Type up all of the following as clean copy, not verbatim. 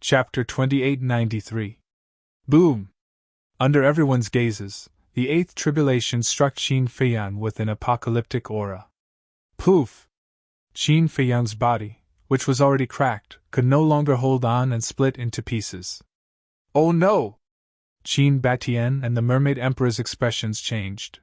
Chapter 2893. Boom! Under everyone's gazes, the eighth tribulation struck Qin Feiyang with an apocalyptic aura. Poof! Qin Feiyang's body, which was already cracked, could no longer hold on and split into pieces. Oh no! Qin Batian and the Mermaid Emperor's expressions changed.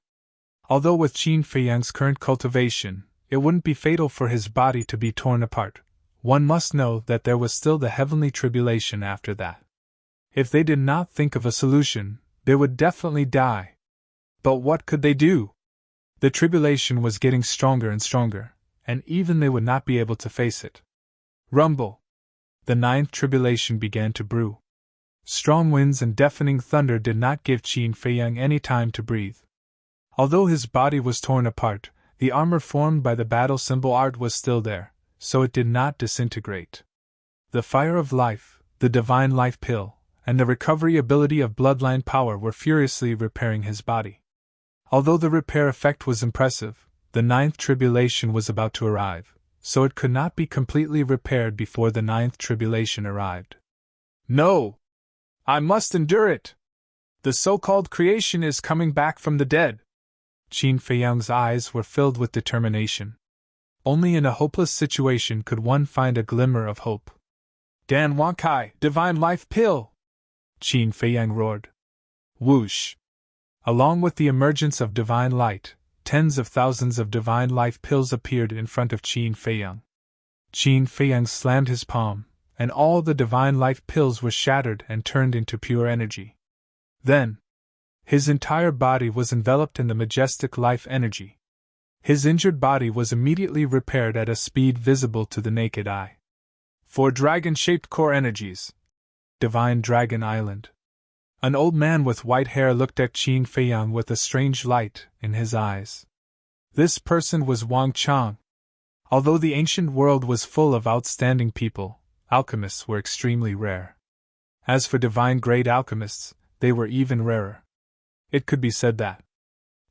Although with Qin Feiyang's current cultivation, it wouldn't be fatal for his body to be torn apart, one must know that there was still the heavenly tribulation after that. If they did not think of a solution, they would definitely die. But what could they do? The tribulation was getting stronger and stronger, and even they would not be able to face it. Rumble! The ninth tribulation began to brew. Strong winds and deafening thunder did not give Qin Feiyang any time to breathe. Although his body was torn apart, the armor formed by the battle symbol art was still there, so it did not disintegrate. The fire of life, the divine life pill, and the recovery ability of bloodline power were furiously repairing his body. Although the repair effect was impressive, the ninth tribulation was about to arrive, so it could not be completely repaired before the ninth tribulation arrived. No! I must endure it! The so-called creation is coming back from the dead! Qin Feiyang's eyes were filled with determination. Only in a hopeless situation could one find a glimmer of hope. Dan Wankai, divine life pill! Qin Feiyang roared. Whoosh! Along with the emergence of divine light, tens of thousands of divine life pills appeared in front of Qin Feiyang. Qin Feiyang slammed his palm, and all the divine life pills were shattered and turned into pure energy. Then, his entire body was enveloped in the majestic life energy. His injured body was immediately repaired at a speed visible to the naked eye. 4 dragon-shaped core energies. Divine Dragon Island. An old man with white hair looked at Qin Feiyang with a strange light in his eyes. This person was Wang Chang. Although the ancient world was full of outstanding people, alchemists were extremely rare. As for divine-grade alchemists, they were even rarer. It could be said that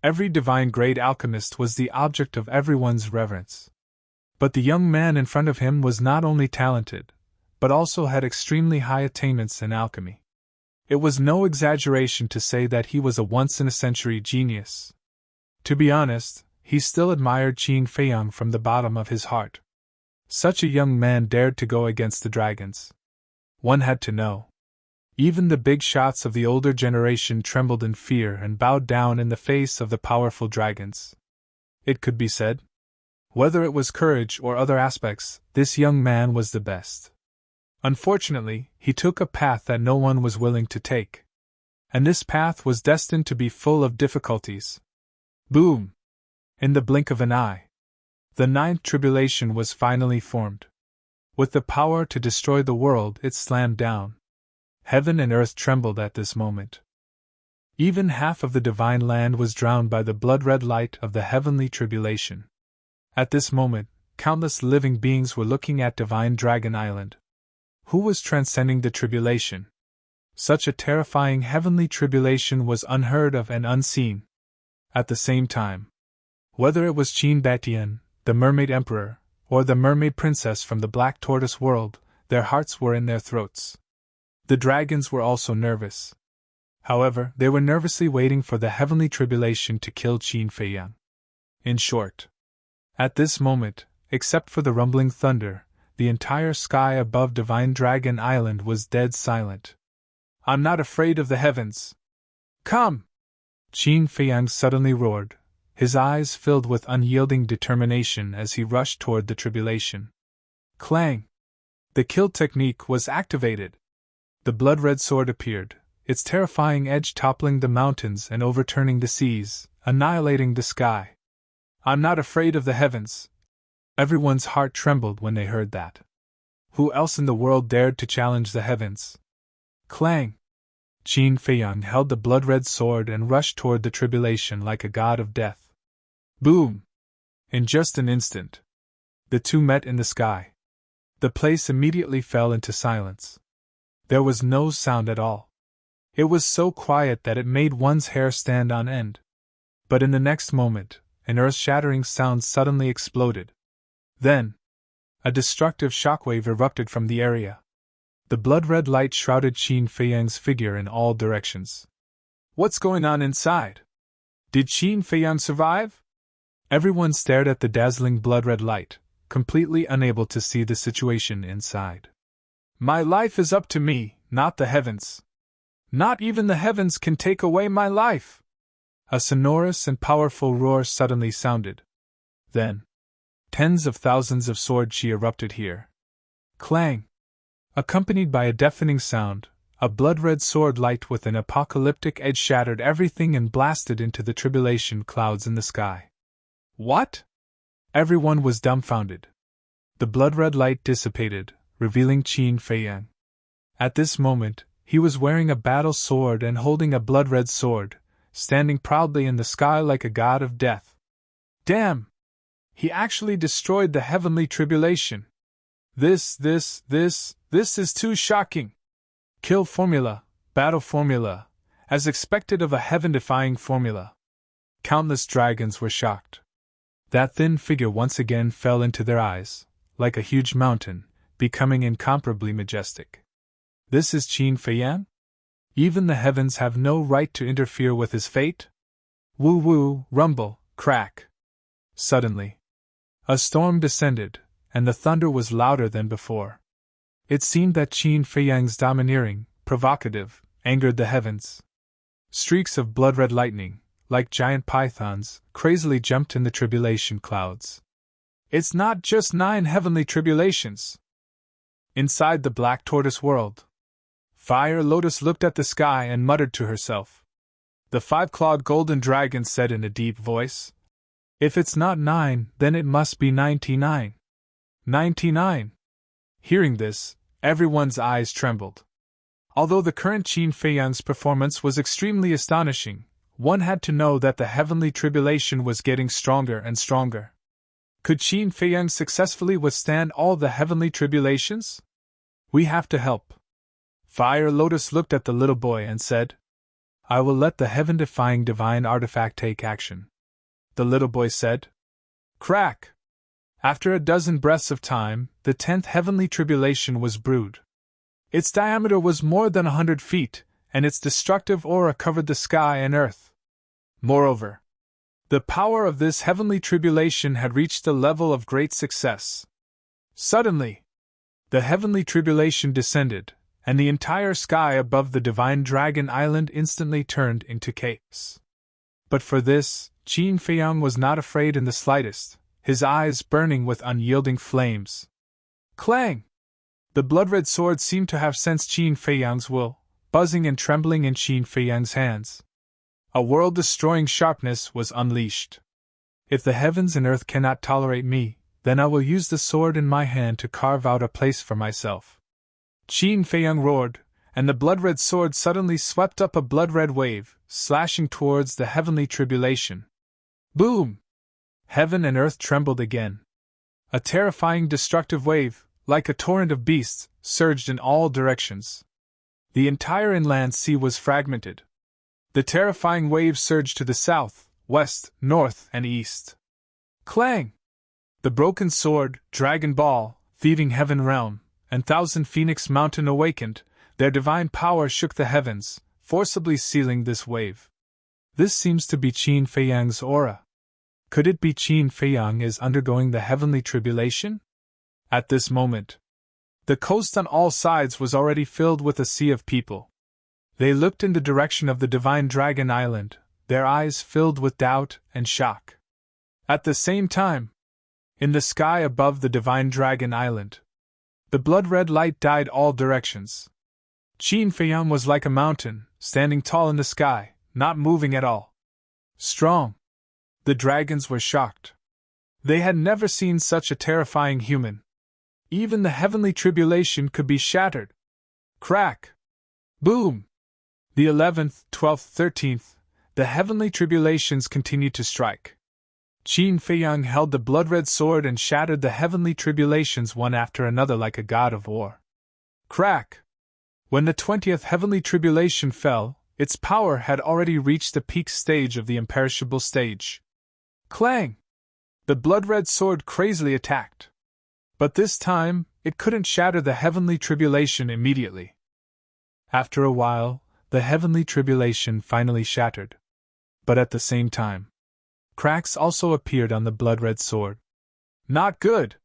every divine-grade alchemist was the object of everyone's reverence. But the young man in front of him was not only talented, but also had extremely high attainments in alchemy. It was no exaggeration to say that he was a once-in-a-century genius. To be honest, he still admired Qin Feiyang from the bottom of his heart. Such a young man dared to go against the dragons. One had to know. Even the big shots of the older generation trembled in fear and bowed down in the face of the powerful dragons. It could be said. Whether it was courage or other aspects, this young man was the best. Unfortunately, he took a path that no one was willing to take. And this path was destined to be full of difficulties. Boom! In the blink of an eye, the ninth tribulation was finally formed. With the power to destroy the world, it slammed down. Heaven and earth trembled at this moment. Even half of the divine land was drowned by the blood-red light of the heavenly tribulation. At this moment, countless living beings were looking at Divine Dragon Island. Who was transcending the tribulation? Such a terrifying heavenly tribulation was unheard of and unseen. At the same time, whether it was Qin Batian, the Mermaid Emperor, or the Mermaid Princess from the Black Tortoise world, their hearts were in their throats. The dragons were also nervous. However, they were nervously waiting for the heavenly tribulation to kill Qin Feiyang. In short, at this moment, except for the rumbling thunder, the entire sky above Divine Dragon Island was dead silent. I'm not afraid of the heavens. Come! Qin Feiyang suddenly roared, his eyes filled with unyielding determination as he rushed toward the tribulation. Clang! The kill technique was activated. The blood-red sword appeared, its terrifying edge toppling the mountains and overturning the seas, annihilating the sky. I'm not afraid of the heavens. Everyone's heart trembled when they heard that. Who else in the world dared to challenge the heavens? Clang! Qin Feiyang held the blood-red sword and rushed toward the tribulation like a god of death. Boom! In just an instant, the two met in the sky. The place immediately fell into silence. There was no sound at all. It was so quiet that it made one's hair stand on end. But in the next moment, an earth-shattering sound suddenly exploded. Then, a destructive shockwave erupted from the area. The blood-red light shrouded Qin Feiyang's figure in all directions. What's going on inside? Did Qin Feiyang survive? Everyone stared at the dazzling blood-red light, completely unable to see the situation inside. My life is up to me, not the heavens. Not even the heavens can take away my life! A sonorous and powerful roar suddenly sounded. Then, tens of thousands of sword chi erupted here. Clang! Accompanied by a deafening sound, a blood-red sword light with an apocalyptic edge shattered everything and blasted into the tribulation clouds in the sky. What? Everyone was dumbfounded. The blood-red light dissipated, revealing Qin Feiyang. At this moment, he was wearing a battle sword and holding a blood-red sword, standing proudly in the sky like a god of death. Damn! He actually destroyed the heavenly tribulation. This is too shocking. Kill formula, battle formula, as expected of a heaven-defying formula. Countless dragons were shocked. That thin figure once again fell into their eyes, like a huge mountain, becoming incomparably majestic. This is Qin Feiyang? Even the heavens have no right to interfere with his fate? Woo-woo, rumble, crack. Suddenly, a storm descended, and the thunder was louder than before. It seemed that Qin Feiyang's domineering, provocative, angered the heavens. Streaks of blood-red lightning, like giant pythons, crazily jumped in the tribulation clouds. It's not just 9 heavenly tribulations. Inside the Black Tortoise world, Fire Lotus looked at the sky and muttered to herself. The 5-clawed golden dragon said in a deep voice, "If it's not 9, then it must be 99. 99. Hearing this, everyone's eyes trembled. Although the current Qin Feiyang's performance was extremely astonishing, one had to know that the heavenly tribulation was getting stronger and stronger. Could Qin Feiyang successfully withstand all the heavenly tribulations? We have to help. Fire Lotus looked at the little boy and said, "I will let the heaven-defying divine artifact take action." The little boy said, "Crack!" After a dozen breaths of time, the 10th heavenly tribulation was brewed. Its diameter was more than 100 feet, and its destructive aura covered the sky and earth. Moreover, the power of this heavenly tribulation had reached a level of great success. Suddenly, the heavenly tribulation descended, and the entire sky above the divine dragon island instantly turned into chaos. But for this, Qin Feiyang was not afraid in the slightest, his eyes burning with unyielding flames. Clang! The blood-red sword seemed to have sensed Qin Feiyang's will, buzzing and trembling in Qin Feiyang's hands. A world-destroying sharpness was unleashed. If the heavens and earth cannot tolerate me, then I will use the sword in my hand to carve out a place for myself. Qin Feiyang roared, and the blood-red sword suddenly swept up a blood-red wave, slashing towards the heavenly tribulation. Boom! Heaven and earth trembled again. A terrifying destructive wave, like a torrent of beasts, surged in all directions. The entire inland sea was fragmented. The terrifying waves surged to the south, west, north, and east. Clang! The broken sword, dragon ball, thieving heaven realm, and Thousand Phoenix Mountain awakened. Their divine power shook the heavens, forcibly sealing this wave. This seems to be Qin Feiyang's aura. Could it be Qin Feiyang is undergoing the heavenly tribulation? At this moment, the coast on all sides was already filled with a sea of people. They looked in the direction of the divine dragon island, their eyes filled with doubt and shock. At the same time, in the sky above the divine dragon island, the blood-red light dyed all directions. Qin Feiyang was like a mountain, standing tall in the sky, not moving at all. Strong. The dragons were shocked. They had never seen such a terrifying human. Even the heavenly tribulation could be shattered. Crack! Boom! The 11th, 12th, 13th, the heavenly tribulations continued to strike. Qin Feiyang held the blood-red sword and shattered the heavenly tribulations one after another like a god of war. Crack! When the 20th heavenly tribulation fell, its power had already reached the peak stage of the imperishable stage. Clang! The blood-red sword crazily attacked. But this time, it couldn't shatter the heavenly tribulation immediately. After a while, the heavenly tribulation finally shattered. But at the same time, cracks also appeared on the blood-red sword. Not good!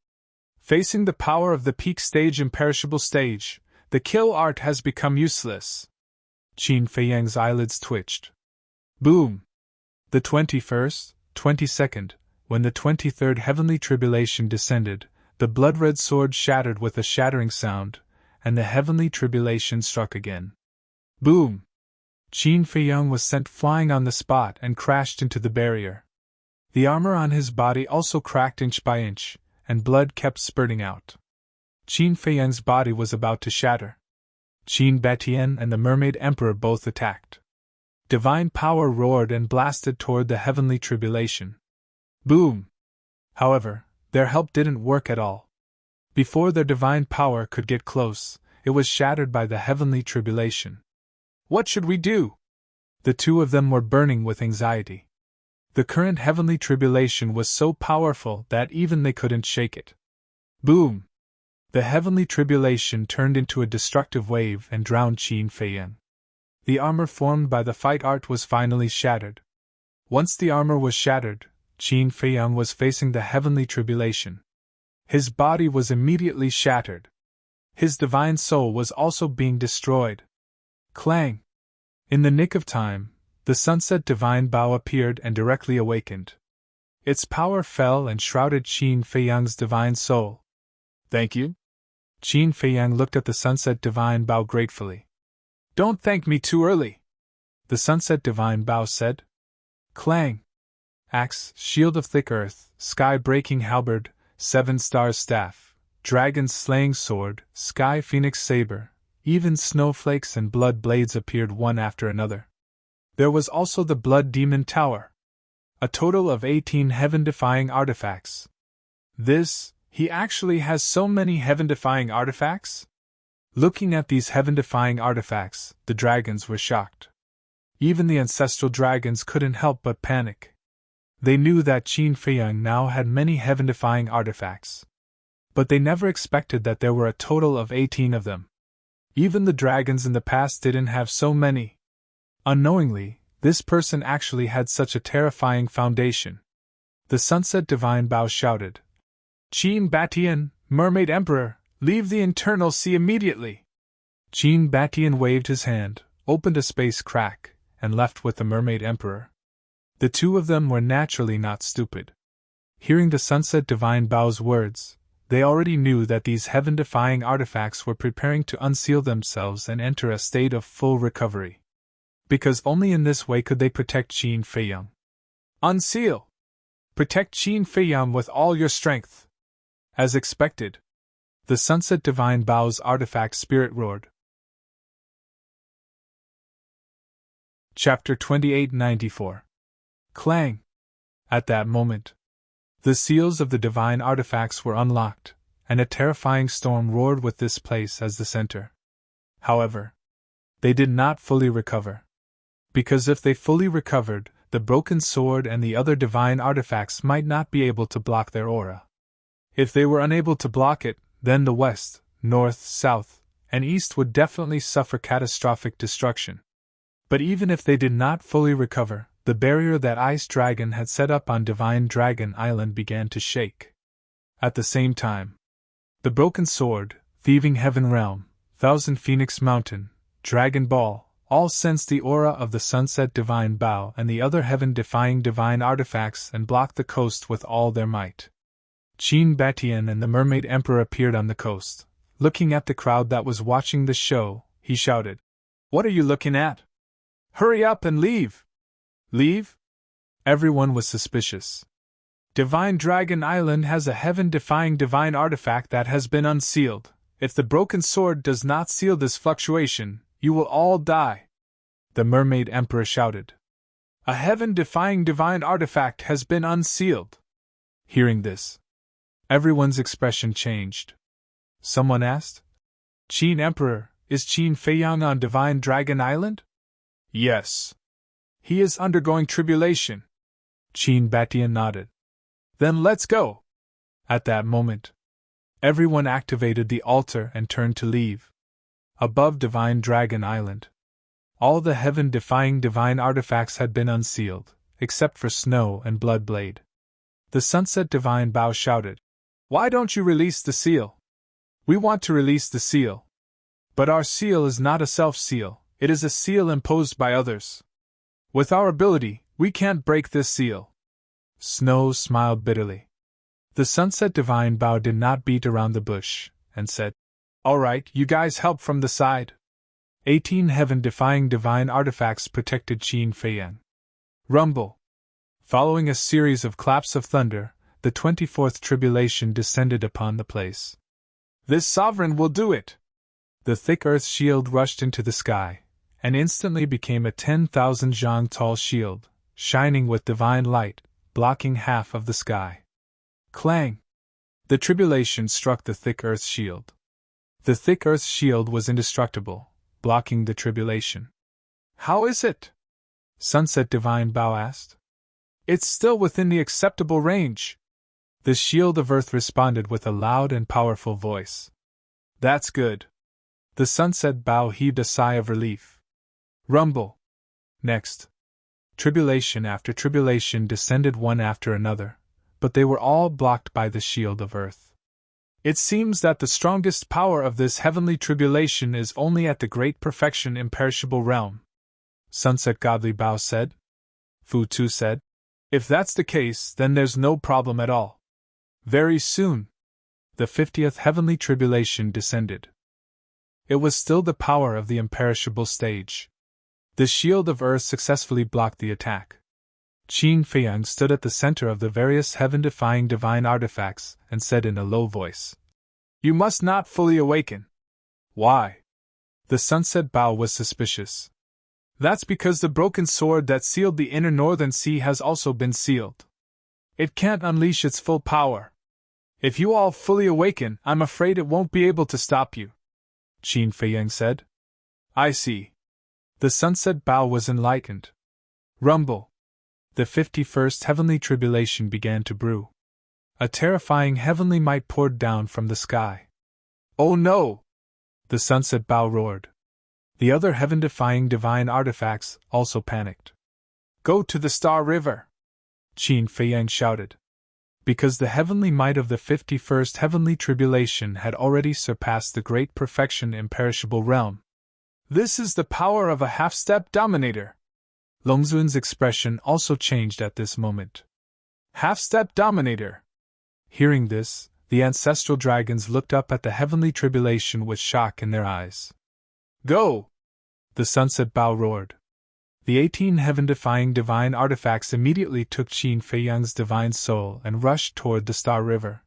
Facing the power of the peak stage imperishable stage, the kill art has become useless. Qin Feiyang's eyelids twitched. Boom! The 21st, 22nd, when the 23rd heavenly tribulation descended, the blood-red sword shattered with a shattering sound, and the heavenly tribulation struck again. Boom! Qin Feiyang was sent flying on the spot and crashed into the barrier. The armor on his body also cracked inch by inch, and blood kept spurting out. Qin Feiyang's body was about to shatter. Qin Batian and the Mermaid Emperor both attacked. Divine power roared and blasted toward the heavenly tribulation. Boom! However, their help didn't work at all. Before their divine power could get close, it was shattered by the heavenly tribulation. What should we do? The two of them were burning with anxiety. The current heavenly tribulation was so powerful that even they couldn't shake it. Boom! The heavenly tribulation turned into a destructive wave and drowned Qin Feiyang. The armor formed by the fight art was finally shattered. Once the armor was shattered, Qin Feiyang was facing the heavenly tribulation. His body was immediately shattered. His divine soul was also being destroyed. Clang! In the nick of time, the sunset divine bow appeared and directly awakened. Its power fell and shrouded Qin Feiyang's divine soul. Thank you? Qin Feiyang looked at the sunset divine bow gratefully. Don't thank me too early, the sunset divine bow said. Clang! Axe, shield of thick earth, sky-breaking halberd, 7 stars staff, dragon's slaying sword, sky phoenix saber, even snowflakes and blood blades appeared one after another. There was also the Blood Demon Tower. A total of 18 heaven-defying artifacts. He actually has so many heaven-defying artifacts? Looking at these heaven-defying artifacts, the dragons were shocked. Even the ancestral dragons couldn't help but panic. They knew that Qin Feiyang now had many heaven-defying artifacts. But they never expected that there were a total of 18 of them. Even the dragons in the past didn't have so many. Unknowingly, this person actually had such a terrifying foundation. The Sunset Divine Bow shouted, Qin Batian, Mermaid Emperor, leave the internal sea immediately! Qin Batian waved his hand, opened a space crack, and left with the Mermaid Emperor. The two of them were naturally not stupid. Hearing the Sunset Divine Bow's words, they already knew that these heaven-defying artifacts were preparing to unseal themselves and enter a state of full recovery. Because only in this way could they protect Qin Feiyang. Unseal! Protect Qin Feiyang with all your strength! As expected, the Sunset Divine Bow's artifact spirit roared. Chapter 2894. Clang! At that moment, the seals of the divine artifacts were unlocked, and a terrifying storm roared with this place as the center. However, they did not fully recover. Because if they fully recovered, the broken sword and the other divine artifacts might not be able to block their aura. If they were unable to block it, then the west, north, south, and east would definitely suffer catastrophic destruction. But even if they did not fully recover, the barrier that Ice Dragon had set up on Divine Dragon Island began to shake. At the same time, the Broken Sword, Thieving Heaven Realm, Thousand Phoenix Mountain, Dragon Ball, all sensed the aura of the Sunset Divine Bow and the other heaven-defying divine artifacts and blocked the coast with all their might. Qin Batian and the Mermaid Emperor appeared on the coast. Looking at the crowd that was watching the show, he shouted, "What are you looking at? Hurry up and leave!" Leave? Everyone was suspicious. Divine Dragon Island has a heaven-defying divine artifact that has been unsealed. If the Broken Sword does not seal this fluctuation, you will all die. The Mermaid Emperor shouted. A heaven-defying divine artifact has been unsealed. Hearing this, everyone's expression changed. Someone asked, Qin Emperor, is Qin Feiyang on Divine Dragon Island? Yes. He is undergoing tribulation. Qin Batian nodded. Then let's go. At that moment, Everyone activated the altar and turned to leave. Above Divine Dragon Island, all the heaven-defying divine artifacts had been unsealed, except for Snow and Bloodblade. The Sunset Divine Bow shouted, "Why don't you release the seal? We want to release the seal. But our seal is not a self-seal, it is a seal imposed by others. With our ability, we can't break this seal." Snow smiled bitterly. The Sunset Divine Bow did not beat around the bush, and said, "All right, you guys help from the side." 18 heaven-defying divine artifacts protected Qin Feiyang. Rumble. Following a series of claps of thunder, the 24th tribulation descended upon the place. "This sovereign will do it!" The thick earth shield rushed into the sky, and instantly became a 10,000 zhang tall shield, shining with divine light, blocking half of the sky. Clang! The tribulation struck the thick earth shield. The thick earth shield was indestructible, blocking the tribulation. "How is it?" Sunset Divine Bow asked. "It's still within the acceptable range." The shield of earth responded with a loud and powerful voice. "That's good." The Sunset Bow heaved a sigh of relief. Rumble. Next. Tribulation after tribulation descended one after another, but they were all blocked by the shield of earth. "It seems that the strongest power of this heavenly tribulation is only at the great perfection imperishable realm," Sunset Godly Bow said. Fu Tu said, "If that's the case, then there's no problem at all." Very soon, the 50th heavenly tribulation descended. It was still the power of the imperishable stage. The shield of earth successfully blocked the attack. Qin Feiyang stood at the center of the various heaven-defying divine artifacts and said in a low voice, "You must not fully awaken." "Why?" The Sunset Bow was suspicious. "That's because the broken sword that sealed the inner northern sea has also been sealed. It can't unleash its full power. If you all fully awaken, I'm afraid it won't be able to stop you," Qin Feiyang said. "I see." The Sunset Bow was enlightened. Rumble. The 51st heavenly tribulation began to brew. A terrifying heavenly might poured down from the sky. "Oh no!" the Sunset Bow roared. The other heaven-defying divine artifacts also panicked. "Go to the Star River!" Qin Feiyang shouted. Because the heavenly might of the 51st heavenly tribulation had already surpassed the great perfection imperishable realm. "This is the power of a half-step dominator!" Longzun's expression also changed at this moment. "Half-step dominator!" Hearing this, the ancestral dragons looked up at the heavenly tribulation with shock in their eyes. "Go!" the Sunset Bow roared. The 18 heaven-defying divine artifacts immediately took Qin Feiyang's divine soul and rushed toward the Star River.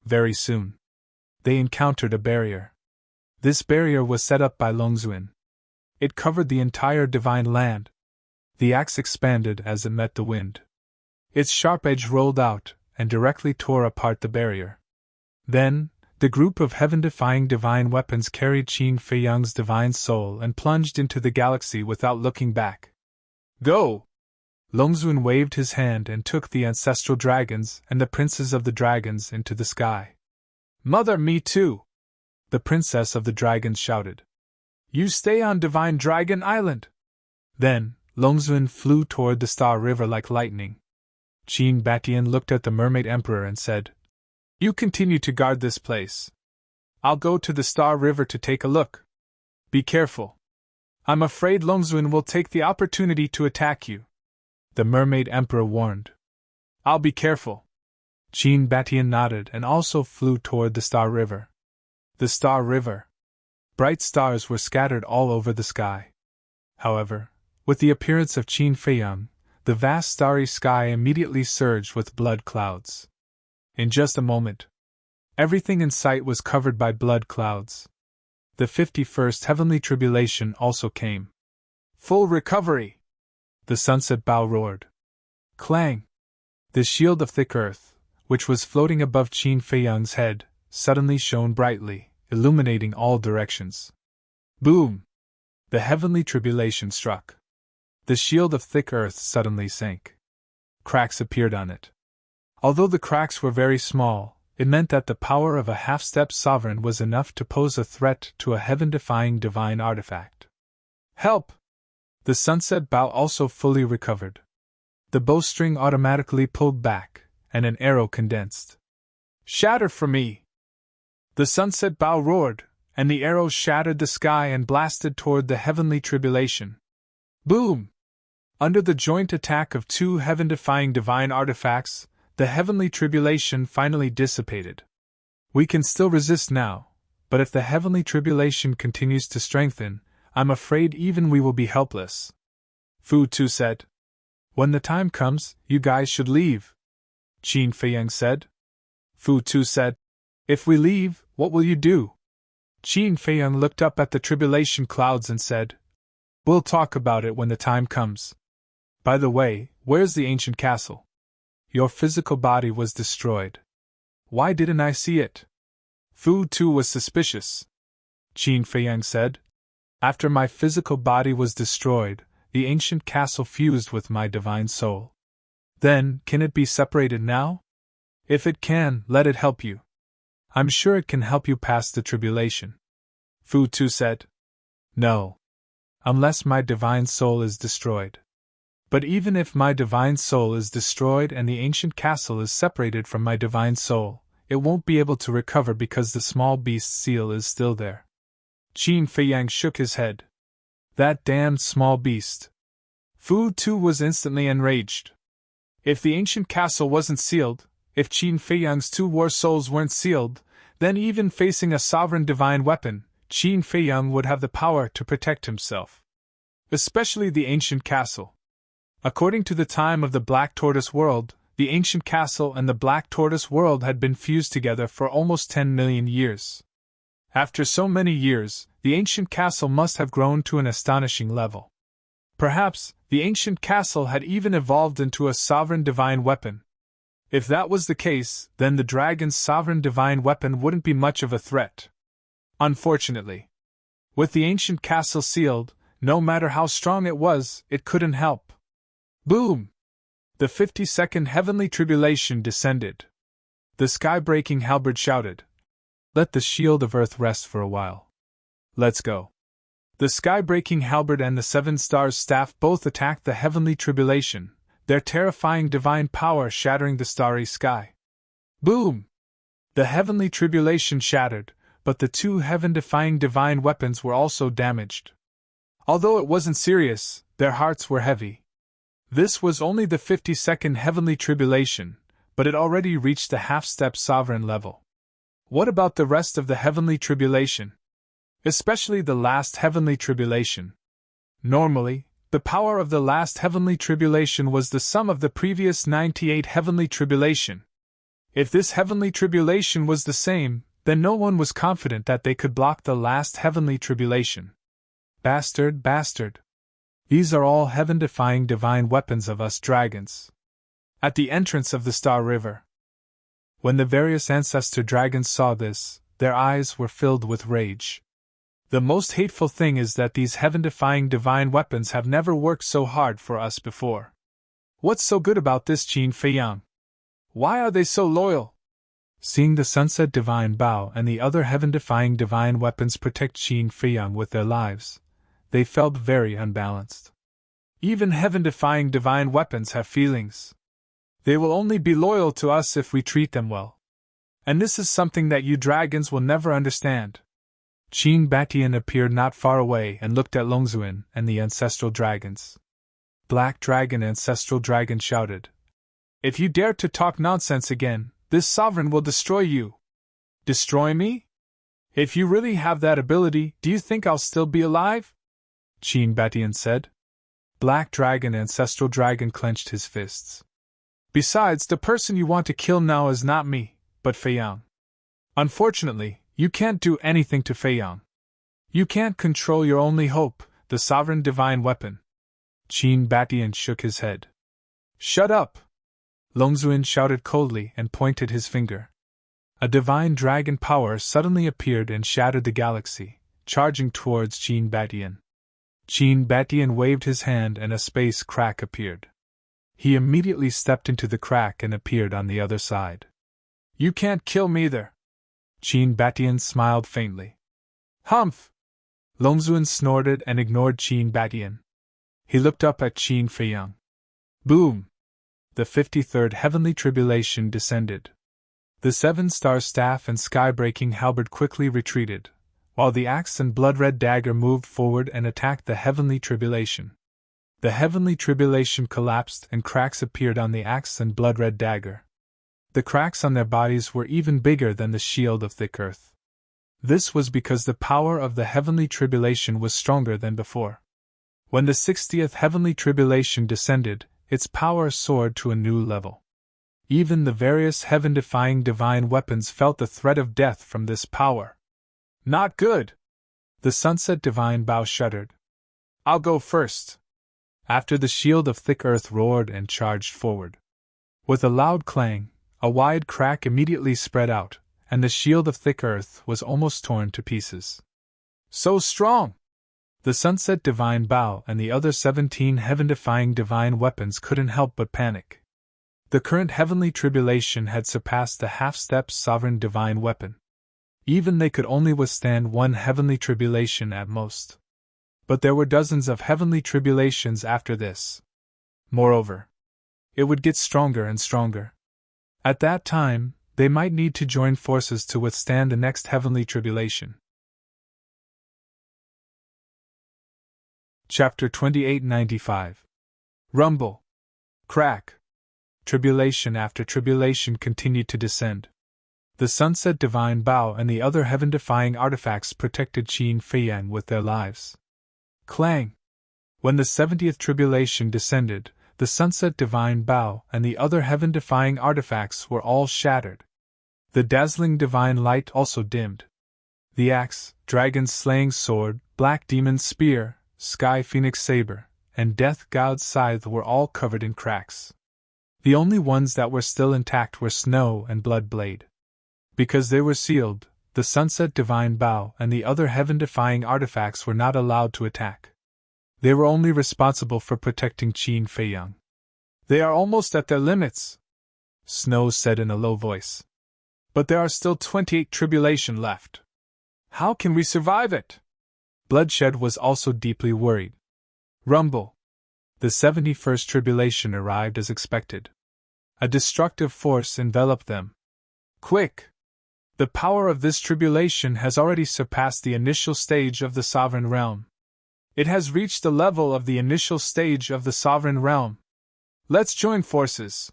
Very soon, they encountered a barrier. This barrier was set up by Longzun. It covered the entire divine land. The axe expanded as it met the wind. Its sharp edge rolled out and directly tore apart the barrier. Then, the group of heaven-defying divine weapons carried Qin Feiyang's divine soul and plunged into the galaxy without looking back. "Go!" Longzun waved his hand and took the ancestral dragons and the princes of the dragons into the sky. "Mother, me too!" the princess of the dragons shouted. "You stay on Divine Dragon Island!" Then, Longzun flew toward the Star River like lightning. Qin Batian looked at the Mermaid Emperor and said, "You continue to guard this place. I'll go to the Star River to take a look. Be careful. I'm afraid Longzun will take the opportunity to attack you," the Mermaid Emperor warned. "I'll be careful." Qin Batian nodded and also flew toward the Star River. The Star River. Bright stars were scattered all over the sky. However, with the appearance of Qin Feiyang, the vast starry sky immediately surged with blood clouds. In just a moment, everything in sight was covered by blood clouds. The 51st heavenly tribulation also came. "Full recovery!" the Sunset Bow roared. Clang! The shield of thick earth, which was floating above Qin Feiyang's head, suddenly shone brightly, illuminating all directions. Boom! The heavenly tribulation struck. The shield of thick earth suddenly sank. Cracks appeared on it. Although the cracks were very small, it meant that the power of a half-step sovereign was enough to pose a threat to a heaven-defying divine artifact. Help! The sunset bow also fully recovered. The bowstring automatically pulled back, and an arrow condensed. Shatter for me! The sunset bow roared, and the arrow shattered the sky and blasted toward the heavenly tribulation. Boom! Under the joint attack of two heaven-defying divine artifacts, the heavenly tribulation finally dissipated. We can still resist now, but if the heavenly tribulation continues to strengthen, I'm afraid even we will be helpless. Fu Tu said. When the time comes, you guys should leave. Qin Feiyang said. Fu Tu said. If we leave, what will you do? Qin Feiyang looked up at the tribulation clouds and said, We'll talk about it when the time comes. By the way, where's the ancient castle? Your physical body was destroyed. Why didn't I see it? Fu Tu was suspicious. Qin Feiyang said. After my physical body was destroyed, the ancient castle fused with my divine soul. Then, can it be separated now? If it can, let it help you. I'm sure it can help you pass the tribulation. Fu Tu said. No. Unless my divine soul is destroyed. But even if my divine soul is destroyed and the ancient castle is separated from my divine soul, it won't be able to recover because the small beast seal is still there. Qin Feiyang shook his head. That damned small beast. Fu Tu was instantly enraged. If the ancient castle wasn't sealed, if Qin Feiyang's two war souls weren't sealed, then even facing a sovereign divine weapon, Qin Feiyang would have the power to protect himself. Especially the ancient castle. According to the time of the Black Tortoise world, the ancient castle and the Black Tortoise world had been fused together for almost 10 million years. After so many years, the ancient castle must have grown to an astonishing level. Perhaps, the ancient castle had even evolved into a sovereign divine weapon. If that was the case, then the dragon's sovereign divine weapon wouldn't be much of a threat. Unfortunately. With the ancient castle sealed, no matter how strong it was, it couldn't help. Boom! The 52nd heavenly tribulation descended. The sky-breaking halberd shouted, Let the shield of earth rest for a while. Let's go. The sky-breaking halberd and the 7 stars staff both attacked the heavenly tribulation, their terrifying divine power shattering the starry sky. Boom! The heavenly tribulation shattered, but the two heaven-defying divine weapons were also damaged. Although it wasn't serious, their hearts were heavy. This was only the 52nd heavenly tribulation, but it already reached the half-step sovereign level. What about the rest of the heavenly tribulation? Especially the last heavenly tribulation. Normally, the power of the last heavenly tribulation was the sum of the previous 98 heavenly tribulation. If this heavenly tribulation was the same, then no one was confident that they could block the last heavenly tribulation. Bastard, bastard. These are all heaven-defying divine weapons of us dragons. At the entrance of the Star River. When the various ancestor dragons saw this, their eyes were filled with rage. The most hateful thing is that these heaven-defying divine weapons have never worked so hard for us before. What's so good about this Qin Feiyang? Why are they so loyal? Seeing the sunset divine bow and the other heaven-defying divine weapons protect Qin Feiyang with their lives, they felt very unbalanced. Even heaven-defying divine weapons have feelings. They will only be loyal to us if we treat them well. And this is something that you dragons will never understand. Qin Batian appeared not far away and looked at Longzuin and the ancestral dragons. Black Dragon Ancestral Dragon shouted, If you dare to talk nonsense again, this sovereign will destroy you. Destroy me? If you really have that ability, do you think I'll still be alive? Qin Batian said. Black Dragon Ancestral Dragon clenched his fists. Besides, the person you want to kill now is not me, but Feiyang. Unfortunately, you can't do anything to Feiyang. You can't control your only hope, the sovereign divine weapon. Qin Batian shook his head. Shut up! Longzuin shouted coldly and pointed his finger. A divine dragon power suddenly appeared and shattered the galaxy, charging towards Qin Batian. Qin Batian waved his hand and a space crack appeared. He immediately stepped into the crack and appeared on the other side. You can't kill me either. Qin Batian smiled faintly. Humph! Longzuan snorted and ignored Qin Batian. He looked up at Qin Feiyang. Boom! The 53rd heavenly tribulation descended. The seven-star staff and sky-breaking halberd quickly retreated, while the axe and blood-red dagger moved forward and attacked the heavenly tribulation. The heavenly tribulation collapsed and cracks appeared on the axe and blood-red dagger. The cracks on their bodies were even bigger than the shield of thick earth. This was because the power of the heavenly tribulation was stronger than before. When the 60th heavenly tribulation descended, its power soared to a new level. Even the various heaven-defying divine weapons felt the threat of death from this power. Not good! The sunset divine bow shuddered. I'll go first. After the shield of thick earth roared and charged forward. With a loud clang, a wide crack immediately spread out, and the shield of thick earth was almost torn to pieces. So strong! The sunset divine bow and the other 17 heaven-defying divine weapons couldn't help but panic. The current heavenly tribulation had surpassed the half-step sovereign divine weapon. Even they could only withstand one heavenly tribulation at most. But there were dozens of heavenly tribulations after this. Moreover, it would get stronger and stronger. At that time, they might need to join forces to withstand the next heavenly tribulation. Chapter 2895. Rumble. Crack. Tribulation after tribulation continued to descend. The sunset divine bow and the other heaven-defying artifacts protected Qin Feiyang with their lives. Clang! When the 70th tribulation descended, the sunset divine bow and the other heaven-defying artifacts were all shattered. The dazzling divine light also dimmed. The axe, dragon's slaying sword, black demon's spear, sky phoenix saber, and death god's scythe were all covered in cracks. The only ones that were still intact were snow and blood blade. Because they were sealed, the sunset divine bow and the other heaven-defying artifacts were not allowed to attack. They were only responsible for protecting Qin Feiyang. They are almost at their limits, Snow said in a low voice. But there are still 28 tribulation left. How can we survive it? Bloodshed was also deeply worried. Rumble. The 71st tribulation arrived as expected. A destructive force enveloped them. Quick! The power of this tribulation has already surpassed the initial stage of the sovereign realm. It has reached the level of the initial stage of the sovereign realm. Let's join forces!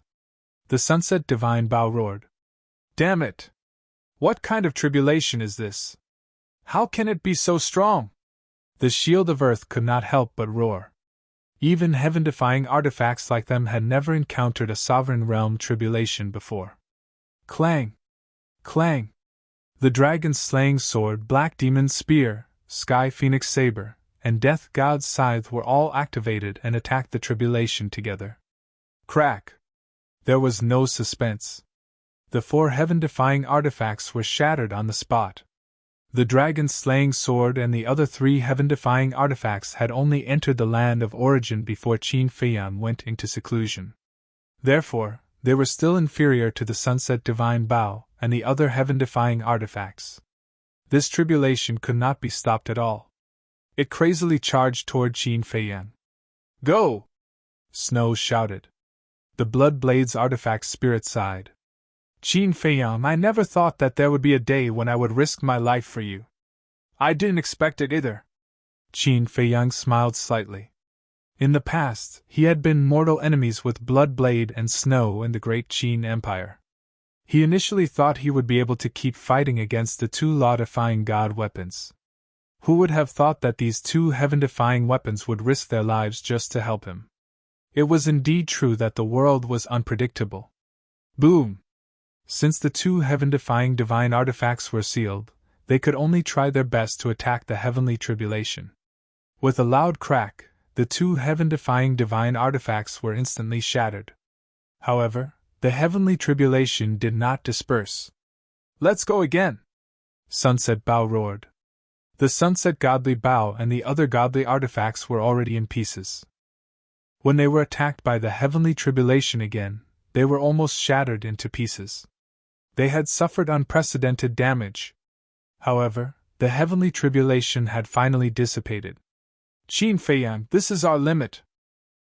The sunset divine bow roared. Damn it! What kind of tribulation is this? How can it be so strong? The shield of earth could not help but roar. Even heaven-defying artifacts like them had never encountered a sovereign realm tribulation before. Clang! Clang! The dragon's slaying sword, black demon's spear, sky phoenix saber, and death god's scythe were all activated and attacked the tribulation together. Crack! There was no suspense. The 4 heaven-defying artifacts were shattered on the spot. The dragon's slaying sword and the other 3 heaven-defying artifacts had only entered the land of origin before Qin Feiyang went into seclusion. Therefore, they were still inferior to the sunset divine bow and the other heaven-defying artifacts. This tribulation could not be stopped at all. It crazily charged toward Qin Feiyang. Go! Snow shouted. The Blood Blade's artifact spirit sighed. Qin Feiyang, I never thought that there would be a day when I would risk my life for you. I didn't expect it either. Qin Feiyang smiled slightly. In the past, he had been mortal enemies with Blood Blade and Snow in the great Qin Empire. He initially thought he would be able to keep fighting against the 2 law-defying god weapons. Who would have thought that these 2 heaven-defying weapons would risk their lives just to help him? It was indeed true that the world was unpredictable. Boom! Since the 2 heaven-defying divine artifacts were sealed, they could only try their best to attack the heavenly tribulation. With a loud crack, the 2 heaven-defying divine artifacts were instantly shattered. However, the heavenly tribulation did not disperse. Let's go again! Sunset Bow roared. The sunset godly bow and the other godly artifacts were already in pieces. When they were attacked by the heavenly tribulation again, they were almost shattered into pieces. They had suffered unprecedented damage. However, the heavenly tribulation had finally dissipated. Qin Feiyang, this is our limit.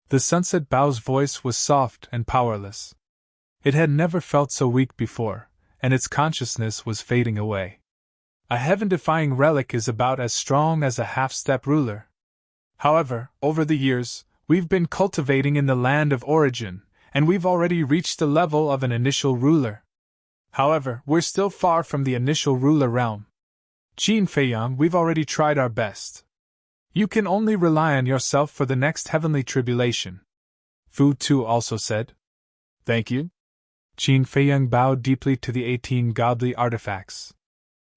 The sunset bow's voice was soft and powerless. It had never felt so weak before, and its consciousness was fading away. A heaven-defying relic is about as strong as a half-step ruler. However, over the years, we've been cultivating in the land of origin, and we've already reached the level of an initial ruler. However, we're still far from the initial ruler realm. Qin Feiyang, we've already tried our best. You can only rely on yourself for the next heavenly tribulation. Fu Tu also said. Thank you. Qin Feiyang bowed deeply to the 18 godly artifacts.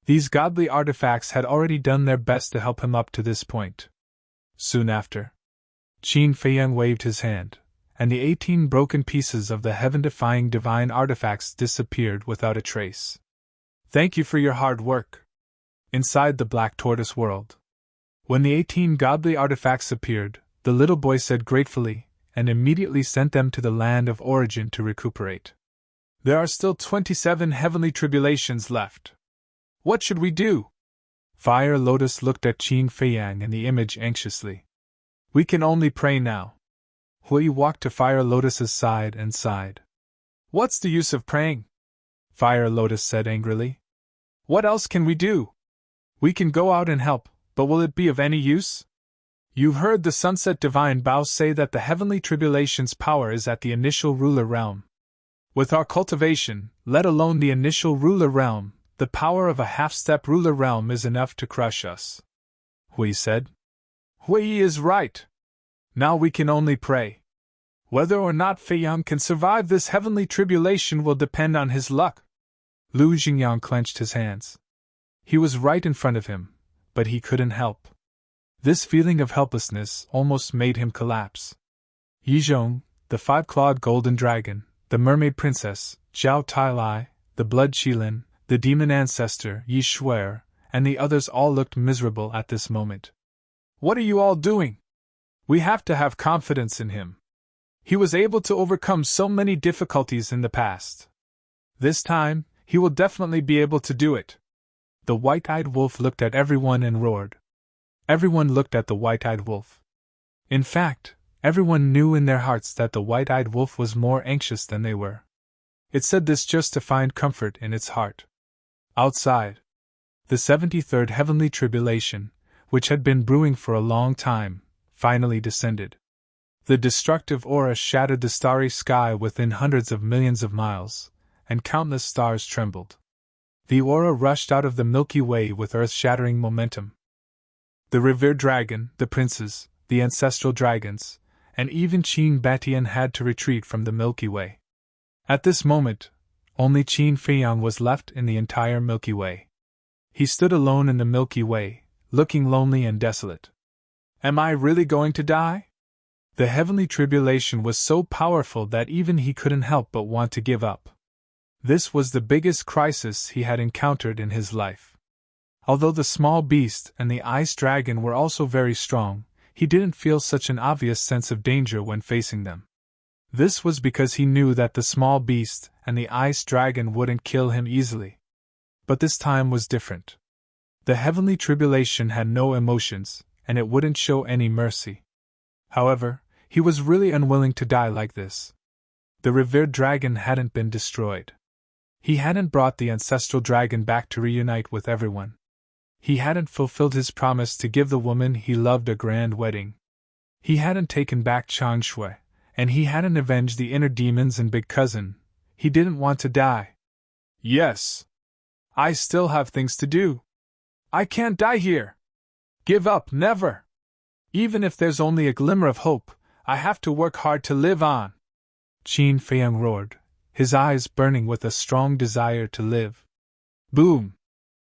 These godly artifacts had already done their best to help him up to this point. Soon after, Qin Feiyang waved his hand, and the 18 broken pieces of the heaven-defying divine artifacts disappeared without a trace. Thank you for your hard work. Inside the Black Tortoise world, when the 18 godly artifacts appeared, the little boy said gratefully, and immediately sent them to the land of origin to recuperate. There are still 27 heavenly tribulations left. What should we do? Fire Lotus looked at Qin Feiyang and the image anxiously. We can only pray now. Hui walked to Fire Lotus's side and sighed. What's the use of praying? Fire Lotus said angrily. What else can we do? We can go out and help, but will it be of any use? You heard the Sunset Divine Bao say that the heavenly tribulation's power is at the initial ruler realm. With our cultivation, let alone the initial ruler realm, the power of a half-step ruler realm is enough to crush us. Hui said. Hui is right. Now we can only pray. Whether or not Feiyang can survive this heavenly tribulation will depend on his luck. Lu Xingyang clenched his hands. He was right in front of him, but he couldn't help. This feeling of helplessness almost made him collapse. Yizhong, the five-clawed golden dragon, the mermaid princess, Zhao Tailai, the blood Qilin, the demon ancestor, Yi Shuer, and the others all looked miserable at this moment. What are you all doing? We have to have confidence in him. He was able to overcome so many difficulties in the past. This time, he will definitely be able to do it. The white-eyed wolf looked at everyone and roared. Everyone looked at the white-eyed wolf. In fact, everyone knew in their hearts that the white-eyed wolf was more anxious than they were. It said this just to find comfort in its heart. Outside, the 73rd heavenly tribulation, which had been brewing for a long time, finally descended. The destructive aura shattered the starry sky within hundreds of millions of miles, and countless stars trembled. The aura rushed out of the Milky Way with earth-shattering momentum. The revered dragon, the princes, the ancestral dragons, and even Qin Batian had to retreat from the Milky Way. At this moment, only Qin Feiyang was left in the entire Milky Way. He stood alone in the Milky Way, looking lonely and desolate. Am I really going to die? The heavenly tribulation was so powerful that even he couldn't help but want to give up. This was the biggest crisis he had encountered in his life. Although the small beast and the ice dragon were also very strong, he didn't feel such an obvious sense of danger when facing them. This was because he knew that the small beast and the ice dragon wouldn't kill him easily. But this time was different. The heavenly tribulation had no emotions, and it wouldn't show any mercy. However, he was really unwilling to die like this. The revered dragon hadn't been destroyed. He hadn't brought the ancestral dragon back to reunite with everyone. He hadn't fulfilled his promise to give the woman he loved a grand wedding. He hadn't taken back Changshui, and he hadn't avenged the inner demons and big cousin. He didn't want to die. Yes. I still have things to do. I can't die here. Give up, never. Even if there's only a glimmer of hope, I have to work hard to live on. Qin Feiyang roared, his eyes burning with a strong desire to live. Boom!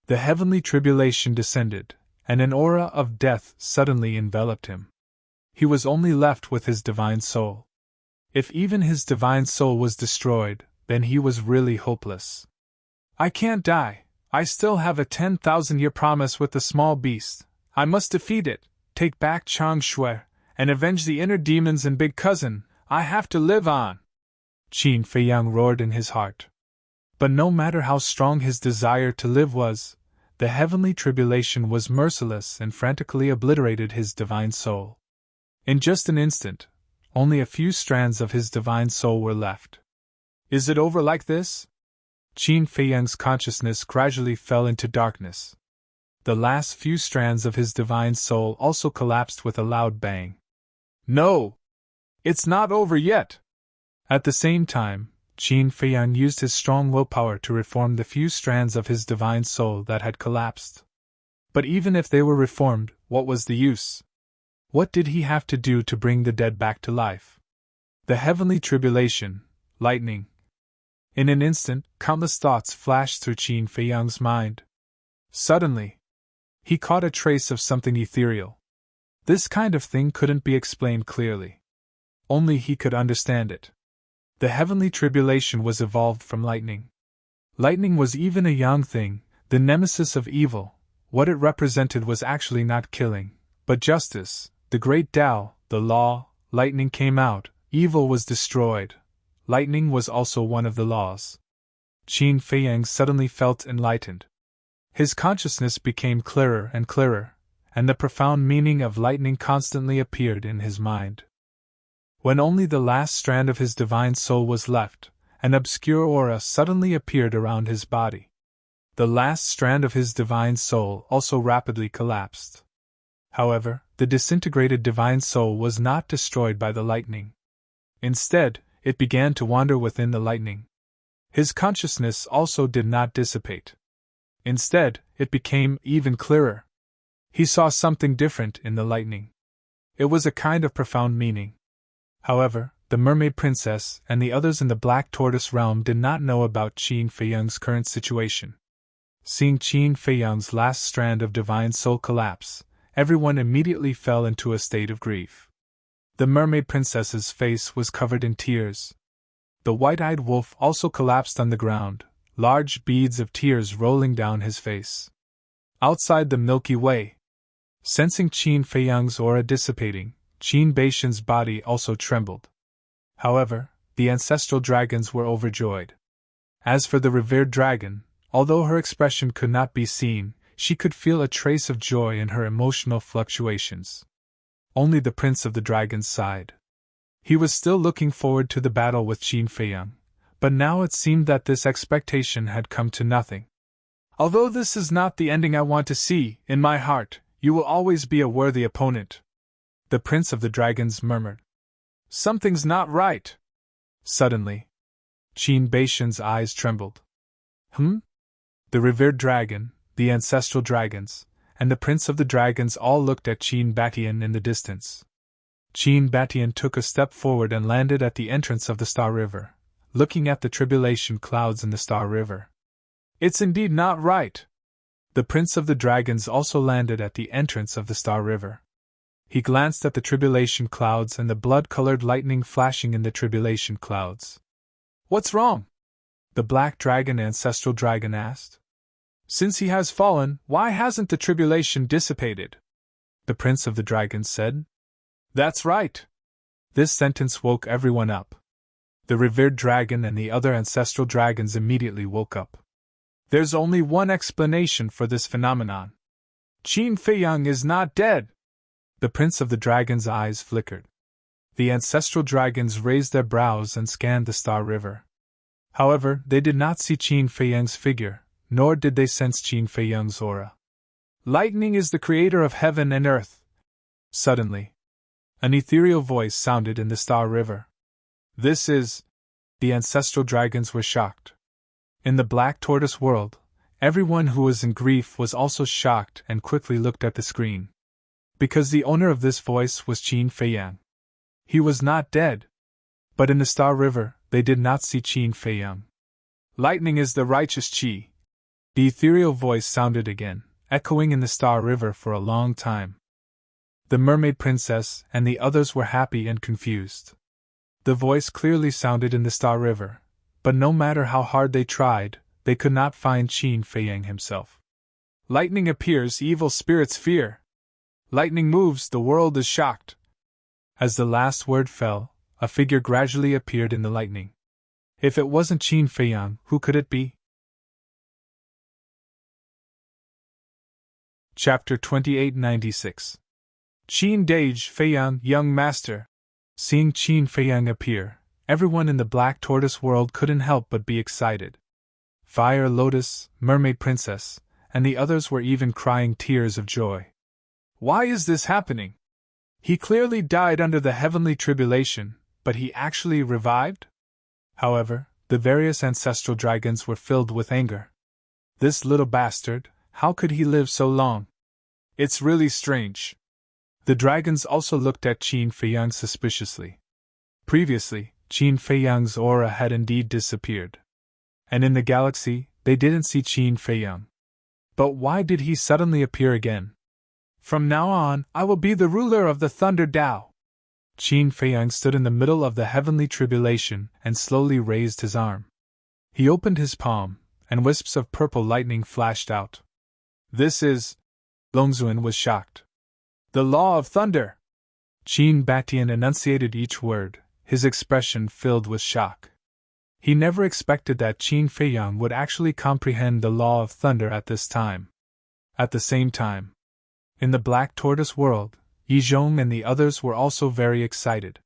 The heavenly tribulation descended, and an aura of death suddenly enveloped him. He was only left with his divine soul. If even his divine soul was destroyed, then he was really hopeless. I can't die. I still have a 10,000-year promise with the small beast. I must defeat it, take back Changshui, and avenge the inner demons and big cousin. I have to live on. Qin Feiyang roared in his heart. But no matter how strong his desire to live was, the heavenly tribulation was merciless and frantically obliterated his divine soul. In just an instant, only a few strands of his divine soul were left. Is it over like this? Qin Feiyang's consciousness gradually fell into darkness. The last few strands of his divine soul also collapsed with a loud bang. No! It's not over yet! At the same time, Qin Feiyang used his strong willpower to reform the few strands of his divine soul that had collapsed. But even if they were reformed, what was the use? What did he have to do to bring the dead back to life? The heavenly tribulation, lightning. In an instant, countless thoughts flashed through Qin Feiyang's mind. Suddenly, he caught a trace of something ethereal. This kind of thing couldn't be explained clearly. Only he could understand it. The heavenly tribulation was evolved from lightning. Lightning was even a young thing, the nemesis of evil. What it represented was actually not killing, but justice, the great Tao, the law. Lightning came out, evil was destroyed. Lightning was also one of the laws. Qin Feiyang suddenly felt enlightened. His consciousness became clearer, and the profound meaning of lightning constantly appeared in his mind. When only the last strand of his divine soul was left, an obscure aura suddenly appeared around his body. The last strand of his divine soul also rapidly collapsed. However, the disintegrated divine soul was not destroyed by the lightning. Instead, it began to wander within the lightning. His consciousness also did not dissipate. Instead, it became even clearer. He saw something different in the lightning. It was a kind of profound meaning. However, the mermaid princess and the others in the Black Tortoise realm did not know about Qin Feiyang's current situation. Seeing Qin Feiyang's last strand of divine soul collapse, everyone immediately fell into a state of grief. The mermaid princess's face was covered in tears. The white-eyed wolf also collapsed on the ground, large beads of tears rolling down his face. Outside the Milky Way, sensing Qin Feiyang's aura dissipating, Qin Beishan's body also trembled. However, the ancestral dragons were overjoyed. As for the revered dragon, although her expression could not be seen, she could feel a trace of joy in her emotional fluctuations. Only the prince of the dragons sighed. He was still looking forward to the battle with Qin Feiyang, but now it seemed that this expectation had come to nothing. Although this is not the ending I want to see, in my heart, you will always be a worthy opponent, the prince of the dragons murmured. Something's not right. Suddenly, Qin Beishan's eyes trembled. The revered dragon, the ancestral dragons, and the prince of the dragons all looked at Qin Batian in the distance. Qin Batian took a step forward and landed at the entrance of the Star River, looking at the tribulation clouds in the Star River. It's indeed not right. The prince of the dragons also landed at the entrance of the Star River. He glanced at the tribulation clouds and the blood-colored lightning flashing in the tribulation clouds. What's wrong? The black dragon ancestral dragon asked. Since he has fallen, why hasn't the tribulation dissipated? The prince of the dragons said. That's right. This sentence woke everyone up. The revered dragon and the other ancestral dragons immediately woke up. There's only one explanation for this phenomenon. Qin Feiyang is not dead. The prince of the dragons' eyes flickered. The ancestral dragons raised their brows and scanned the Star River. However, they did not see Qin Feiyang's figure, nor did they sense Qin Feiyang's aura. Lightning is the creator of heaven and earth. Suddenly, an ethereal voice sounded in the Star River. This is... The ancestral dragons were shocked. In the Black Tortoise world, everyone who was in grief was also shocked and quickly looked at the screen. Because the owner of this voice was Qin Feiyang. He was not dead. But in the Star River, they did not see Qin Feiyang. Lightning is the righteous Qi. The ethereal voice sounded again, echoing in the Star River for a long time. The mermaid princess and the others were happy and confused. The voice clearly sounded in the Star River, but no matter how hard they tried, they could not find Qin Feiyang himself. Lightning appears, evil spirits fear. Lightning moves, the world is shocked. As the last word fell, a figure gradually appeared in the lightning. If it wasn't Qin Feiyang, who could it be? Chapter 2896. Qin Dage Feiyang, young master. Seeing Qin Feiyang appear, everyone in the Black Tortoise world couldn't help but be excited. Fire Lotus, Mermaid Princess, and the others were even crying tears of joy. Why is this happening? He clearly died under the heavenly tribulation, but he actually revived? However, the various ancestral dragons were filled with anger. This little bastard, how could he live so long? It's really strange. The dragons also looked at Qin Feiyang suspiciously. Previously, Qin Feiyang's aura had indeed disappeared. And in the galaxy, they didn't see Qin Feiyang. But why did he suddenly appear again? From now on, I will be the ruler of the Thunder Dao. Qin Feiyang stood in the middle of the heavenly tribulation and slowly raised his arm. He opened his palm, and wisps of purple lightning flashed out. This is... Longzuan was shocked. The law of thunder! Qin Batian enunciated each word, his expression filled with shock. He never expected that Qin Feiyang would actually comprehend the law of thunder at this time. At the same time, in the Black Tortoise world, Yizhong and the others were also very excited.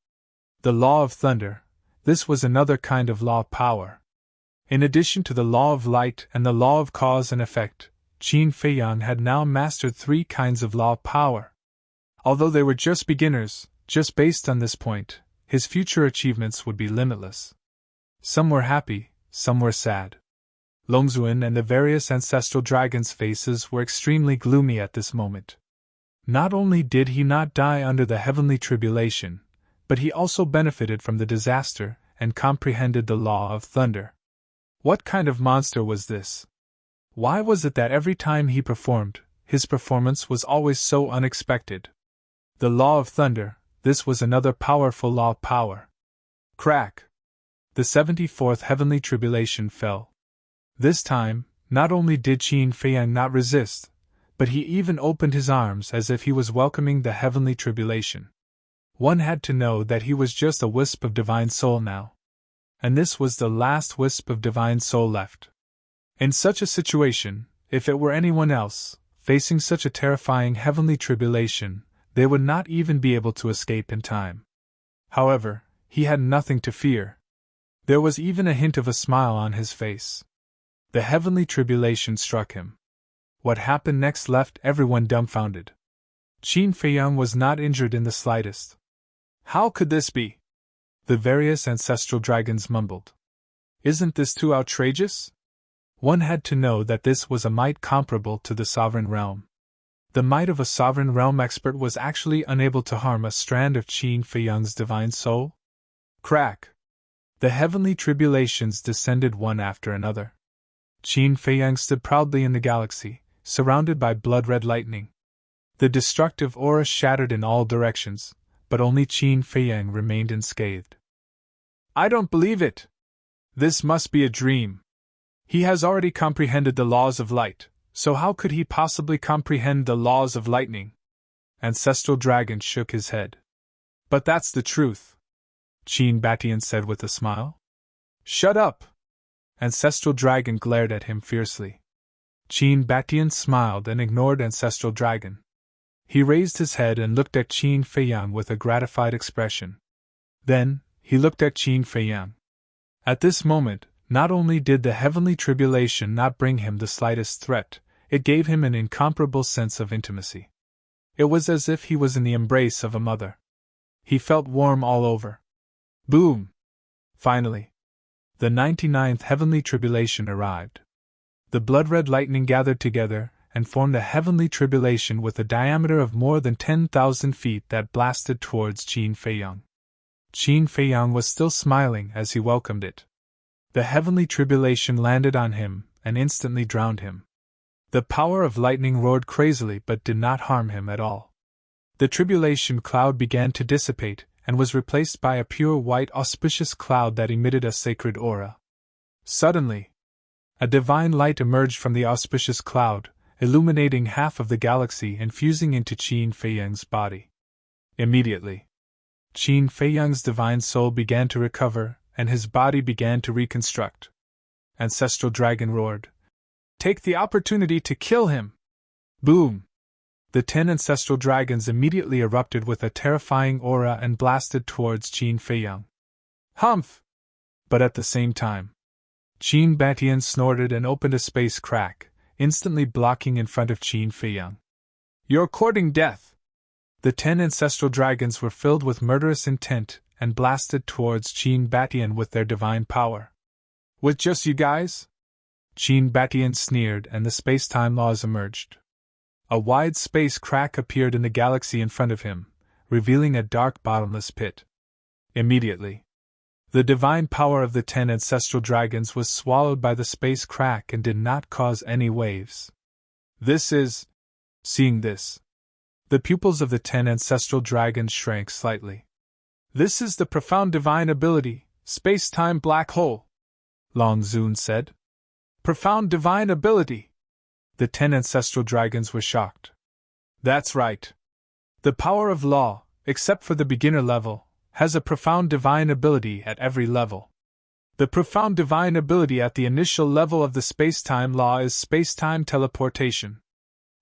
The law of thunder, this was another kind of law of power. In addition to the law of light and the law of cause and effect, Qin Feiyang had now mastered 3 kinds of law of power. Although they were just beginners, just based on this point, his future achievements would be limitless. Some were happy, some were sad. Longzuan and the various ancestral dragons' faces were extremely gloomy at this moment. Not only did he not die under the heavenly tribulation, but he also benefited from the disaster and comprehended the law of thunder. What kind of monster was this? Why was it that every time he performed, his performance was always so unexpected? The law of thunder, this was another powerful law of power. Crack! The 74th heavenly tribulation fell. This time, not only did Qin Feiyang not resist, but he even opened his arms as if he was welcoming the heavenly tribulation. One had to know that he was just a wisp of divine soul now. And this was the last wisp of divine soul left. In such a situation, if it were anyone else, facing such a terrifying heavenly tribulation, they would not even be able to escape in time. However, he had nothing to fear. There was even a hint of a smile on his face. The heavenly tribulation struck him. What happened next left everyone dumbfounded. Qin Feiyang was not injured in the slightest. How could this be? The various ancestral dragons mumbled. Isn't this too outrageous? One had to know that this was a might comparable to the sovereign realm. The might of a sovereign realm expert was actually unable to harm a strand of Qin Feiyang's divine soul? Crack! The heavenly tribulations descended one after another. Qin Feiyang stood proudly in the galaxy, surrounded by blood-red lightning. The destructive aura shattered in all directions, but only Qin Feiyang remained unscathed. I don't believe it! This must be a dream. He has already comprehended the laws of light, so how could he possibly comprehend the laws of lightning? Ancestral Dragon shook his head. But that's the truth, Qin Batian said with a smile. Shut up! Ancestral Dragon glared at him fiercely. Qin Batian smiled and ignored Ancestral Dragon. He raised his head and looked at Qin Feiyang with a gratified expression. Then, he looked at Qin Feiyang. At this moment, not only did the heavenly tribulation not bring him the slightest threat, it gave him an incomparable sense of intimacy. It was as if he was in the embrace of a mother. He felt warm all over. Boom! Finally, the 99th heavenly tribulation arrived. The blood-red lightning gathered together and formed a heavenly tribulation with a diameter of more than 10,000 feet that blasted towards Qin Feiyang. Qin Feiyang was still smiling as he welcomed it. The heavenly tribulation landed on him and instantly drowned him. The power of lightning roared crazily but did not harm him at all. The tribulation cloud began to dissipate and was replaced by a pure white auspicious cloud that emitted a sacred aura. Suddenly, a divine light emerged from the auspicious cloud, illuminating half of the galaxy and fusing into Qin Feiyang's body. Immediately, Qin Feiyang's divine soul began to recover, and his body began to reconstruct. Ancestral Dragon roared. Take the opportunity to kill him! Boom! The 10 ancestral dragons immediately erupted with a terrifying aura and blasted towards Qin Feiyang. Humph! But at the same time, Qin Batian snorted and opened a space crack, instantly blocking in front of Qin Feiyang. You're courting death! The 10 ancestral dragons were filled with murderous intent and blasted towards Qin Batian with their divine power. With just you guys? Qin Batian sneered and the space-time laws emerged. A wide space crack appeared in the galaxy in front of him, revealing a dark bottomless pit. Immediately, the divine power of the 10 ancestral dragons was swallowed by the space crack and did not cause any waves. This is... Seeing this, the pupils of the 10 ancestral dragons shrank slightly. This is the profound divine ability, space-time black hole, Long Zun said. Profound divine ability! The 10 ancestral dragons were shocked. That's right. The power of law, except for the beginner level, has a profound divine ability at every level. The profound divine ability at the initial level of the space-time law is space-time teleportation.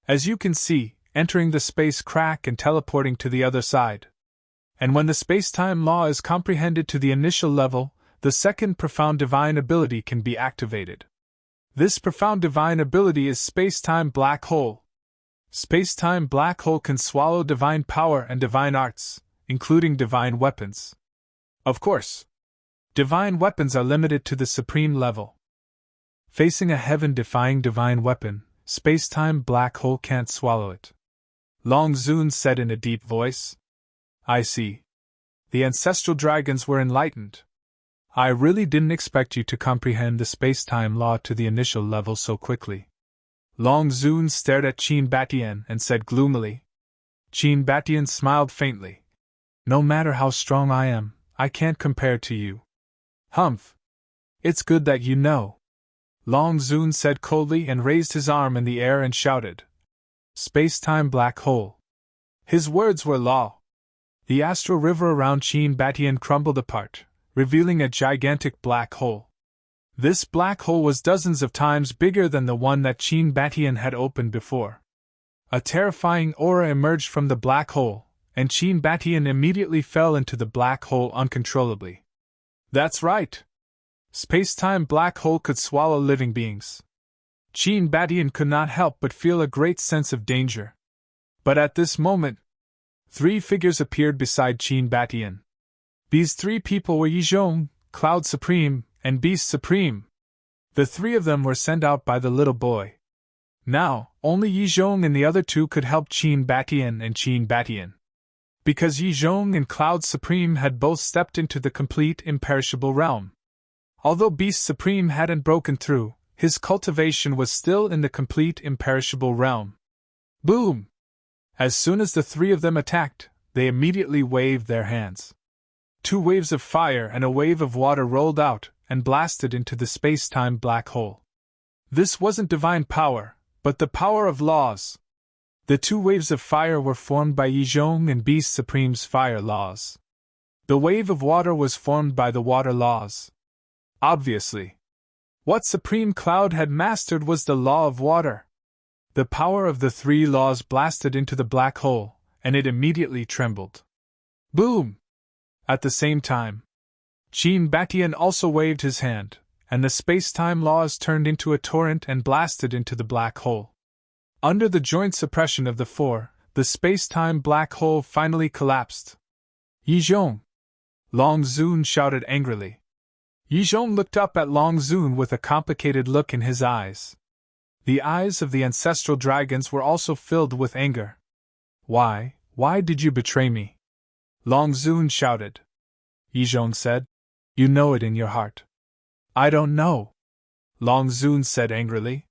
As you can see, entering the space crack and teleporting to the other side. And when the space-time law is comprehended to the initial level, the second profound divine ability can be activated. This profound divine ability is space-time black hole. Space-time black hole can swallow divine power and divine arts, including divine weapons. Of course, divine weapons are limited to the supreme level. Facing a heaven-defying divine weapon, space-time black hole can't swallow it. Long Zun said in a deep voice. I see. The ancestral dragons were enlightened. I really didn't expect you to comprehend the space-time law to the initial level so quickly. Long Zun stared at Qin Batian and said gloomily. Qin Batian smiled faintly. No matter how strong I am, I can't compare to you. Humph. It's good that you know. Long Zun said coldly and raised his arm in the air and shouted. Space-time black hole. His words were law. The astral river around Qin Batian crumbled apart, revealing a gigantic black hole. This black hole was dozens of times bigger than the one that Qin Batian had opened before. A terrifying aura emerged from the black hole, and Qin Batian immediately fell into the black hole uncontrollably. That's right! Space-time black hole could swallow living beings. Qin Batian could not help but feel a great sense of danger. But at this moment, 3 figures appeared beside Qin Batian. These 3 people were Yizhong, Cloud Supreme, and Beast Supreme. The 3 of them were sent out by the little boy. Now, only Yizhong and the other 2 could help Qin Batian and Qin Batian. Because Yizhong and Cloud Supreme had both stepped into the complete imperishable realm. Although Beast Supreme hadn't broken through, his cultivation was still in the complete imperishable realm. Boom! As soon as the 3 of them attacked, they immediately waved their hands. 2 waves of fire and a wave of water rolled out and blasted into the space-time black hole. This wasn't divine power, but the power of laws. The 2 waves of fire were formed by Yizhong and Beast Supreme's fire laws. The wave of water was formed by the water laws. Obviously, what Supreme Cloud had mastered was the law of water. The power of the 3 laws blasted into the black hole, and it immediately trembled. Boom! At the same time, Qin Batian also waved his hand, and the space-time laws turned into a torrent and blasted into the black hole. Under the joint suppression of the 4, the space-time black hole finally collapsed. Yizhong! Long Zun shouted angrily. Yizhong looked up at Long Zun with a complicated look in his eyes. The eyes of the ancestral dragons were also filled with anger. Why did you betray me? Long Zun shouted. Yizhong said. You know it in your heart. I don't know. Long Zun said angrily.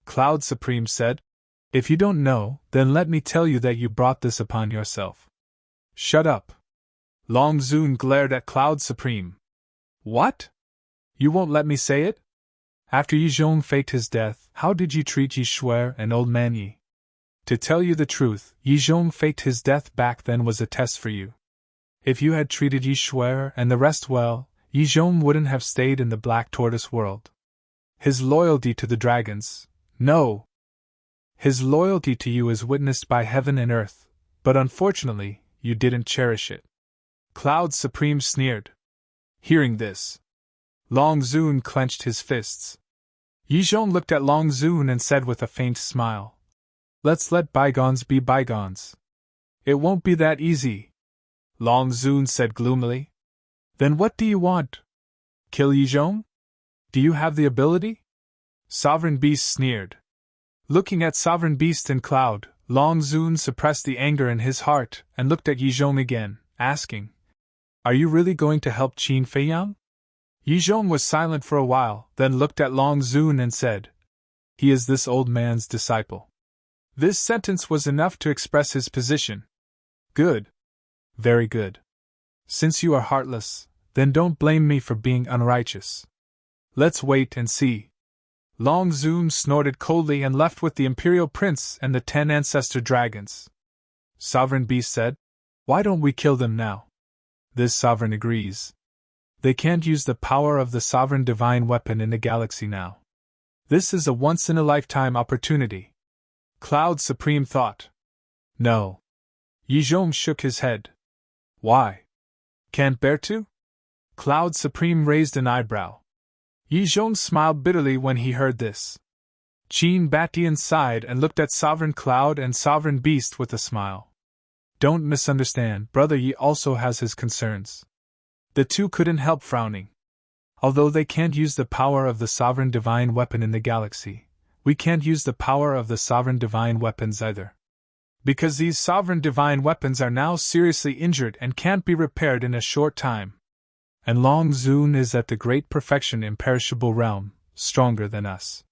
Cloud Supreme said. If you don't know, then let me tell you that you brought this upon yourself. Shut up. Long Zun glared at Cloud Supreme. What? You won't let me say it? After Yizhong faked his death, how did you treat Yi Shuer and Old Man Yi? To tell you the truth, Yizhong faked his death back then was a test for you. If you had treated Yi Shuer and the rest well, Yizhong wouldn't have stayed in the Black Tortoise world. His loyalty to the dragons, no. His loyalty to you is witnessed by heaven and earth, but unfortunately, you didn't cherish it. Cloud Supreme sneered. Hearing this, Long Zun clenched his fists. Yizhong looked at Long Zun and said with a faint smile, "Let's let bygones be bygones. It won't be that easy." Long Zun said gloomily. "Then what do you want? Kill Yizhong? Do you have the ability?" Sovereign Beast sneered. Looking at Sovereign Beast and Cloud, Long Zun suppressed the anger in his heart and looked at Yizhong again, asking, "Are you really going to help Qin Feiyang?" Yizhong was silent for a while, then looked at Long Zun and said, "He is this old man's disciple." This sentence was enough to express his position. "Good. Very good. Since you are heartless, then don't blame me for being unrighteous. Let's wait and see." Long Zun snorted coldly and left with the Imperial Prince and the 10 ancestor dragons. Sovereign Beast said, "Why don't we kill them now?" This sovereign agrees. They can't use the power of the sovereign divine weapon in the galaxy now. This is a once-in-a-lifetime opportunity. Cloud Supreme thought. No. Yizhong shook his head. Why? Can't bear to? Cloud Supreme raised an eyebrow. Yizhong smiled bitterly when he heard this. Qin Batian sighed and looked at Sovereign Cloud and Sovereign Beast with a smile. Don't misunderstand, Brother Yi also has his concerns. The two couldn't help frowning. Although they can't use the power of the sovereign divine weapon in the galaxy, we can't use the power of the sovereign divine weapons either. Because these sovereign divine weapons are now seriously injured and can't be repaired in a short time. And Long Zun is at the great perfection imperishable realm, stronger than us.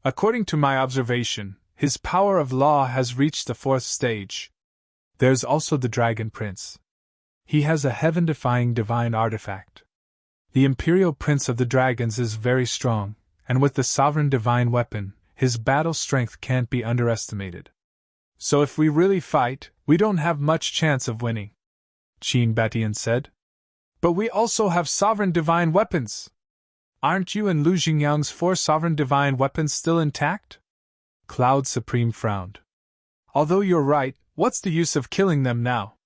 According to my observation, his power of law has reached the 4th stage. There's also the Dragon Prince. He has a heaven-defying divine artifact. The Imperial Prince of the Dragons is very strong, and with the sovereign divine weapon, his battle strength can't be underestimated. So if we really fight, we don't have much chance of winning, Qin Batian said. But we also have sovereign divine weapons. Aren't you and Lu Xingyang's 4 sovereign divine weapons still intact? Cloud Supreme frowned. Although you're right, what's the use of killing them now?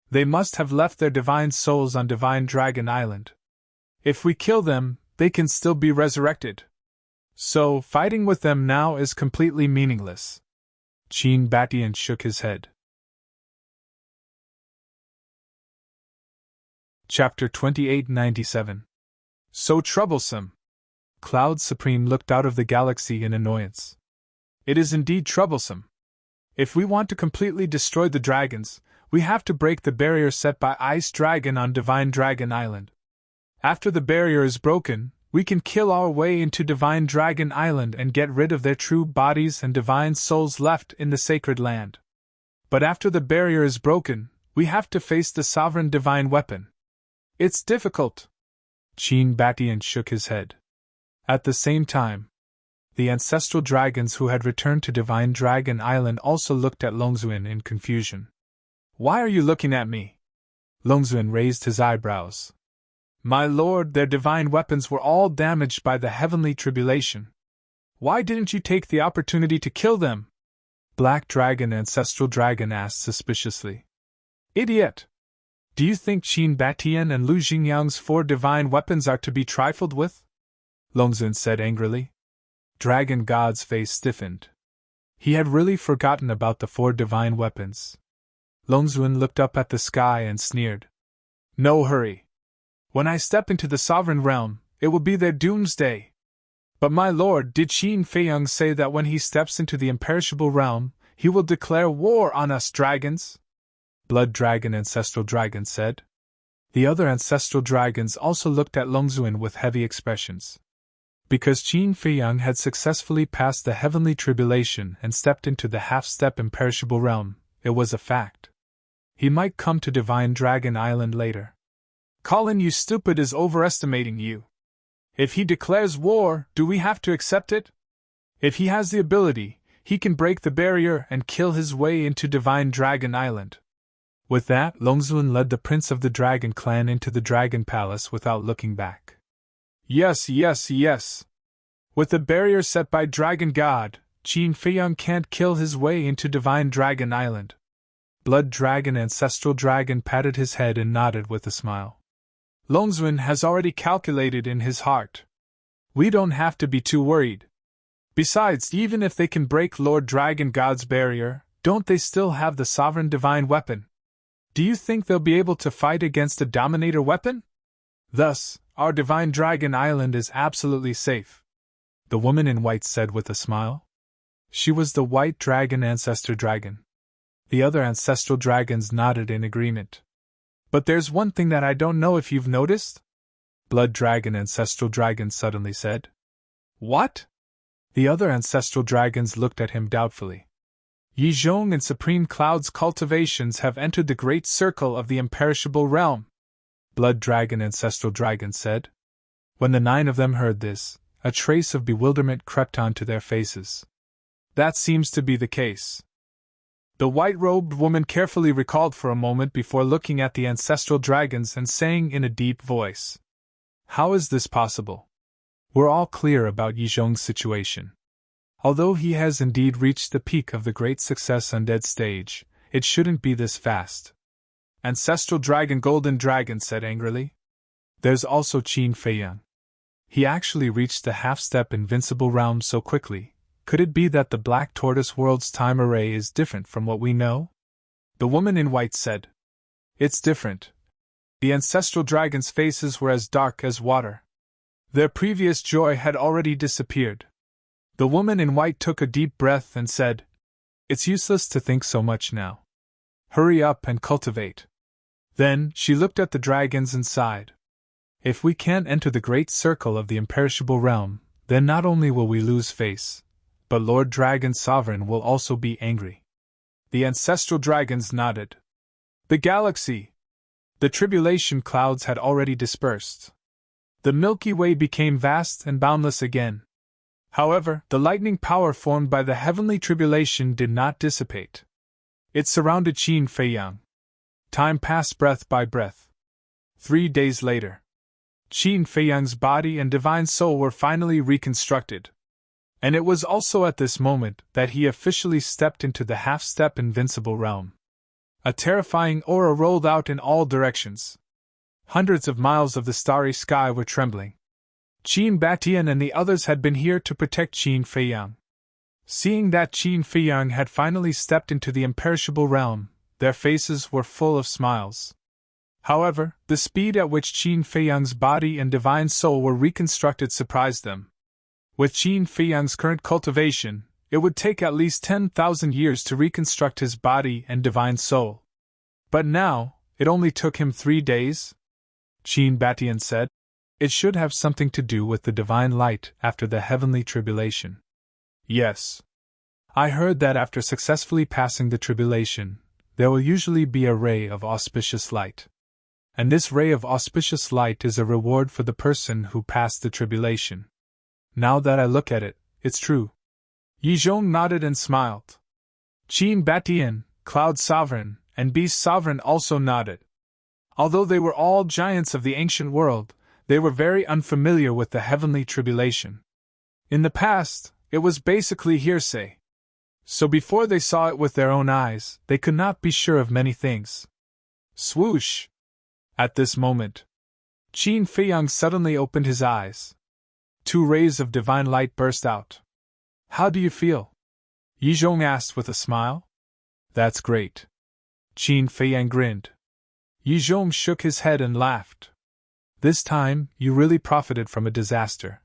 They must have left their divine souls on Divine Dragon Island. If we kill them, they can still be resurrected. So, fighting with them now is completely meaningless. Qin Batian shook his head. Chapter 2897. So troublesome. Cloud Supreme looked out of the galaxy in annoyance. It is indeed troublesome. If we want to completely destroy the dragons, we have to break the barrier set by Ice Dragon on Divine Dragon Island. After the barrier is broken, we can kill our way into Divine Dragon Island and get rid of their true bodies and divine souls left in the sacred land. But after the barrier is broken, we have to face the sovereign divine weapon. It's difficult. Qin Batian shook his head. At the same time, the ancestral dragons who had returned to Divine Dragon Island also looked at Longzun in confusion. Why are you looking at me? Longzun raised his eyebrows. My lord, their divine weapons were all damaged by the heavenly tribulation. Why didn't you take the opportunity to kill them? Black Dragon Ancestral Dragon asked suspiciously. Idiot! Do you think Qin Batian and Lu Xingyang's 4 divine weapons are to be trifled with? Longzun said angrily. Dragon God's face stiffened. He had really forgotten about the 4 divine weapons. Longzun looked up at the sky and sneered. No hurry. When I step into the sovereign realm, it will be their doomsday. But my lord, did Qin Feiyang say that when he steps into the imperishable realm, he will declare war on us dragons? Blood Dragon Ancestral Dragon said. The other ancestral dragons also looked at Longzun with heavy expressions. Because Qin Feiyang had successfully passed the heavenly tribulation and stepped into the half-step imperishable realm, it was a fact. He might come to Divine Dragon Island later. Colin, you stupid, is overestimating you. If he declares war, do we have to accept it? If he has the ability, he can break the barrier and kill his way into Divine Dragon Island. With that, Longzun led the prince of the dragon clan into the dragon palace without looking back. Yes, yes, yes. With the barrier set by Dragon God, Qin Feiyang can't kill his way into Divine Dragon Island. Blood Dragon Ancestral Dragon patted his head and nodded with a smile. Longzun has already calculated in his heart. We don't have to be too worried. Besides, even if they can break Lord Dragon God's barrier, don't they still have the sovereign divine weapon? Do you think they'll be able to fight against a Dominator weapon? Thus, our Divine Dragon Island is absolutely safe, the woman in white said with a smile. She was the White Dragon Ancestor Dragon. The other ancestral dragons nodded in agreement. But there's one thing that I don't know if you've noticed? Blood Dragon Ancestral Dragon suddenly said. What? The other ancestral dragons looked at him doubtfully. Yizhong and Supreme Cloud's cultivations have entered the great circle of the imperishable realm, Blood Dragon Ancestral Dragon said. When the 9 of them heard this, a trace of bewilderment crept onto their faces. That seems to be the case. The white-robed woman carefully recalled for a moment before looking at the ancestral dragons and saying in a deep voice, How is this possible? We're all clear about Yizhong's situation. Although he has indeed reached the peak of the great success undead stage, it shouldn't be this fast. Ancestral Dragon Golden Dragon said angrily. There's also Qin Feiyang. He actually reached the half-step invincible realm so quickly. Could it be that the Black Tortoise World's time array is different from what we know? The woman in white said. It's different. The ancestral dragons' faces were as dark as water. Their previous joy had already disappeared. The woman in white took a deep breath and said, It's useless to think so much now. Hurry up and cultivate. Then she looked at the dragons and sighed. If we can't enter the great circle of the imperishable realm, then not only will we lose face, but Lord Dragon Sovereign will also be angry. The ancestral dragons nodded. The galaxy! The tribulation clouds had already dispersed. The Milky Way became vast and boundless again. However, the lightning power formed by the heavenly tribulation did not dissipate. It surrounded Qin Feiyang. Time passed breath by breath. 3 days later, Qin Feiyang's body and divine soul were finally reconstructed. And it was also at this moment that he officially stepped into the half-step invincible realm. A terrifying aura rolled out in all directions. Hundreds of miles of the starry sky were trembling. Qin Batian and the others had been here to protect Qin Feiyang. Seeing that Qin Feiyang had finally stepped into the imperishable realm, their faces were full of smiles. However, the speed at which Qin Feiyang's body and divine soul were reconstructed surprised them. With Qin Feiyang's current cultivation, it would take at least 10,000 years to reconstruct his body and divine soul. But now, it only took him 3 days? Qin Batian said. It should have something to do with the divine light after the heavenly tribulation. Yes. I heard that after successfully passing the tribulation, there will usually be a ray of auspicious light. And this ray of auspicious light is a reward for the person who passed the tribulation. Now that I look at it, it's true. Yizhong nodded and smiled. Qin Batian, Cloud Sovereign, and Beast Sovereign also nodded. Although they were all giants of the ancient world, they were very unfamiliar with the heavenly tribulation. In the past, it was basically hearsay. So before they saw it with their own eyes, they could not be sure of many things. Swoosh! At this moment, Qin Feiyang suddenly opened his eyes. 2 rays of divine light burst out. How do you feel? Yizhong asked with a smile. That's great. Qin Feiyang grinned. Yizhong shook his head and laughed. This time, you really profited from a disaster.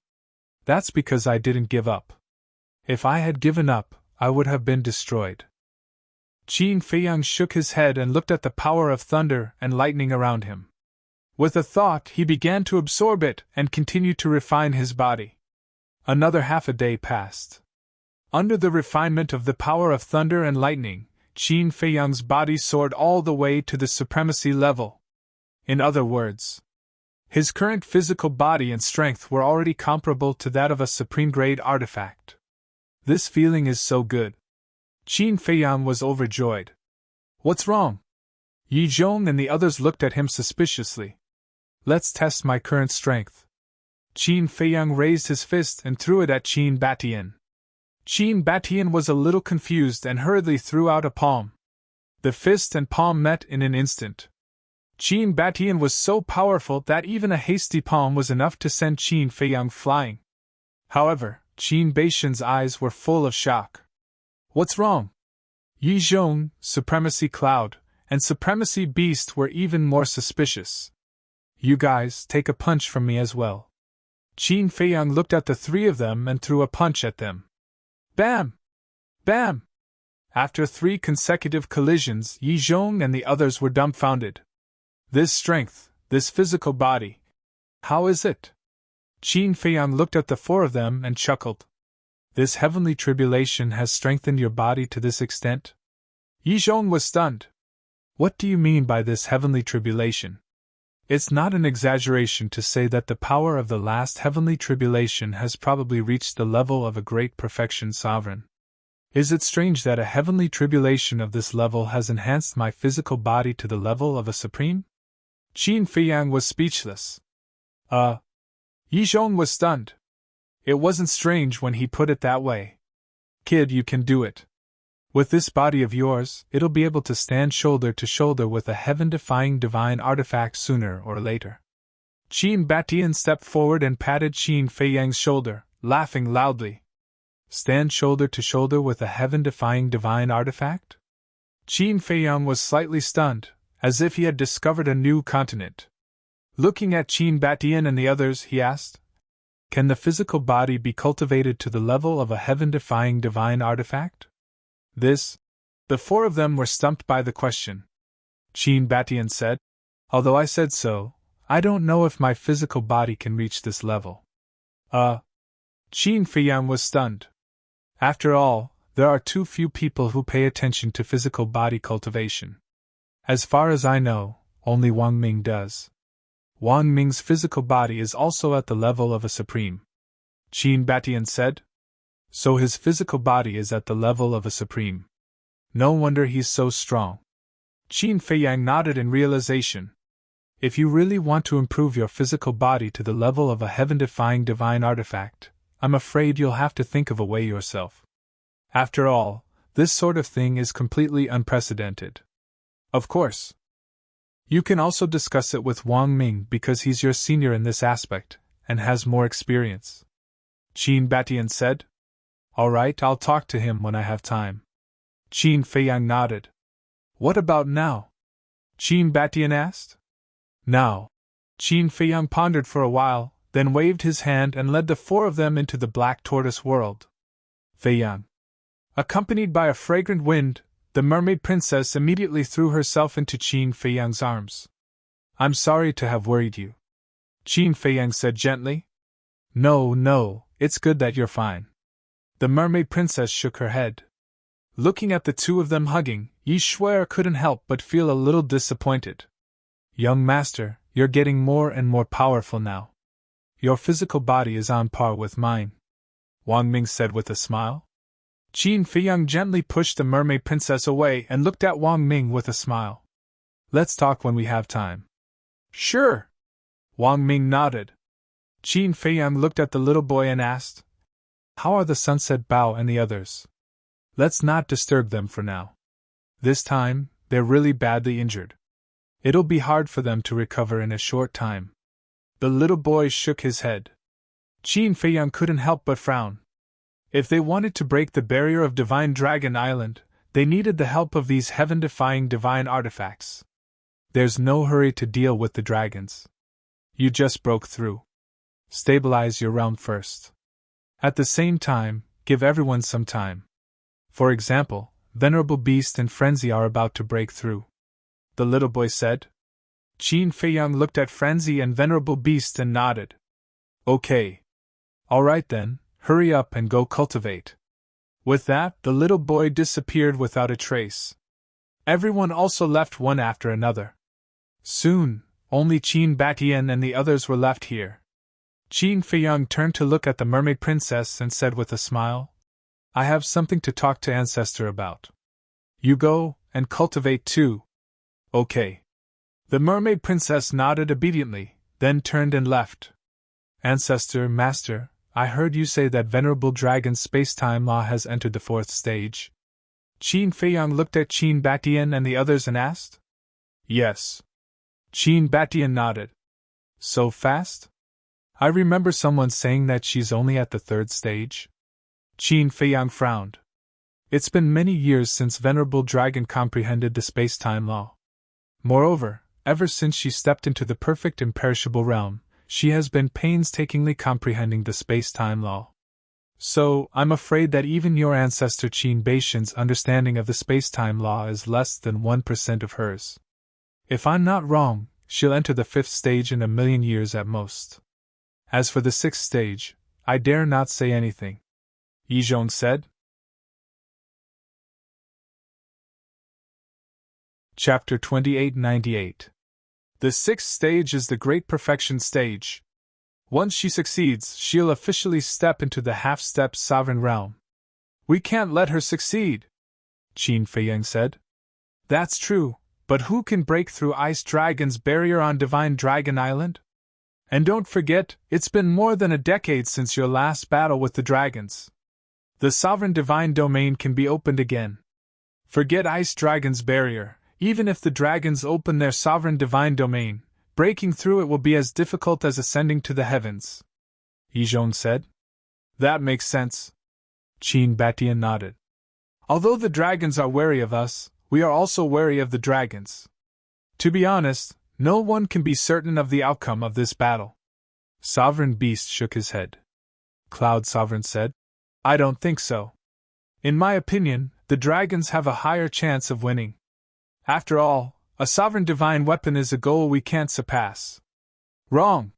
That's because I didn't give up. If I had given up, I would have been destroyed. Qin Feiyang shook his head and looked at the power of thunder and lightning around him. With a thought, he began to absorb it and continued to refine his body. Another half a day passed. Under the refinement of the power of thunder and lightning, Qin Feiyang's body soared all the way to the supremacy level. In other words, his current physical body and strength were already comparable to that of a supreme-grade artifact. This feeling is so good. Qin Feiyang was overjoyed. What's wrong? Yi Zhong and the others looked at him suspiciously. Let's test my current strength. Qin Feiyang raised his fist and threw it at Qin Batian. Qin Batian was a little confused and hurriedly threw out a palm. The fist and palm met in an instant. Qin Batian was so powerful that even a hasty palm was enough to send Qin Feiyang flying. However, Qin Batian's eyes were full of shock. What's wrong? Yi Zhong, Supremacy Cloud, and Supremacy Beast were even more suspicious. You guys, take a punch from me as well. Qin Feiyang looked at the three of them and threw a punch at them. Bam! Bam! After 3 consecutive collisions, Yi Zhong and the others were dumbfounded. This strength, this physical body. How is it? Qin Feiyang looked at the 4 of them and chuckled. This heavenly tribulation has strengthened your body to this extent? Yi Zhong was stunned. What do you mean by this heavenly tribulation? It's not an exaggeration to say that the power of the last heavenly tribulation has probably reached the level of a great perfection sovereign. Is it strange that a heavenly tribulation of this level has enhanced my physical body to the level of a supreme? Qin Feiyang was speechless. Yi Zhong was stunned. It wasn't strange when he put it that way. Kid, you can do it. With this body of yours, it'll be able to stand shoulder to shoulder with a heaven-defying divine artifact sooner or later. Qin Batian stepped forward and patted Qin Feiyang's shoulder, laughing loudly. Stand shoulder to shoulder with a heaven-defying divine artifact? Qin Feiyang was slightly stunned, as if he had discovered a new continent. Looking at Qin Batian and the others, he asked, Can the physical body be cultivated to the level of a heaven-defying divine artifact? The 4 of them were stumped by the question. Qin Batian said, Although I said so, I don't know if my physical body can reach this level. Qin Feiyang was stunned. After all, there are too few people who pay attention to physical body cultivation. As far as I know, only Wang Ming does. Wang Ming's physical body is also at the level of a supreme. Qin Batian said. So his physical body is at the level of a supreme. No wonder he's so strong. Qin Feiyang nodded in realization. If you really want to improve your physical body to the level of a heaven-defying divine artifact, I'm afraid you'll have to think of a way yourself. After all, this sort of thing is completely unprecedented. Of course. You can also discuss it with Wang Ming because he's your senior in this aspect, and has more experience. Qin Batian said. All right, I'll talk to him when I have time. Qin Feiyang nodded. What about now? Qin Batian asked. Now. Qin Feiyang pondered for a while, then waved his hand and led the 4 of them into the Black Tortoise world. Feiyang. Accompanied by a fragrant wind, the mermaid princess immediately threw herself into Qin Feiyang's arms. I'm sorry to have worried you. Qin Feiyang said gently. No, it's good that you're fine. The mermaid princess shook her head. Looking at the 2 of them hugging, Yi Shuai couldn't help but feel a little disappointed. Young master, you're getting more and more powerful now. Your physical body is on par with mine, Wang Ming said with a smile. Qin Feiyang gently pushed the mermaid princess away and looked at Wang Ming with a smile. Let's talk when we have time. Sure. Wang Ming nodded. Qin Feiyang looked at the little boy and asked, How are the Sunset Bao and the others? Let's not disturb them for now. This time, they're really badly injured. It'll be hard for them to recover in a short time. The little boy shook his head. Qin Feiyang couldn't help but frown. If they wanted to break the barrier of Divine Dragon Island, they needed the help of these heaven-defying divine artifacts. There's no hurry to deal with the dragons. You just broke through. Stabilize your realm first. At the same time, give everyone some time. For example, Venerable Beast and Frenzy are about to break through. The little boy said. Qin Feiyang looked at Frenzy and Venerable Beast and nodded. Okay. All right then, hurry up and go cultivate. With that, the little boy disappeared without a trace. Everyone also left one after another. Soon, only Qin Batian and the others were left here. Qin Feiyang turned to look at the mermaid princess and said with a smile, I have something to talk to Ancestor about. You go, and cultivate too. Okay. The mermaid princess nodded obediently, then turned and left. Ancestor, Master, I heard you say that venerable dragon's space-time law has entered the fourth stage. Qin Feiyang looked at Qin Batian and the others and asked. Yes. Qin Batian nodded. So fast? I remember someone saying that she's only at the third stage. Qin Feiyang frowned. It's been many years since Venerable Dragon comprehended the space-time law. Moreover, ever since she stepped into the perfect imperishable realm, she has been painstakingly comprehending the space-time law. So, I'm afraid that even your ancestor Qin Baishan's understanding of the space-time law is less than 1% of hers. If I'm not wrong, she'll enter the fifth stage in 1,000,000 years at most. As for the sixth stage, I dare not say anything. Yizhong said. Chapter 2898. The sixth stage is the Great Perfection stage. Once she succeeds, she'll officially step into the half-step sovereign realm. We can't let her succeed, Qin Feiyang said. That's true, but who can break through Ice Dragon's barrier on Divine Dragon Island? And don't forget, it's been more than a decade since your last battle with the dragons. The sovereign divine domain can be opened again. Forget Ice Dragon's barrier, even if the dragons open their sovereign divine domain, breaking through it will be as difficult as ascending to the heavens. Yizhong said. That makes sense. Qin Batian nodded. Although the dragons are wary of us, we are also wary of the dragons. To be honest, no one can be certain of the outcome of this battle. Sovereign Beast shook his head. Cloud Sovereign said, I don't think so. In my opinion, the dragons have a higher chance of winning. After all, a sovereign divine weapon is a goal we can't surpass. Wrong.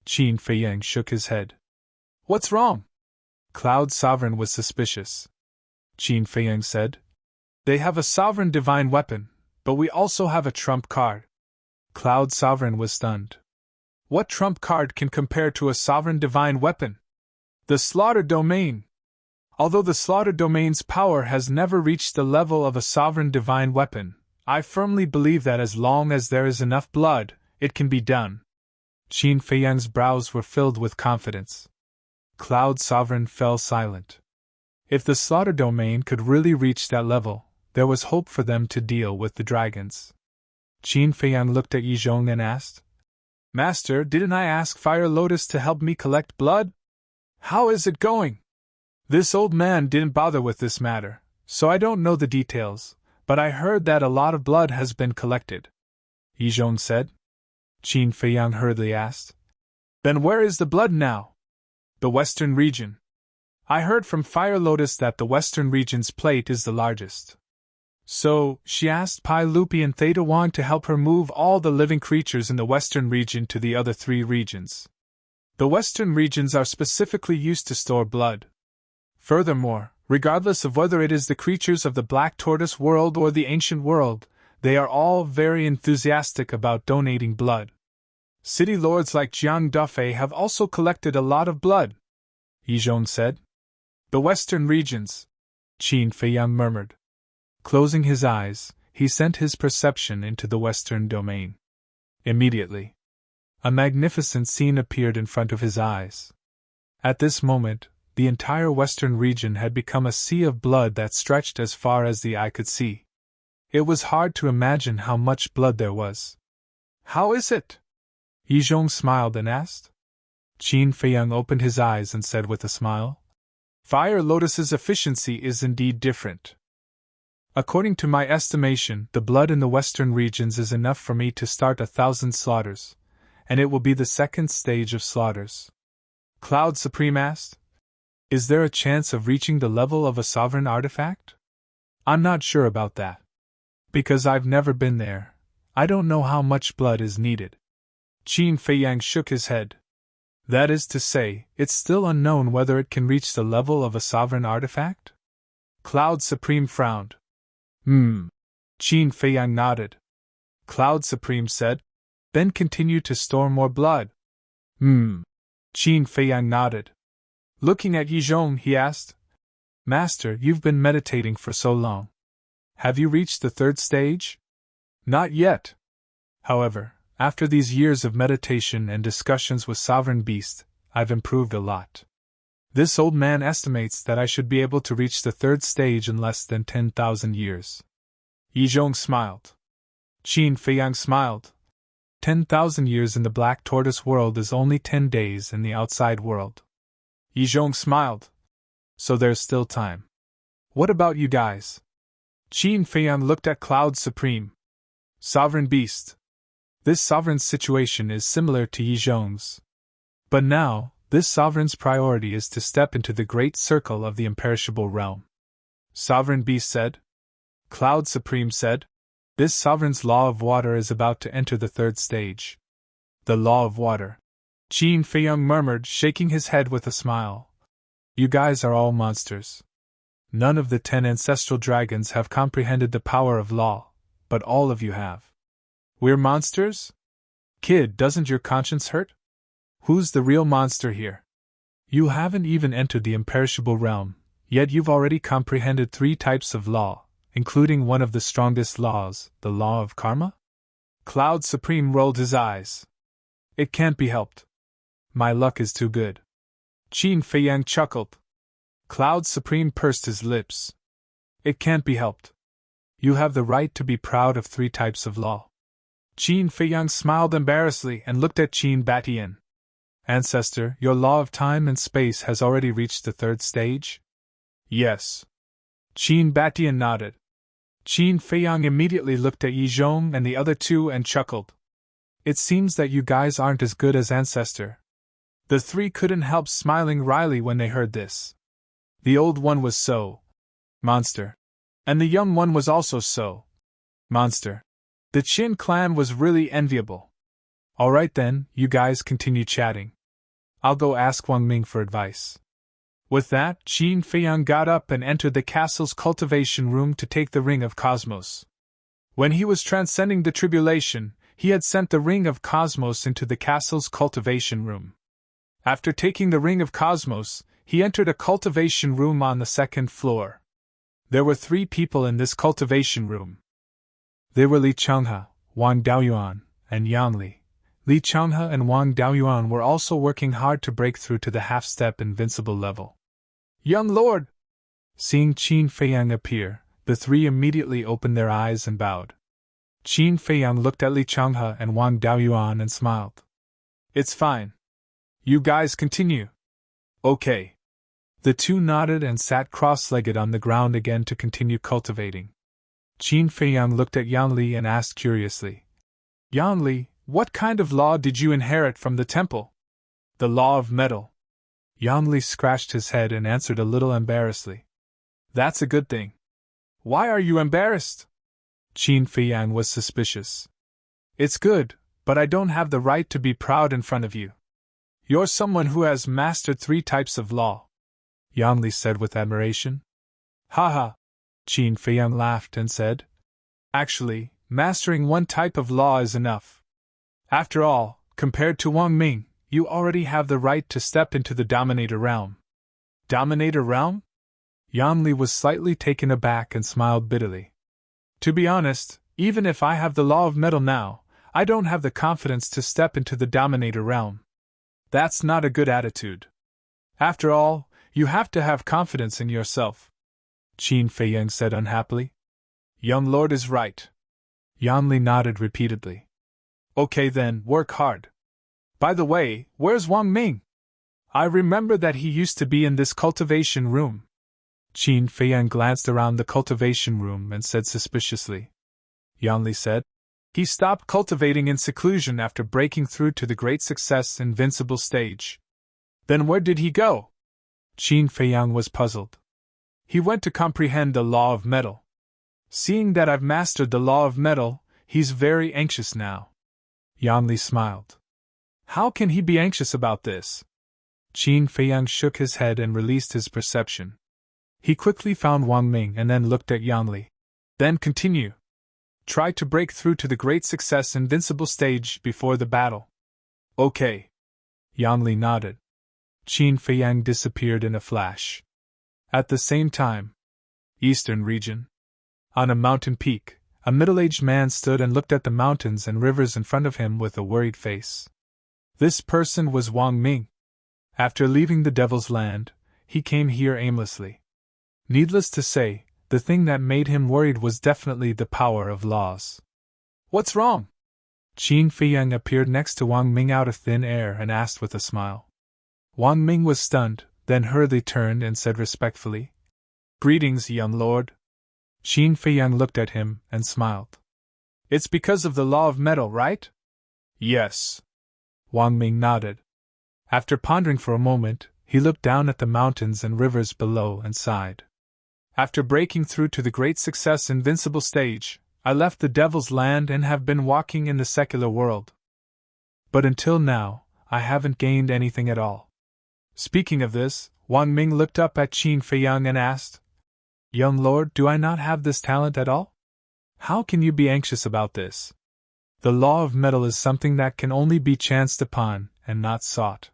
Qin Feiyang shook his head. What's wrong? Cloud Sovereign was suspicious. Qin Feiyang said. They have a sovereign divine weapon, but we also have a trump card. Cloud Sovereign was stunned. What trump card can compare to a sovereign divine weapon? The Slaughter Domain. Although the Slaughter Domain's power has never reached the level of a sovereign divine weapon, I firmly believe that as long as there is enough blood, it can be done. Qin Feiyang's brows were filled with confidence. Cloud Sovereign fell silent. If the Slaughter Domain could really reach that level, there was hope for them to deal with the dragons. Qin Feiyang looked at Yizhong and asked, Master, didn't I ask Fire Lotus to help me collect blood? How is it going? This old man didn't bother with this matter, so I don't know the details, but I heard that a lot of blood has been collected. Yizhong said. Qin Feiyang hurriedly asked, Then where is the blood now? The Western region. I heard from Fire Lotus that the Western region's plate is the largest. So, she asked Pai Lupi and Theta Wang to help her move all the living creatures in the Western region to the other 3 regions. The Western regions are specifically used to store blood. Furthermore, regardless of whether it is the creatures of the Black Tortoise world or the ancient world, they are all very enthusiastic about donating blood. City lords like Jiang Dufei have also collected a lot of blood, Yizhong said. The Western regions, Qin Feiyang murmured. Closing his eyes, he sent his perception into the Western domain. Immediately, a magnificent scene appeared in front of his eyes. At this moment, the entire Western region had become a sea of blood that stretched as far as the eye could see. It was hard to imagine how much blood there was. How is it? Yizhong smiled and asked. Qin Feiyang opened his eyes and said with a smile, Fire Lotus's efficiency is indeed different. According to my estimation, the blood in the Western regions is enough for me to start 1,000 slaughters, and it will be the second stage of slaughters. Cloud Supreme asked, Is there a chance of reaching the level of a sovereign artifact? I'm not sure about that. Because I've never been there, I don't know how much blood is needed. Qin Feiyang shook his head. That is to say, it's still unknown whether it can reach the level of a sovereign artifact? Cloud Supreme frowned. Qin Feiyang nodded. Cloud Supreme said, Then continue to store more blood. Qin Feiyang nodded. Looking at Yizhong, he asked, Master, you've been meditating for so long. Have you reached the third stage? Not yet. However, after these years of meditation and discussions with Sovereign Beast, I've improved a lot. This old man estimates that I should be able to reach the third stage in less than 10,000 years. Yizhong smiled. Qin Feiyang smiled. 10,000 years in the Black Tortoise world is only 10 days in the outside world. Yizhong smiled. So there's still time. What about you guys? Qin Feiyang looked at Cloud Supreme. Sovereign Beast. This sovereign's situation is similar to Yizhong's. But now, this sovereign's priority is to step into the great circle of the imperishable realm. Sovereign Beast said. Cloud Supreme said. This sovereign's law of water is about to enter the third stage. The law of water. Qin Feiyang murmured, shaking his head with a smile. You guys are all monsters. None of the 10 ancestral dragons have comprehended the power of law, but all of you have. We're monsters? Kid, doesn't your conscience hurt? Who's the real monster here? You haven't even entered the imperishable realm, yet you've already comprehended 3 types of law, including one of the strongest laws, the law of karma? Cloud Supreme rolled his eyes. It can't be helped. My luck is too good. Qin Feiyang chuckled. Cloud Supreme pursed his lips. It can't be helped. You have the right to be proud of 3 types of law. Qin Feiyang smiled embarrassedly and looked at Qin Batian. Ancestor, your law of time and space has already reached the third stage? Yes. Qin Batian nodded. Qin Feiyang immediately looked at Yizhong and the other 2 and chuckled. It seems that you guys aren't as good as Ancestor. The 3 couldn't help smiling wryly when they heard this. The old one was so monster. And the young one was also so monster. The Qin clan was really enviable. Alright then, you guys continue chatting. I'll go ask Wang Ming for advice. With that, Qin Feiyang got up and entered the castle's cultivation room to take the Ring of Cosmos. When he was transcending the tribulation, he had sent the Ring of Cosmos into the castle's cultivation room. After taking the Ring of Cosmos, he entered a cultivation room on the 2nd floor. There were 3 people in this cultivation room. They were Li Changhe, Wang Daoyuan, and Yan Li. Li Changhe and Wang Daoyuan were also working hard to break through to the half-step invincible level. Young Lord! Seeing Qin Feiyang appear, the 3 immediately opened their eyes and bowed. Qin Feiyang looked at Li Changhe and Wang Daoyuan and smiled. It's fine. You guys continue. Okay. The 2 nodded and sat cross-legged on the ground again to continue cultivating. Qin Feiyang looked at Yan Li and asked curiously. Yan Li, what kind of law did you inherit from the temple? The law of metal. Yan Li scratched his head and answered a little embarrassedly. That's a good thing. Why are you embarrassed? Qin Feiyang was suspicious. It's good, but I don't have the right to be proud in front of you. You're someone who has mastered 3 types of law, Yan Li said with admiration. Haha. Qin Feiyang laughed and said, actually, mastering 1 type of law is enough. After all, compared to Wang Ming, you already have the right to step into the Dominator realm. Dominator realm? Yan Li was slightly taken aback and smiled bitterly. To be honest, even if I have the law of metal now, I don't have the confidence to step into the Dominator realm. That's not a good attitude. After all, you have to have confidence in yourself, Qin Feiyang said unhappily. Young Lord is right. Yan Li nodded repeatedly. Okay then, work hard. By the way, where's Wang Ming? I remember that he used to be in this cultivation room. Qin Feiyang glanced around the cultivation room and said suspiciously. Yan Li said, he stopped cultivating in seclusion after breaking through to the great success invincible stage. Then where did he go? Qin Feiyang was puzzled. He went to comprehend the law of metal. Seeing that I've mastered the law of metal, he's very anxious now. Yan Li smiled. How can he be anxious about this? Qin Feiyang shook his head and released his perception. He quickly found Wang Ming and then looked at Yan Li. Then continue. Try to break through to the great success invincible stage before the battle. Okay. Yan Li nodded. Qin Feiyang disappeared in a flash. At the same time, Eastern region. On a mountain peak, A middle-aged man stood and looked at the mountains and rivers in front of him with a worried face. This person was Wang Ming. After leaving the Devil's Land, he came here aimlessly. Needless to say, the thing that made him worried was definitely the power of laws. "What's wrong?" Qin Feiyang appeared next to Wang Ming out of thin air and asked with a smile. Wang Ming was stunned, then hurriedly turned and said respectfully, "Greetings, young lord." Qin Feiyang looked at him and smiled. "It's because of the law of metal, right?" "Yes." Wang Ming nodded. After pondering for a moment, he looked down at the mountains and rivers below and sighed. "After breaking through to the great success invincible stage, I left the Devil's Land and have been walking in the secular world. But until now, I haven't gained anything at all." Speaking of this, Wang Ming looked up at Qin Feiyang and asked, "Young lord, do I not have this talent at all? How can you be anxious about this? The law of metal is something that can only be chanced upon and not sought."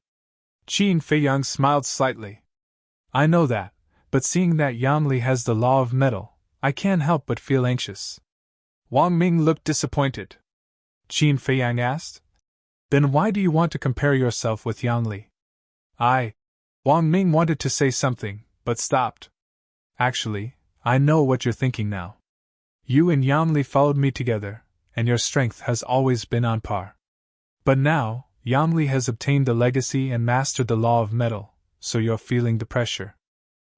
Qin Feiyang smiled slightly. "I know that, but seeing that Yang Li has the law of metal, I can't help but feel anxious." Wang Ming looked disappointed. Qin Feiyang asked, "Then why do you want to compare yourself with Yang Li?" Wang Ming wanted to say something, but stopped. "Actually, I know what you're thinking now. You and Yang Li followed me together, and your strength has always been on par. But now, Yang Li has obtained the legacy and mastered the law of metal, so you're feeling the pressure.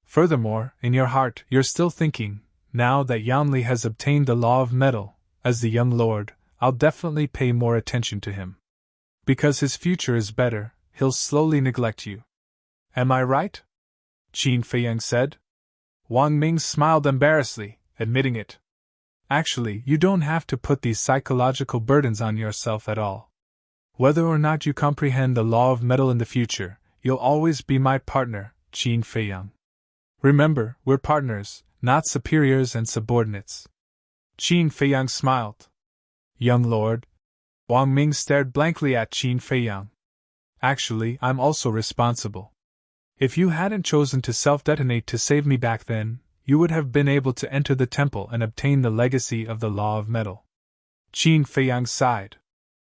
Furthermore, in your heart, you're still thinking, now that Yang Li has obtained the law of metal, as the young lord, I'll definitely pay more attention to him. Because his future is better, he'll slowly neglect you. Am I right?" Qin Feiyang said. Wang Ming smiled embarrassedly, admitting it. "Actually, you don't have to put these psychological burdens on yourself at all. Whether or not you comprehend the law of metal in the future, you'll always be my partner, Qin Feiyang. Remember, we're partners, not superiors and subordinates." Qin Feiyang smiled. "Young lord." Wang Ming stared blankly at Qin Feiyang. "Actually, I'm also responsible. If you hadn't chosen to self-detonate to save me back then, you would have been able to enter the temple and obtain the legacy of the law of metal." Qin Feiyang sighed.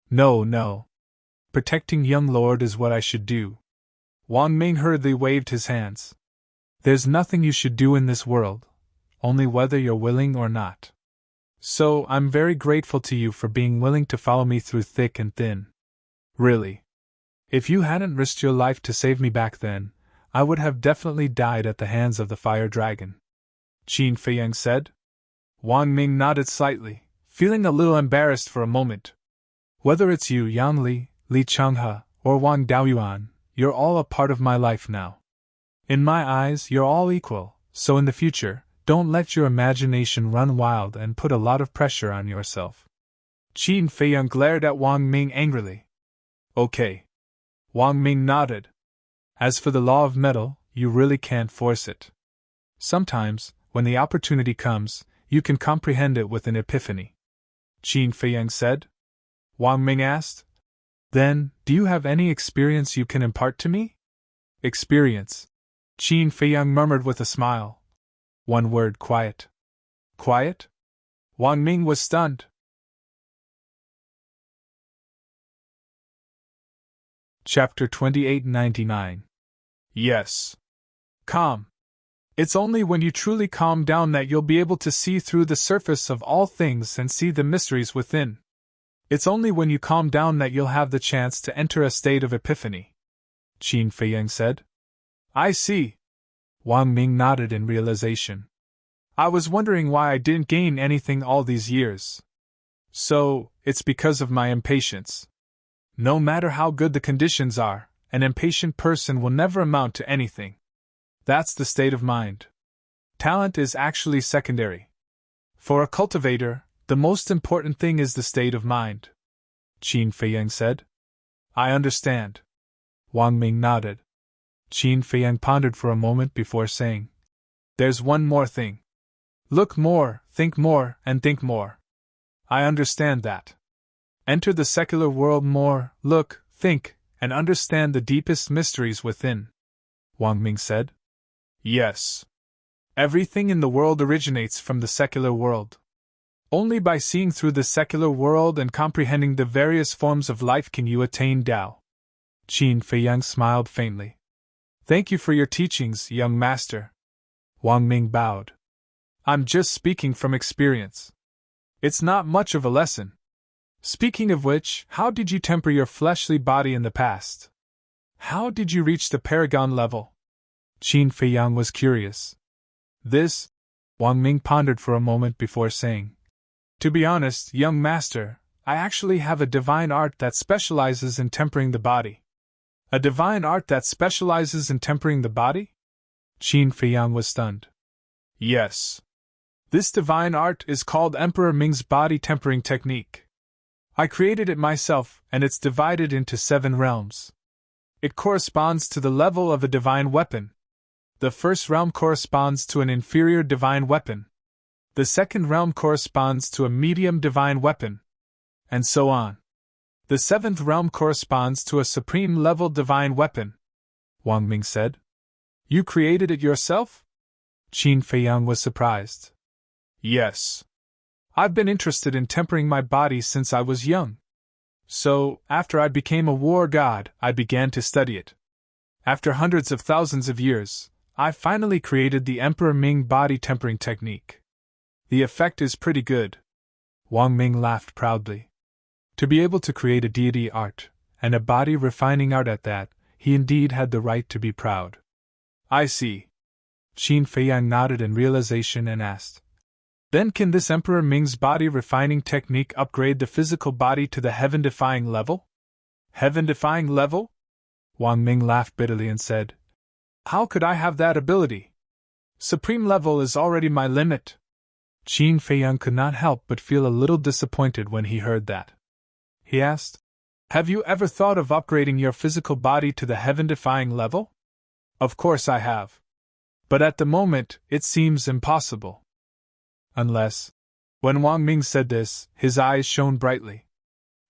No. Protecting young lord is what I should do." Wang Ming hurriedly waved his hands. "There's nothing you should do in this world, only whether you're willing or not. So, I'm very grateful to you for being willing to follow me through thick and thin. Really. If you hadn't risked your life to save me back then, I would have definitely died at the hands of the fire dragon," Qin Feiyang said. Wang Ming nodded slightly, feeling a little embarrassed for a moment. "Whether it's you, Yang Li, Li Changhe, or Wang Daoyuan, you're all a part of my life now. In my eyes, you're all equal, so in the future, don't let your imagination run wild and put a lot of pressure on yourself." Qin Feiyang glared at Wang Ming angrily. "Okay." Wang Ming nodded. "As for the law of metal, you really can't force it. Sometimes, when the opportunity comes, you can comprehend it with an epiphany," Qin Feiyang said. Wang Ming asked, "Then, do you have any experience you can impart to me?" "Experience?" Qin Feiyang murmured with a smile. "One word, quiet." "Quiet?" Wang Ming was stunned. Chapter 2899. Yes. Calm. It's only when you truly calm down that you'll be able to see through the surface of all things and see the mysteries within. It's only when you calm down that you'll have the chance to enter a state of epiphany," Qin Feiyang said. "I see." Wang Ming nodded in realization. "I was wondering why I didn't gain anything all these years. So, it's because of my impatience. No matter how good the conditions are, an impatient person will never amount to anything. That's the state of mind. Talent is actually secondary. For a cultivator, the most important thing is the state of mind," Qin Feiyang said. "I understand." Wang Ming nodded. Qin Feiyang pondered for a moment before saying, "There's one more thing. Look more, think more, and think more." "I understand that. Enter the secular world more, look, think, and understand the deepest mysteries within," Wang Ming said. "Yes. Everything in the world originates from the secular world. Only by seeing through the secular world and comprehending the various forms of life can you attain Tao. Qin Feiyang smiled faintly. Thank you for your teachings, young master. Wang Ming bowed. I'm just speaking from experience. It's not much of a lesson. Speaking of which, how did you temper your fleshly body in the past? How did you reach the paragon level? Qin Feiyang was curious. This, Wang Ming pondered for a moment before saying. To be honest, young master, I actually have a divine art that specializes in tempering the body. A divine art that specializes in tempering the body? Qin Feiyang was stunned. Yes. This divine art is called Emperor Ming's body tempering technique. I created it myself, and it's divided into 7 realms. It corresponds to the level of a divine weapon. The first realm corresponds to an inferior divine weapon. The second realm corresponds to a medium divine weapon. And so on. The 7th realm corresponds to a supreme level divine weapon. Wang Ming said. You created it yourself? Qin Feiyang was surprised. Yes. I've been interested in tempering my body since I was young. So, after I became a war god, I began to study it. After hundreds of thousands of years, I finally created the Emperor Ming body tempering technique. The effect is pretty good. Wang Ming laughed proudly. To be able to create a deity art, and a body refining art at that, he indeed had the right to be proud. I see. Qin Feiyang nodded in realization and asked. Then can this Emperor Ming's body refining technique upgrade the physical body to the heaven-defying level? Heaven-defying level? Wang Ming laughed bitterly and said, How could I have that ability? Supreme level is already my limit. Qin Feiyang could not help but feel a little disappointed when he heard that. He asked, Have you ever thought of upgrading your physical body to the heaven-defying level? Of course I have. But at the moment, it seems impossible. Unless. When Wang Ming said this, his eyes shone brightly.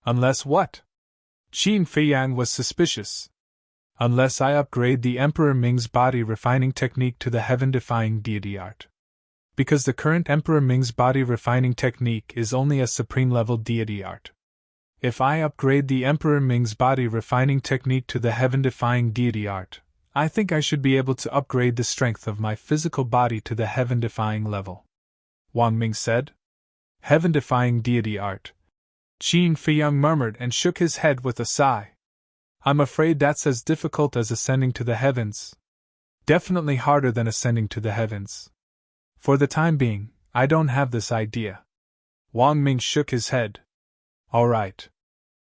Unless what? Qin Feiyang was suspicious. Unless I upgrade the Emperor Ming's body refining technique to the heaven-defying deity art. Because the current Emperor Ming's body refining technique is only a supreme-level deity art. If I upgrade the Emperor Ming's body refining technique to the heaven-defying deity art, I think I should be able to upgrade the strength of my physical body to the heaven-defying level. Wang Ming said. Heaven-defying deity art. Qin Feiyang murmured and shook his head with a sigh. I'm afraid that's as difficult as ascending to the heavens. Definitely harder than ascending to the heavens. For the time being, I don't have this idea. Wang Ming shook his head. All right.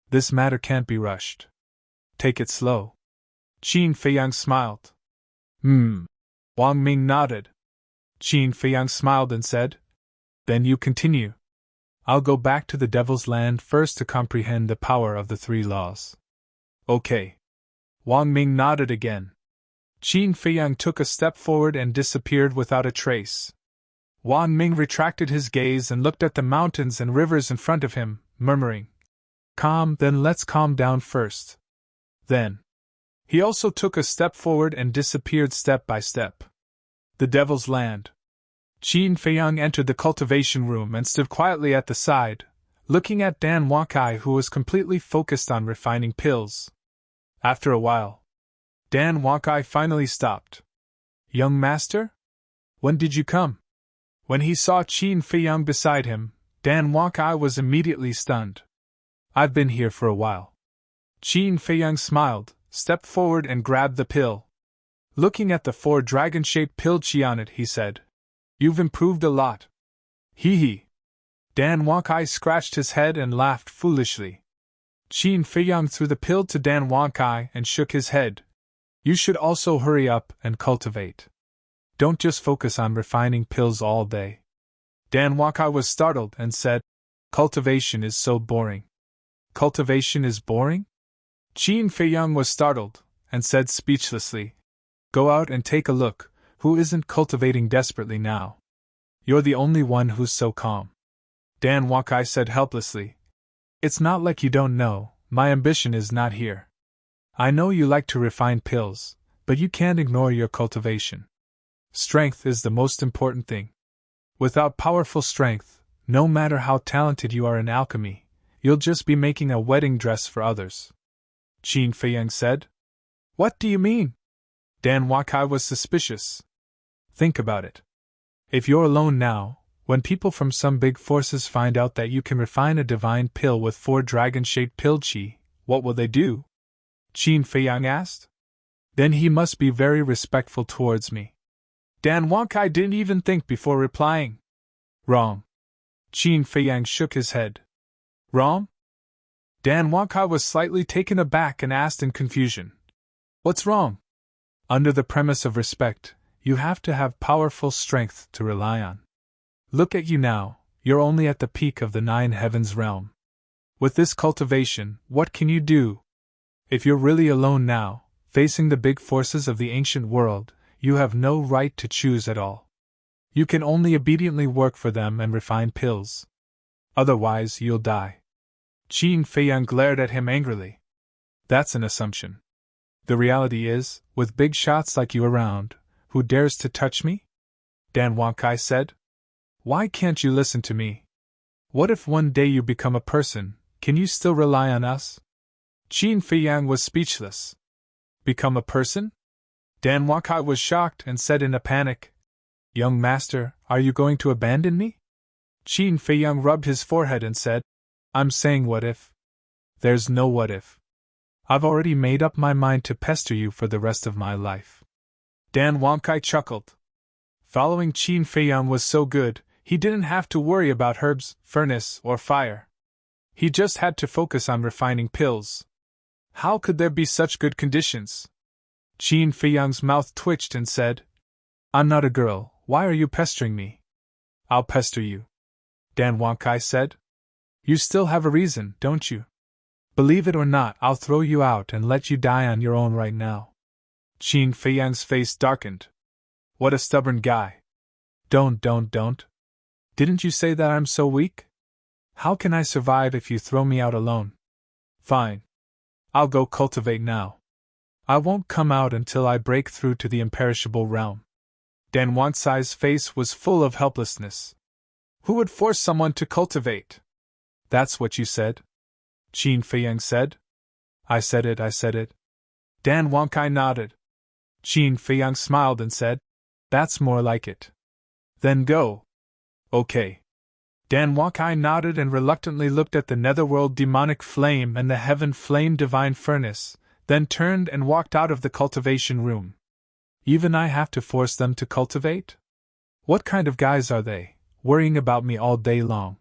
This matter can't be rushed. Take it slow. Qin Feiyang smiled. Wang Ming nodded. Qin Feiyang smiled and said, Then you continue. I'll go back to the Devil's Land first to comprehend the power of the 3 laws. Okay. Wang Ming nodded again. Qin Feiyang took a step forward and disappeared without a trace. Wang Ming retracted his gaze and looked at the mountains and rivers in front of him, murmuring, Calm, then let's calm down first. Then. He also took a step forward and disappeared step by step. The Devil's Land. Qin Feiyang entered the cultivation room and stood quietly at the side, looking at Dan Wakai, who was completely focused on refining pills. After a while, Dan Wakai finally stopped. Young master? When did you come? When he saw Qin Feiyang beside him, Dan Wakai was immediately stunned. I've been here for a while. Qin Feiyang smiled, stepped forward and grabbed the pill. Looking at the 4 dragon-shaped pill chi on it, he said, You've improved a lot. Hee hee. Dan Wakai scratched his head and laughed foolishly. Qin Feiyang threw the pill to Dan Wakai and shook his head. You should also hurry up and cultivate. Don't just focus on refining pills all day. Dan Wakai was startled and said, Cultivation is so boring. Cultivation is boring? Qin Feiyang was startled and said speechlessly, Go out and take a look, who isn't cultivating desperately now? You're the only one who's so calm. Dan Wakai said helplessly, It's not like you don't know, my ambition is not here. I know you like to refine pills, but you can't ignore your cultivation. Strength is the most important thing. Without powerful strength, No matter how talented you are in alchemy, you'll just be making a wedding dress for others. Qin Feiyang said. What do you mean? Dan Wakai was suspicious. Think about it. If you're alone now, when people from some big forces find out that you can refine a divine pill with 4 dragon-shaped pill qi, what will they do? Qin Feiyang asked. Then he must be very respectful towards me. Dan Wakai didn't even think before replying. Wrong. Qin Feiyang shook his head. Wrong? Dan Wakai was slightly taken aback and asked in confusion. What's wrong? Under the premise of respect, you have to have powerful strength to rely on. Look at you now, you're only at the peak of the 9 heavens realm. With this cultivation, what can you do? If you're really alone now, facing the big forces of the ancient world, you have no right to choose at all. You can only obediently work for them and refine pills. Otherwise, you'll die. Qin Feiyang glared at him angrily. That's an assumption. The reality is, with big shots like you around, who dares to touch me? Dan Wakai said. Why can't you listen to me? What if one day you become a person, can you still rely on us? Qin Feiyang was speechless. Become a person? Dan Wakai was shocked and said in a panic, Young master, are you going to abandon me? Qin Feiyang rubbed his forehead and said, I'm saying what if. There's no what if. I've already made up my mind to pester you for the rest of my life. Dan Wakai chuckled. Following Qin Feiyang was so good, he didn't have to worry about herbs, furnace, or fire. He just had to focus on refining pills. How could there be such good conditions? Qin Feiyang's mouth twitched and said, I'm not a girl, why are you pestering me? I'll pester you. Dan Wakai said. You still have a reason, don't you? Believe it or not, I'll throw you out and let you die on your own right now. Qin Feiyang's face darkened. What a stubborn guy. Don't. Didn't you say that I'm so weak? How can I survive if you throw me out alone? Fine. I'll go cultivate now. I won't come out until I break through to the imperishable realm. Dan Wankai's face was full of helplessness. Who would force someone to cultivate? That's what you said? Qin Feiyang said. I said it. Dan Wankai nodded. Qin Feiyang smiled and said, That's more like it. Then go. Okay. Dan Wankai nodded and reluctantly looked at the netherworld demonic flame and the heaven flame divine furnace, then turned and walked out of the cultivation room. Even I have to force them to cultivate? What kind of guys are they, worrying about me all day long?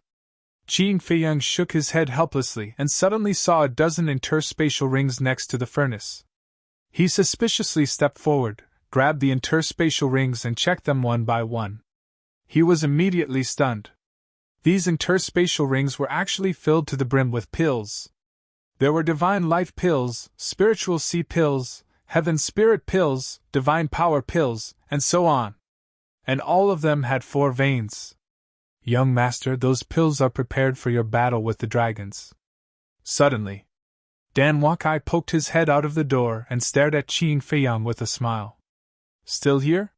Qin Feiyang shook his head helplessly and suddenly saw a dozen interspatial rings next to the furnace. He suspiciously stepped forward, grabbed the interspatial rings and checked them one by one. He was immediately stunned. These interspatial rings were actually filled to the brim with pills. There were divine life pills, spiritual sea pills, heaven spirit pills, divine power pills, and so on. And all of them had 4 veins. Young master, those pills are prepared for your battle with the dragons. Suddenly, Dan Wakai poked his head out of the door and stared at Qin Feiyang with a smile. Still here?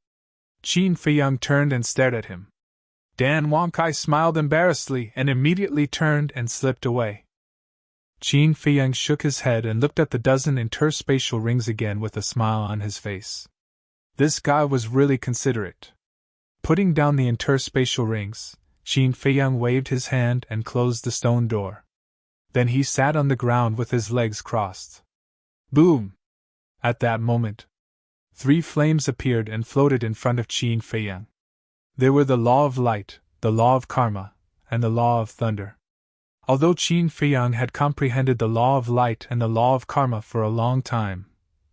Qin Feiyang turned and stared at him. Dan Wakai smiled embarrassedly and immediately turned and slipped away. Qin Feiyang shook his head and looked at the dozen interspatial rings again with a smile on his face. This guy was really considerate. Putting down the interspatial rings, Qin Feiyang waved his hand and closed the stone door. Then he sat on the ground with his legs crossed. Boom! At that moment, 3 flames appeared and floated in front of Qin Feiyang. They were the law of light, the law of karma, and the law of thunder. Although Qin Feiyang had comprehended the law of light and the law of karma for a long time,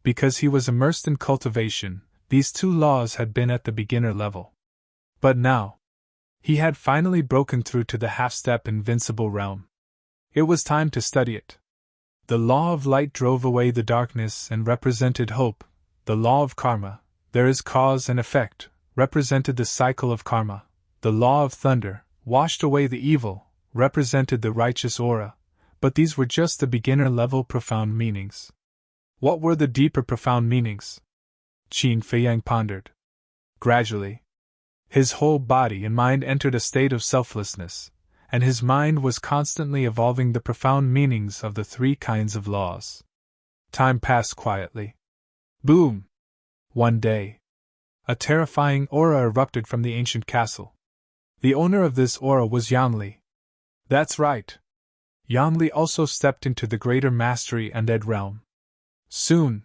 because he was immersed in cultivation, these 2 laws had been at the beginner level. But now, he had finally broken through to the half-step invincible realm. It was time to study it. The law of light drove away the darkness and represented hope. The law of karma, there is cause and effect, represented the cycle of karma. The law of thunder, washed away the evil, represented the righteous aura, but these were just the beginner-level profound meanings. What were the deeper profound meanings? Qin Feiyang pondered. Gradually, his whole body and mind entered a state of selflessness, and his mind was constantly evolving the profound meanings of the three kinds of laws. Time passed quietly. Boom! One day, a terrifying aura erupted from the ancient castle. The owner of this aura was Yanli. That's right. Yanli also stepped into the greater mastery undead realm. Soon,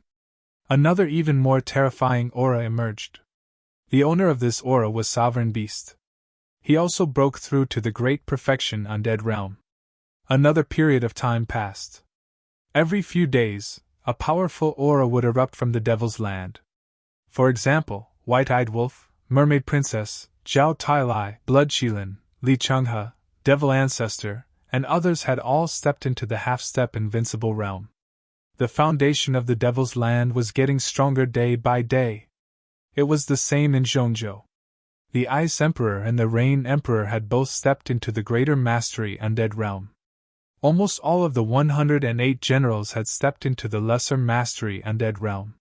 another even more terrifying aura emerged. The owner of this aura was Sovereign Beast. He also broke through to the great perfection undead realm. Another period of time passed. Every few days, a powerful aura would erupt from the Devil's Land. For example, White-Eyed Wolf, Mermaid Princess, Zhao Tailai, Blood Qilin, Li Chenghe, Devil Ancestor, and others had all stepped into the half-step invincible realm. The foundation of the Devil's Land was getting stronger day by day. It was the same in Zhongzhou. The Ice Emperor and the Rain Emperor had both stepped into the greater mastery undead realm. Almost all of the 108 generals had stepped into the lesser mastery undead realm.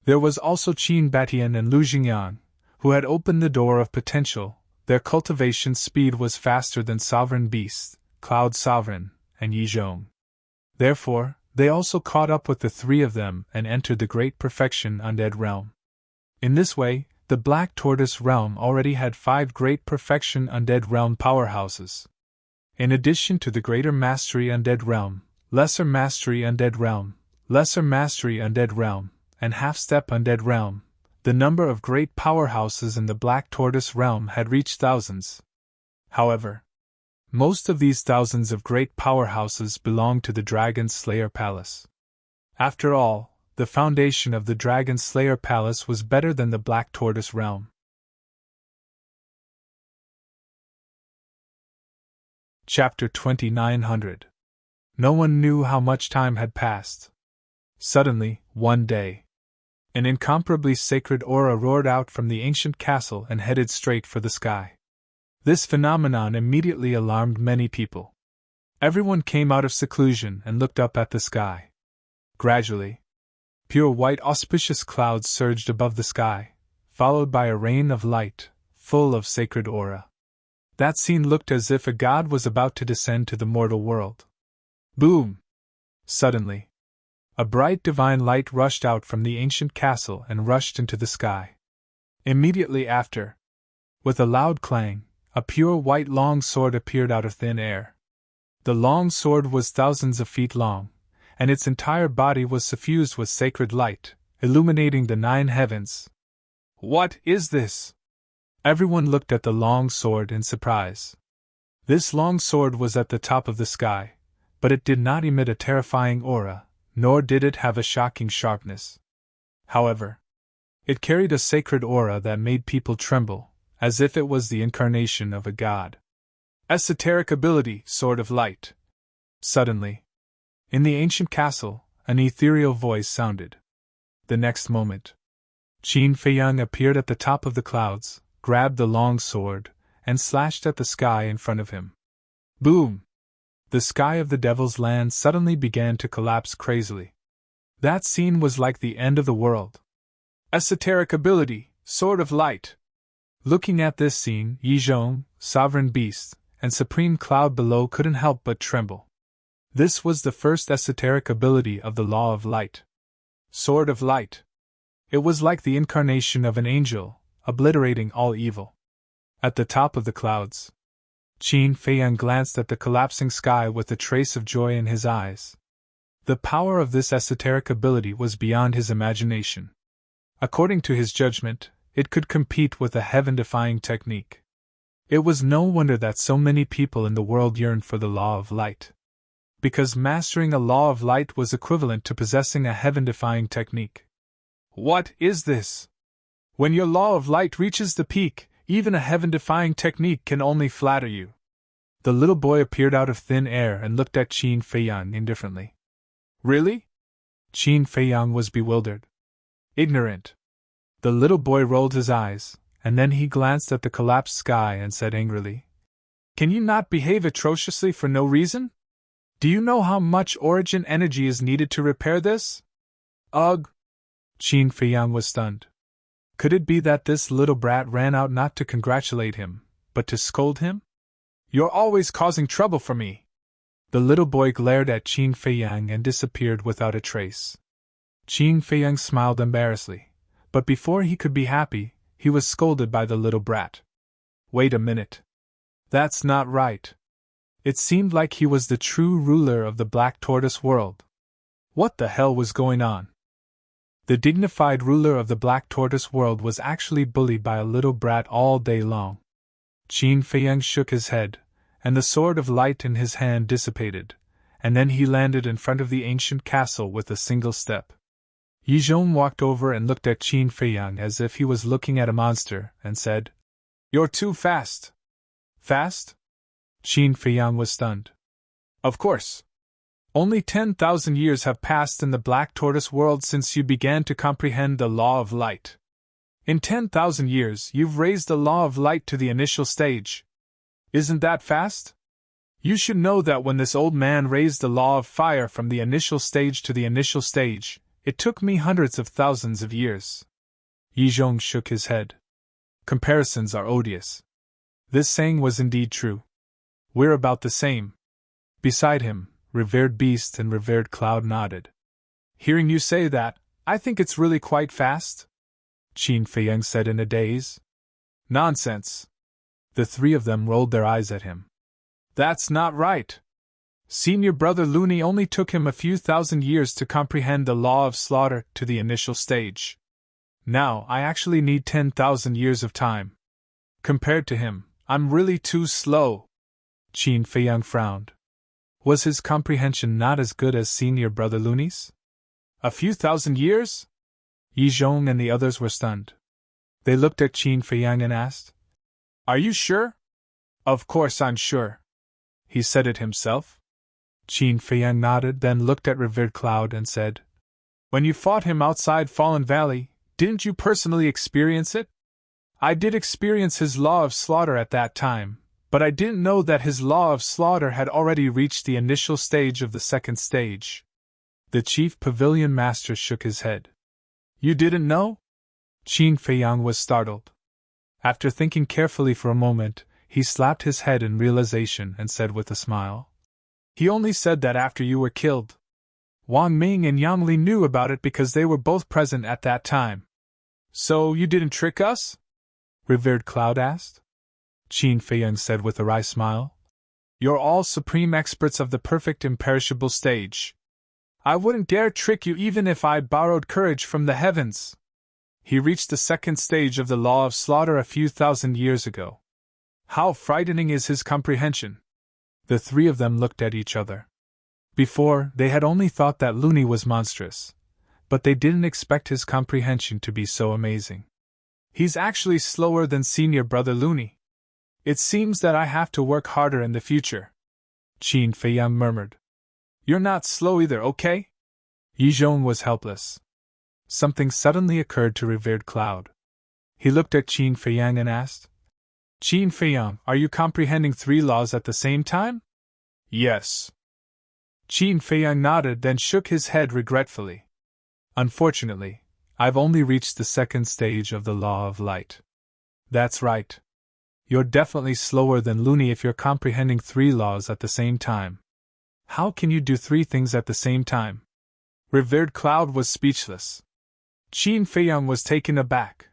There was also Qin Batian and Lu Jingyan, who had opened the door of potential. Their cultivation speed was faster than Sovereign Beast, Cloud Sovereign, and Yi Zhong. Therefore, they also caught up with the three of them and entered the great perfection undead realm. In this way, the Black Tortoise realm already had 5 great perfection undead realm powerhouses. In addition to the greater mastery undead realm, lesser mastery undead realm, lesser mastery undead realm, and half-step undead realm, the number of great powerhouses in the Black Tortoise realm had reached thousands. However, most of these thousands of great powerhouses belonged to the Dragon Slayer Palace. After all, the foundation of the Dragon Slayer Palace was better than the Black Tortoise realm. Chapter 2900. No one knew how much time had passed. Suddenly, one day, an incomparably sacred aura roared out from the ancient castle and headed straight for the sky. This phenomenon immediately alarmed many people. Everyone came out of seclusion and looked up at the sky. Gradually, pure white auspicious clouds surged above the sky, followed by a rain of light, full of sacred aura. That scene looked as if a god was about to descend to the mortal world. Boom! Suddenly, a bright divine light rushed out from the ancient castle and rushed into the sky. Immediately after, with a loud clang, a pure white long sword appeared out of thin air. The long sword was thousands of feet long, and its entire body was suffused with sacred light, illuminating the 9 heavens. What is this? Everyone looked at the long sword in surprise. This long sword was at the top of the sky, but it did not emit a terrifying aura, nor did it have a shocking sharpness. However, it carried a sacred aura that made people tremble, as if it was the incarnation of a god. Esoteric ability, Sword of Light. Suddenly, in the ancient castle, an ethereal voice sounded. The next moment, Qin Feiyang appeared at the top of the clouds, grabbed the long sword, and slashed at the sky in front of him. Boom! The sky of the Devil's Land suddenly began to collapse crazily. That scene was like the end of the world. Esoteric ability, Sword of Light. Looking at this scene, Yi Zhong, Sovereign Beast, and Supreme Cloud below couldn't help but tremble. This was the first esoteric ability of the Law of Light. Sword of Light. It was like the incarnation of an angel, obliterating all evil. At the top of the clouds, Qin Feiyang glanced at the collapsing sky with a trace of joy in his eyes. The power of this esoteric ability was beyond his imagination. According to his judgment, it could compete with a heaven-defying technique. It was no wonder that so many people in the world yearned for the Law of Light. Because mastering a Law of Light was equivalent to possessing a heaven-defying technique. What is this? When your Law of Light reaches the peak, even a heaven-defying technique can only flatter you. The little boy appeared out of thin air and looked at Qin Feiyang indifferently. Really? Qin Feiyang was bewildered. Ignorant. The little boy rolled his eyes, and then he glanced at the collapsed sky and said angrily, Can you not behave atrociously for no reason? Do you know how much origin energy is needed to repair this? Ugh! Qin Feiyang was stunned. Could it be that this little brat ran out not to congratulate him, but to scold him? You're always causing trouble for me. The little boy glared at Qin Feiyang and disappeared without a trace. Qin Feiyang smiled embarrassedly, but before he could be happy, he was scolded by the little brat. Wait a minute. That's not right. It seemed like he was the true ruler of the Black Tortoise world. What the hell was going on? The dignified ruler of the Black Tortoise world was actually bullied by a little brat all day long. Qin Feiyang shook his head, and the sword of light in his hand dissipated, and then he landed in front of the ancient castle with a single step. Yizhong walked over and looked at Qin Feiyang as if he was looking at a monster, and said, "You're too fast." Fast? Qin Feiyang was stunned. Of course. Only 10,000 years have passed in the Black Tortoise world since you began to comprehend the law of light. In 10,000 years, you've raised the law of light to the initial stage. Isn't that fast? You should know that when this old man raised the law of fire from the initial stage to the initial stage, it took me hundreds of thousands of years. Yizhong shook his head. Comparisons are odious. This saying was indeed true. We're about the same. Beside him, Revered Beast and Revered Cloud nodded. Hearing you say that, I think it's really quite fast, Qin Feiyang said in a daze. Nonsense. The three of them rolled their eyes at him. That's not right. Senior brother Looney only took him a few thousand years to comprehend the law of slaughter to the initial stage. Now I actually need 10,000 years of time. Compared to him, I'm really too slow. Qin Feiyang frowned. Was his comprehension not as good as senior brother Looney's? A few thousand years? Yizhong and the others were stunned. They looked at Qin Feiyang and asked, Are you sure? Of course I'm sure. He said it himself. Qin Feiyang nodded, then looked at Revered Cloud and said, When you fought him outside Fallen Valley, didn't you personally experience it? I did experience his law of slaughter at that time, but I didn't know that his law of slaughter had already reached the initial stage of the second stage. The chief pavilion master shook his head. You didn't know? Qin Feiyang was startled. After thinking carefully for a moment, he slapped his head in realization and said with a smile, He only said that after you were killed. Wang Ming and Yang Li knew about it because they were both present at that time. So you didn't trick us? Revered Cloud asked. Qin Feiyang said with a wry smile. You're all supreme experts of the perfect imperishable stage. I wouldn't dare trick you even if I borrowed courage from the heavens. He reached the second stage of the law of slaughter a few thousand years ago. How frightening is his comprehension! The three of them looked at each other. Before, they had only thought that Looney was monstrous, but they didn't expect his comprehension to be so amazing. He's actually slower than senior brother Looney. It seems that I have to work harder in the future. Qin Feiyang murmured. You're not slow either, okay? Yizhong was helpless. Something suddenly occurred to Revered Cloud. He looked at Qin Feiyang and asked, Qin Feiyang, are you comprehending 3 laws at the same time? Yes. Qin Feiyang nodded, then shook his head regretfully. Unfortunately, I've only reached the second stage of the law of light. That's right. You're definitely slower than Looney if you're comprehending 3 laws at the same time. How can you do 3 things at the same time? Revered Cloud was speechless. Qin Feiyang was taken aback.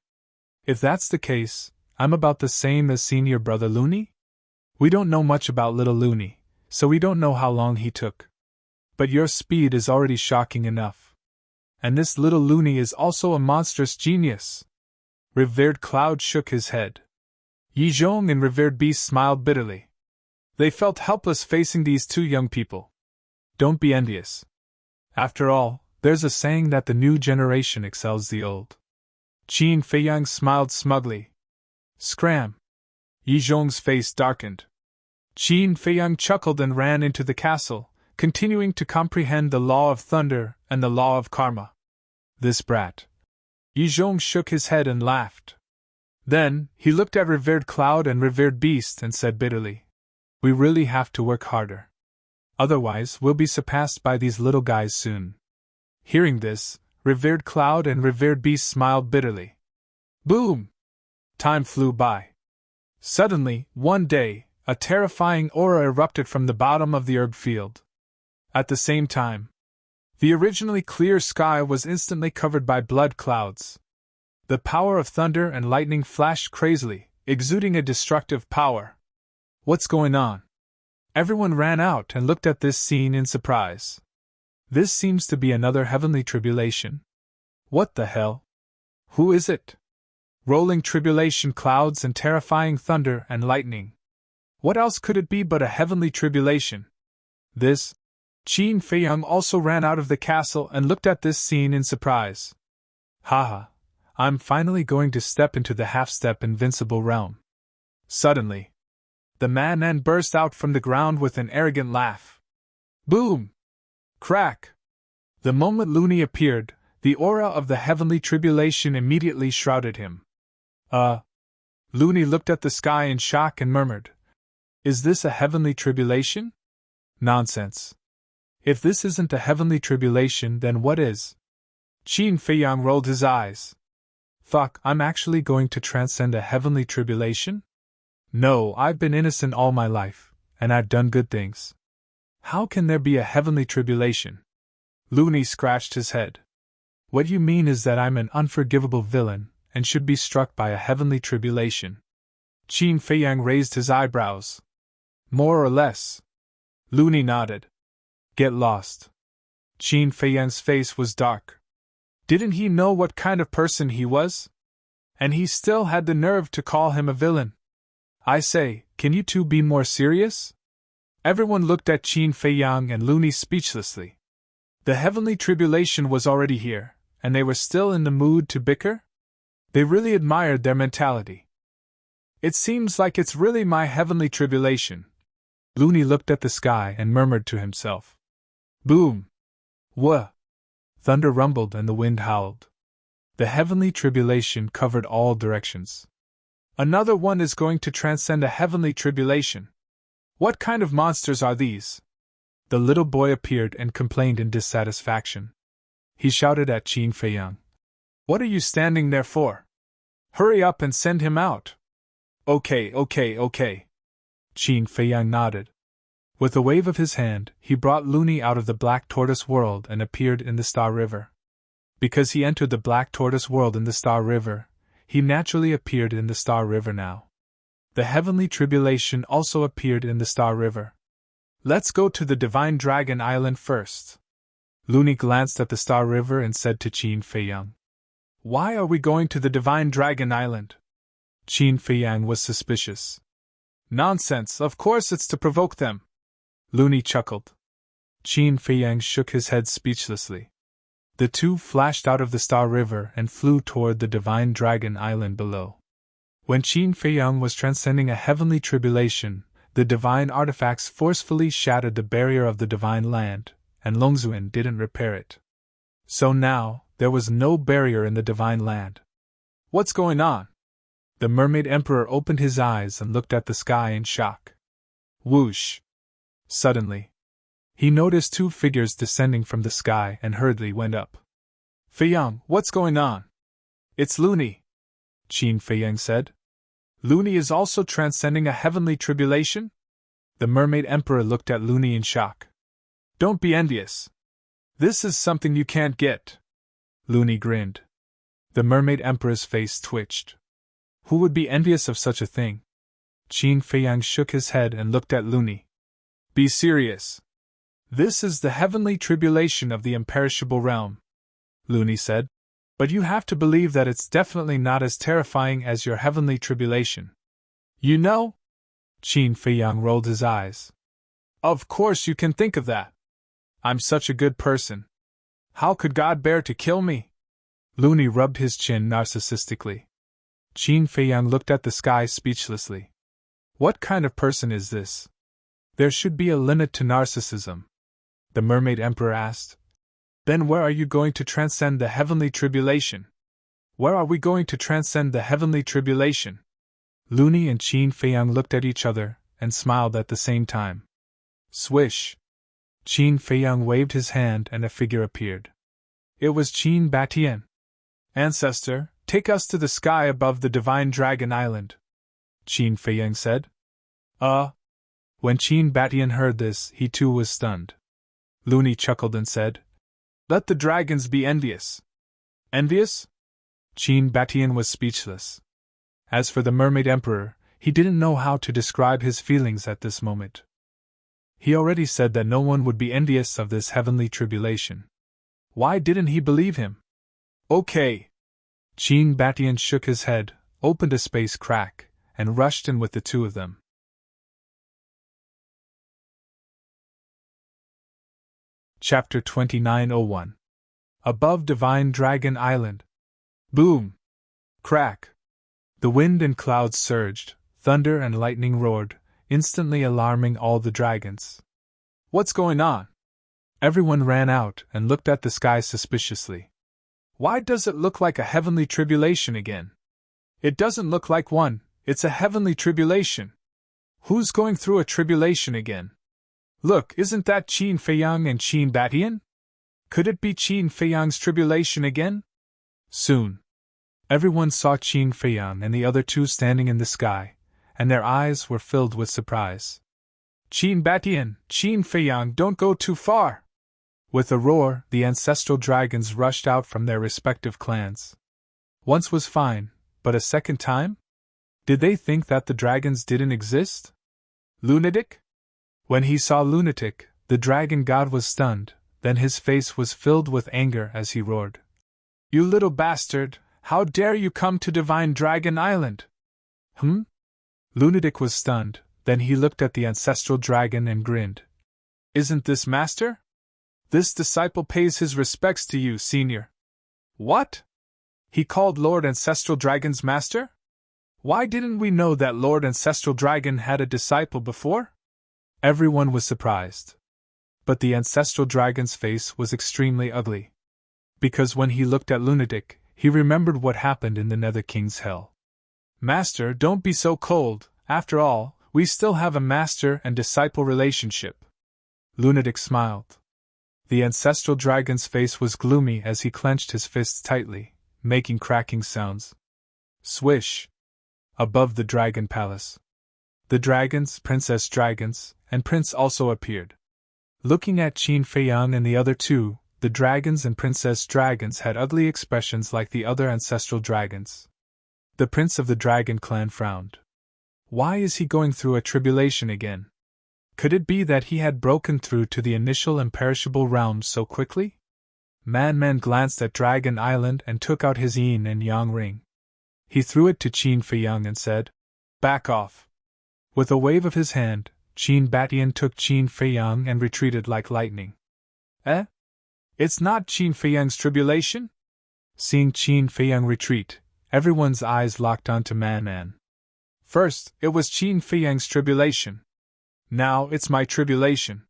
If that's the case, I'm about the same as senior brother Looney? We don't know much about little Looney, so we don't know how long he took. But your speed is already shocking enough. And this little Looney is also a monstrous genius. Revered Cloud shook his head. Yizhong and Revered Beast smiled bitterly. They felt helpless facing these 2 young people. Don't be envious. After all, there's a saying that the new generation excels the old. Qin Feiyang smiled smugly. Scram! Yizhong's face darkened. Qin Feiyang chuckled and ran into the castle, continuing to comprehend the law of thunder and the law of karma. This brat. Yizhong shook his head and laughed. Then, he looked at Revered Cloud and Revered Beast and said bitterly, We really have to work harder. Otherwise, we'll be surpassed by these little guys soon. Hearing this, Revered Cloud and Revered Beast smiled bitterly. Boom! Time flew by. Suddenly, one day, a terrifying aura erupted from the bottom of the herb field. At the same time, the originally clear sky was instantly covered by blood clouds. The power of thunder and lightning flashed crazily, exuding a destructive power. What's going on? Everyone ran out and looked at this scene in surprise. This seems to be another heavenly tribulation. What the hell? Who is it? Rolling tribulation clouds and terrifying thunder and lightning. What else could it be but a heavenly tribulation? This? Qin Feiyang also ran out of the castle and looked at this scene in surprise. Haha, I'm finally going to step into the half-step invincible realm. Suddenly, the man burst out from the ground with an arrogant laugh. Boom! Crack! The moment Looney appeared, the aura of the heavenly tribulation immediately shrouded him. Looney looked at the sky in shock and murmured, "Is this a heavenly tribulation?" Nonsense. If this isn't a heavenly tribulation, then what is? Qin Feiyang rolled his eyes. Fuck, I'm actually going to transcend a heavenly tribulation? No, I've been innocent all my life, and I've done good things. How can there be a heavenly tribulation? Looney scratched his head. What you mean is that I'm an unforgivable villain, and should be struck by a heavenly tribulation. Qin Feiyang raised his eyebrows. More or less. Looney nodded. Get lost. Qin Feiyang's face was dark. Didn't he know what kind of person he was? And he still had the nerve to call him a villain. I say, can you two be more serious? Everyone looked at Qin Feiyang and Looney speechlessly. The heavenly tribulation was already here, and they were still in the mood to bicker? They really admired their mentality. It seems like it's really my heavenly tribulation. Looney looked at the sky and murmured to himself. Boom! Wha! Thunder rumbled and the wind howled. The heavenly tribulation covered all directions. Another one is going to transcend a heavenly tribulation. What kind of monsters are these? The little boy appeared and complained in dissatisfaction. He shouted at Qin Feiyang. What are you standing there for? Hurry up and send him out. Okay. Qin Feiyang nodded. With a wave of his hand, he brought Looney out of the Black Tortoise world and appeared in the Star River. Because he entered the Black Tortoise world in the Star River, he naturally appeared in the Star River now. The heavenly tribulation also appeared in the Star River. Let's go to the Divine Dragon Island first. Looney glanced at the Star River and said to Qin Feiyang. Why are we going to the Divine Dragon Island? Qin Feiyang was suspicious. Nonsense, of course it's to provoke them. Looney chuckled. Qin Feiyang shook his head speechlessly. The two flashed out of the Star River and flew toward the Divine Dragon Island below. When Qin Feiyang was transcending a heavenly tribulation, the divine artifacts forcefully shattered the barrier of the divine land, and Longzuan didn't repair it. So now, there was no barrier in the divine land. What's going on? The Mermaid Emperor opened his eyes and looked at the sky in shock. Whoosh! Suddenly, he noticed two figures descending from the sky and hurriedly went up. Feiyang, what's going on? It's Looney, Qin Feiyang said. Looney is also transcending a heavenly tribulation? The Mermaid Emperor looked at Looney in shock. Don't be envious. This is something you can't get. Looney grinned. The Mermaid Emperor's face twitched. Who would be envious of such a thing? Qin Feiyang shook his head and looked at Looney. Be serious. This is the heavenly tribulation of the imperishable realm, Looney said. But you have to believe that it's definitely not as terrifying as your heavenly tribulation. You know? Qin Feiyang rolled his eyes. Of course you can think of that. I'm such a good person. How could God bear to kill me? Looney rubbed his chin narcissistically. Qin Feiyang looked at the sky speechlessly. What kind of person is this? There should be a limit to narcissism. The Mermaid Emperor asked. Then where are you going to transcend the heavenly tribulation? Where are we going to transcend the heavenly tribulation? Looney and Qin Feiyang looked at each other and smiled at the same time. Swish! Qin Feiyang waved his hand and a figure appeared. It was Qin Batian. Ancestor, take us to the sky above the Divine Dragon Island, Qin Feiyang said. When Qin Batian heard this, he too was stunned. Looney chuckled and said, "Let the dragons be envious." Envious? Qin Batian was speechless. As for the Mermaid Emperor, he didn't know how to describe his feelings at this moment. He already said that no one would be envious of this heavenly tribulation. Why didn't he believe him? Okay. Qin Batian shook his head, opened a space crack, and rushed in with the two of them. Chapter 2901. Above Divine Dragon Island. Boom! Crack! The wind and clouds surged, thunder and lightning roared, instantly alarming all the dragons. What's going on? Everyone ran out and looked at the sky suspiciously. Why does it look like a heavenly tribulation again? It doesn't look like one, it's a heavenly tribulation. Who's going through a tribulation again? Look, isn't that Qin Feiyang and Qin Batian? Could it be Qin Feiyang's tribulation again? Soon. Everyone saw Qin Feiyang and the other two standing in the sky, and their eyes were filled with surprise. Qin Batian, Qin Feiyang, don't go too far! With a roar, the ancestral dragons rushed out from their respective clans. Once was fine, but a second time? Did they think that the dragons didn't exist? Lunatic? When he saw Lunatic, the dragon god was stunned, then his face was filled with anger as he roared. You little bastard, how dare you come to Divine Dragon Island? Lunatic was stunned, then he looked at the ancestral dragon and grinned. Isn't this master? This disciple pays his respects to you, senior. What? He called Lord Ancestral Dragon's master? Why didn't we know that Lord Ancestral Dragon had a disciple before? Everyone was surprised. But the ancestral dragon's face was extremely ugly. Because when he looked at Lunatic, he remembered what happened in the Nether King's hell. Master, don't be so cold, after all, we still have a master and disciple relationship. Lunatic smiled. The ancestral dragon's face was gloomy as he clenched his fists tightly, making cracking sounds. Swish! Above the dragon palace. The dragons, princess dragons, and prince also appeared. Looking at Qin Feiyang and the other two, the dragons and princess dragons had ugly expressions like the other ancestral dragons. The prince of the dragon clan frowned. Why is he going through a tribulation again? Could it be that he had broken through to the initial imperishable realms so quickly? Man glanced at Dragon Island and took out his yin and yang ring. He threw it to Qin Feiyang and said, "Back off." With a wave of his hand, Qin Batian took Qin Feiyang and retreated like lightning. Eh? It's not Qin Feiyang's tribulation? Seeing Qin Feiyang retreat, everyone's eyes locked onto Man. First, it was Qin Feiyang's tribulation. Now it's my tribulation.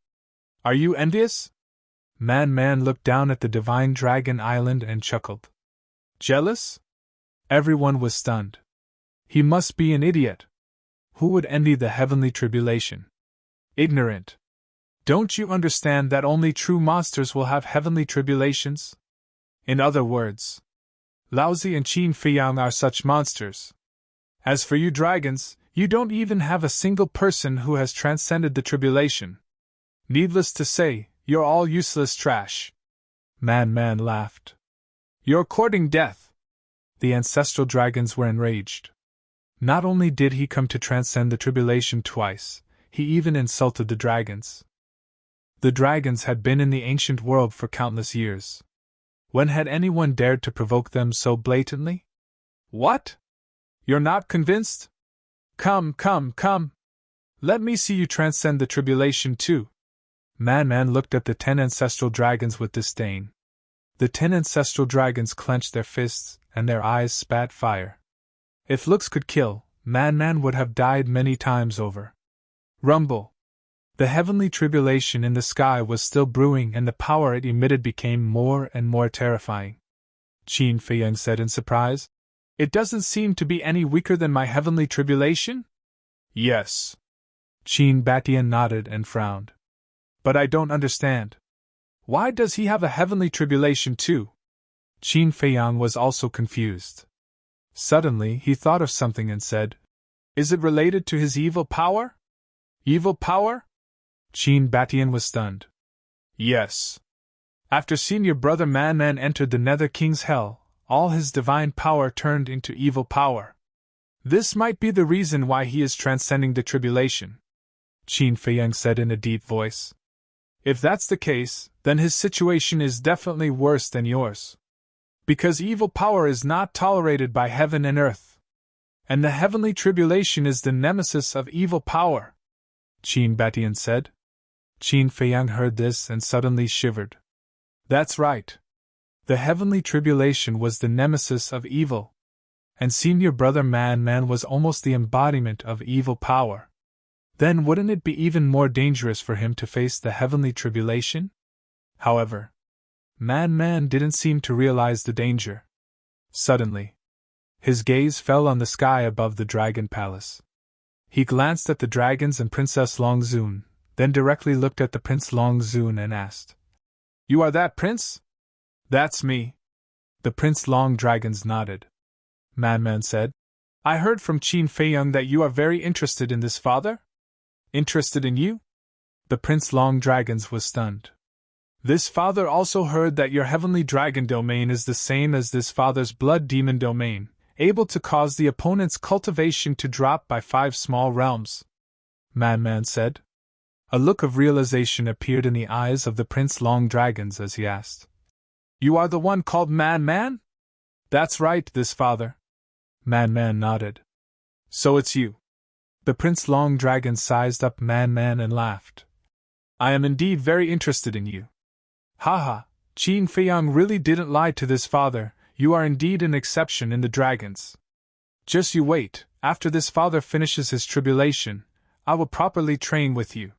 Are you envious? Man looked down at the Divine Dragon Island and chuckled. Jealous? Everyone was stunned. He must be an idiot. Who would envy the heavenly tribulation? Ignorant. Don't you understand that only true monsters will have heavenly tribulations? In other words, Laozi and Qin Feiyang are such monsters. As for you dragons, you don't even have a single person who has transcended the tribulation. Needless to say, you're all useless trash. Man laughed. You're courting death. The ancestral dragons were enraged. Not only did he come to transcend the tribulation twice, he even insulted the dragons. The dragons had been in the ancient world for countless years. When had anyone dared to provoke them so blatantly? What? You're not convinced? Come. Let me see you transcend the tribulation too. Man looked at the 10 ancestral dragons with disdain. The 10 ancestral dragons clenched their fists, and their eyes spat fire. If looks could kill, Man would have died many times over. Rumble! The heavenly tribulation in the sky was still brewing, and the power it emitted became more and more terrifying. Qin Feiyang said in surprise. It doesn't seem to be any weaker than my heavenly tribulation? Yes. Qin Batian nodded and frowned. But I don't understand. Why does he have a heavenly tribulation too? Qin Feiyang was also confused. Suddenly he thought of something and said, Is it related to his evil power? Evil power? Qin Batian was stunned. Yes. After seeing your brother Man-Man entered the Nether King's hell, all his divine power turned into evil power. This might be the reason why he is transcending the tribulation, Qin Feiyang said in a deep voice. If that's the case, then his situation is definitely worse than yours. Because evil power is not tolerated by heaven and earth. And the heavenly tribulation is the nemesis of evil power, Qin Batian said. Qin Feiyang heard this and suddenly shivered. That's right. The heavenly tribulation was the nemesis of evil. And senior brother Man-Man was almost the embodiment of evil power. Then wouldn't it be even more dangerous for him to face the heavenly tribulation? However, Man-Man didn't seem to realize the danger. Suddenly, his gaze fell on the sky above the Dragon Palace. He glanced at the dragons and Princess Longzun, then directly looked at the Prince Longzun and asked, You are that prince? That's me. The Prince Long Dragons nodded. Man-Man said, I heard from Qin Feiyang that you are very interested in this father? Interested in you? The Prince Long Dragons was stunned. This father also heard that your heavenly dragon domain is the same as this father's blood demon domain, able to cause the opponent's cultivation to drop by 5 small realms. Man-Man said. A look of realization appeared in the eyes of the Prince Long Dragons as he asked, You are the one called Man-Man? That's right, this father. Man-Man nodded. So it's you. The Prince Long Dragon sized up Man-Man and laughed. I am indeed very interested in you. Haha, Qin Feiyang really didn't lie to this father, you are indeed an exception in the dragons. Just you wait, after this father finishes his tribulation, I will properly train with you.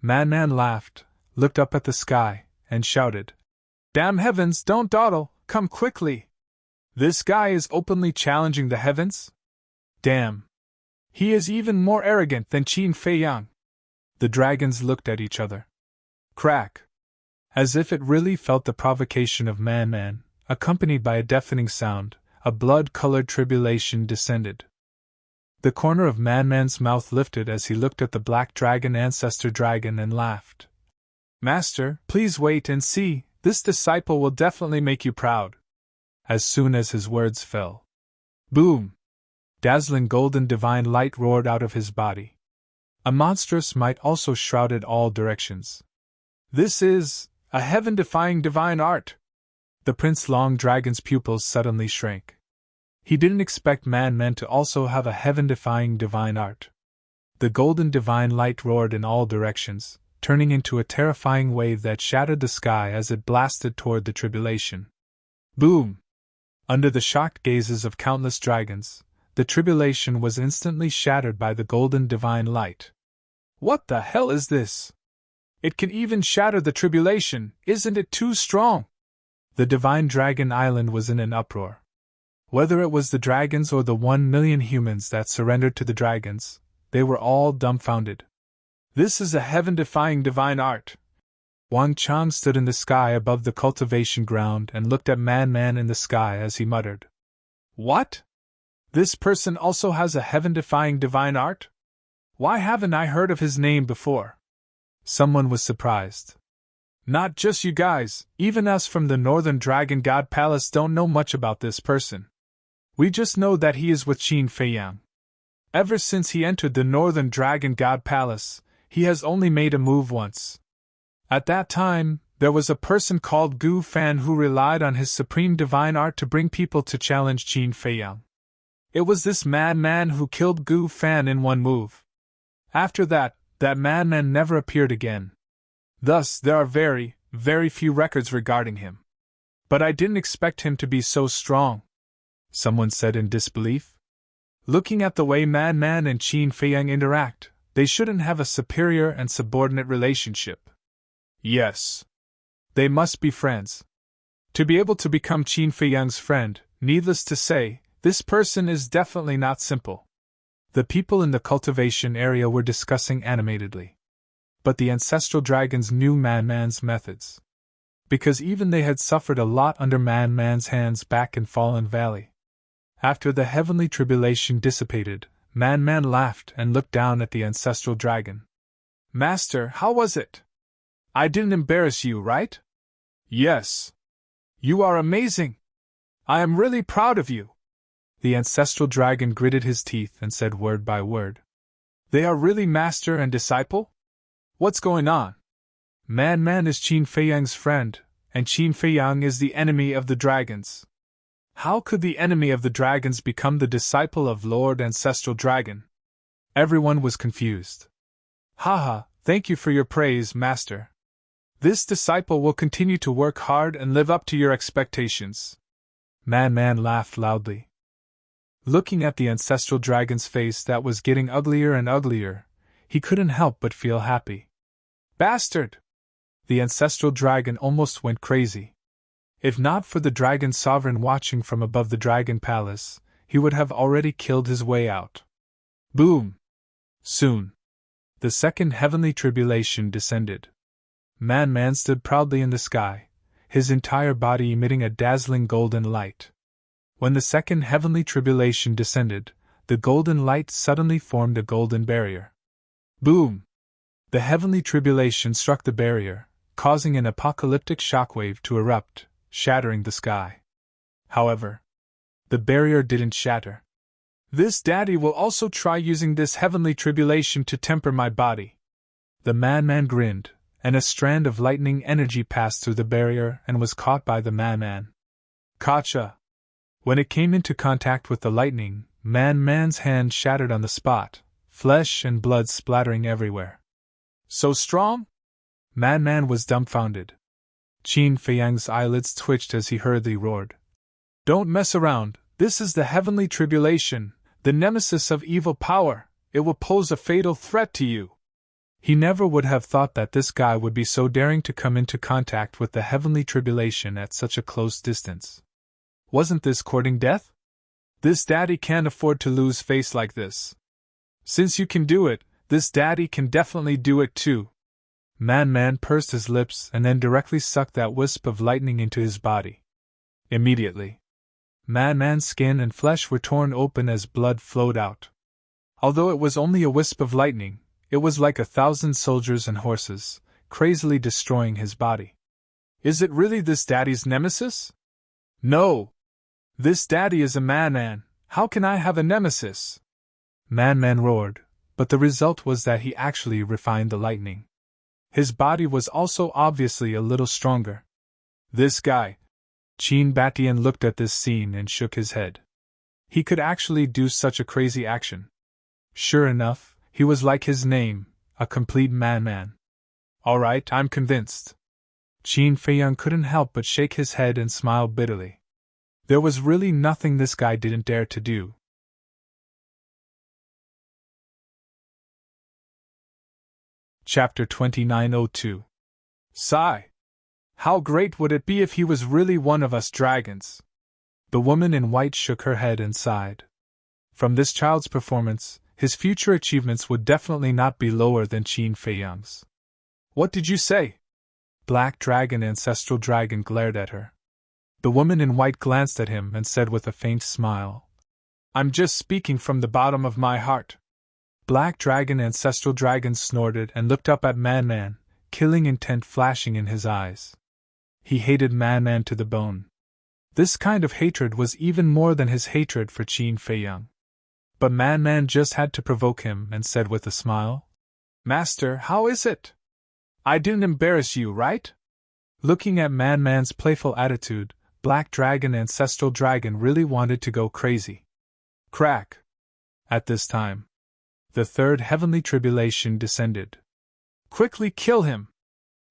Man-Man laughed, looked up at the sky, and shouted, Damn heavens, don't dawdle, come quickly! This guy is openly challenging the heavens? Damn! He is even more arrogant than Qin Feiyang. The dragons looked at each other. Crack! As if it really felt the provocation of Man-Man, accompanied by a deafening sound, a blood-colored tribulation descended. The corner of Man-Man's mouth lifted as he looked at the black dragon ancestor dragon and laughed. Master, please wait and see, this disciple will definitely make you proud. As soon as his words fell. Boom! Dazzling golden divine light roared out of his body. A monstrous might also shrouded all directions. This is a heaven-defying divine art! The Prince Long Dragon's pupils suddenly shrank. He didn't expect Man-Man to also have a heaven-defying divine art. The golden divine light roared in all directions, turning into a terrifying wave that shattered the sky as it blasted toward the tribulation. Boom! Under the shocked gazes of countless dragons, the tribulation was instantly shattered by the golden divine light. What the hell is this? It can even shatter the tribulation, isn't it too strong? The divine dragon island was in an uproar. Whether it was the dragons or the 1 million humans that surrendered to the dragons, they were all dumbfounded. This is a heaven-defying divine art. Wang Chang stood in the sky above the cultivation ground and looked at Man-Man in the sky as he muttered. What? This person also has a heaven-defying divine art? Why haven't I heard of his name before? Someone was surprised. Not just you guys, even us from the Northern Dragon God Palace don't know much about this person. We just know that he is with Qin Feiyang. Ever since he entered the Northern Dragon God Palace, he has only made a move once. At that time, there was a person called Gu Fan who relied on his supreme divine art to bring people to challenge Qin Feiyang. It was this madman who killed Gu Fan in one move. After that madman never appeared again. Thus, there are very, very few records regarding him. But I didn't expect him to be so strong, someone said in disbelief. Looking at the way Man-Man and Qin Feiyang interact, they shouldn't have a superior and subordinate relationship. Yes. They must be friends. To be able to become Qin Feiyang's friend, needless to say, this person is definitely not simple. The people in the cultivation area were discussing animatedly. But the ancestral dragons knew Man-Man's methods. Because even they had suffered a lot under Man-Man's hands back in Fallen Valley. After the heavenly tribulation dissipated, Man-Man laughed and looked down at the ancestral dragon. Master, how was it? I didn't embarrass you, right? Yes. You are amazing. I am really proud of you. The ancestral dragon gritted his teeth and said word by word. They are really master and disciple? What's going on? Man is Qin Feiyang's friend, and Qin Feiyang is the enemy of the dragons. How could the enemy of the dragons become the disciple of Lord Ancestral Dragon? Everyone was confused. Haha, thank you for your praise, Master. This disciple will continue to work hard and live up to your expectations. Man laughed loudly. Looking at the ancestral dragon's face that was getting uglier and uglier, he couldn't help but feel happy. Bastard! The ancestral dragon almost went crazy. If not for the dragon sovereign watching from above the dragon palace, he would have already killed his way out. Boom! Soon, the second heavenly tribulation descended. Man stood proudly in the sky, his entire body emitting a dazzling golden light. When the second heavenly tribulation descended, the golden light suddenly formed a golden barrier. Boom! The heavenly tribulation struck the barrier, causing an apocalyptic shockwave to erupt, shattering the sky. However, the barrier didn't shatter. This daddy will also try using this heavenly tribulation to temper my body. The man grinned, and a strand of lightning energy passed through the barrier and was caught by the man. Gotcha! When it came into contact with the lightning, man's hand shattered on the spot, flesh and blood splattering everywhere. So strong? Man was dumbfounded. Qin Feiyang's eyelids twitched as he hurriedly roared. Don't mess around, this is the heavenly tribulation, the nemesis of evil power, it will pose a fatal threat to you. He never would have thought that this guy would be so daring to come into contact with the heavenly tribulation at such a close distance. Wasn't this courting death? This daddy can't afford to lose face like this. Since you can do it, this daddy can definitely do it too. Man pursed his lips and then directly sucked that wisp of lightning into his body. Immediately, man's skin and flesh were torn open as blood flowed out. Although it was only a wisp of lightning, it was like 1,000 soldiers and horses, crazily destroying his body. Is it really this daddy's nemesis? No! This daddy is a man. How can I have a nemesis? Man roared, but the result was that he actually refined the lightning. His body was also obviously a little stronger. This guy. Qin Batian looked at this scene and shook his head. He could actually do such a crazy action. Sure enough, he was like his name, a complete man. Alright, I'm convinced. Qin Feiyang couldn't help but shake his head and smile bitterly. There was really nothing this guy didn't dare to do. Chapter 2902. Sigh. How great would it be if he was really one of us dragons? The woman in white shook her head and sighed. From this child's performance, his future achievements would definitely not be lower than Qin Feiyang's. What did you say? Black Dragon Ancestral Dragon glared at her. The woman in white glanced at him and said with a faint smile, I'm just speaking from the bottom of my heart. Black Dragon Ancestral Dragon snorted and looked up at Man, killing intent flashing in his eyes. He hated Man to the bone. This kind of hatred was even more than his hatred for Qin Feiyang. But Man just had to provoke him and said with a smile, Master, how is it? I didn't embarrass you, right? Looking at Man's playful attitude, Black Dragon Ancestral Dragon really wanted to go crazy. Crack! At this time, the third heavenly tribulation descended. Quickly kill him!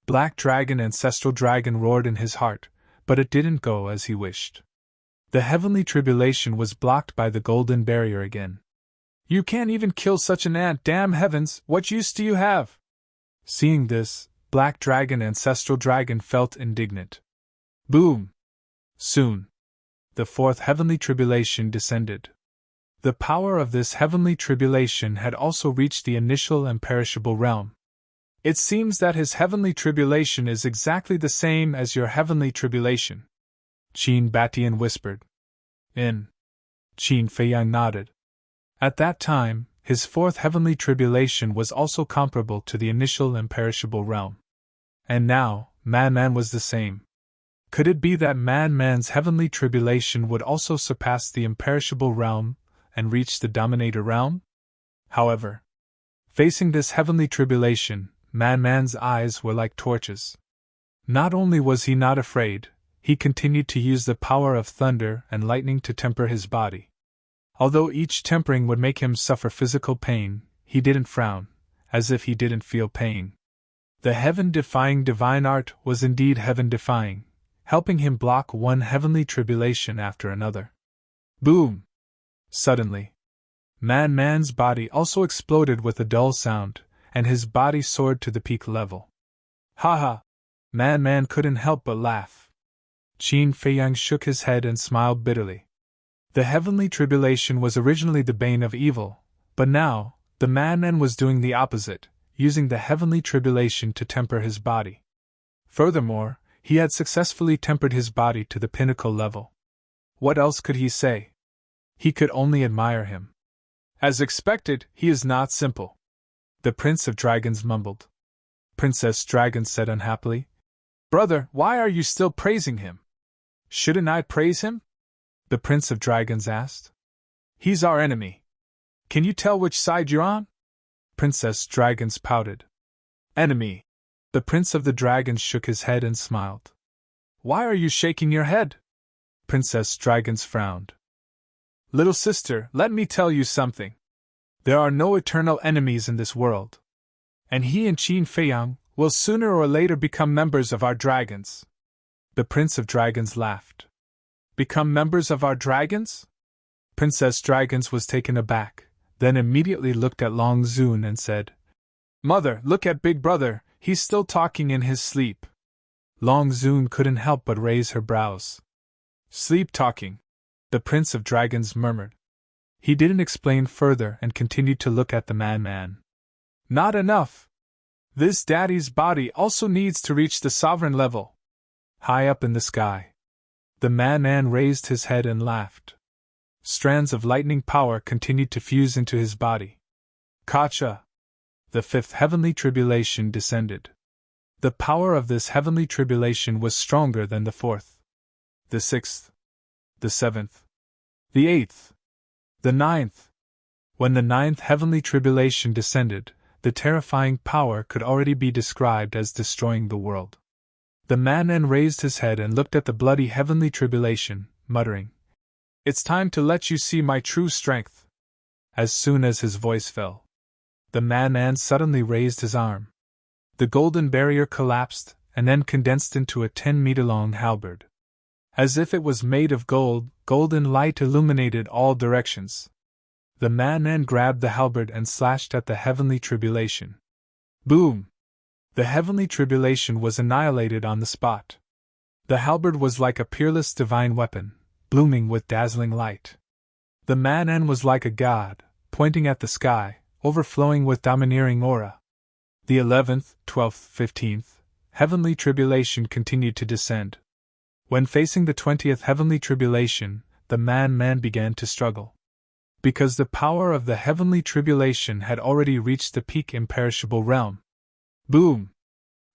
Black Dragon Ancestral Dragon roared in his heart, but it didn't go as he wished. The heavenly tribulation was blocked by the golden barrier again. You can't even kill such an ant, damn heavens, what use do you have? Seeing this, Black Dragon Ancestral Dragon felt indignant. Boom! Soon, the fourth heavenly tribulation descended. The power of this heavenly tribulation had also reached the initial imperishable realm. It seems that his heavenly tribulation is exactly the same as your heavenly tribulation, Qin Batian whispered. Qin Feiyang nodded. At that time, his fourth heavenly tribulation was also comparable to the initial imperishable realm. And now, Man was the same. Could it be that Man's heavenly tribulation would also surpass the imperishable realm and reach the Dominator realm? However, facing this heavenly tribulation, Man's eyes were like torches. Not only was he not afraid, he continued to use the power of thunder and lightning to temper his body. Although each tempering would make him suffer physical pain, he didn't frown, as if he didn't feel pain. The heaven-defying divine art was indeed heaven-defying, helping him block one heavenly tribulation after another. Boom! Suddenly, Man's body also exploded with a dull sound, and his body soared to the peak level. Ha ha! Man couldn't help but laugh. Qin Feiyang shook his head and smiled bitterly. The heavenly tribulation was originally the bane of evil, but now, the Man was doing the opposite, using the heavenly tribulation to temper his body. Furthermore, he had successfully tempered his body to the pinnacle level. What else could he say? He could only admire him. As expected, he is not simple, the Prince of Dragons mumbled. Princess Dragon said unhappily, Brother, why are you still praising him? Shouldn't I praise him? The Prince of Dragons asked. He's our enemy. Can you tell which side you're on? Princess Dragons pouted. Enemy. The Prince of the Dragons shook his head and smiled. Why are you shaking your head? Princess Dragons frowned. Little sister, let me tell you something. There are no eternal enemies in this world. And he and Qin Feiyang will sooner or later become members of our dragons. The Prince of Dragons laughed. Become members of our dragons? Princess Dragons was taken aback, then immediately looked at Long Zun and said, Mother, look at Big Brother, he's still talking in his sleep. Long Zun couldn't help but raise her brows. Sleep talking, the Prince of Dragons murmured. He didn't explain further and continued to look at the Man. Not enough. This daddy's body also needs to reach the sovereign level. High up in the sky, the Man raised his head and laughed. Strands of lightning power continued to fuse into his body. Kacha! The fifth heavenly tribulation descended. The power of this heavenly tribulation was stronger than the fourth, the sixth, the seventh, the eighth, the ninth. When the ninth heavenly tribulation descended, the terrifying power could already be described as destroying the world. The Man raised his head and looked at the bloody heavenly tribulation, muttering, It's time to let you see my true strength. As soon as his voice fell, the Man suddenly raised his arm. The golden barrier collapsed and then condensed into a 10-meter-long halberd. As if it was made of gold, golden light illuminated all directions. The Man grabbed the halberd and slashed at the heavenly tribulation. Boom! The heavenly tribulation was annihilated on the spot. The halberd was like a peerless divine weapon, blooming with dazzling light. The Man was like a god, pointing at the sky, overflowing with domineering aura. The 11th, 12th, 15th heavenly tribulation continued to descend. When facing the 20th heavenly tribulation, the Man began to struggle. Because the power of the heavenly tribulation had already reached the peak imperishable realm. Boom!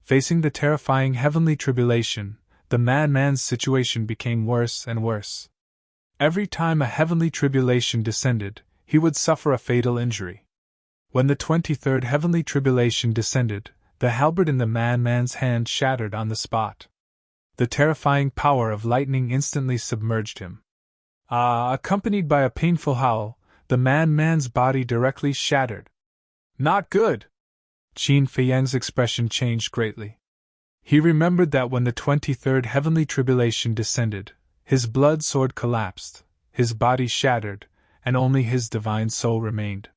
Facing the terrifying heavenly tribulation, the Man's situation became worse and worse. Every time a heavenly tribulation descended, he would suffer a fatal injury. When the 23rd heavenly tribulation descended, the halberd in the Man's hand shattered on the spot. The terrifying power of lightning instantly submerged him. Accompanied by a painful howl, the Man's body directly shattered. Not good! Qin Feiyang's expression changed greatly. He remembered that when the 23rd heavenly tribulation descended, his blood sword collapsed, his body shattered, and only his divine soul remained.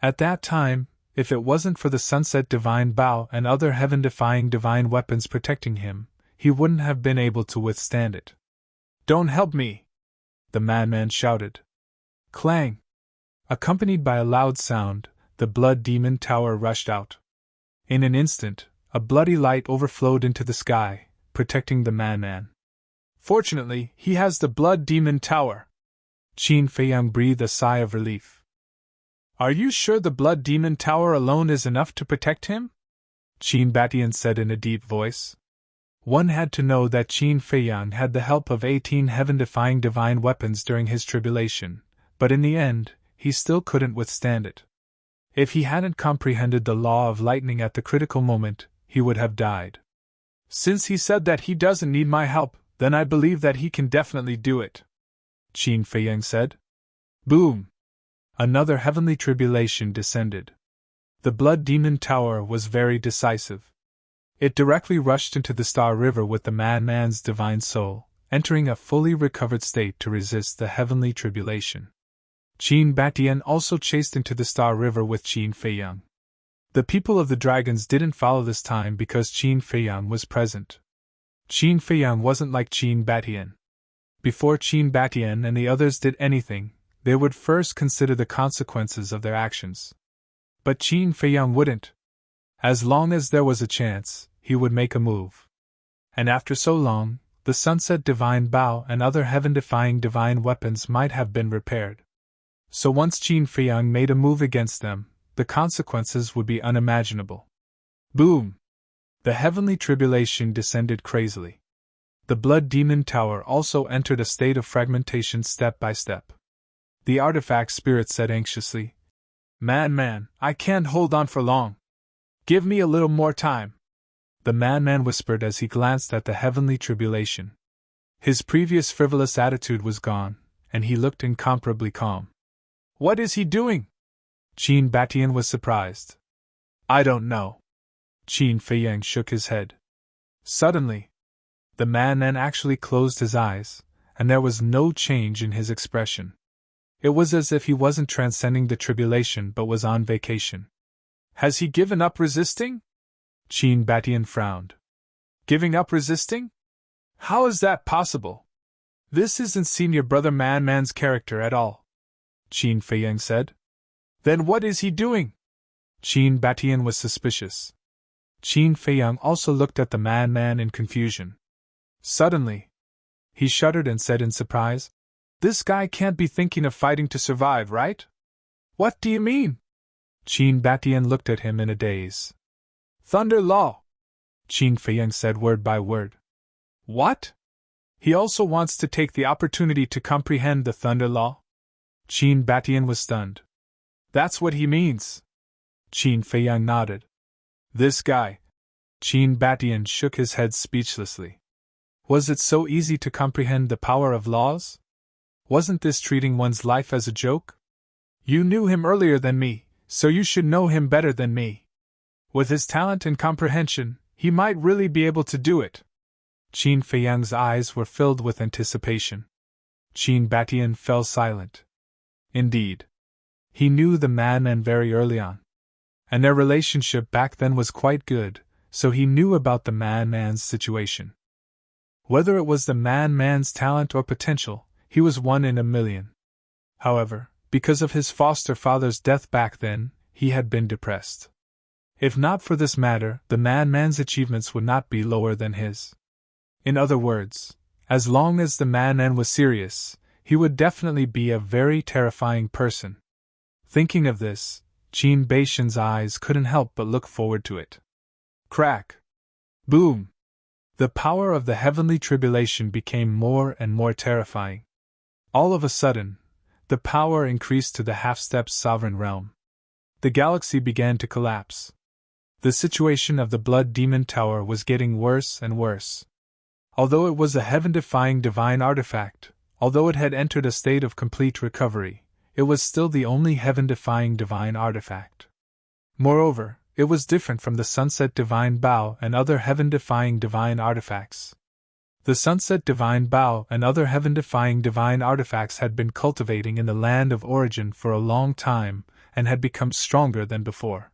At that time, if it wasn't for the sunset divine bow and other heaven-defying divine weapons protecting him, he wouldn't have been able to withstand it. Don't help me! The Man shouted. Clang! Accompanied by a loud sound, the blood demon tower rushed out. In an instant, a bloody light overflowed into the sky, protecting the Man. Fortunately, he has the blood demon tower. Qin Feiyang breathed a sigh of relief. Are you sure the Blood Demon Tower alone is enough to protect him? Qin Batian said in a deep voice. One had to know that Qin Feiyang had the help of 18 heaven-defying divine weapons during his tribulation, but in the end, he still couldn't withstand it. If he hadn't comprehended the law of lightning at the critical moment, he would have died. Since he said that he doesn't need my help, then I believe that he can definitely do it, Qin Feiyang said. Boom! Another heavenly tribulation descended. The Blood Demon Tower was very decisive. It directly rushed into the Star River with the madman's divine soul, entering a fully recovered state to resist the heavenly tribulation. Qin Batian also chased into the Star River with Qin Feiyang. The people of the dragons didn't follow this time because Qin Feiyang was present. Qin Feiyang wasn't like Qin Batian. Before Qin Batian and the others did anything, they would first consider the consequences of their actions. But Qin Feiyang wouldn't. As long as there was a chance, he would make a move. And after so long, the Sunset Divine Bow and other heaven-defying divine weapons might have been repaired. So once Qin Feiyang made a move against them, the consequences would be unimaginable. Boom! The heavenly tribulation descended crazily. The Blood Demon Tower also entered a state of fragmentation step by step. The artifact spirit said anxiously, Man, I can't hold on for long. Give me a little more time. The madman whispered as he glanced at the heavenly tribulation. His previous frivolous attitude was gone, and he looked incomparably calm. What is he doing? Qin Batian was surprised. I don't know. Qin Feiyang shook his head. Suddenly, the madman actually closed his eyes, and there was no change in his expression. It was as if he wasn't transcending the tribulation but was on vacation. Has he given up resisting? Qin Batian frowned. Giving up resisting? How is that possible? This isn't Senior Brother Man's character at all, Qin Feiyang said. Then what is he doing? Qin Batian was suspicious. Qin Feiyang also looked at the madman in confusion. Suddenly, he shuddered and said in surprise, This guy can't be thinking of fighting to survive, right? What do you mean? Qin Batian looked at him in a daze. Thunder Law, Qin Feiyang said word by word. What? He also wants to take the opportunity to comprehend the Thunder Law? Qin Batian was stunned. That's what he means. Qin Feiyang nodded. This guy. Qin Batian shook his head speechlessly. Was it so easy to comprehend the power of laws? Wasn't this treating one's life as a joke? You knew him earlier than me, so you should know him better than me. With his talent and comprehension, he might really be able to do it. Qin Feiyang's eyes were filled with anticipation. Qin Batian fell silent. Indeed, he knew the madman very early on. And their relationship back then was quite good, so he knew about the madman's situation. Whether it was the madman's talent or potential, he was one in a million. However, because of his foster father's death back then, he had been depressed. If not for this matter, the madman's achievements would not be lower than his. In other words, as long as the madman was serious, he would definitely be a very terrifying person. Thinking of this, Qin Batian's eyes couldn't help but look forward to it. Crack! Boom! The power of the heavenly tribulation became more and more terrifying. All of a sudden, the power increased to the half-step sovereign realm. The galaxy began to collapse. The situation of the Blood Demon Tower was getting worse and worse. Although it was a heaven-defying divine artifact, although it had entered a state of complete recovery, it was still the only heaven-defying divine artifact. Moreover, it was different from the Sunset Divine Bow and other heaven-defying divine artifacts. The Sunset Divine Bow and other heaven-defying divine artifacts had been cultivating in the land of origin for a long time and had become stronger than before.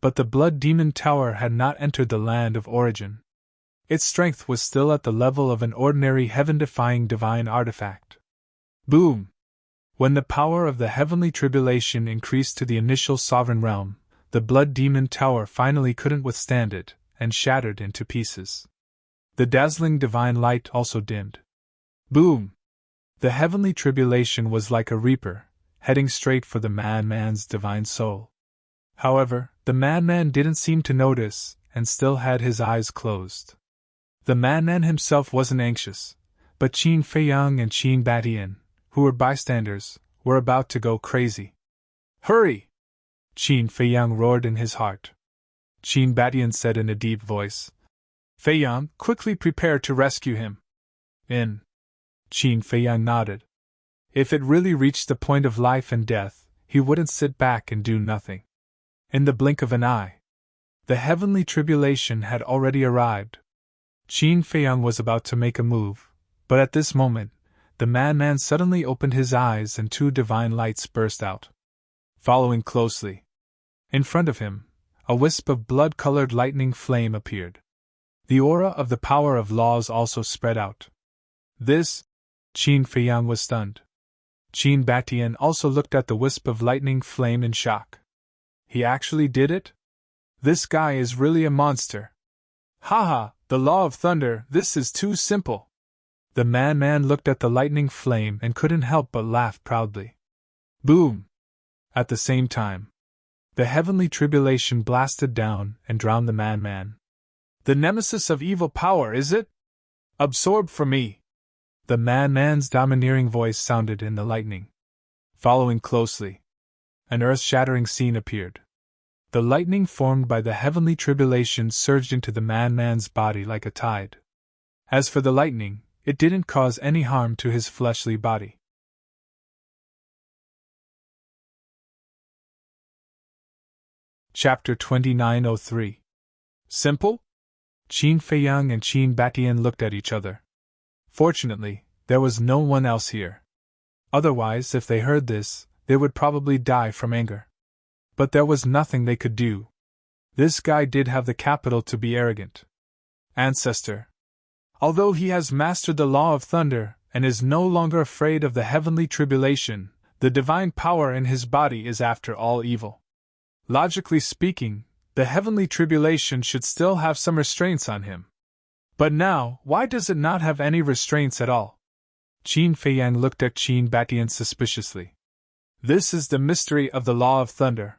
But the Blood Demon Tower had not entered the land of origin. Its strength was still at the level of an ordinary heaven-defying divine artifact. Boom! When the power of the heavenly tribulation increased to the initial sovereign realm, the Blood Demon Tower finally couldn't withstand it, and shattered into pieces. The dazzling divine light also dimmed. Boom! The heavenly tribulation was like a reaper, heading straight for the madman's divine soul. However, the madman didn't seem to notice and still had his eyes closed. The madman himself wasn't anxious, but Qin Feiyang and Qin Batian, who were bystanders, were about to go crazy. "Hurry!" Qin Feiyang roared in his heart. Qin Batian said in a deep voice, "Feiyang, quickly prepare to rescue him." "In." Qin Feiyang nodded. If it really reached the point of life and death, he wouldn't sit back and do nothing. In the blink of an eye, the heavenly tribulation had already arrived. Qin Feiyang was about to make a move, but at this moment, the madman suddenly opened his eyes and two divine lights burst out. Following closely, in front of him, a wisp of blood-colored lightning flame appeared. The aura of the power of laws also spread out. This, Qin Feiyang was stunned. Qin Batian also looked at the wisp of lightning flame in shock. He actually did it? This guy is really a monster. Haha, the law of thunder, this is too simple. The madman looked at the lightning flame and couldn't help but laugh proudly. Boom! At the same time, the heavenly tribulation blasted down and drowned the madman. The nemesis of evil power, is it? Absorb for me! The madman's domineering voice sounded in the lightning. Following closely, an earth-shattering scene appeared. The lightning formed by the heavenly tribulation surged into the madman's body like a tide. As for the lightning, it didn't cause any harm to his fleshly body. Chapter 2903. Simple? Qin Feiyang and Qin Batian looked at each other. Fortunately, there was no one else here. Otherwise, if they heard this, they would probably die from anger. But there was nothing they could do. This guy did have the capital to be arrogant. Ancestor. Although he has mastered the law of thunder and is no longer afraid of the heavenly tribulation, the divine power in his body is after all evil. Logically speaking, the heavenly tribulation should still have some restraints on him. But now, why does it not have any restraints at all? Qin Feiyang looked at Qin Batian suspiciously. This is the mystery of the law of thunder.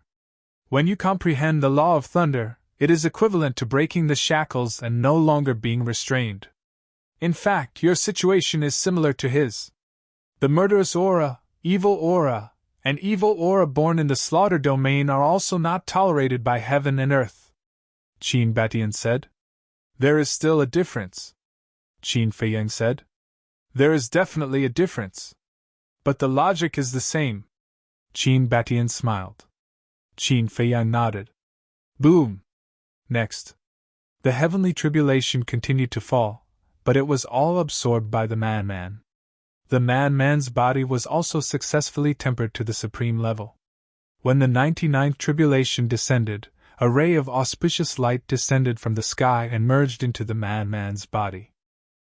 When you comprehend the law of thunder, it is equivalent to breaking the shackles and no longer being restrained. In fact, your situation is similar to his. The murderous aura, and evil aura born in the slaughter domain are also not tolerated by heaven and earth. Qin Batian said. There is still a difference. Qin Feiyang said. There is definitely a difference. But the logic is the same. Qin Batian smiled. Qin Feiyang nodded. Boom! Next. The heavenly tribulation continued to fall, but it was all absorbed by the madman. The madman's body was also successfully tempered to the supreme level. When the 99th tribulation descended, a ray of auspicious light descended from the sky and merged into the madman's body.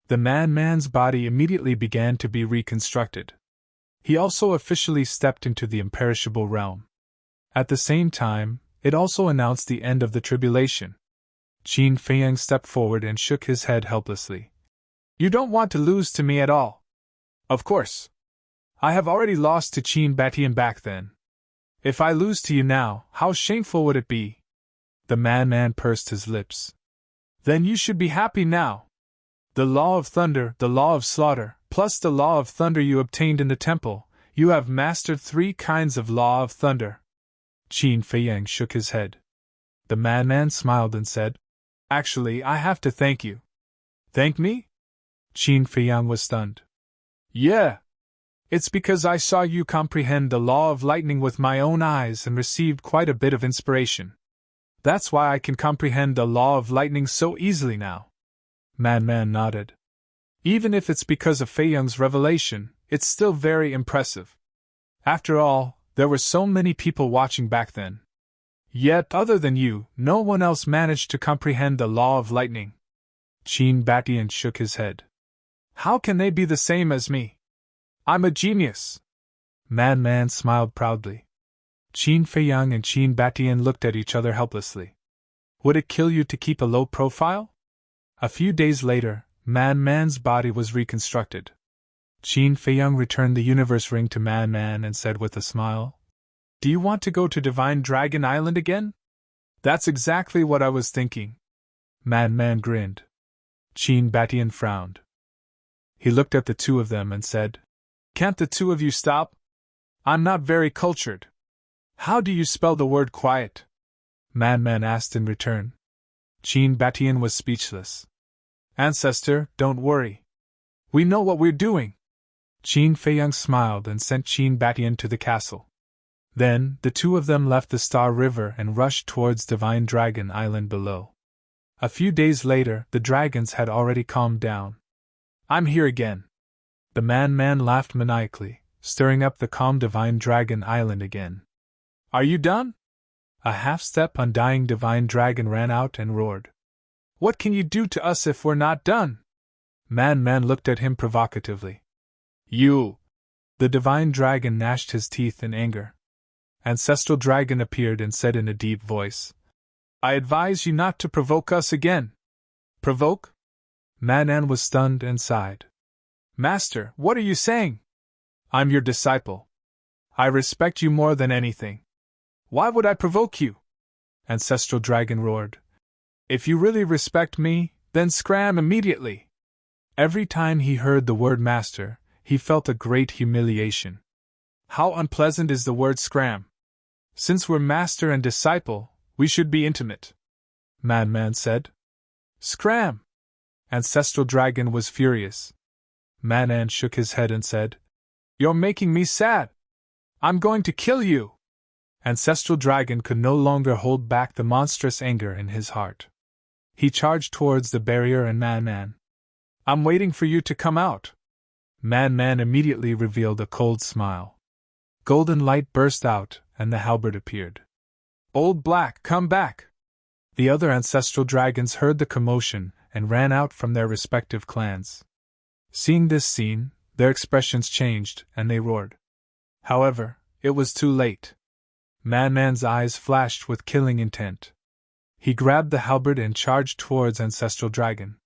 The madman's body immediately began to be reconstructed. He also officially stepped into the imperishable realm. At the same time, it also announced the end of the tribulation. Qin Feiyang stepped forward and shook his head helplessly. You don't want to lose to me at all. Of course. I have already lost to Qin Batian back then. If I lose to you now, how shameful would it be? The madman pursed his lips. Then you should be happy now. The law of thunder, the law of slaughter, plus the law of thunder you obtained in the temple, you have mastered 3 kinds of law of thunder. Qin Feiyang shook his head. The madman smiled and said, Actually, I have to thank you. Thank me? Qin Feiyang was stunned. Yeah. It's because I saw you comprehend the law of lightning with my own eyes and received quite a bit of inspiration. That's why I can comprehend the law of lightning so easily now. Madman nodded. Even if it's because of Feiyang's revelation, it's still very impressive. After all, there were so many people watching back then. Yet, other than you, no one else managed to comprehend the law of lightning. Qin Batian shook his head. How can they be the same as me? I'm a genius. Madman smiled proudly. Qin Feiyang and Qin Batian looked at each other helplessly. Would it kill you to keep a low profile? A few days later, Madman's body was reconstructed. Qin Feiyang returned the universe ring to Man Man and said with a smile, "Do you want to go to Divine Dragon Island again?" "That's exactly what I was thinking." Man Man grinned. Qin Batian frowned. He looked at the two of them and said, "Can't the two of you stop? I'm not very cultured." "How do you spell the word quiet?" Man Man asked in return. Qin Batian was speechless. "Ancestor, don't worry. We know what we're doing." Qin Feiyang smiled and sent Qin Batian to the castle. Then, the two of them left the Star River and rushed towards Divine Dragon Island below. A few days later, the dragons had already calmed down. "I'm here again." The Man laughed maniacally, stirring up the calm Divine Dragon Island again. "Are you done?" A half-step undying Divine Dragon ran out and roared. "What can you do to us if we're not done?" Man looked at him provocatively. "You!" The Divine Dragon gnashed his teeth in anger. Ancestral Dragon appeared and said in a deep voice, "I advise you not to provoke us again." "Provoke?" Man was stunned and sighed. "Master, what are you saying? I'm your disciple. I respect you more than anything. Why would I provoke you?" Ancestral Dragon roared. "If you really respect me, then scram immediately." Every time he heard the word master, he felt a great humiliation. How unpleasant is the word scram! "Since we're master and disciple, we should be intimate," Man said. "Scram!" Ancestral Dragon was furious. Man shook his head and said, "You're making me sad. I'm going to kill you." Ancestral Dragon could no longer hold back the monstrous anger in his heart. He charged towards the barrier and Man. "I'm waiting for you to come out." Man immediately revealed a cold smile. Golden light burst out, and the halberd appeared. "Old Black, come back!" The other ancestral dragons heard the commotion and ran out from their respective clans. Seeing this scene, their expressions changed, and they roared. However, it was too late. Man's eyes flashed with killing intent. He grabbed the halberd and charged towards Ancestral Dragon.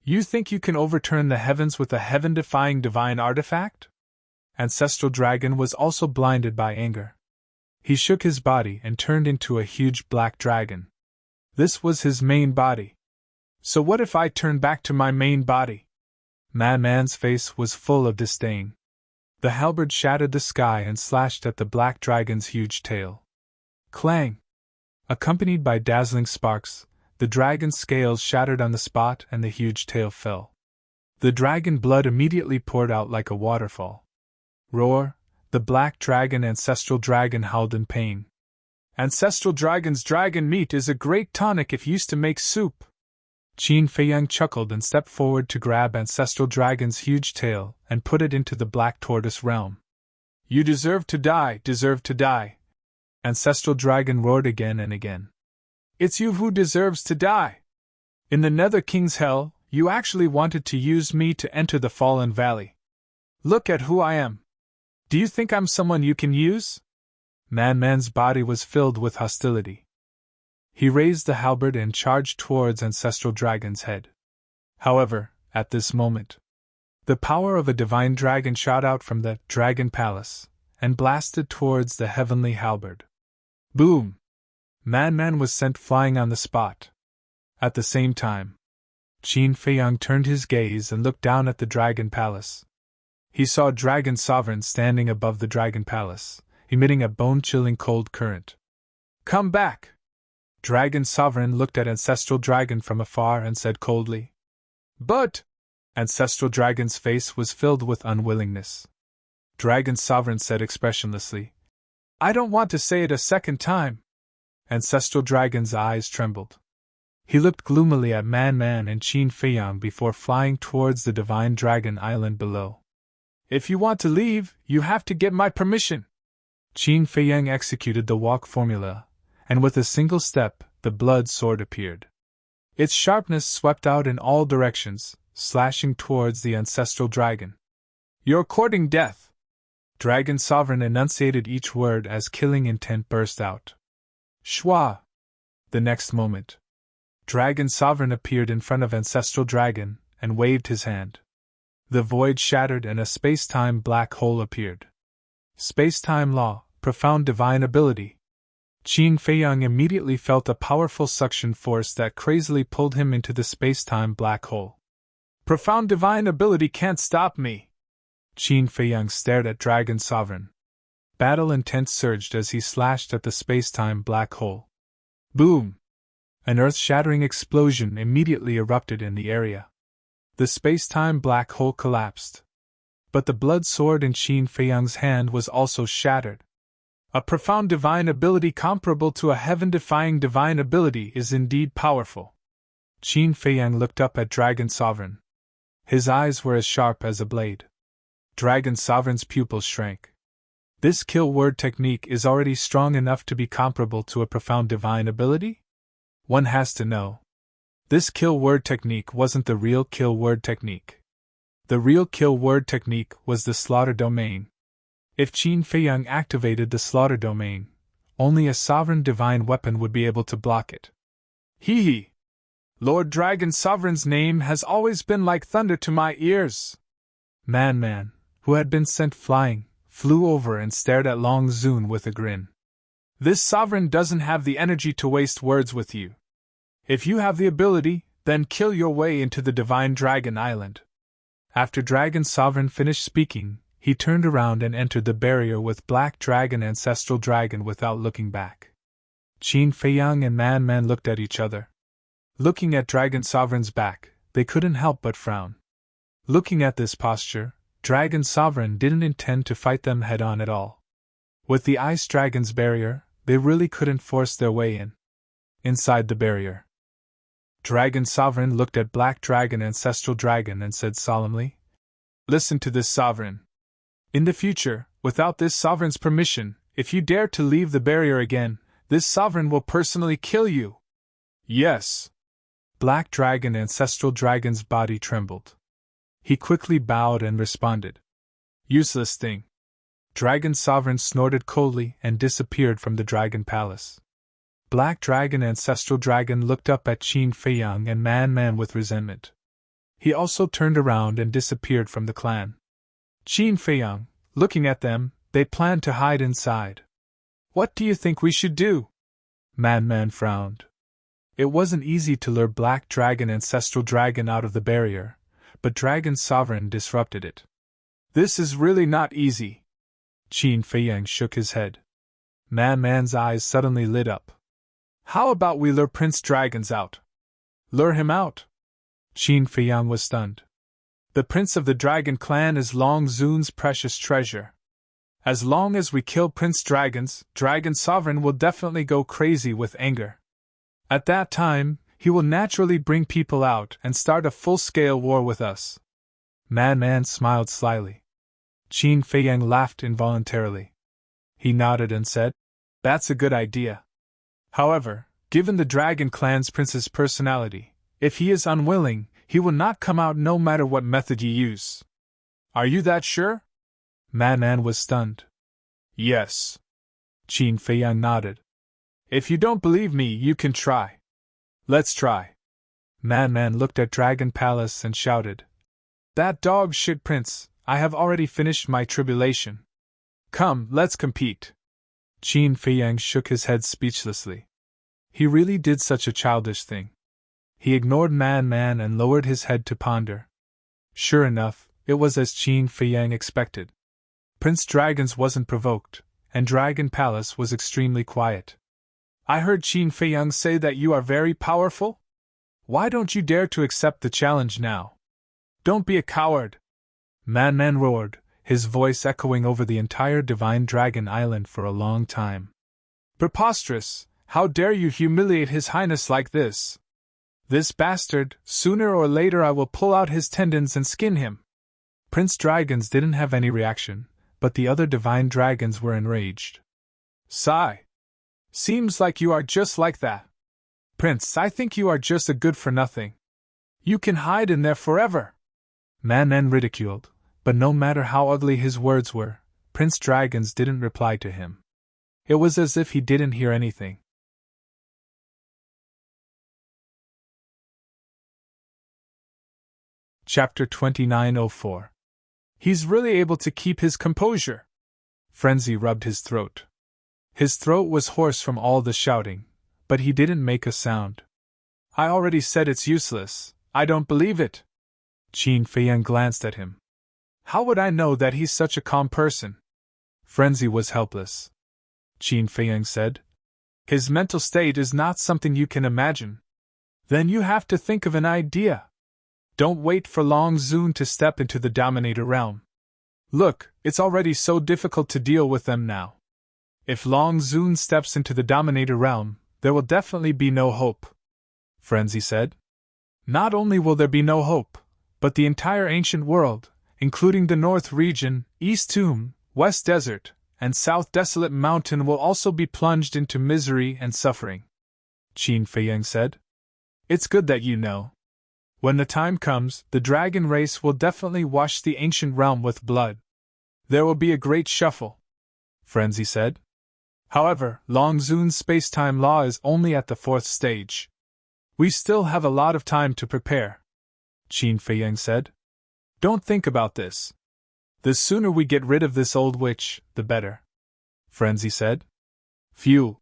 "You think you can overturn the heavens with a heaven-defying divine artifact?" Ancestral Dragon was also blinded by anger. He shook his body and turned into a huge black dragon. This was his main body. "So what if I turn back to my main body?" Man's face was full of disdain. The halberd shattered the sky and slashed at the black dragon's huge tail. Clang! Accompanied by dazzling sparks, the dragon's scales shattered on the spot and the huge tail fell. The dragon blood immediately poured out like a waterfall. Roar! The black dragon Ancestral Dragon howled in pain. "Ancestral Dragon's dragon meat is a great tonic if used to make soup." Qin Feiyang chuckled and stepped forward to grab Ancestral Dragon's huge tail and put it into the black tortoise realm. "You deserve to die, deserve to die!" Ancestral Dragon roared again and again. "It's you who deserves to die! In the Nether King's Hell, you actually wanted to use me to enter the Fallen Valley. Look at who I am! Do you think I'm someone you can use?" Man's body was filled with hostility. He raised the halberd and charged towards Ancestral Dragon's head. However, at this moment, the power of a divine dragon shot out from the Dragon Palace and blasted towards the heavenly halberd. Boom! Man was sent flying on the spot. At the same time, Qin Feiyang turned his gaze and looked down at the Dragon Palace. He saw Dragon Sovereign standing above the Dragon Palace, emitting a bone-chilling cold current. "Come back!" Dragon Sovereign looked at Ancestral Dragon from afar and said coldly. "But—" Ancestral Dragon's face was filled with unwillingness. Dragon Sovereign said expressionlessly, "I don't want to say it a second time." Ancestral Dragon's eyes trembled. He looked gloomily at Man and Qin Feiyang before flying towards the Divine Dragon Island below. "If you want to leave, you have to get my permission." Qin Feiyang executed the walk formula, and with a single step, the blood sword appeared. Its sharpness swept out in all directions, slashing towards the Ancestral Dragon. "You're courting death!" Dragon Sovereign enunciated each word as killing intent burst out. Shwa! The next moment, Dragon Sovereign appeared in front of Ancestral Dragon and waved his hand. The void shattered and a space-time black hole appeared. Space-time law, profound divine ability. Qin Feiyang immediately felt a powerful suction force that crazily pulled him into the space-time black hole. Profound divine ability can't stop me! Qin Feiyang stared at Dragon Sovereign. Battle intent surged as he slashed at the space-time black hole. Boom! An earth-shattering explosion immediately erupted in the area. The space-time black hole collapsed. But the blood sword in Qin Feiyang's hand was also shattered. A profound divine ability comparable to a heaven-defying divine ability is indeed powerful. Qin Feiyang looked up at Dragon Sovereign. His eyes were as sharp as a blade. Dragon Sovereign's pupils shrank. This kill word technique is already strong enough to be comparable to a profound divine ability? One has to know. This kill word technique wasn't the real kill word technique. The real kill word technique was the slaughter domain. If Qin Feiyang activated the slaughter domain, only a sovereign divine weapon would be able to block it. Hee hee! Lord Dragon Sovereign's name has always been like thunder to my ears. Man, who had been sent flying, flew over and stared at Long Zun with a grin. This sovereign doesn't have the energy to waste words with you. If you have the ability, then kill your way into the Divine Dragon Island. After Dragon Sovereign finished speaking, he turned around and entered the barrier with Black Dragon Ancestral Dragon without looking back. Qin Feiyang and Man looked at each other. Looking at Dragon Sovereign's back, they couldn't help but frown. Looking at this posture, Dragon Sovereign didn't intend to fight them head-on at all. With the Ice Dragon's barrier, they really couldn't force their way in. Inside the barrier, Dragon Sovereign looked at Black Dragon Ancestral Dragon and said solemnly, "Listen to this sovereign. In the future, without this sovereign's permission, if you dare to leave the barrier again, this sovereign will personally kill you." Yes. Black Dragon Ancestral Dragon's body trembled. He quickly bowed and responded, "Useless thing." Dragon Sovereign snorted coldly and disappeared from the Dragon Palace. Black Dragon Ancestral Dragon looked up at Qin Feiyang and Man with resentment. He also turned around and disappeared from the clan. Qin Feiyang, looking at them, they planned to hide inside. "What do you think we should do?" Man frowned. It wasn't easy to lure Black Dragon Ancestral Dragon out of the barrier, but Dragon Sovereign disrupted it. "This is really not easy." Qin Feiyang shook his head. Man's eyes suddenly lit up. "How about we lure Prince Dragons out?" "Lure him out?" Qin Feiyang was stunned. "The Prince of the Dragon Clan is Long Zun's precious treasure. As long as we kill Prince Dragons, Dragon Sovereign will definitely go crazy with anger. At that time, he will naturally bring people out and start a full-scale war with us." Man smiled slyly. Qin Feiyang laughed involuntarily. He nodded and said, "That's a good idea. However, given the Dragon Clan's prince's personality, if he is unwilling, he will not come out no matter what method you use." "Are you that sure?" Man was stunned. "Yes." Qin Feiyang nodded. "If you don't believe me, you can try." "Let's try." Man looked at Dragon Palace and shouted, "That dog shit prince, I have already finished my tribulation. Come, let's compete." Qin Feiyang shook his head speechlessly. He really did such a childish thing. He ignored Man and lowered his head to ponder. Sure enough, it was as Qin Feiyang expected. Prince Dragons wasn't provoked, and Dragon Palace was extremely quiet. "I heard Qin Feiyang say that you are very powerful? Why don't you dare to accept the challenge now? Don't be a coward!" Man roared, his voice echoing over the entire Divine Dragon Island for a long time. "Preposterous! How dare you humiliate His Highness like this? This bastard, sooner or later I will pull out his tendons and skin him." Prince Dragons didn't have any reaction, but the other Divine Dragons were enraged. "Sigh. Seems like you are just like that. Prince, I think you are just a good-for-nothing. You can hide in there forever." Man ridiculed, but no matter how ugly his words were, Prince Dragons didn't reply to him. It was as if he didn't hear anything. Chapter 2904. He's really able to keep his composure. Frenzy rubbed his throat. His throat was hoarse from all the shouting, but he didn't make a sound. I already said it's useless. I don't believe it. Qin Feiyang glanced at him. How would I know that he's such a calm person? Frenzy was helpless. Qin Feiyang said. His mental state is not something you can imagine. Then you have to think of an idea. Don't wait for Long Zun to step into the Dominator realm. Look, it's already so difficult to deal with them now. If Long Zun steps into the Dominator realm, there will definitely be no hope. Frenzy said. Not only will there be no hope, but the entire ancient world, including the North region, East Tomb, West Desert, and South Desolate Mountain will also be plunged into misery and suffering. Qin Feiyang said. It's good that you know. When the time comes, the dragon race will definitely wash the ancient realm with blood. There will be a great shuffle. Frenzy said. However, Long Zun's space-time law is only at the 4th stage. We still have a lot of time to prepare. Qin Feiyang said. Don't think about this. The sooner we get rid of this old witch, the better. Frenzy said. Phew.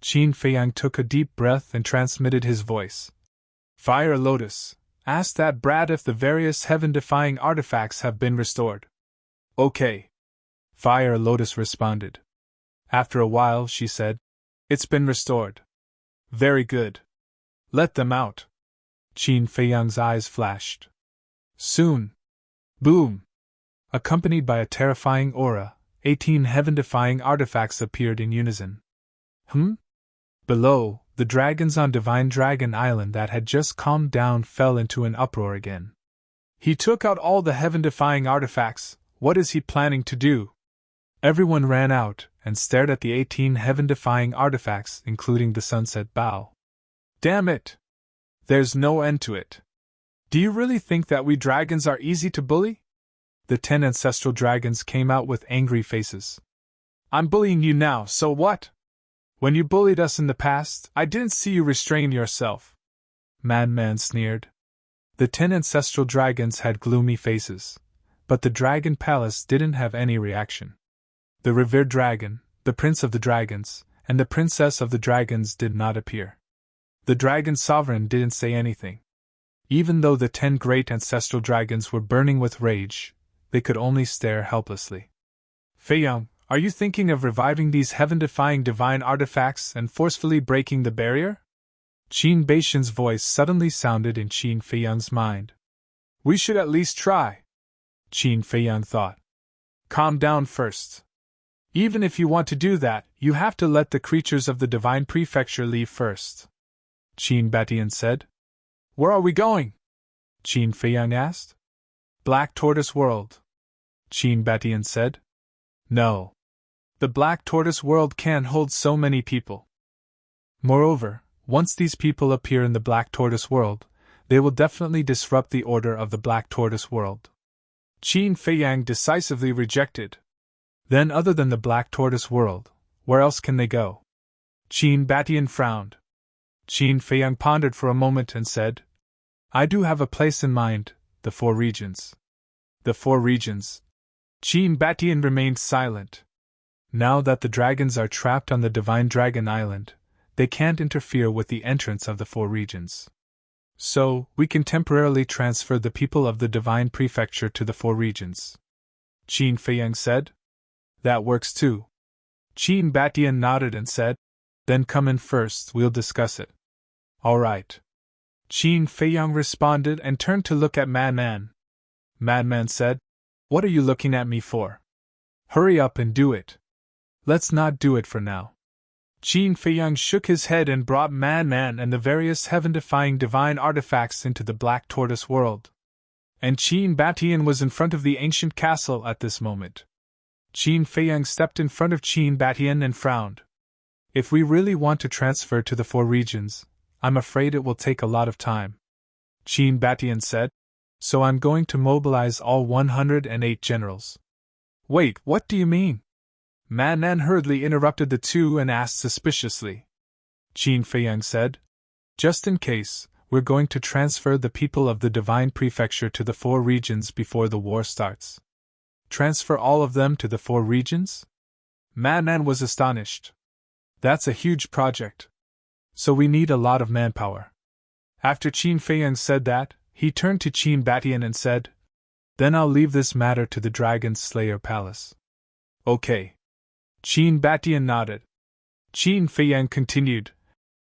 Qin Feiyang took a deep breath and transmitted his voice. Fire Lotus, ask that brat if the various heaven-defying artifacts have been restored. Okay. Fire Lotus responded. After a while, she said, It's been restored. Very good. Let them out. Qin Feiyang's eyes flashed. Soon. Boom. Accompanied by a terrifying aura, 18 heaven-defying artifacts appeared in unison. Below, the dragons on Divine Dragon Island that had just calmed down fell into an uproar again. He took out all the heaven-defying artifacts. What is he planning to do? Everyone ran out and stared at the 18 heaven-defying artifacts, including the Sunset Bow. Damn it! There's no end to it. Do you really think that we dragons are easy to bully? The 10 ancestral dragons came out with angry faces. I'm bullying you now, so what? When you bullied us in the past, I didn't see you restrain yourself. Madman sneered. The 10 ancestral dragons had gloomy faces, but the Dragon Palace didn't have any reaction. The revered dragon, the prince of the dragons, and the princess of the dragons did not appear. The dragon sovereign didn't say anything. Even though the 10 great ancestral dragons were burning with rage, they could only stare helplessly. Feiyang, are you thinking of reviving these heaven-defying divine artifacts and forcefully breaking the barrier? Qin Baishan's voice suddenly sounded in Qin Feiyang's mind. We should at least try. Qin Feiyang thought. Calm down first. Even if you want to do that, you have to let the creatures of the Divine Prefecture leave first. Qin Batian said. Where are we going? Qin Feiyang asked. Black Tortoise World. Qin Batian said. No. The Black Tortoise World can't hold so many people. Moreover, once these people appear in the Black Tortoise World, they will definitely disrupt the order of the Black Tortoise World. Qin Feiyang decisively rejected. Then other than the Black Tortoise World, where else can they go? Qin Batian frowned. Qin Feiyang pondered for a moment and said, I do have a place in mind, the 4 regions. The 4 regions. Qin Batian remained silent. Now that the dragons are trapped on the Divine Dragon Island, they can't interfere with the entrance of the 4 regions. So, we can temporarily transfer the people of the Divine Prefecture to the 4 regions. Qin Feiyang said. That works too. Qin Batian nodded and said, Then come in first, we'll discuss it. All right. Qin Feiyang responded and turned to look at Madman. Madman said, What are you looking at me for? Hurry up and do it. Let's not do it for now. Qin Feiyang shook his head and brought Madman and the various heaven-defying divine artifacts into the Black Tortoise World. And Qin Batian was in front of the ancient castle at this moment. Qin Feiyang stepped in front of Qin Batian and frowned. If we really want to transfer to the 4 regions, I'm afraid it will take a lot of time. Qin Batian said. So I'm going to mobilize all 108 generals. Wait, what do you mean? Madman hurriedly interrupted the two and asked suspiciously. Qin Feiyang said. Just in case, we're going to transfer the people of the Divine Prefecture to the 4 regions before the war starts. Transfer all of them to the 4 regions? Man was astonished. That's a huge project. So we need a lot of manpower. After Qin Feiyang said that, he turned to Qin Batian and said, "Then I'll leave this matter to the Dragon Slayer Palace." Okay. Qin Batian nodded. Qin Feiyang continued,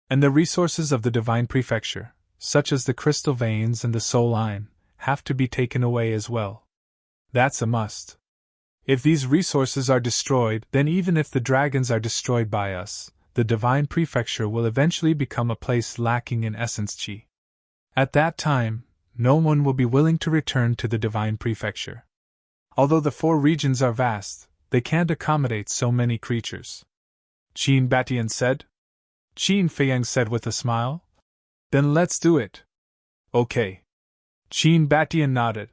"And the resources of the Divine Prefecture, such as the crystal veins and the soul line, have to be taken away as well. That's a must. If these resources are destroyed, then even if the dragons are destroyed by us, the Divine Prefecture will eventually become a place lacking in essence qi. At that time, no one will be willing to return to the Divine Prefecture. Although the 4 regions are vast, they can't accommodate so many creatures." Qin Batian said. Qin Feiyang said with a smile, "Then let's do it." Okay. Qin Batian nodded.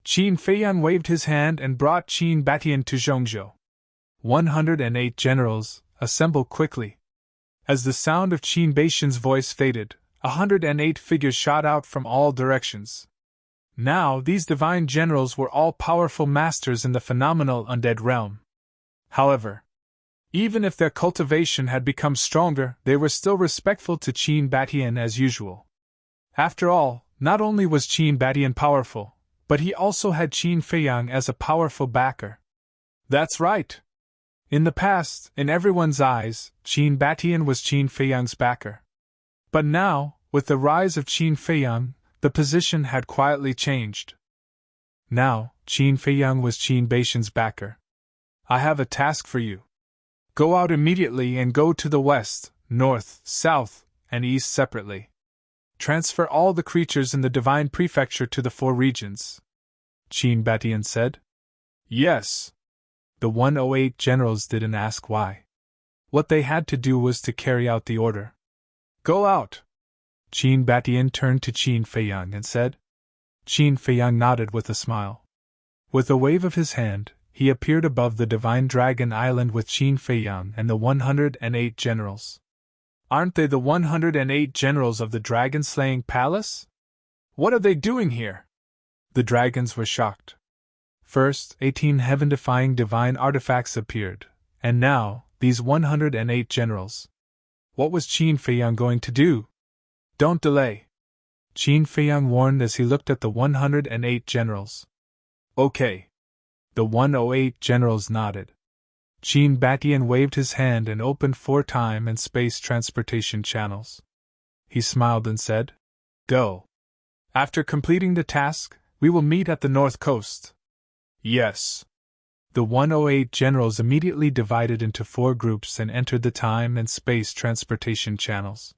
Qin Feiyang waved his hand and brought Qin Batian to Zhongzhou. 108 generals, assemble quickly. As the sound of Qin Batian's voice faded, 108 figures shot out from all directions. Now these divine generals were all powerful masters in the phenomenal undead realm. However, even if their cultivation had become stronger, they were still respectful to Qin Batian as usual. After all, not only was Qin Batian powerful, but he also had Qin Feiyang as a powerful backer. That's right. In the past, in everyone's eyes, Qin Batian was Qin Feiyang's backer. But now, with the rise of Qin Feiyang, the position had quietly changed. Now, Qin Feiyang was Qin Batian's backer. "I have a task for you. Go out immediately and go to the west, north, south, and east separately. Transfer all the creatures in the Divine Prefecture to the 4 regions." Qin Batian said. Yes. The 108 generals didn't ask why. What they had to do was to carry out the order. "Go out." Qin Batian turned to Qin Feiyang and said. Qin Feiyang nodded with a smile. With a wave of his hand, he appeared above the Divine Dragon Island with Qin Feiyang and the 108 generals. Aren't they the 108 generals of the dragon-slaying palace? What are they doing here? The dragons were shocked. First, 18 heaven-defying divine artifacts appeared, and now, these 108 generals. What was Qin Feiyang going to do? Don't delay. Qin Feiyang warned as he looked at the 108 generals. Okay. The 108 generals nodded. Qin Batian waved his hand and opened 4 time and space transportation channels. He smiled and said, "Go. After completing the task, we will meet at the north coast." Yes. The 108 generals immediately divided into 4 groups and entered the time and space transportation channels.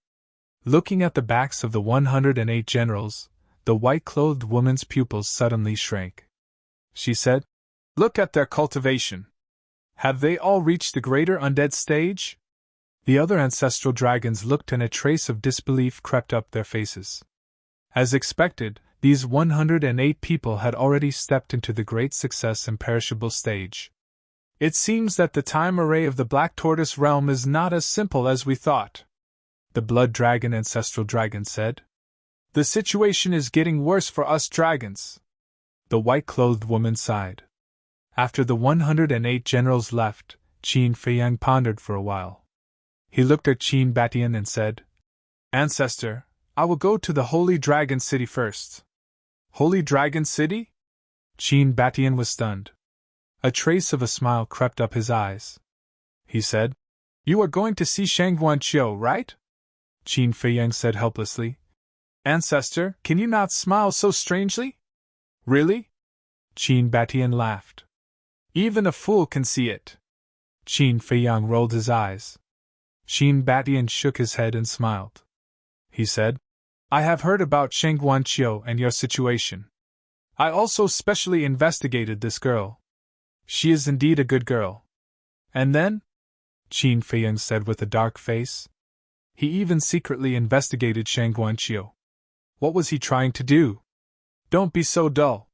Looking at the backs of the 108 generals, the white-clothed woman's pupils suddenly shrank. She said, "Look at their cultivation. Have they all reached the greater undead stage?" The other ancestral dragons looked and a trace of disbelief crept up their faces. As expected, these 108 people had already stepped into the great success imperishable stage. "It seems that the time array of the Black Tortoise realm is not as simple as we thought," the Blood Dragon ancestral dragon said. "The situation is getting worse for us dragons." The white-clothed woman sighed. After the 108 generals left, Qin Feiyang pondered for a while. He looked at Qin Batian and said, "Ancestor, I will go to the Holy Dragon City first." Holy Dragon City? Qin Batian was stunned. A trace of a smile crept up his eyes. He said, "You are going to see Shangguanqiu, right?" Qin Feiyang said helplessly. "Ancestor, can you not smile so strangely?" "Really?" Qin Batian laughed. "Even a fool can see it." Qin Feiyang rolled his eyes. Qin Batian shook his head and smiled. He said, "I have heard about Shangguanqiu and your situation. I also specially investigated this girl. She is indeed a good girl." "And then?" Qin Feiyang said with a dark face. "He even secretly investigated Shangguanqiu. What was he trying to do?" "Don't be so dull.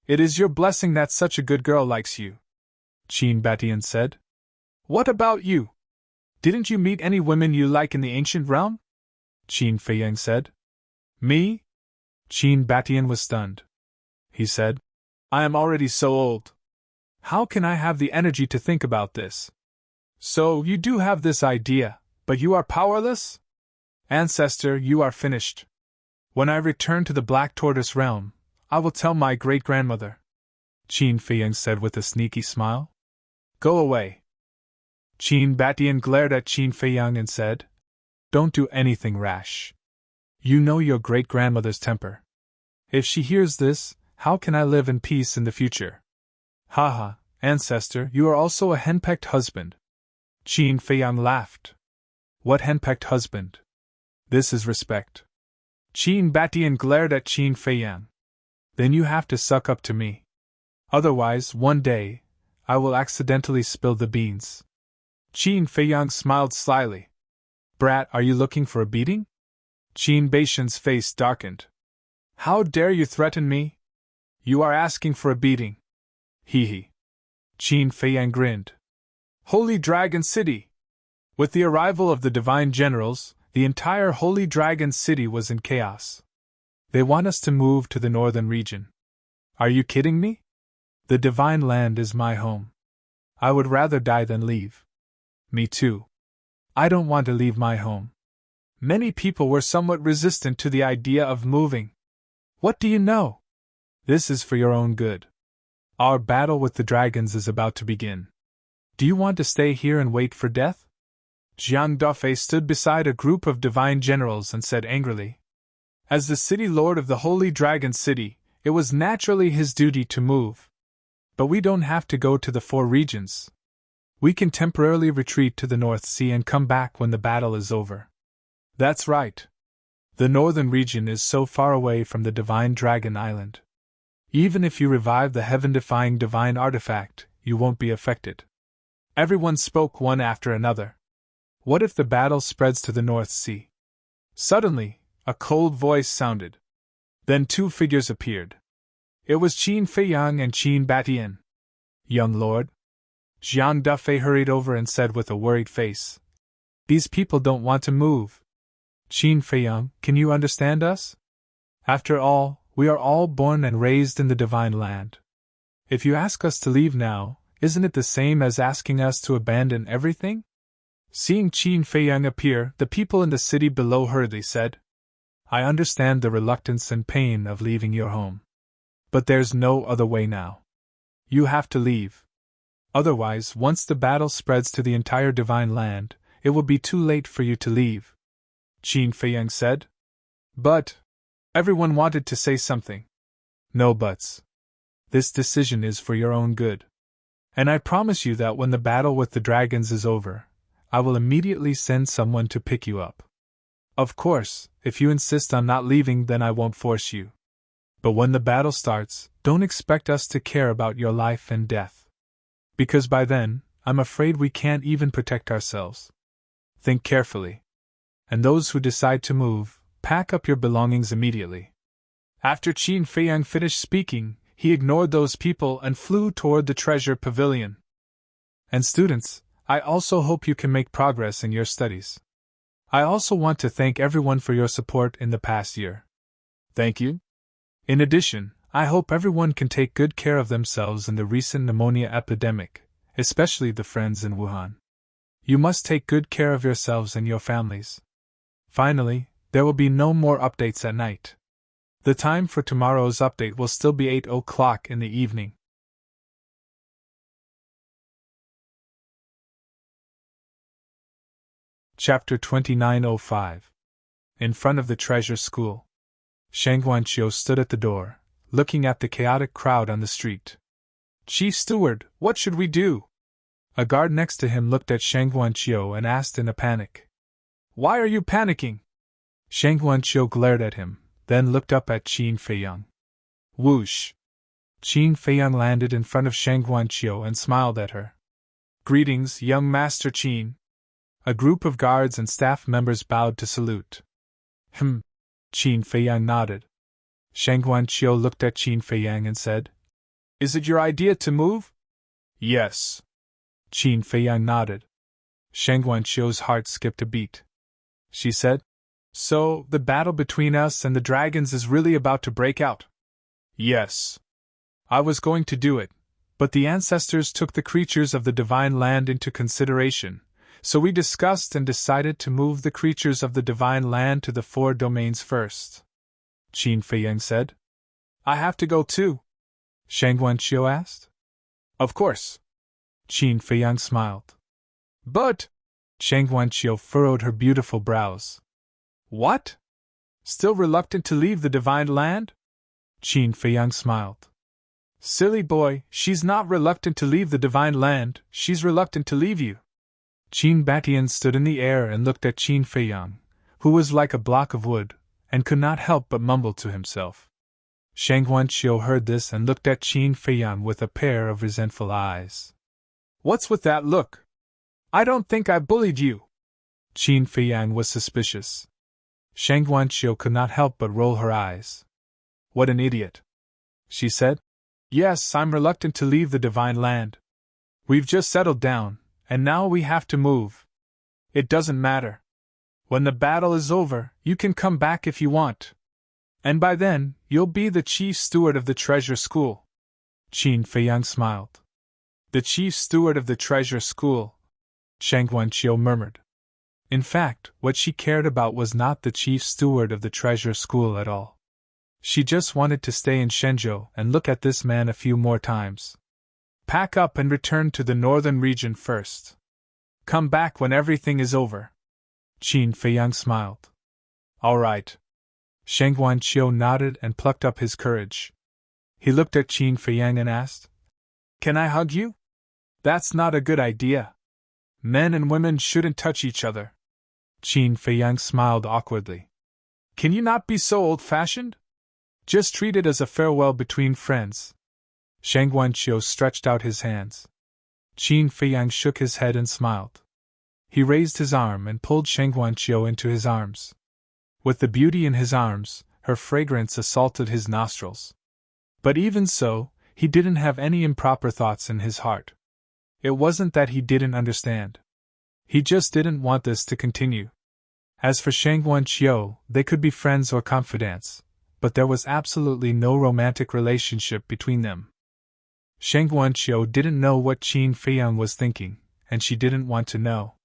It is your blessing that such a good girl likes you," Qin Batian said. "What about you? Didn't you meet any women you like in the ancient realm?" Qin Feiyang said. Me? Qin Batian was stunned. He said, I am already so old. How can I have the energy to think about this? So, you do have this idea, but you are powerless? Ancestor, you are finished. When I return to the Black Tortoise realm, I will tell my great-grandmother, Qin Feiyang said with a sneaky smile. Go away. Qin Batian glared at Qin Feiyang and said, Don't do anything rash. You know your great-grandmother's temper. If she hears this, how can I live in peace in the future? Haha, ancestor, you are also a henpecked husband. Qin Feiyang laughed. What henpecked husband? This is respect. Qin Batian glared at Qin Feiyang. Then you have to suck up to me. Otherwise, one day, I will accidentally spill the beans. Qin Feiyang smiled slyly. Brat, are you looking for a beating? Qin Batian's face darkened. How dare you threaten me? You are asking for a beating. Hee hee. Qin Feiyang grinned. Holy Dragon City! With the arrival of the divine generals, the entire Holy Dragon City was in chaos. They want us to move to the northern region. Are you kidding me? The divine land is my home. I would rather die than leave. Me too. I don't want to leave my home. Many people were somewhat resistant to the idea of moving. What do you know? This is for your own good. Our battle with the dragons is about to begin. Do you want to stay here and wait for death? Jiang Dafei stood beside a group of divine generals and said angrily. As the city lord of the Holy Dragon City, it was naturally his duty to move. But we don't have to go to the 4 regions. We can temporarily retreat to the North Sea and come back when the battle is over. That's right. The northern region is so far away from the Divine Dragon Island. Even if you revive the heaven-defying divine artifact, you won't be affected. Everyone spoke one after another. What if the battle spreads to the North Sea? Suddenly, a cold voice sounded. Then 2 figures appeared. It was Qin Feiyang and Qin Batian. Young lord. Jiang Dafei hurried over and said with a worried face. These people don't want to move. Qin Feiyang, can you understand us? After all, we are all born and raised in the divine land. If you ask us to leave now, isn't it the same as asking us to abandon everything? Seeing Qin Feiyang appear, the people in the city below hurriedly said, I understand the reluctance and pain of leaving your home. But there's no other way now. You have to leave. Otherwise, once the battle spreads to the entire divine land, it will be too late for you to leave. Qin Feiyang said. But... Everyone wanted to say something. No buts. This decision is for your own good. And I promise you that when the battle with the dragons is over, I will immediately send someone to pick you up. Of course, if you insist on not leaving, then I won't force you. But when the battle starts, don't expect us to care about your life and death. Because by then, I'm afraid we can't even protect ourselves. Think carefully. And those who decide to move, pack up your belongings immediately. After Qin Feiyang finished speaking, he ignored those people and flew toward the treasure pavilion. And students, I also hope you can make progress in your studies. I also want to thank everyone for your support in the past year. Thank you. In addition, I hope everyone can take good care of themselves in the recent pneumonia epidemic, especially the friends in Wuhan. You must take good care of yourselves and your families. Finally, there will be no more updates at night. The time for tomorrow's update will still be 8 o'clock in the evening. Chapter 2905. In front of the treasure school. Shang Guanqiu stood at the door, looking at the chaotic crowd on the street. Chief Steward, what should we do? A guard next to him looked at Shang Guanqiu and asked in a panic. Why are you panicking? Shang Guanqiu glared at him, then looked up at Qin Feiyang. Whoosh! Qin Feiyang landed in front of Shang Guanqiu and smiled at her. Greetings, young Master Qin. A group of guards and staff members bowed to salute. Qin Feiyang nodded. Shang Guanqiu looked at Qin Feiyang and said, Is it your idea to move? Yes. Qin Feiyang nodded. Shang Guanqiu's heart skipped a beat. She said, So, the battle between us and the dragons is really about to break out? Yes. I was going to do it, but the ancestors took the creatures of the divine land into consideration, so we discussed and decided to move the creatures of the divine land to the 4 domains first. Qin Feiyang said. I have to go too? Shang Guanqiu asked. Of course. Qin Feiyang smiled. But, Shang Guanqiu furrowed her beautiful brows. What? Still reluctant to leave the divine land? Qin Feiyang smiled. Silly boy, she's not reluctant to leave the divine land, she's reluctant to leave you. Qin Batian stood in the air and looked at Qin Feiyang, who was like a block of wood, and could not help but mumble to himself. Shang Guanqiu heard this and looked at Qin Feiyang with a pair of resentful eyes. What's with that look? I don't think I bullied you. Qin Feiyang was suspicious. Shang Guanqiu could not help but roll her eyes. What an idiot, she said. Yes, I'm reluctant to leave the divine land. We've just settled down, and now we have to move. It doesn't matter. When the battle is over, you can come back if you want. And by then, you'll be the chief steward of the treasure school. Qin Feiyang smiled. The chief steward of the treasure school, Shang Guanqiu murmured. In fact, what she cared about was not the chief steward of the treasure school at all. She just wanted to stay in Shenzhou and look at this man a few more times. Pack up and return to the northern region first. Come back when everything is over. Qin Feiyang smiled. All right. Shang Guanqiu nodded and plucked up his courage. He looked at Qin Feiyang and asked, Can I hug you? That's not a good idea. Men and women shouldn't touch each other. Qin Feiyang smiled awkwardly. Can you not be so old-fashioned? Just treat it as a farewell between friends. Shang Guanqiu stretched out his hands. Qin Feiyang shook his head and smiled. He raised his arm and pulled Shang Guanqiu into his arms. With the beauty in his arms, her fragrance assaulted his nostrils. But even so, he didn't have any improper thoughts in his heart. It wasn't that he didn't understand. He just didn't want this to continue. As for Shang Guanqiu, they could be friends or confidants, but there was absolutely no romantic relationship between them. Shang Guanqiu didn't know what Qin Feiyang was thinking, and she didn't want to know.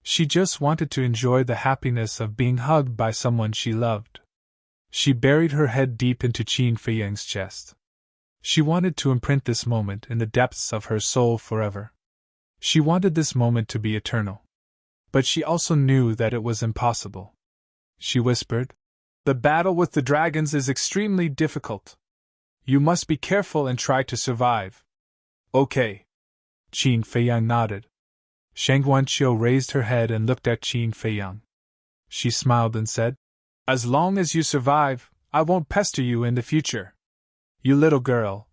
She just wanted to enjoy the happiness of being hugged by someone she loved. She buried her head deep into Qin Feiyang's chest. She wanted to imprint this moment in the depths of her soul forever. She wanted this moment to be eternal. But she also knew that it was impossible. She whispered, The battle with the dragons is extremely difficult. You must be careful and try to survive. Okay. Qin Feiyang nodded. Shang Guanqiu raised her head and looked at Qin Feiyang. She smiled and said, As long as you survive, I won't pester you in the future. You little girl.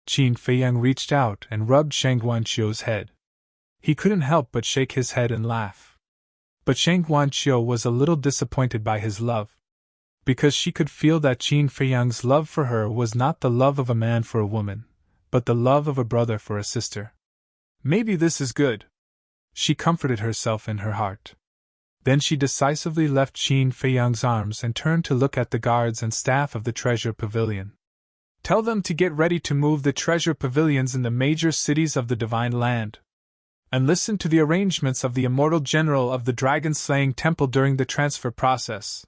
Qin Feiyang reached out and rubbed Shang Guanqiu's head. He couldn't help but shake his head and laugh. But Shang Guanqiu was a little disappointed by his love, because she could feel that Qin Feiyang's love for her was not the love of a man for a woman, but the love of a brother for a sister. Maybe this is good. She comforted herself in her heart. Then she decisively left Qin Feiyang's arms and turned to look at the guards and staff of the treasure pavilion. Tell them to get ready to move the treasure pavilions in the major cities of the Divine Land. And listen to the arrangements of the immortal general of the dragon-slaying temple during the transfer process.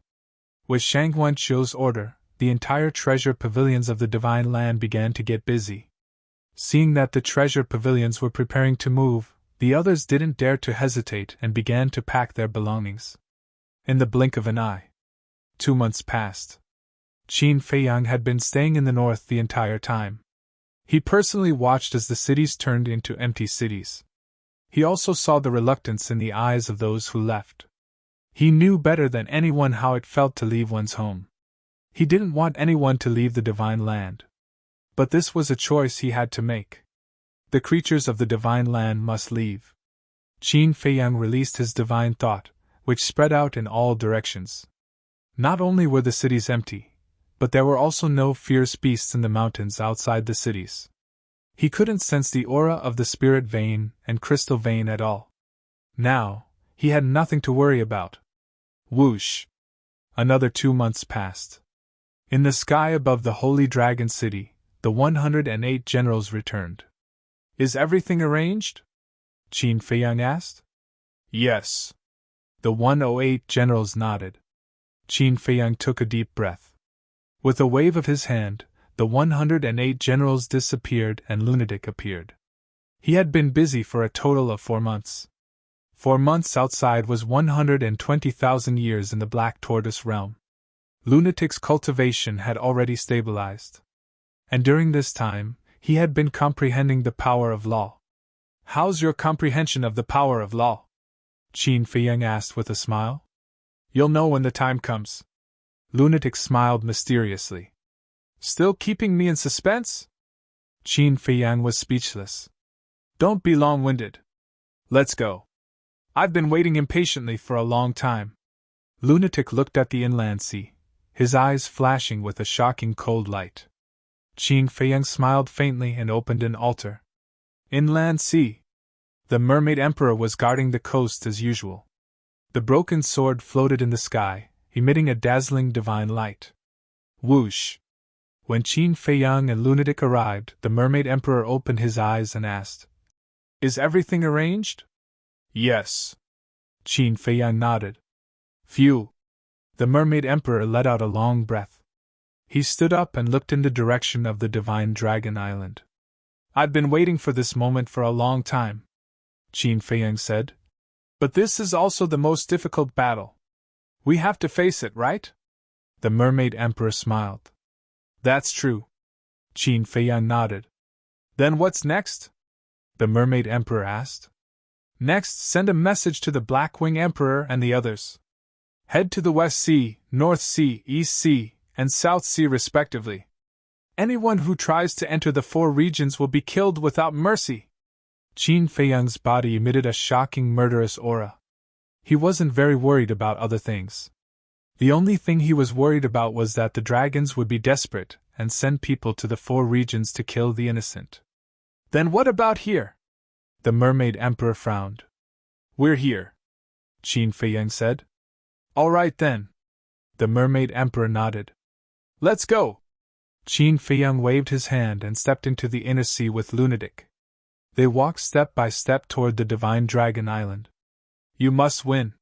With Shang Guanqiu's order, the entire treasure pavilions of the Divine Land began to get busy. Seeing that the treasure pavilions were preparing to move, the others didn't dare to hesitate and began to pack their belongings. In the blink of an eye, 2 months passed. Qin Feiyang had been staying in the north the entire time. He personally watched as the cities turned into empty cities. He also saw the reluctance in the eyes of those who left. He knew better than anyone how it felt to leave one's home. He didn't want anyone to leave the Divine Land. But this was a choice he had to make. The creatures of the Divine Land must leave. Qin Feiyang released his divine thought, which spread out in all directions. Not only were the cities empty, but there were also no fierce beasts in the mountains outside the cities. He couldn't sense the aura of the spirit vein and crystal vein at all. Now, he had nothing to worry about. Whoosh! Another 2 months passed. In the sky above the Holy Dragon City, the 108 generals returned. Is everything arranged? Qin Feiyang asked. Yes. The 108 generals nodded. Qin Feiyang took a deep breath. With a wave of his hand, the 108 generals disappeared and Lunatic appeared. He had been busy for a total of 4 months. 4 months outside was 120,000 years in the Black Tortoise realm. Lunatic's cultivation had already stabilized. And during this time, he had been comprehending the power of law. How's your comprehension of the power of law? Qin Feiyang asked with a smile. You'll know when the time comes. Lunatic smiled mysteriously. Still keeping me in suspense? Qin Feiyang was speechless. Don't be long-winded. Let's go. I've been waiting impatiently for a long time. Lunatic looked at the inland sea, his eyes flashing with a shocking cold light. Qin Feiyang smiled faintly and opened an altar. Inland sea. The Mermaid Emperor was guarding the coast as usual. The broken sword floated in the sky, emitting a dazzling divine light. Whoosh! When Qin Feiyang and Lunatic arrived, the Mermaid Emperor opened his eyes and asked, Is everything arranged? Yes. Qin Feiyang nodded. Phew! The Mermaid Emperor let out a long breath. He stood up and looked in the direction of the Divine Dragon Island. I've been waiting for this moment for a long time, Qin Feiyang said. But this is also the most difficult battle. We have to face it, right? The Mermaid Emperor smiled. That's true. Qin Feiyang nodded. Then what's next? The Mermaid Emperor asked. Next, send a message to the Blackwing Emperor and the others. Head to the West Sea, North Sea, East Sea, and South Sea respectively. Anyone who tries to enter the 4 regions will be killed without mercy. Qin Feiyang's body emitted a shocking murderous aura. He wasn't very worried about other things. The only thing he was worried about was that the dragons would be desperate and send people to the 4 regions to kill the innocent. Then what about here? The Mermaid Emperor frowned. We're here, Qin Feiyang said. All right then. The Mermaid Emperor nodded. Let's go. Qin Feiyang waved his hand and stepped into the inner sea with Lunatic. They walked step by step toward the Divine Dragon Island. You must win,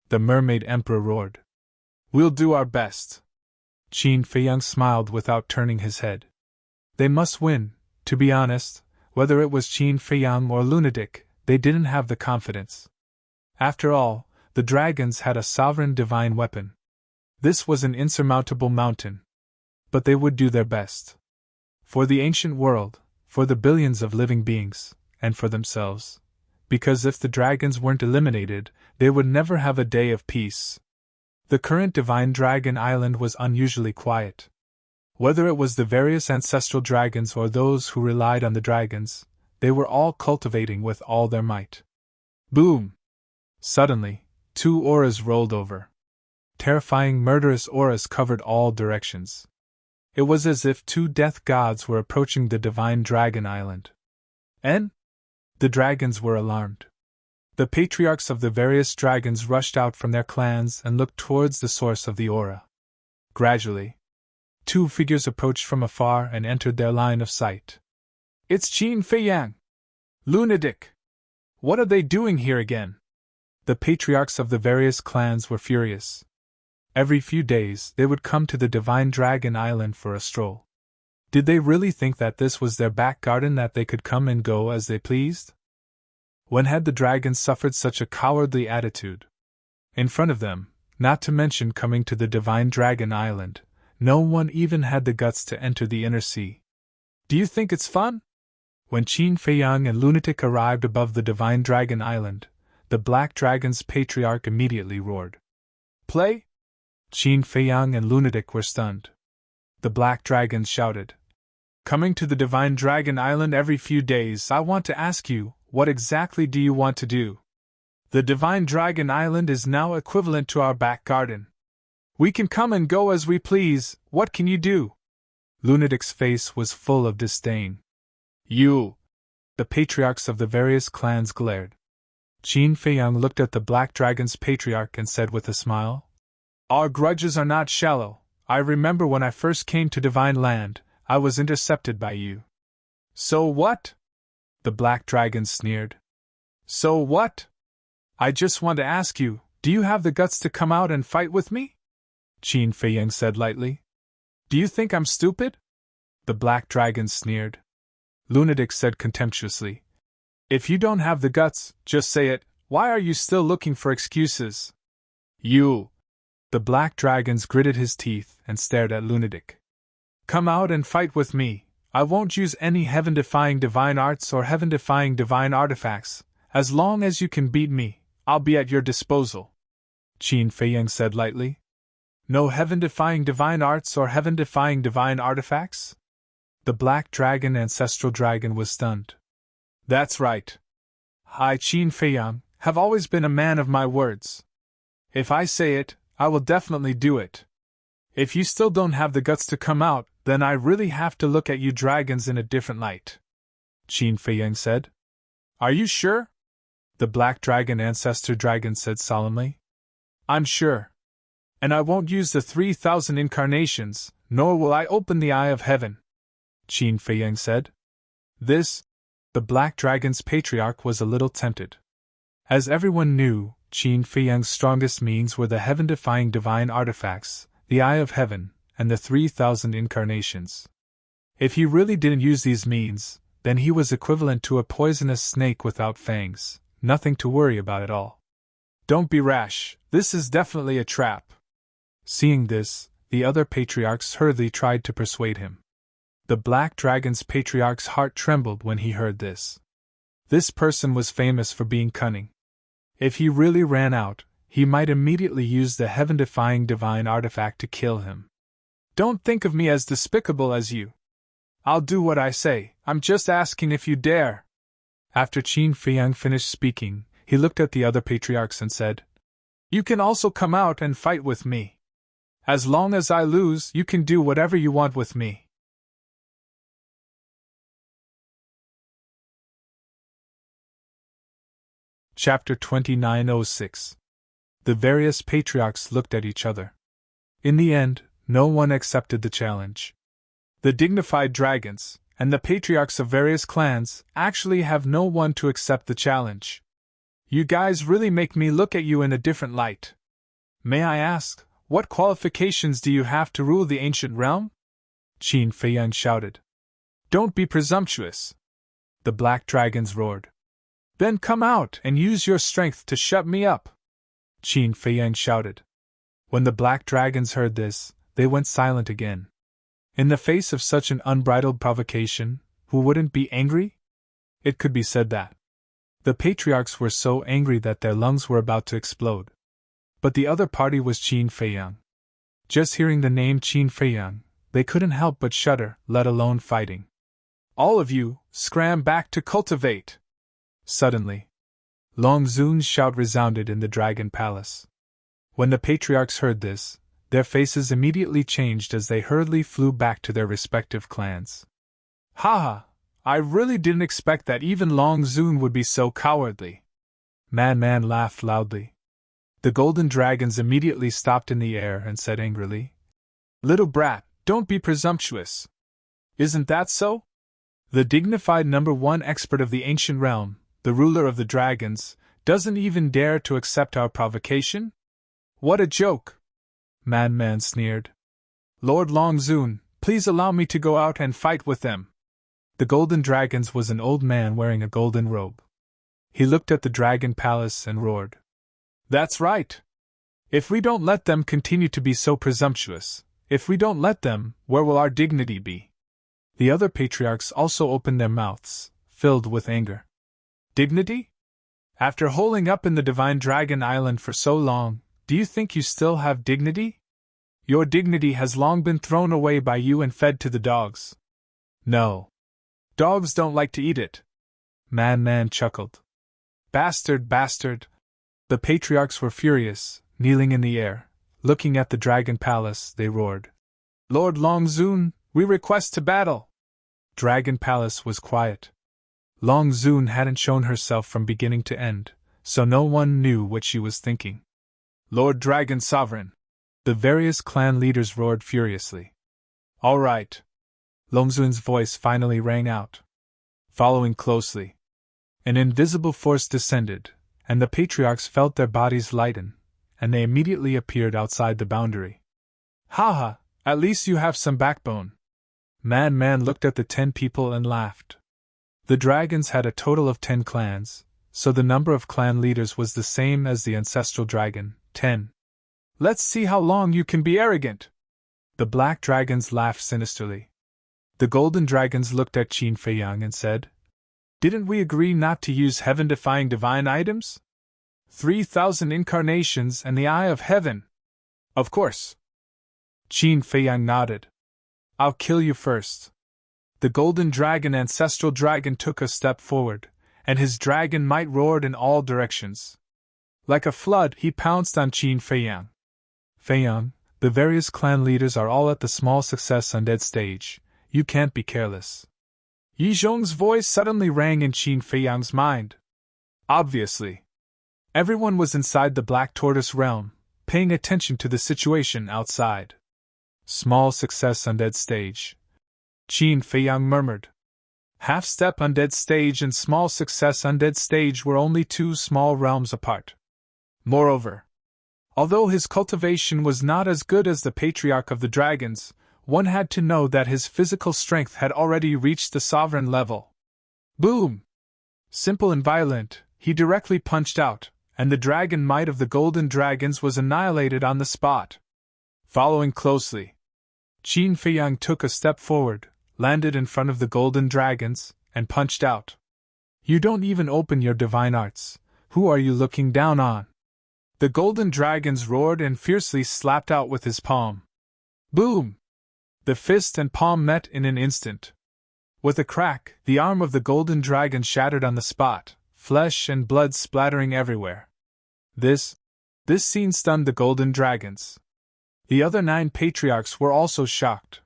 the Mermaid Emperor roared. We'll do our best. Qin Feiyang smiled without turning his head. They must win. To be honest, whether it was Qin Feiyang or Lunatic, they didn't have the confidence. After all, the dragons had a sovereign divine weapon. This was an insurmountable mountain. But they would do their best. For the ancient world, for the billions of living beings, and for themselves. Because if the dragons weren't eliminated, they would never have a day of peace. The current Divine Dragon Island was unusually quiet. Whether it was the various ancestral dragons or those who relied on the dragons, they were all cultivating with all their might. Boom! Suddenly, 2 auras rolled over. Terrifying murderous auras covered all directions. It was as if 2 death gods were approaching the Divine Dragon Island. And? The dragons were alarmed. The patriarchs of the various dragons rushed out from their clans and looked towards the source of the aura. Gradually, 2 figures approached from afar and entered their line of sight. It's Qin Feiyang! Lunatic! What are they doing here again? The patriarchs of the various clans were furious. Every few days they would come to the Divine Dragon Island for a stroll. Did they really think that this was their back garden, that they could come and go as they pleased? When had the dragons suffered such a cowardly attitude? In front of them, not to mention coming to the Divine Dragon Island, no one even had the guts to enter the inner sea. Do you think it's fun? When Qin Feiyang and Lunatic arrived above the Divine Dragon Island, the Black Dragon's patriarch immediately roared. Play? Qin Feiyang and Lunatic were stunned. The Black Dragons shouted. Coming to the Divine Dragon Island every few days, I want to ask you, what exactly do you want to do? The Divine Dragon Island is now equivalent to our back garden. We can come and go as we please, what can you do? Lunatic's face was full of disdain. You! The patriarchs of the various clans glared. Qin Feiyang looked at the Black Dragon's patriarch and said with a smile, Our grudges are not shallow. I remember when I first came to Divine Land, I was intercepted by you. So what? The Black Dragon sneered. So what? I just want to ask you, do you have the guts to come out and fight with me? Qin Feiyang said lightly. Do you think I'm stupid? The Black Dragon sneered. Lunatic said contemptuously. If you don't have the guts, just say it. Why are you still looking for excuses? You! The Black Dragons gritted his teeth and stared at Lunatic. Come out and fight with me. I won't use any heaven-defying divine arts or heaven-defying divine artifacts. As long as you can beat me, I'll be at your disposal. Qin Feiyang said lightly. No heaven-defying divine arts or heaven-defying divine artifacts? The Black Dragon Ancestral Dragon was stunned. That's right. I, Qin Feiyang, have always been a man of my words. If I say it, I will definitely do it. If you still don't have the guts to come out, then I really have to look at you dragons in a different light. Qin Feiyang said. Are you sure? The Black Dragon Ancestor Dragon said solemnly. I'm sure. And I won't use the 3,000 incarnations, nor will I open the eye of heaven. Qin Feiyang said. The Black Dragon's patriarch was a little tempted. As everyone knew, Qin Feiyang's strongest means were the heaven-defying divine artifacts, the Eye of Heaven, and the 3,000 incarnations. If he really didn't use these means, then he was equivalent to a poisonous snake without fangs, nothing to worry about at all. Don't be rash, this is definitely a trap. Seeing this, the other patriarchs hurriedly tried to persuade him. The Black Dragon's patriarch's heart trembled when he heard this. This person was famous for being cunning. If he really ran out, he might immediately use the heaven-defying divine artifact to kill him. Don't think of me as despicable as you. I'll do what I say, I'm just asking if you dare. After Qin Feiyang finished speaking, he looked at the other patriarchs and said, You can also come out and fight with me. As long as I lose, you can do whatever you want with me. Chapter 2906. The various patriarchs looked at each other. In the end, no one accepted the challenge. The dignified dragons, and the patriarchs of various clans, actually have no one to accept the challenge. You guys really make me look at you in a different light. May I ask, what qualifications do you have to rule the ancient realm? Qin Feiyang shouted. Don't be presumptuous. The Black Dragons roared. Then come out and use your strength to shut me up. Qin Feiyang shouted. When the Black Dragons heard this, they went silent again. In the face of such an unbridled provocation, who wouldn't be angry? It could be said that. The patriarchs were so angry that their lungs were about to explode. But the other party was Qin Feiyang. Just hearing the name Qin Feiyang, they couldn't help but shudder, let alone fighting. All of you, scram back to cultivate! Suddenly, Long Zun's shout resounded in the Dragon Palace. When the patriarchs heard this, their faces immediately changed as they hurriedly flew back to their respective clans. Haha! I really didn't expect that even Long Zun would be so cowardly. Man laughed loudly. The golden dragons immediately stopped in the air and said angrily, Little brat, don't be presumptuous. Isn't that so? The dignified number one expert of the ancient realm, the ruler of the dragons, doesn't even dare to accept our provocation? What a joke! Man sneered. Lord Long Zun, please allow me to go out and fight with them. The golden dragons was an old man wearing a golden robe. He looked at the dragon palace and roared. That's right! If we don't let them continue to be so presumptuous, if we don't let them, where will our dignity be? The other patriarchs also opened their mouths, filled with anger. Dignity? After holding up in the Divine Dragon Island for so long, do you think you still have dignity? Your dignity has long been thrown away by you and fed to the dogs. No. Dogs don't like to eat it. Man chuckled. Bastard! The patriarchs were furious, kneeling in the air. Looking at the Dragon Palace, they roared. Lord Long Zun, we request to battle! Dragon Palace was quiet. Long Zun hadn't shown herself from beginning to end, so no one knew what she was thinking. Lord Dragon Sovereign! The various clan leaders roared furiously. All right. Longzun's voice finally rang out. Following closely, an invisible force descended, and the patriarchs felt their bodies lighten, and they immediately appeared outside the boundary. Haha, at least you have some backbone. Man looked at the 10 people and laughed. The dragons had a total of 10 clans, so the number of clan leaders was the same as the ancestral dragon, 10. Let's see how long you can be arrogant. The black dragons laughed sinisterly. The golden dragons looked at Qin Feiyang and said, Didn't we agree not to use heaven-defying divine items? 3,000 incarnations and the eye of heaven. Of course. Qin Feiyang nodded. I'll kill you first. The golden dragon ancestral dragon took a step forward, and his dragon might roared in all directions. Like a flood, he pounced on Qin Feiyang. Feiyang, the various clan leaders are all at the small success undead stage. You can't be careless. Yi Zhong's voice suddenly rang in Qin Feiyang's mind. Obviously. Everyone was inside the Black Tortoise realm, paying attention to the situation outside. Small success undead stage. Qin Feiyang murmured. Half-step undead stage and small success undead stage were only 2 small realms apart. Moreover, although his cultivation was not as good as the Patriarch of the Dragons, one had to know that his physical strength had already reached the sovereign level. Boom! Simple and violent, he directly punched out, and the dragon might of the golden dragons was annihilated on the spot. Following closely, Qin Feiyang took a step forward, landed in front of the golden dragons, and punched out. You don't even open your divine arts. Who are you looking down on? The golden dragons roared and fiercely slapped out with his palm. Boom! The fist and palm met in an instant. With a crack, the arm of the golden dragon shattered on the spot, flesh and blood splattering everywhere. This scene stunned the golden dragons. The other 9 patriarchs were also shocked.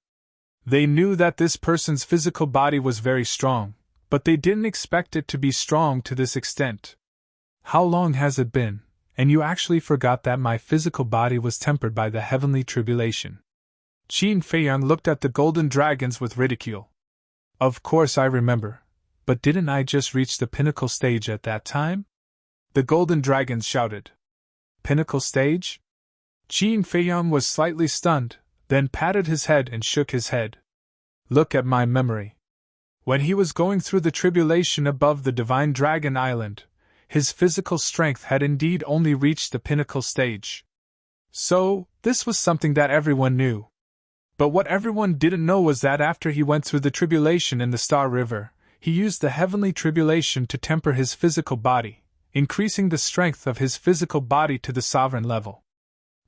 They knew that this person's physical body was very strong, but they didn't expect it to be strong to this extent. How long has it been, and you actually forgot that my physical body was tempered by the heavenly tribulation? Qin Feiyang looked at the golden dragons with ridicule. Of course I remember, but didn't I just reach the pinnacle stage at that time? The golden dragons shouted. Pinnacle stage? Qin Feiyang was slightly stunned, then patted his head and shook his head. Look at my memory. When he was going through the tribulation above the Divine Dragon Island, his physical strength had indeed only reached the pinnacle stage. So, this was something that everyone knew. But what everyone didn't know was that after he went through the tribulation in the Star River, he used the heavenly tribulation to temper his physical body, increasing the strength of his physical body to the sovereign level.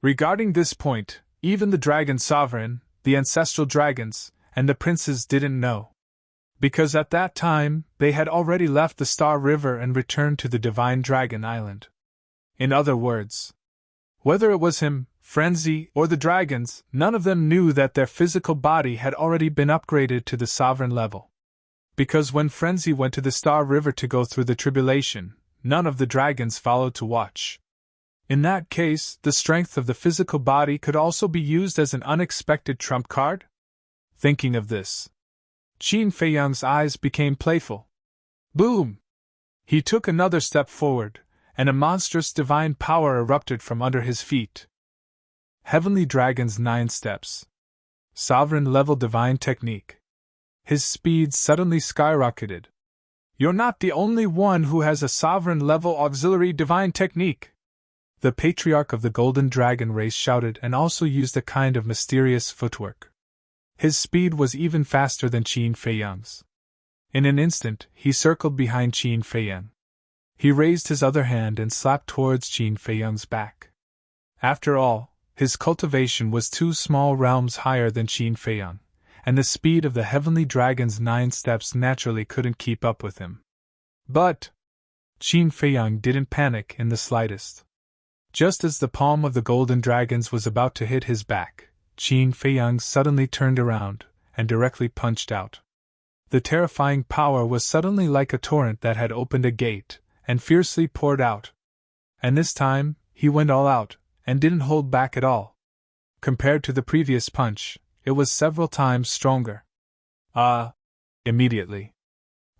Regarding this point, even the Dragon Sovereign, the ancestral dragons, and the princes didn't know. Because at that time, they had already left the Star River and returned to the Divine Dragon Island. In other words, whether it was him, Frenzy, or the dragons, none of them knew that their physical body had already been upgraded to the sovereign level. Because when Frenzy went to the Star River to go through the tribulation, none of the dragons followed to watch. In that case, the strength of the physical body could also be used as an unexpected trump card? Thinking of this, Qin Feiyang's eyes became playful. Boom! He took another step forward, and a monstrous divine power erupted from under his feet. Heavenly Dragon's 9 steps. Sovereign-level divine technique. His speed suddenly skyrocketed. You're not the only one who has a sovereign-level auxiliary divine technique. The Patriarch of the Golden Dragon race shouted and also used a kind of mysterious footwork. His speed was even faster than Qin Feiyang's. In an instant, he circled behind Qin Feiyang. He raised his other hand and slapped towards Qin Feiyang's back. After all, his cultivation was 2 small realms higher than Qin Feiyang, and the speed of the Heavenly Dragon's 9 steps naturally couldn't keep up with him. But Qin Feiyang didn't panic in the slightest. Just as the palm of the Golden Dragons was about to hit his back, Qin Feiyang suddenly turned around and directly punched out. The terrifying power was suddenly like a torrent that had opened a gate and fiercely poured out. And this time, he went all out, and didn't hold back at all. Compared to the previous punch, it was several times stronger. Immediately,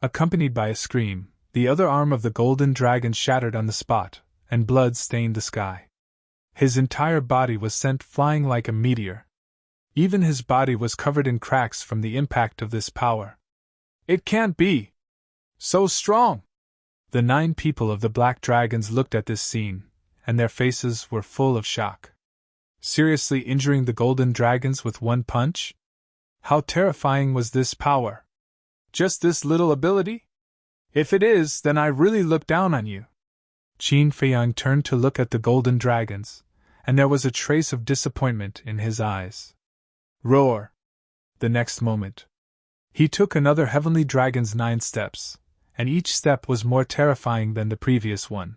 accompanied by a scream, the other arm of the golden dragon shattered on the spot, and blood stained the sky. His entire body was sent flying like a meteor. Even his body was covered in cracks from the impact of this power. It can't be! So strong! The 9 people of the Black Dragons looked at this scene, and their faces were full of shock. Seriously injuring the golden dragons with one punch? How terrifying was this power? Just this little ability? If it is, then I really look down on you. Qin Feiyang turned to look at the golden dragons, and there was a trace of disappointment in his eyes. Roar! The next moment, he took another heavenly dragon's 9 steps, and each step was more terrifying than the previous one.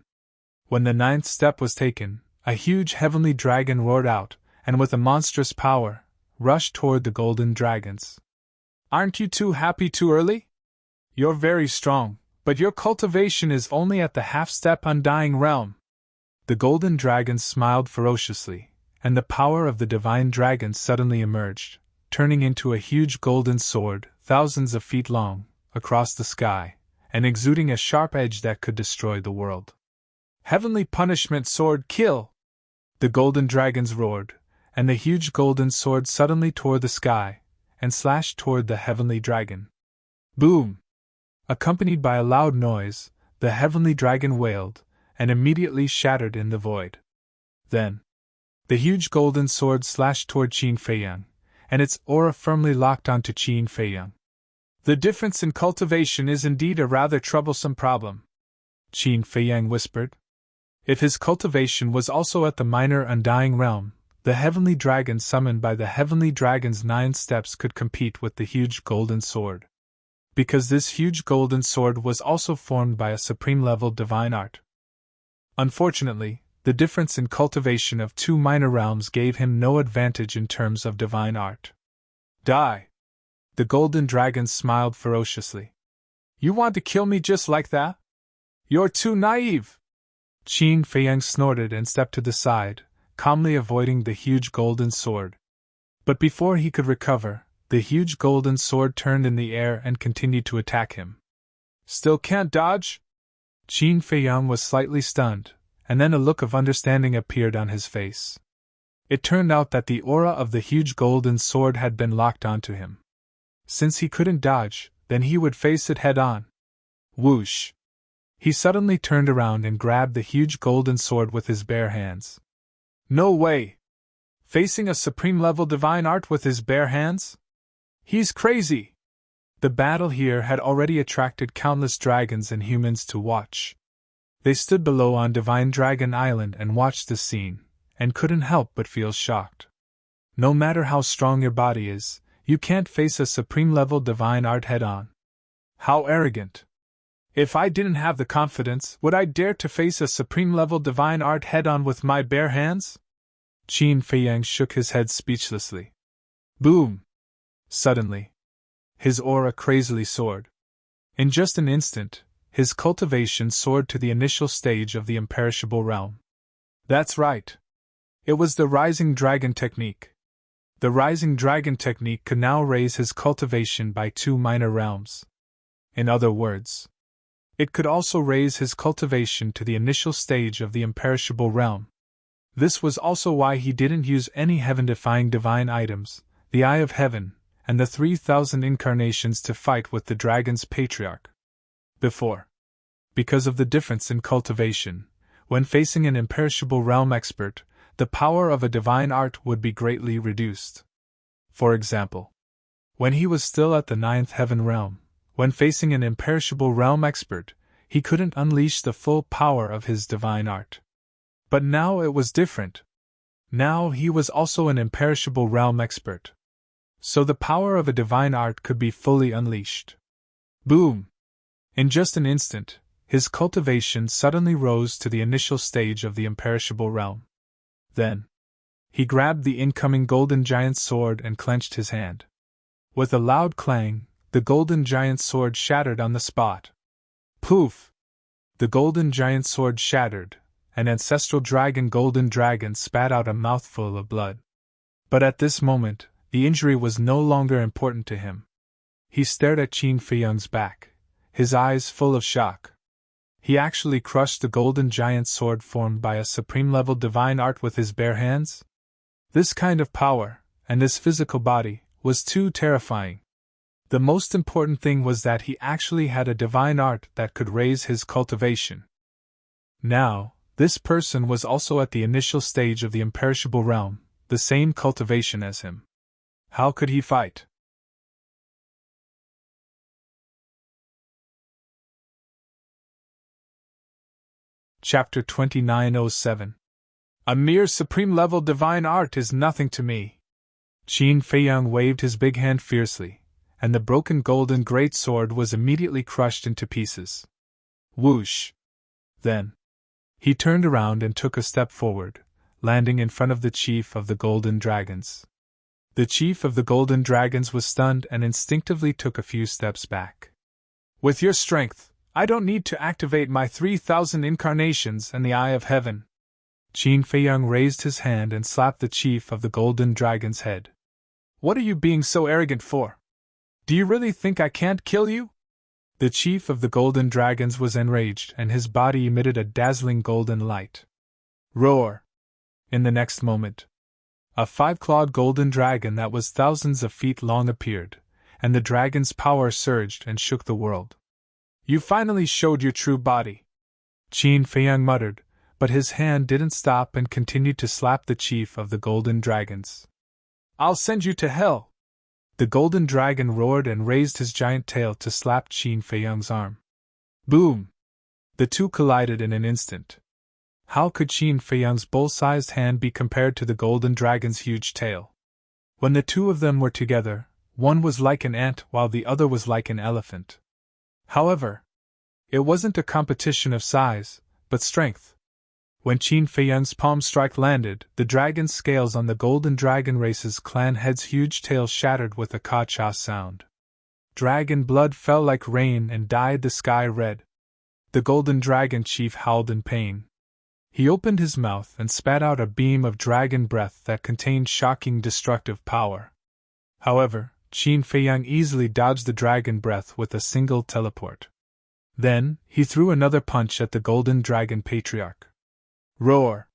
When the 9th step was taken, a huge heavenly dragon roared out, and with a monstrous power, rushed toward the golden dragons. Aren't you too happy too early? You're very strong, but your cultivation is only at the half-step undying realm. The golden dragon smiled ferociously, and the power of the divine dragon suddenly emerged, turning into a huge golden sword, thousands of feet long, across the sky, and exuding a sharp edge that could destroy the world. Heavenly punishment sword, kill! The golden dragons roared, and the huge golden sword suddenly tore the sky, and slashed toward the heavenly dragon. Boom! Accompanied by a loud noise, the heavenly dragon wailed, and immediately shattered in the void. Then, the huge golden sword slashed toward Qin Feiyang, and its aura firmly locked onto Qin Feiyang. The difference in cultivation is indeed a rather troublesome problem, Qin Feiyang whispered. If his cultivation was also at the minor undying realm, the heavenly dragon summoned by the heavenly dragon's 9 steps could compete with the huge golden sword. Because this huge golden sword was also formed by a supreme-level divine art. Unfortunately, the difference in cultivation of 2 minor realms gave him no advantage in terms of divine art. Die! The golden dragon smiled ferociously. You want to kill me just like that? You're too naive! Qin Feiyang snorted and stepped to the side, calmly avoiding the huge golden sword. But before he could recover, the huge golden sword turned in the air and continued to attack him. Still can't dodge? Qin Feiyang was slightly stunned, and then a look of understanding appeared on his face. It turned out that the aura of the huge golden sword had been locked onto him. Since he couldn't dodge, then he would face it head-on. Whoosh! He suddenly turned around and grabbed the huge golden sword with his bare hands. No way! Facing a supreme-level divine art with his bare hands? He's crazy! The battle here had already attracted countless dragons and humans to watch. They stood below on Divine Dragon Island and watched the scene, and couldn't help but feel shocked. No matter how strong your body is, you can't face a supreme-level divine art head-on. How arrogant! If I didn't have the confidence, would I dare to face a supreme-level divine art head-on with my bare hands? Qin Feiyang shook his head speechlessly. Boom! Suddenly, his aura crazily soared. In just an instant, his cultivation soared to the initial stage of the imperishable realm. That's right. It was the Rising Dragon technique. The Rising Dragon technique could now raise his cultivation by 2 minor realms. In other words, it could also raise his cultivation to the initial stage of the imperishable realm. This was also why he didn't use any heaven-defying divine items, the Eye of Heaven, and the 3,000 incarnations to fight with the dragon's patriarch. Before. Because of the difference in cultivation, when facing an imperishable realm expert, the power of a divine art would be greatly reduced. For example, when he was still at the 9th heaven realm, when facing an imperishable realm expert, he couldn't unleash the full power of his divine art. But now it was different. Now he was also an imperishable realm expert. So the power of a divine art could be fully unleashed. Boom! In just an instant, his cultivation suddenly rose to the initial stage of the imperishable realm. Then, he grabbed the incoming golden giant sword and clenched his hand. With a loud clang, the golden giant sword shattered on the spot. Poof! The golden giant sword shattered, and ancestral dragon golden dragon spat out a mouthful of blood. But at this moment, the injury was no longer important to him. He stared at Qin Feiyang's back, his eyes full of shock. He actually crushed the golden giant sword formed by a supreme-level divine art with his bare hands? This kind of power, and this physical body, was too terrifying. The most important thing was that he actually had a divine art that could raise his cultivation. Now, this person was also at the initial stage of the imperishable realm, the same cultivation as him. How could he fight? Chapter 2907. A mere supreme-level divine art is nothing to me. Qin Feiyang waved his big hand fiercely, and the broken golden great sword was immediately crushed into pieces. Whoosh! Then, he turned around and took a step forward, landing in front of the chief of the Golden Dragons. The chief of the Golden Dragons was stunned and instinctively took a few steps back. With your strength, I don't need to activate my 3,000 incarnations and the Eye of Heaven. Qin Feiyang raised his hand and slapped the chief of the Golden Dragon's head. What are you being so arrogant for? Do you really think I can't kill you? The chief of the Golden Dragons was enraged and his body emitted a dazzling golden light. Roar! In the next moment, a 5-clawed golden dragon that was thousands of feet long appeared, and the dragon's power surged and shook the world. You finally showed your true body, Qin Feiyang muttered, but his hand didn't stop and continued to slap the chief of the Golden Dragons. I'll send you to hell! The Golden Dragon roared and raised his giant tail to slap Qin Feiyang's arm. Boom! The two collided in an instant. How could Qin Feiyang's bull-sized hand be compared to the Golden Dragon's huge tail? When the two of them were together, one was like an ant while the other was like an elephant. However, it wasn't a competition of size, but strength. When Qin Feiyang's palm strike landed, the dragon's scales on the Golden Dragon Race's clan head's huge tail shattered with a ka-cha sound. Dragon blood fell like rain and dyed the sky red. The Golden Dragon chief howled in pain. He opened his mouth and spat out a beam of dragon breath that contained shocking destructive power. However, Qin Feiyang easily dodged the dragon breath with a single teleport. Then, he threw another punch at the Golden Dragon Patriarch. Roar!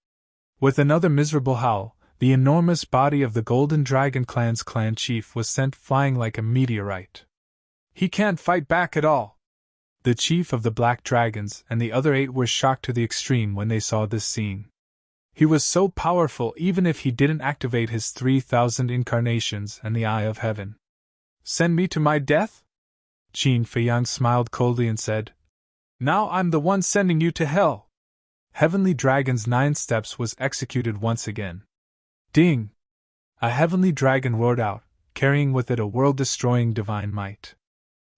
With another miserable howl, the enormous body of the Golden Dragon clan's clan chief was sent flying like a meteorite. He can't fight back at all! The chief of the Black Dragons and the other 8 were shocked to the extreme when they saw this scene. He was so powerful even if he didn't activate his 3,000 incarnations and the Eye of Heaven. Send me to my death? Qin Feiyang smiled coldly and said, Now I'm the one sending you to hell! Heavenly Dragon's 9 steps was executed once again. Ding! A heavenly dragon roared out, carrying with it a world-destroying divine might.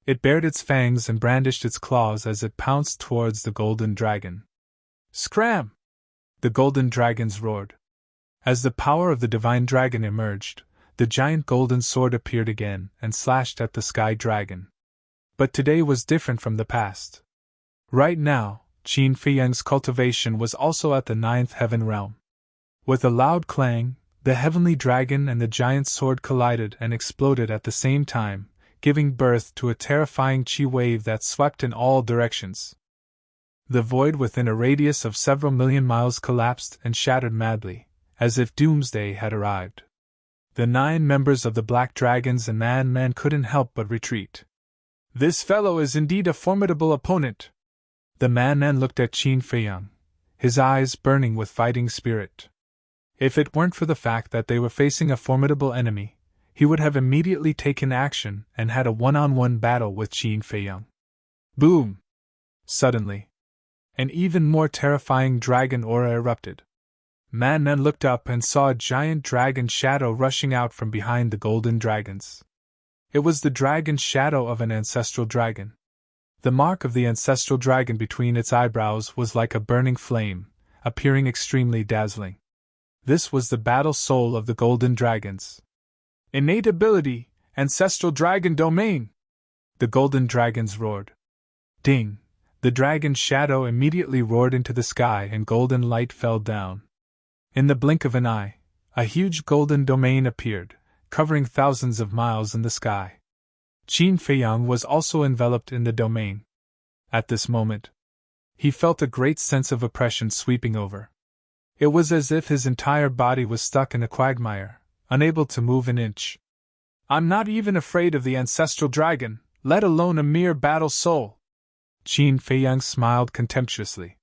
It bared its fangs and brandished its claws as it pounced towards the Golden Dragon. Scram! The Golden Dragons roared. As the power of the divine dragon emerged, the giant golden sword appeared again and slashed at the sky dragon. But today was different from the past. Right now, Qin Feiyang's cultivation was also at the 9th heaven realm. With a loud clang, the heavenly dragon and the giant sword collided and exploded at the same time, giving birth to a terrifying chi wave that swept in all directions. The void within a radius of several million miles collapsed and shattered madly, as if doomsday had arrived. The 9 members of the Black Dragons and Man couldn't help but retreat. This fellow is indeed a formidable opponent. The Man looked at Qin Feiyang, his eyes burning with fighting spirit. If it weren't for the fact that they were facing a formidable enemy, he would have immediately taken action and had a one-on-one battle with Qin Feiyang. Boom! Suddenly, an even more terrifying dragon aura erupted. Man looked up and saw a giant dragon shadow rushing out from behind the Golden Dragons. It was the dragon shadow of an ancestral dragon. The mark of the ancestral dragon between its eyebrows was like a burning flame, appearing extremely dazzling. This was the battle soul of the Golden Dragons. Innate ability, ancestral dragon domain! The Golden Dragons roared. Ding! The dragon's shadow immediately roared into the sky and golden light fell down. In the blink of an eye, A huge golden domain appeared, covering thousands of miles in the sky. Qin Feiyang was also enveloped in the domain. At this moment, he felt a great sense of oppression sweeping over. It was as if his entire body was stuck in a quagmire, unable to move an inch. "I'm not even afraid of the ancestral dragon, let alone a mere battle soul." Qin Feiyang smiled contemptuously.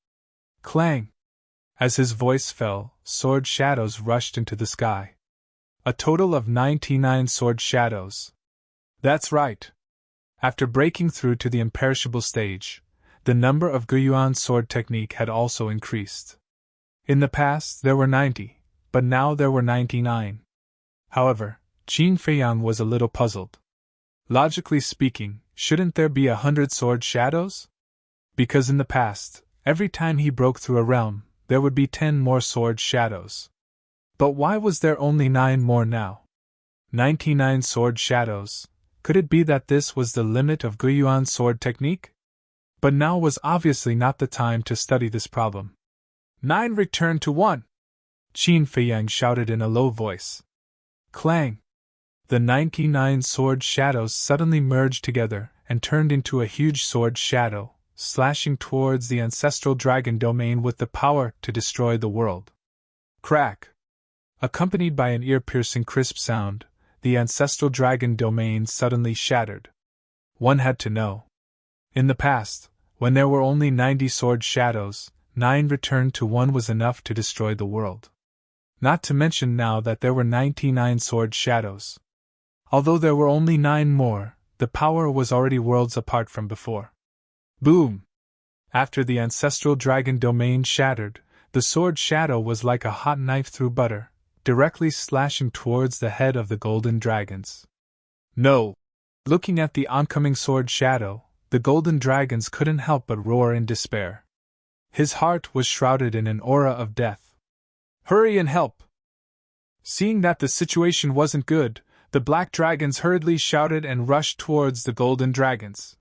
Clang! As his voice fell, sword shadows rushed into the sky. A total of 99 sword shadows. That's right. After breaking through to the imperishable stage, the number of Guyuan sword technique had also increased. In the past there were 90, but now there were 99. However, Qin Feiyang was a little puzzled. Logically speaking, shouldn't there be 100 sword shadows? Because in the past, every time he broke through a realm, there would be 10 more sword shadows. But why was there only 9 more now? 99 sword shadows. Could it be that this was the limit of Guyuan sword technique? But now was obviously not the time to study this problem. 9 returned to 1! Qin Feiyang shouted in a low voice. Clang! The 99 sword shadows suddenly merged together and turned into a huge sword shadow, slashing towards the ancestral dragon domain with the power to destroy the world. Crack! Accompanied by an ear-piercing crisp sound, the ancestral dragon domain suddenly shattered. One had to know. In the past, when there were only 90 sword shadows, 9 returned to 1 was enough to destroy the world. Not to mention now that there were 99 sword shadows. Although there were only 9 more, the power was already worlds apart from before. Boom! After the ancestral dragon domain shattered, the sword shadow was like a hot knife through butter, directly slashing towards the head of the golden dragons. No! Looking at the oncoming sword shadow, the golden dragons couldn't help but roar in despair. His heart was shrouded in an aura of death. Hurry and help! Seeing that the situation wasn't good, the black dragons hurriedly shouted and rushed towards the golden dragons.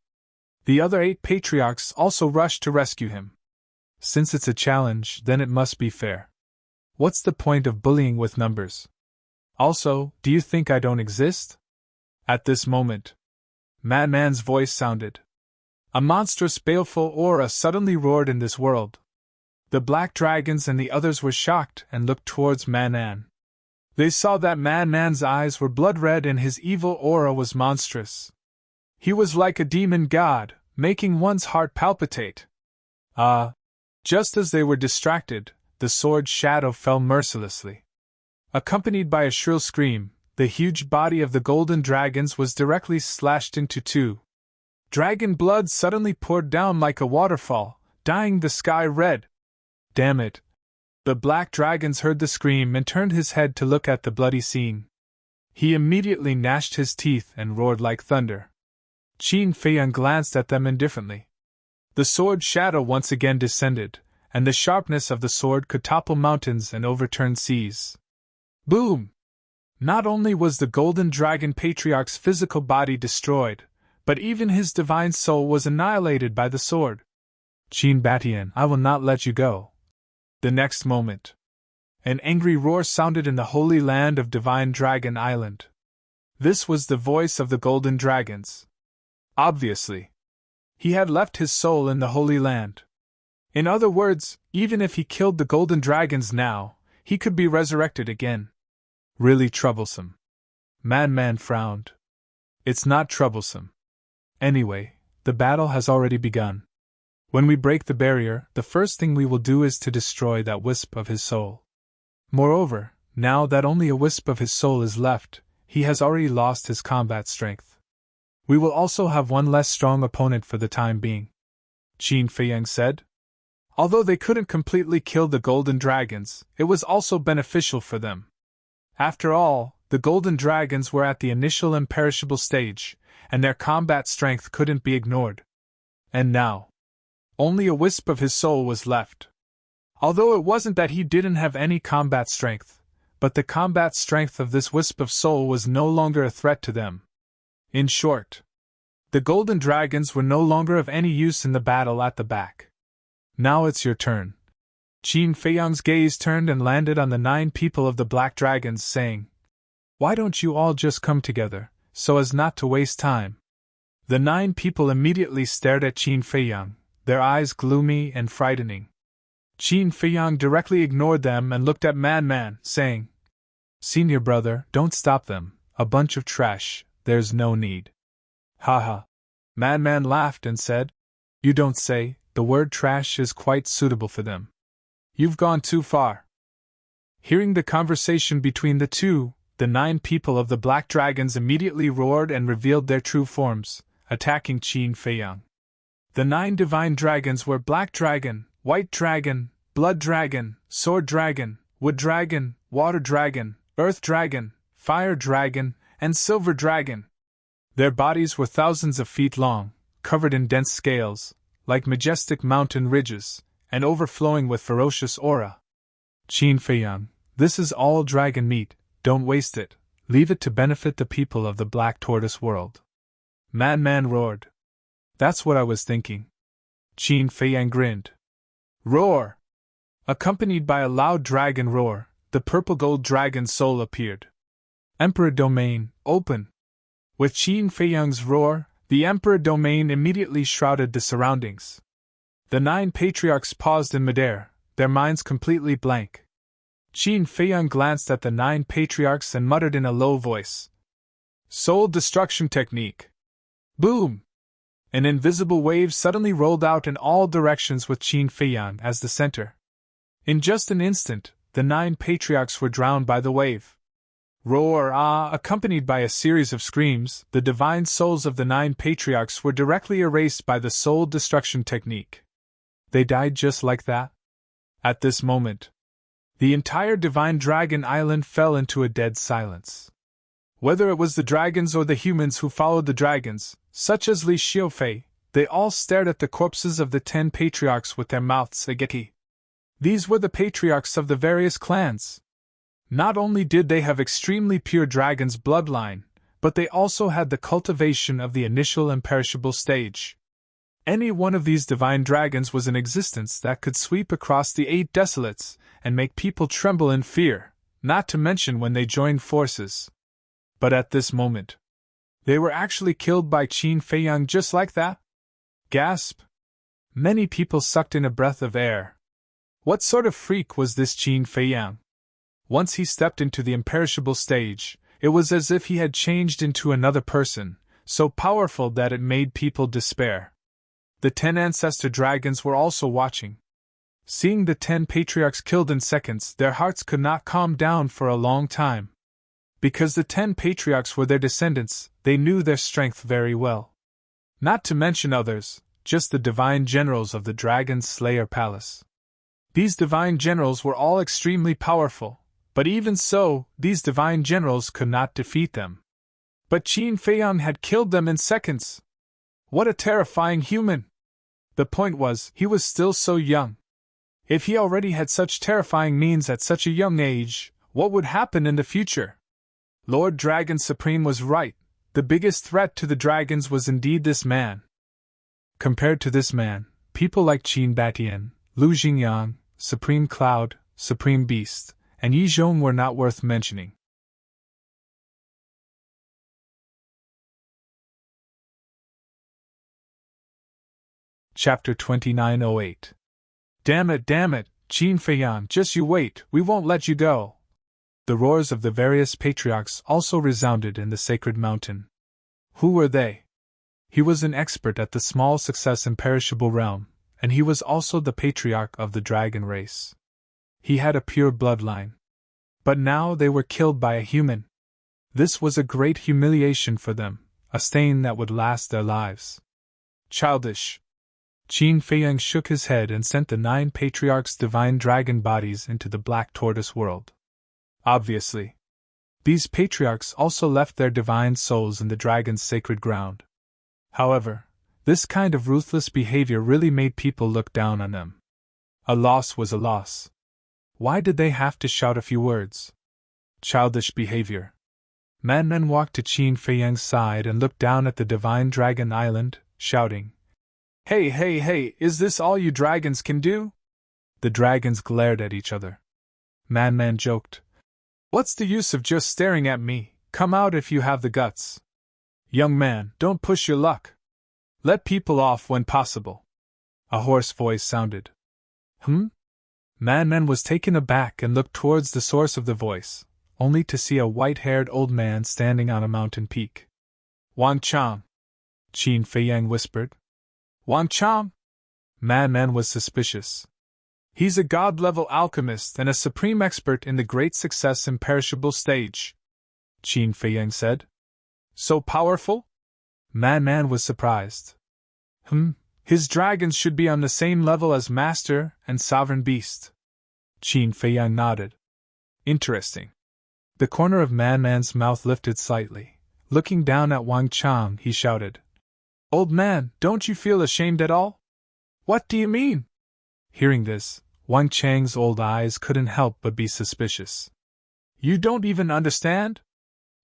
The other 8 patriarchs also rushed to rescue him. Since it's a challenge, then it must be fair. What's the point of bullying with numbers? Also, do you think I don't exist? At this moment, Madman's voice sounded. A monstrous baleful aura suddenly roared in this world. The black dragons and the others were shocked and looked towards Manan. They saw that Man's eyes were blood-red and his evil aura was monstrous. He was like a demon god, making one's heart palpitate. Just as they were distracted, the sword shadow fell mercilessly. Accompanied by a shrill scream, the huge body of the golden dragons was directly slashed into 2. Dragon blood suddenly poured down like a waterfall, dyeing the sky red. Damn it! The black dragons heard the scream and turned his head to look at the bloody scene. He immediately gnashed his teeth and roared like thunder. Qin Feiyang glanced at them indifferently. The sword shadow once again descended, and the sharpness of the sword could topple mountains and overturn seas. Boom! Not only was the golden dragon patriarch's physical body destroyed, but even his divine soul was annihilated by the sword. Qin Batian, I will not let you go. The next moment, an angry roar sounded in the holy land of Divine Dragon Island. This was the voice of the golden dragons. Obviously, he had left his soul in the holy land. In other words, even if he killed the golden dragons now, he could be resurrected again. Really troublesome. Madman frowned. It's not troublesome. Anyway, the battle has already begun. When we break the barrier, the first thing we will do is to destroy that wisp of his soul. Moreover, now that only a wisp of his soul is left, he has already lost his combat strength. We will also have one less strong opponent for the time being, Qin Feiyang said. Although they couldn't completely kill the golden dragons, it was also beneficial for them. After all, the golden dragons were at the initial imperishable stage, and their combat strength couldn't be ignored. And now, only a wisp of his soul was left. Although it wasn't that he didn't have any combat strength, but the combat strength of this wisp of soul was no longer a threat to them. In short, the golden dragons were no longer of any use in the battle at the back. Now it's your turn. Qin Feiyang's gaze turned and landed on the 9 people of the Black Dragons, saying, "Why don't you all just come together, so as not to waste time?" The 9 people immediately stared at Qin Feiyang, their eyes gloomy and frightening. Qin Feiyang directly ignored them and looked at Man, saying, "Senior brother, don't stop them, a bunch of trash, there's no need." "Haha." Man laughed and said, "You don't say, the word trash is quite suitable for them. You've gone too far." Hearing the conversation between the two, the 9 people of the Black Dragons immediately roared and revealed their true forms, attacking Qin Feiyang. The 9 divine dragons were Black Dragon, White Dragon, Blood Dragon, Sword Dragon, Wood Dragon, Water Dragon, Earth Dragon, Fire Dragon, and Silver Dragon. Their bodies were thousands of feet long, covered in dense scales, like majestic mountain ridges, and overflowing with ferocious aura. "Qin Feiyang, this is all dragon meat, don't waste it, leave it to benefit the people of the Black Tortoise world." Man roared. "That's what I was thinking." Qin Feiyang grinned. Roar! Accompanied by a loud dragon roar, the purple gold dragon soul appeared. "Emperor Domain, open!" With Qin Feiyang's roar, the Emperor Domain immediately shrouded the surroundings. The 9 patriarchs paused in midair, their minds completely blank. Qin Feiyang glanced at the 9 patriarchs and muttered in a low voice, "Soul destruction technique." Boom! An invisible wave suddenly rolled out in all directions with Qin Feiyang as the center. In just an instant, the 9 patriarchs were drowned by the wave. Roar! Ah! Accompanied by a series of screams, the divine souls of the 9 patriarchs were directly erased by the soul destruction technique. They died just like that. At this moment, the entire divine dragon island fell into a dead silence. Whether it was the dragons or the humans who followed the dragons, such as Li Xiufei, they all stared at the corpses of the 10 patriarchs with their mouths agape. These were the patriarchs of the various clans. Not only did they have extremely pure dragon's bloodline, but they also had the cultivation of the initial imperishable stage. Any one of these divine dragons was in existence that could sweep across the 8 desolates and make people tremble in fear, not to mention when they joined forces. But at this moment, they were actually killed by Qin Feiyang just like that? Gasp! Many people sucked in a breath of air. What sort of freak was this Qin Feiyang? Once he stepped into the imperishable stage, it was as if he had changed into another person, so powerful that it made people despair. The 10 ancestor dragons were also watching. Seeing the 10 patriarchs killed in seconds, their hearts could not calm down for a long time. Because the 10 patriarchs were their descendants, they knew their strength very well. Not to mention others, just the divine generals of the Dragon Slayer Palace. These divine generals were all extremely powerful, but even so, these divine generals could not defeat them. But Qin Feiyang had killed them in seconds. What a terrifying human! The point was, he was still so young. If he already had such terrifying means at such a young age, what would happen in the future? Lord Dragon Supreme was right. The biggest threat to the dragons was indeed this man. Compared to this man, people like Qin Batian, Lu Xingyang, Supreme Cloud, Supreme Beast, and Yi Zhong were not worth mentioning. Chapter 2908. Damn it, Qin Feiyang, just you wait, we won't let you go. The roars of the various patriarchs also resounded in the sacred mountain. Who were they? He was an expert at the small success imperishable realm, and he was also the patriarch of the dragon race. He had a pure bloodline. But now they were killed by a human. This was a great humiliation for them, a stain that would last their lives. Childish. Qin Feiyang shook his head and sent the 9 patriarchs' divine dragon bodies into the Black Tortoise world. Obviously, these patriarchs also left their divine souls in the dragon's sacred ground. However, this kind of ruthless behavior really made people look down on them. A loss was a loss. Why did they have to shout a few words? Childish behavior. Man walked to Qin Feiyang's side and looked down at the divine dragon island, shouting, Hey, is this all you dragons can do? The dragons glared at each other. Man joked. What's the use of just staring at me? Come out if you have the guts. Young man, don't push your luck. Let people off when possible. A hoarse voice sounded. Man was taken aback and looked towards the source of the voice, only to see a white-haired old man standing on a mountain peak. Wang Chang, Qin Feiyang whispered. Wang Chang? Man was suspicious. He's a god-level alchemist and a supreme expert in the great success imperishable stage, Qin Feiyang said. So powerful? Man was surprised. His dragons should be on the same level as Master and Sovereign Beast. Qin Feiyang nodded. Interesting. The corner of man's mouth lifted slightly. Looking down at Wang Chang, he shouted. Old man, don't you feel ashamed at all? What do you mean? Hearing this, Wang Chang's old eyes couldn't help but be suspicious. You don't even understand?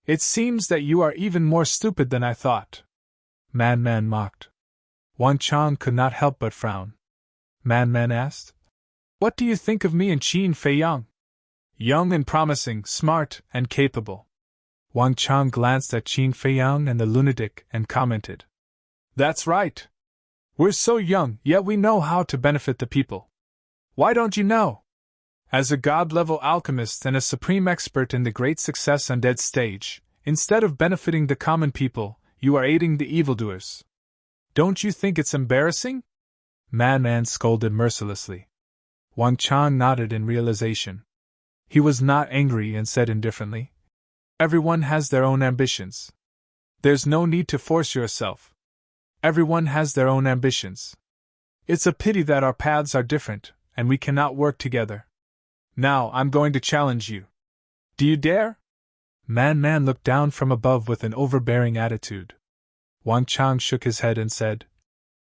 It seems that you are even more stupid than I thought. Man mocked. Wang Chang could not help but frown. Man asked, What do you think of me and Qin Feiyang? Young and promising, smart and capable. Wang Chang glanced at Qin Feiyang and the lunatic and commented. That's right. We're so young, yet we know how to benefit the people. Why don't you know? As a god-level alchemist and a supreme expert in the great success undead stage, instead of benefiting the common people, you are aiding the evildoers. Don't you think it's embarrassing? Man scolded mercilessly. Wang Chang nodded in realization. He was not angry and said indifferently, Everyone has their own ambitions. There's no need to force yourself. Everyone has their own ambitions. It's a pity that our paths are different, and we cannot work together. Now I'm going to challenge you. Do you dare? Man looked down from above with an overbearing attitude. Wang Chang shook his head and said,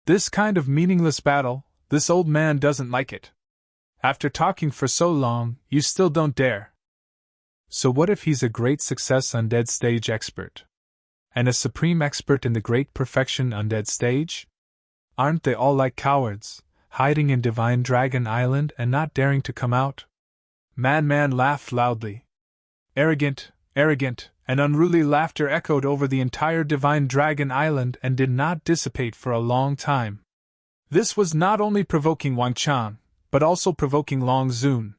This kind of meaningless battle, this old man doesn't like it. After talking for so long, you still don't dare. So what if he's a great success undead stage expert? And a supreme expert in the great perfection undead stage? Aren't they all like cowards, hiding in Divine Dragon Island and not daring to come out? Man laughed loudly. Arrogant, and unruly laughter echoed over the entire Divine Dragon Island and did not dissipate for a long time. This was not only provoking Wang Chang, but also provoking Long Zun.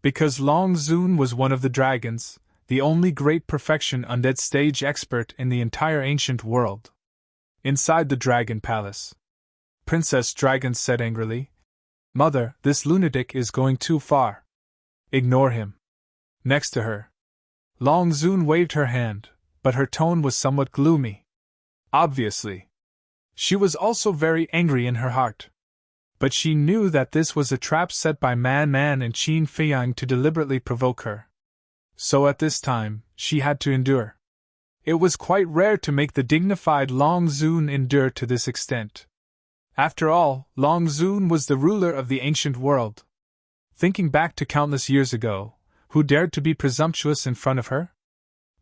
Because Long Zun was one of the dragons, the only great perfection undead stage expert in the entire ancient world. Inside the Dragon Palace, Princess Dragon said angrily, Mother, this lunatic is going too far. Ignore him. Next to her, Long Zun waved her hand, but her tone was somewhat gloomy. Obviously, she was also very angry in her heart. But she knew that this was a trap set by Man and Qin Feiyang to deliberately provoke her. So at this time, she had to endure. It was quite rare to make the dignified Long Zun endure to this extent. After all, Long Zun was the ruler of the ancient world. Thinking back to countless years ago, who dared to be presumptuous in front of her?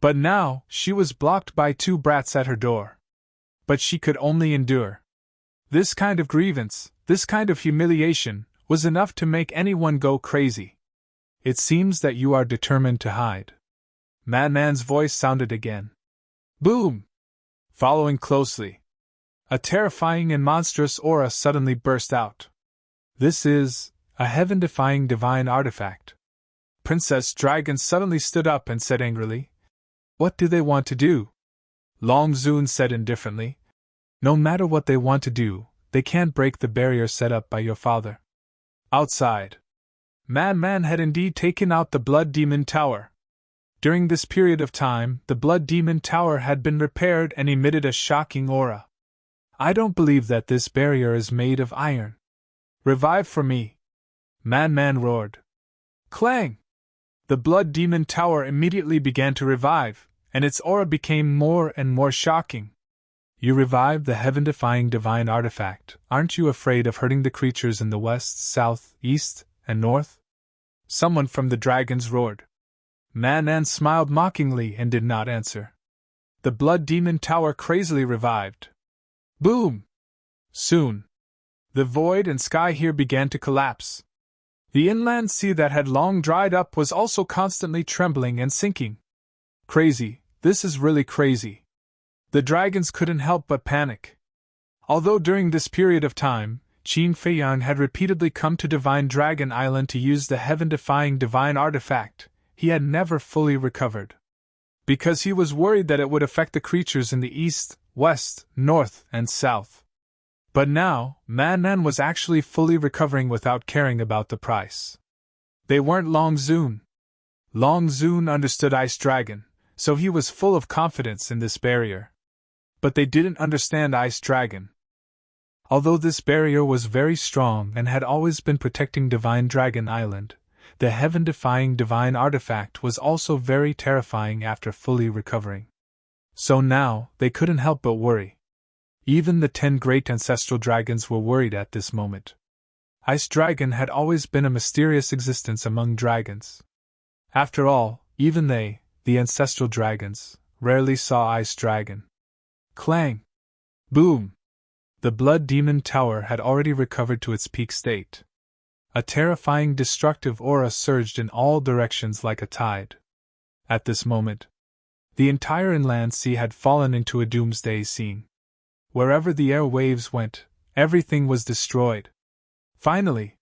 But now, she was blocked by two brats at her door. But she could only endure. This kind of grievance, this kind of humiliation, was enough to make anyone go crazy. It seems that you are determined to hide. Man's voice sounded again. Boom! Following closely, a terrifying and monstrous aura suddenly burst out. This is a heaven-defying divine artifact. Princess Dragon suddenly stood up and said angrily, What do they want to do? Long Zun said indifferently, No matter what they want to do, they can't break the barrier set up by your father. Outside, Man had indeed taken out the Blood Demon Tower. During this period of time, the Blood Demon Tower had been repaired and emitted a shocking aura. I don't believe that this barrier is made of iron. Revive for me! Man roared. Clang! The Blood Demon Tower immediately began to revive, and its aura became more and more shocking. You revived the heaven-defying divine artifact. Aren't you afraid of hurting the creatures in the west, south, east, and north? Someone from the dragons roared. Man smiled mockingly and did not answer. The Blood Demon Tower crazily revived. Boom! Soon, the void and sky here began to collapse. The inland sea that had long dried up was also constantly trembling and sinking. Crazy, this is really crazy. The dragons couldn't help but panic. Although during this period of time, Qin Feiyang had repeatedly come to Divine Dragon Island to use the heaven-defying divine artifact, he had never fully recovered. Because he was worried that it would affect the creatures in the east, west, north, and south. But now, Man was actually fully recovering without caring about the price. They weren't Long Zun. Long Zun understood Ice Dragon, so he was full of confidence in this barrier. But they didn't understand Ice Dragon. Although this barrier was very strong and had always been protecting Divine Dragon Island, the heaven-defying divine artifact was also very terrifying after fully recovering. So now, they couldn't help but worry. Even the 10 great ancestral dragons were worried at this moment. Ice Dragon had always been a mysterious existence among dragons. After all, even they, the ancestral dragons, rarely saw Ice Dragon. Clang! Boom! The Blood Demon Tower had already recovered to its peak state. A terrifying destructive aura surged in all directions like a tide. At this moment, the entire inland sea had fallen into a doomsday scene. Wherever the air waves went, everything was destroyed. Finally,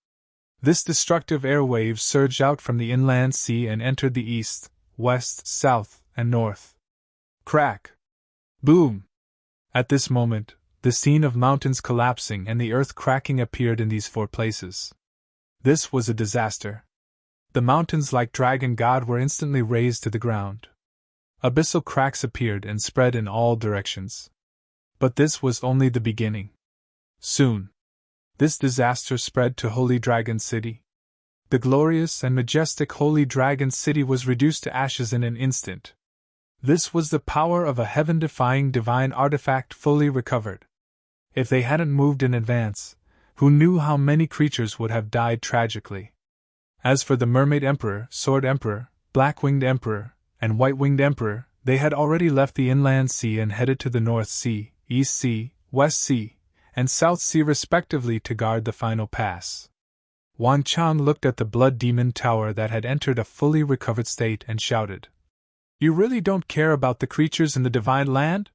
this destructive air wave surged out from the inland sea and entered the east, west, south, and north. Crack! Boom! At this moment, the scene of mountains collapsing and the earth cracking appeared in these 4 places. This was a disaster. The mountains like Dragon God were instantly razed to the ground. Abyssal cracks appeared and spread in all directions. But this was only the beginning. Soon, this disaster spread to Holy Dragon City. The glorious and majestic Holy Dragon City was reduced to ashes in an instant. This was the power of a heaven-defying divine artifact fully recovered. If they hadn't moved in advance, who knew how many creatures would have died tragically? As for the Mermaid Emperor, Sword Emperor, Black-Winged Emperor, and White-Winged Emperor, they had already left the inland sea and headed to the North Sea, East Sea, West Sea, and South Sea respectively to guard the final pass. Wan Chang looked at the Blood Demon Tower that had entered a fully recovered state and shouted, "You really don't care about the creatures in the Divine Land?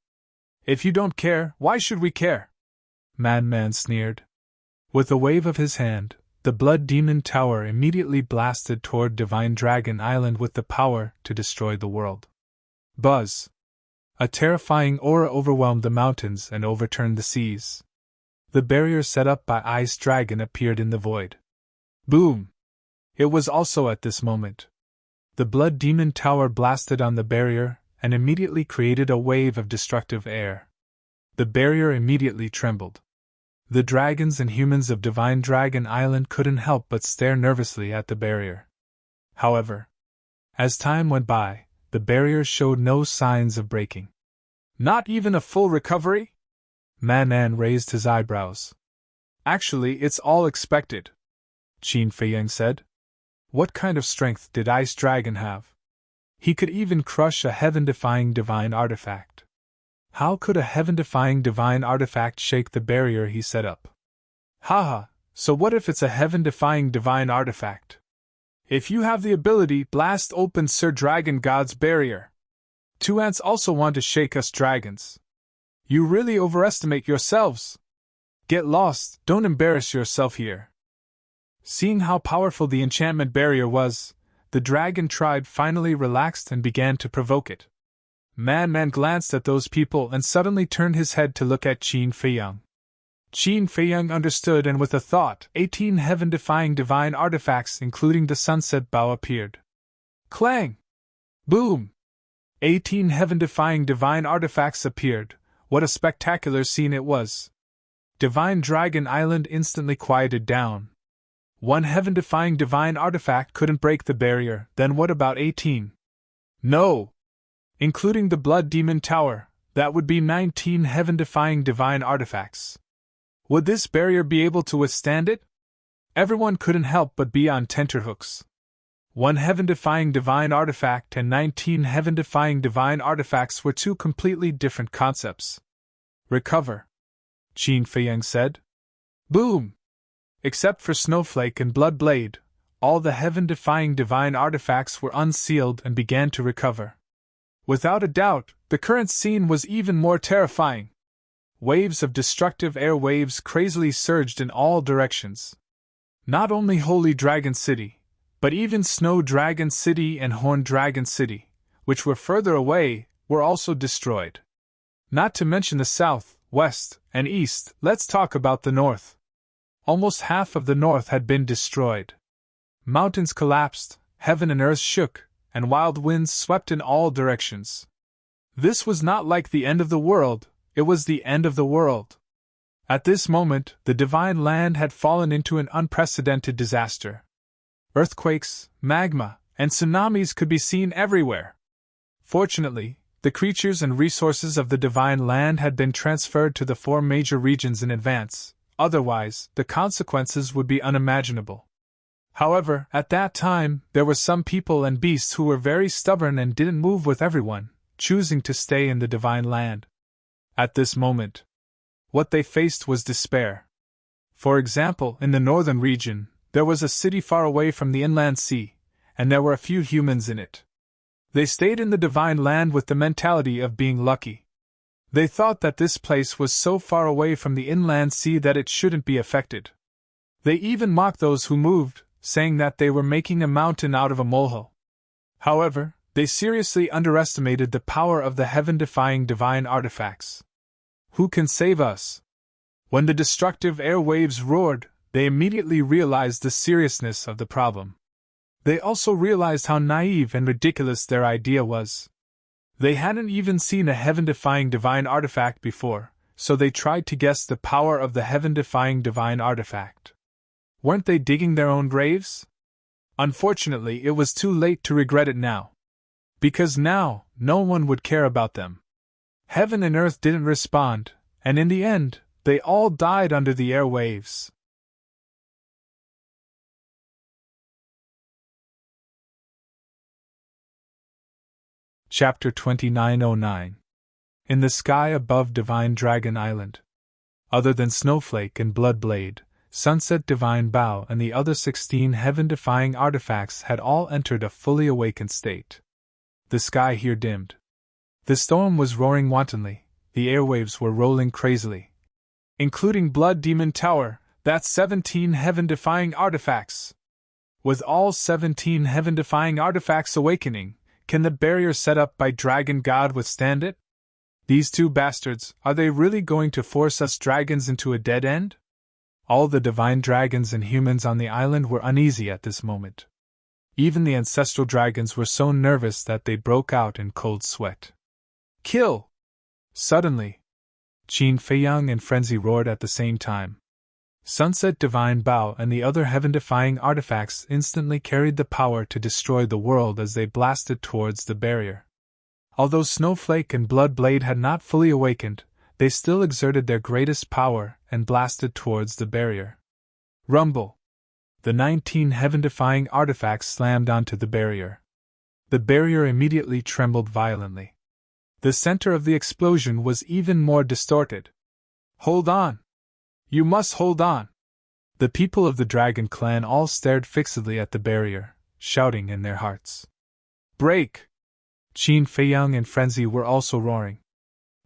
If you don't care, why should we care?" Man sneered. With a wave of his hand, the Blood Demon Tower immediately blasted toward Divine Dragon Island with the power to destroy the world. Buzz! A terrifying aura overwhelmed the mountains and overturned the seas. The barrier set up by Ice Dragon appeared in the void. Boom! It was also at this moment. The Blood Demon Tower blasted on the barrier and immediately created a wave of destructive air. The barrier immediately trembled. The dragons and humans of Divine Dragon Island couldn't help but stare nervously at the barrier. However, as time went by, the barrier showed no signs of breaking. Not even a full recovery? Man raised his eyebrows. Actually, it's all expected, Qin Feiyang said. What kind of strength did Ice Dragon have? He could even crush a heaven-defying divine artifact. How could a heaven-defying divine artifact shake the barrier he set up? Haha, so what if it's a heaven-defying divine artifact? If you have the ability, blast open Sir Dragon God's barrier. 2 ants also want to shake us dragons. You really overestimate yourselves. Get lost, don't embarrass yourself here. Seeing how powerful the enchantment barrier was, the dragon tribe finally relaxed and began to provoke it. Man glanced at those people and suddenly turned his head to look at Qin Feiyang. Qin Feiyang understood, and with a thought, 18 heaven-defying divine artifacts including the sunset bow appeared. Clang! Boom! 18 heaven-defying divine artifacts appeared. What a spectacular scene it was! Divine Dragon Island instantly quieted down. 1 heaven-defying divine artifact couldn't break the barrier, then what about 18? No! Including the Blood Demon Tower, that would be 19 heaven-defying divine artifacts. Would this barrier be able to withstand it? Everyone couldn't help but be on tenterhooks. 1 heaven-defying divine artifact and 19 heaven-defying divine artifacts were 2 completely different concepts. Recover, Qin Feiyang said. Boom! Except for Snowflake and Bloodblade, all the heaven-defying divine artifacts were unsealed and began to recover. Without a doubt, the current scene was even more terrifying. Waves of destructive air waves crazily surged in all directions. Not only Holy Dragon City, but even Snow Dragon City and Horn Dragon City, which were further away, were also destroyed. Not to mention the south, west, and east. Let's talk about the north. Almost half of the north had been destroyed. Mountains collapsed, heaven and earth shook, and wild winds swept in all directions. This was not like the end of the world, it was the end of the world. At this moment, the divine land had fallen into an unprecedented disaster. Earthquakes, magma, and tsunamis could be seen everywhere. Fortunately, the creatures and resources of the divine land had been transferred to the 4 major regions in advance, otherwise, the consequences would be unimaginable. However, at that time, there were some people and beasts who were very stubborn and didn't move with everyone, choosing to stay in the divine land. At this moment, what they faced was despair. For example, in the northern region, there was a city far away from the inland sea, and there were a few humans in it. They stayed in the divine land with the mentality of being lucky. They thought that this place was so far away from the inland sea that it shouldn't be affected. They even mocked those who moved, saying that they were making a mountain out of a molehill. However, they seriously underestimated the power of the heaven-defying divine artifacts. Who can save us? When the destructive air waves roared, they immediately realized the seriousness of the problem. They also realized how naive and ridiculous their idea was. They hadn't even seen a heaven-defying divine artifact before, so they tried to guess the power of the heaven-defying divine artifact. Weren't they digging their own graves? Unfortunately, it was too late to regret it now. Because now, no one would care about them. Heaven and earth didn't respond, and in the end, they all died under the air waves. Chapter 2909. In the sky above Divine Dragon Island. Other than Snowflake and Bloodblade, Sunset Divine Bow and the other 16 heaven-defying artifacts had all entered a fully awakened state. The sky here dimmed. The storm was roaring wantonly, the airwaves were rolling crazily. Including Blood Demon Tower, that's 17 heaven-defying artifacts. With all 17 heaven-defying artifacts awakening, can the barrier set up by Dragon God withstand it? These 2 bastards, are they really going to force us dragons into a dead end? All the divine dragons and humans on the island were uneasy at this moment. Even the ancestral dragons were so nervous that they broke out in cold sweat. Kill! Suddenly, Qin Feiyang and Frenzy roared at the same time. Sunset Divine Bow and the other heaven-defying artifacts instantly carried the power to destroy the world as they blasted towards the barrier. Although Snowflake and Bloodblade had not fully awakened, they still exerted their greatest power and blasted towards the barrier. Rumble! The 19 heaven-defying artifacts slammed onto the barrier. The barrier immediately trembled violently. The center of the explosion was even more distorted. Hold on! You must hold on! The people of the Dragon Clan all stared fixedly at the barrier, shouting in their hearts. Break! Qin Feiyang and Frenzy were also roaring.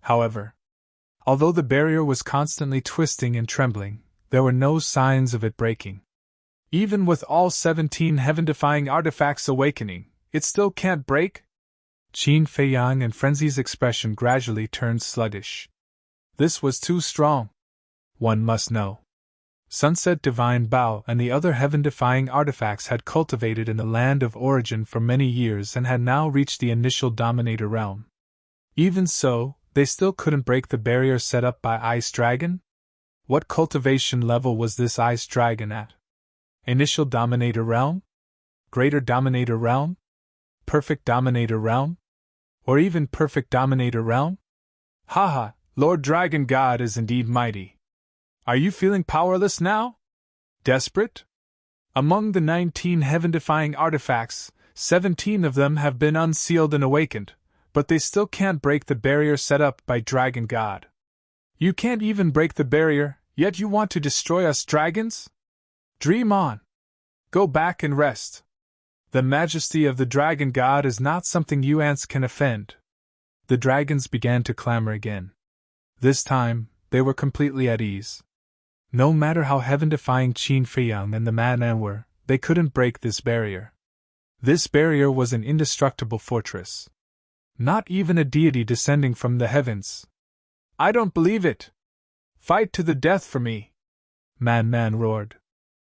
However, although the barrier was constantly twisting and trembling, there were no signs of it breaking. Even with all 17 heaven-defying artifacts awakening, it still can't break? Qin Feiyang and Frenzy's expression gradually turned sluggish. This was too strong. One must know. Sunset Divine Bow and the other heaven-defying artifacts had cultivated in the land of origin for many years and had now reached the initial Dominator realm. Even so, they still couldn't break the barrier set up by Ice Dragon? What cultivation level was this Ice Dragon at? Initial Dominator realm? Greater Dominator realm? Perfect Dominator realm? Or even Perfect Dominator realm? Haha, Lord Dragon God is indeed mighty. Are you feeling powerless now? Desperate? Among the 19 heaven-defying artifacts, 17 of them have been unsealed and awakened, but they still can't break the barrier set up by Dragon God. You can't even break the barrier, yet you want to destroy us dragons? Dream on! Go back and rest. The majesty of the dragon god is not something you ants can offend. The dragons began to clamor again. This time, they were completely at ease. No matter how heaven-defying Qin Feiyang and the madman were, they couldn't break this barrier. This barrier was an indestructible fortress. Not even a deity descending from the heavens. I don't believe it! Fight to the death for me! Madman roared.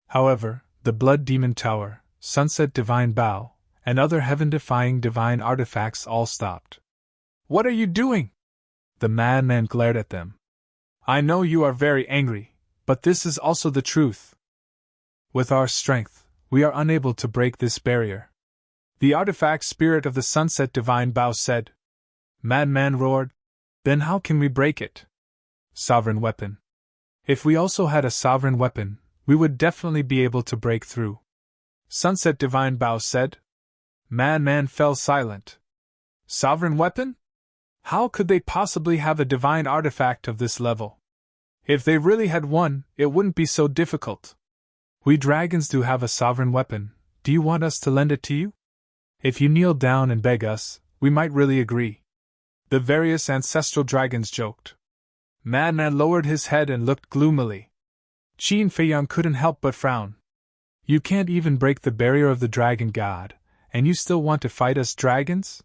However, the Blood Demon Tower, Sunset Divine Bow, and other heaven-defying divine artifacts all stopped. What are you doing? The madman glared at them. I know you are very angry, but this is also the truth. With our strength, we are unable to break this barrier. The artifact spirit of the Sunset Divine Bow said. Madman roared. Then how can we break it? Sovereign weapon. If we also had a sovereign weapon, we would definitely be able to break through. Sunset Divine Bow said. Madman fell silent. Sovereign weapon? How could they possibly have a divine artifact of this level? If they really had one, it wouldn't be so difficult. We dragons do have a sovereign weapon. Do you want us to lend it to you? If you kneel down and beg us, we might really agree. The various ancestral dragons joked. Madman lowered his head and looked gloomily. Qin Feiyang couldn't help but frown. You can't even break the barrier of the dragon god, and you still want to fight us dragons?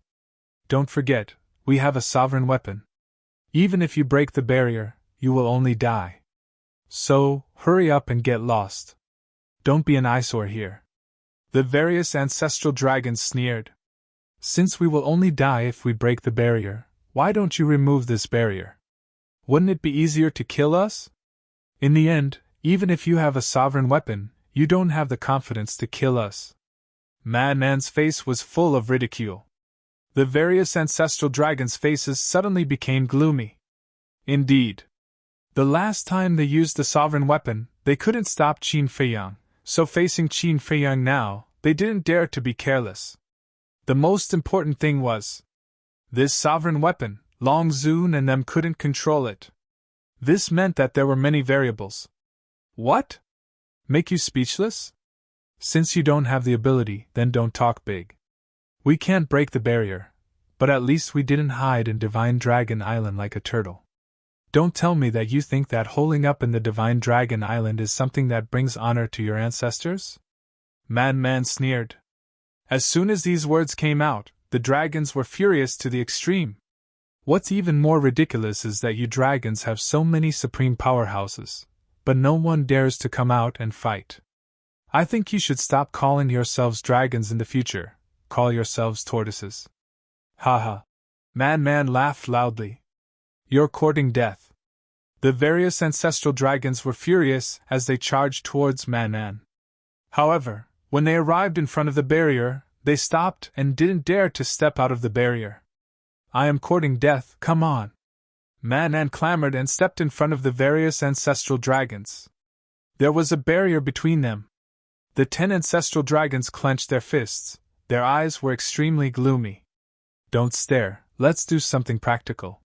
Don't forget, we have a sovereign weapon. Even if you break the barrier, you will only die. So, hurry up and get lost. Don't be an eyesore here. The various ancestral dragons sneered. Since we will only die if we break the barrier, why don't you remove this barrier? Wouldn't it be easier to kill us? In the end, even if you have a sovereign weapon, you don't have the confidence to kill us. Madman's face was full of ridicule. The various ancestral dragons' faces suddenly became gloomy. Indeed. The last time they used the sovereign weapon, they couldn't stop Qin Feiyang, so facing Qin Feiyang now, they didn't dare to be careless. The most important thing was this sovereign weapon. Long Zun and them couldn't control it. This meant that there were many variables. What? Make you speechless? Since you don't have the ability, then don't talk big. We can't break the barrier, but at least we didn't hide in Divine Dragon Island like a turtle. Don't tell me that you think that holing up in the Divine Dragon Island is something that brings honor to your ancestors? Madman sneered. As soon as these words came out, the dragons were furious to the extreme. What's even more ridiculous is that you dragons have so many supreme powerhouses, but no one dares to come out and fight. I think you should stop calling yourselves dragons in the future, call yourselves tortoises. Haha. Madman laughed loudly. You're courting death. The various ancestral dragons were furious as they charged towards Madman. However, when they arrived in front of the barrier, they stopped and didn't dare to step out of the barrier. I am courting death, come on. Madman clamored and stepped in front of the various ancestral dragons. There was a barrier between them. The 10 ancestral dragons clenched their fists, their eyes were extremely gloomy. Don't stare, let's do something practical.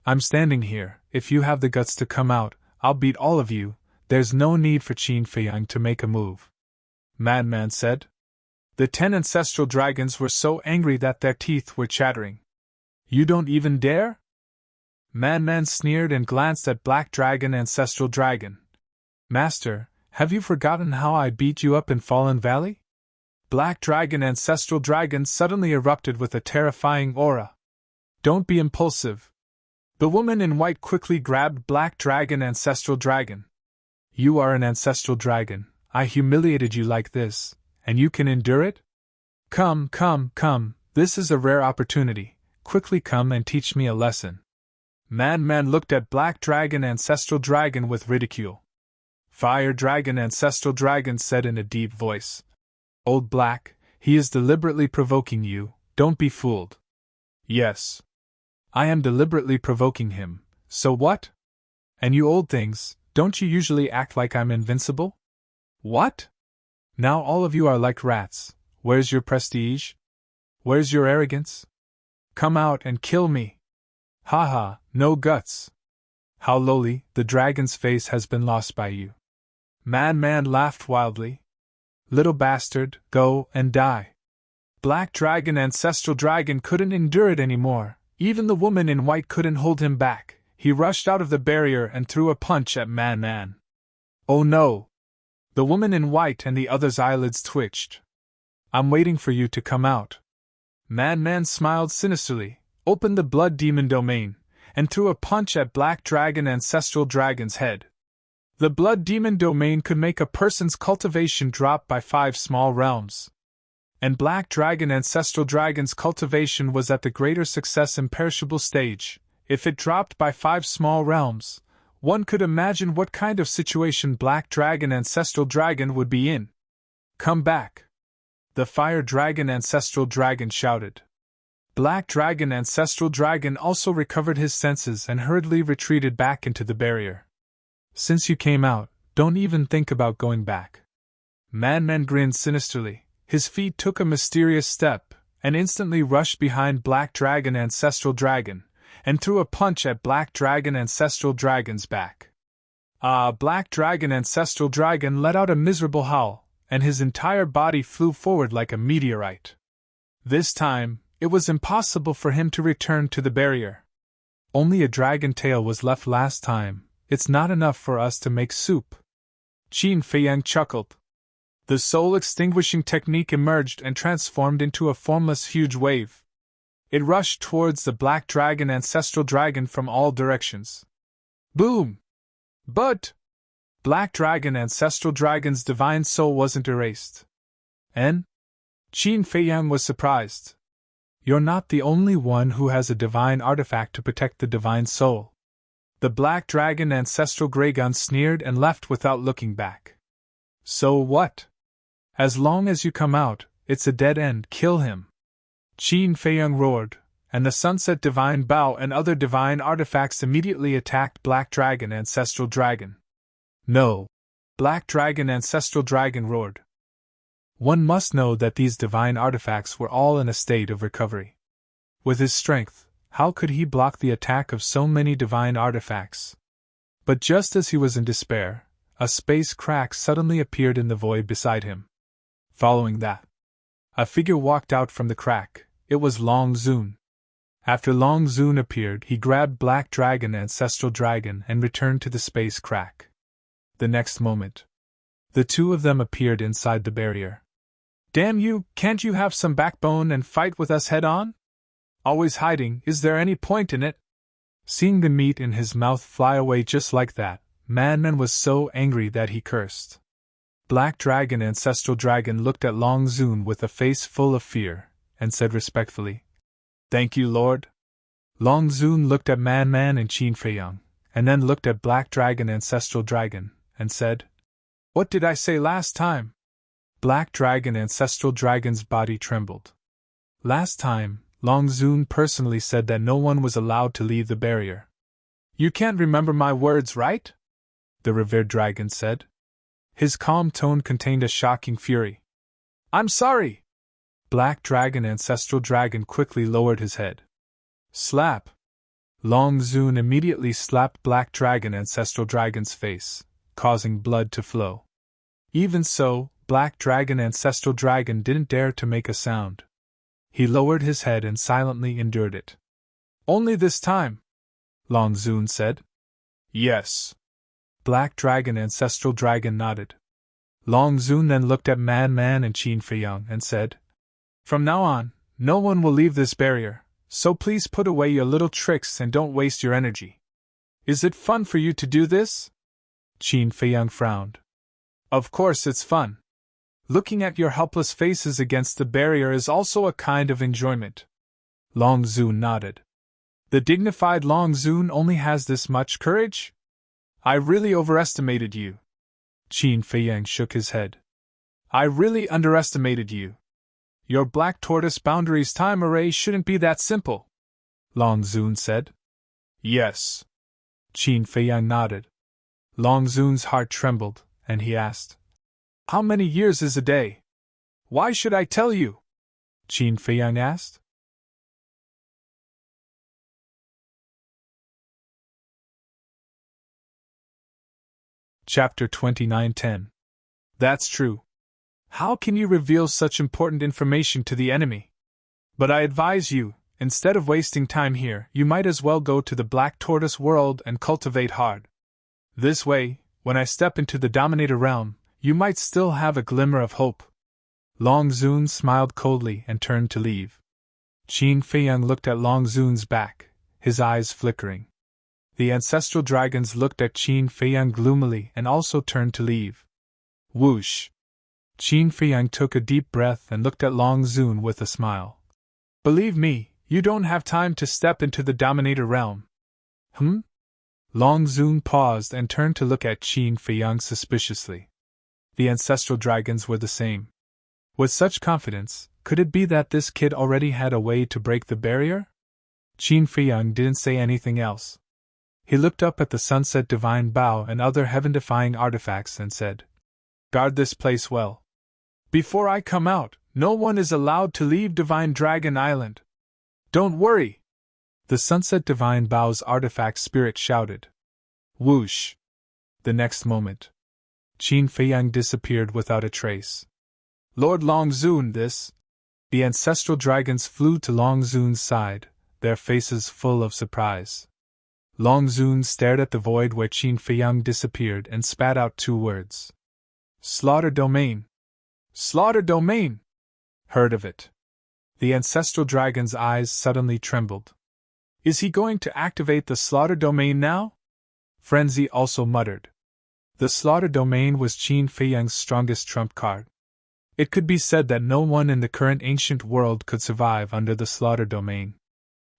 I'm standing here, if you have the guts to come out, I'll beat all of you, there's no need for Qin Feiyang to make a move. Madman said. The 10 ancestral dragons were so angry that their teeth were chattering. You don't even dare? Madman sneered and glanced at Black Dragon Ancestral Dragon. Master, have you forgotten how I beat you up in Fallen Valley? Black Dragon Ancestral Dragon suddenly erupted with a terrifying aura. Don't be impulsive. The woman in white quickly grabbed Black Dragon Ancestral Dragon. You are an ancestral dragon, I humiliated you like this, and you can endure it? Come, this is a rare opportunity. Quickly come and teach me a lesson. Madman looked at Black Dragon Ancestral Dragon with ridicule. Fire Dragon Ancestral Dragon said in a deep voice. Old Black, he is deliberately provoking you, don't be fooled. Yes. I am deliberately provoking him, so what? And you old things, don't you usually act like I'm invincible? What? Now all of you are like rats, where's your prestige? Where's your arrogance? Come out and kill me. Haha, no guts. How lowly, the dragon's face has been lost by you. Madman laughed wildly. Little bastard, go and die. Black Dragon, Ancestral Dragon couldn't endure it anymore. Even the woman in white couldn't hold him back. He rushed out of the barrier and threw a punch at Man Man. Oh no! The woman in white and the other's eyelids twitched. I'm waiting for you to come out. Man Man smiled sinisterly, opened the Blood Demon domain, and threw a punch at Black Dragon, Ancestral Dragon's head. The Blood Demon domain could make a person's cultivation drop by 5 small realms. And Black Dragon, Ancestral Dragon's cultivation was at the greater success imperishable stage. If it dropped by 5 small realms, one could imagine what kind of situation Black Dragon, Ancestral Dragon would be in. Come back! The Fire Dragon, Ancestral Dragon shouted. Black Dragon, Ancestral Dragon also recovered his senses and hurriedly retreated back into the barrier. Since you came out, don't even think about going back. Man Man grinned sinisterly. His feet took a mysterious step, and instantly rushed behind Black Dragon, Ancestral Dragon, and threw a punch at Black Dragon, Ancestral Dragon's back. Black Dragon, Ancestral Dragon let out a miserable howl, and his entire body flew forward like a meteorite. This time, it was impossible for him to return to the barrier. Only a dragon tail was left last time. It's not enough for us to make soup. Qin Feiyang chuckled. The soul-extinguishing technique emerged and transformed into a formless huge wave. It rushed towards the Black Dragon, Ancestral Dragon from all directions. Boom! But Black Dragon, Ancestral Dragon's divine soul wasn't erased. And Qin Feiyang was surprised. You're not the only one who has a divine artifact to protect the divine soul. The Black Dragon, Ancestral Dragon sneered and left without looking back. So what? As long as you come out, it's a dead end. Kill him. Qin Feiyang roared, and the Sunset Divine Bow and other divine artifacts immediately attacked Black Dragon, Ancestral Dragon. No! Black Dragon, Ancestral Dragon roared. One must know that these divine artifacts were all in a state of recovery. With his strength, how could he block the attack of so many divine artifacts? But just as he was in despair, a space crack suddenly appeared in the void beside him. Following that, a figure walked out from the crack. It was Long Zun. After Long Zun appeared, he grabbed Black Dragon, Ancestral Dragon, and returned to the space crack. The next moment, the two of them appeared inside the barrier. Damn you, can't you have some backbone and fight with us head on? Always hiding, is there any point in it? Seeing the meat in his mouth fly away just like that, Man Man was so angry that he cursed. Black Dragon, Ancestral Dragon looked at Long Zun with a face full of fear, and said respectfully, Thank you, Lord. Long Zun looked at Man Man and Qin Feiyang, and then looked at Black Dragon, Ancestral Dragon, and said, What did I say last time? Black Dragon, Ancestral Dragon's body trembled. Last time, Long Zun personally said that no one was allowed to leave the barrier. You can't remember my words, right? The revered dragon said. His calm tone contained a shocking fury. I'm sorry! Black Dragon, Ancestral Dragon quickly lowered his head. Slap! Long Zun immediately slapped Black Dragon, Ancestral Dragon's face, causing blood to flow. Even so, Black Dragon, Ancestral Dragon didn't dare to make a sound. He lowered his head and silently endured it. Only this time, Long Zun said. Yes. Black Dragon, Ancestral Dragon nodded. Long Zun then looked at Man Man and Qin Feiyang and said, From now on, no one will leave this barrier, so please put away your little tricks and don't waste your energy. Is it fun for you to do this? Qin Feiyang frowned. Of course it's fun. Looking at your helpless faces against the barrier is also a kind of enjoyment. Long Zun nodded. The dignified Long Zun only has this much courage? I really overestimated you. Qin Feiyang shook his head. I really underestimated you. Your black tortoise boundaries time array shouldn't be that simple. Long Zun said. Yes. Qin Feiyang nodded. Long Zun's heart trembled, and he asked, How many years is a day? Why should I tell you? Qin Feiyang asked. Chapter 29:10. That's true. How can you reveal such important information to the enemy? But I advise you, instead of wasting time here, you might as well go to the Black Tortoise world and cultivate hard. This way, when I step into the Dominator realm, you might still have a glimmer of hope. Long Zun smiled coldly and turned to leave. Qin Feiyang looked at Long Zun's back, his eyes flickering. The ancestral dragons looked at Qin Feiyang gloomily and also turned to leave. Whoosh! Qin Feiyang took a deep breath and looked at Long Zun with a smile. Believe me, you don't have time to step into the Dominator realm. Long Zun paused and turned to look at Qin Feiyang suspiciously. The ancestral dragons were the same. With such confidence, could it be that this kid already had a way to break the barrier? Qin Feiyang didn't say anything else. He looked up at the Sunset Divine Bow and other heaven-defying artifacts and said, Guard this place well. Before I come out, no one is allowed to leave Divine Dragon Island. Don't worry! The Sunset Divine Bow's artifact spirit shouted. Whoosh! The next moment, Qin Feiyang disappeared without a trace. Lord Long Zun, this! The ancestral dragons flew to Long Zun's side, their faces full of surprise. Long Zun stared at the void where Qin Feiyang disappeared and spat out 2 words. Slaughter Domain! Slaughter Domain! Heard of it. The ancestral dragon's eyes suddenly trembled. Is he going to activate the Slaughter Domain now? Frenzy also muttered. The Slaughter Domain was Qin Feiyang's strongest trump card. It could be said that no one in the current ancient world could survive under the Slaughter Domain.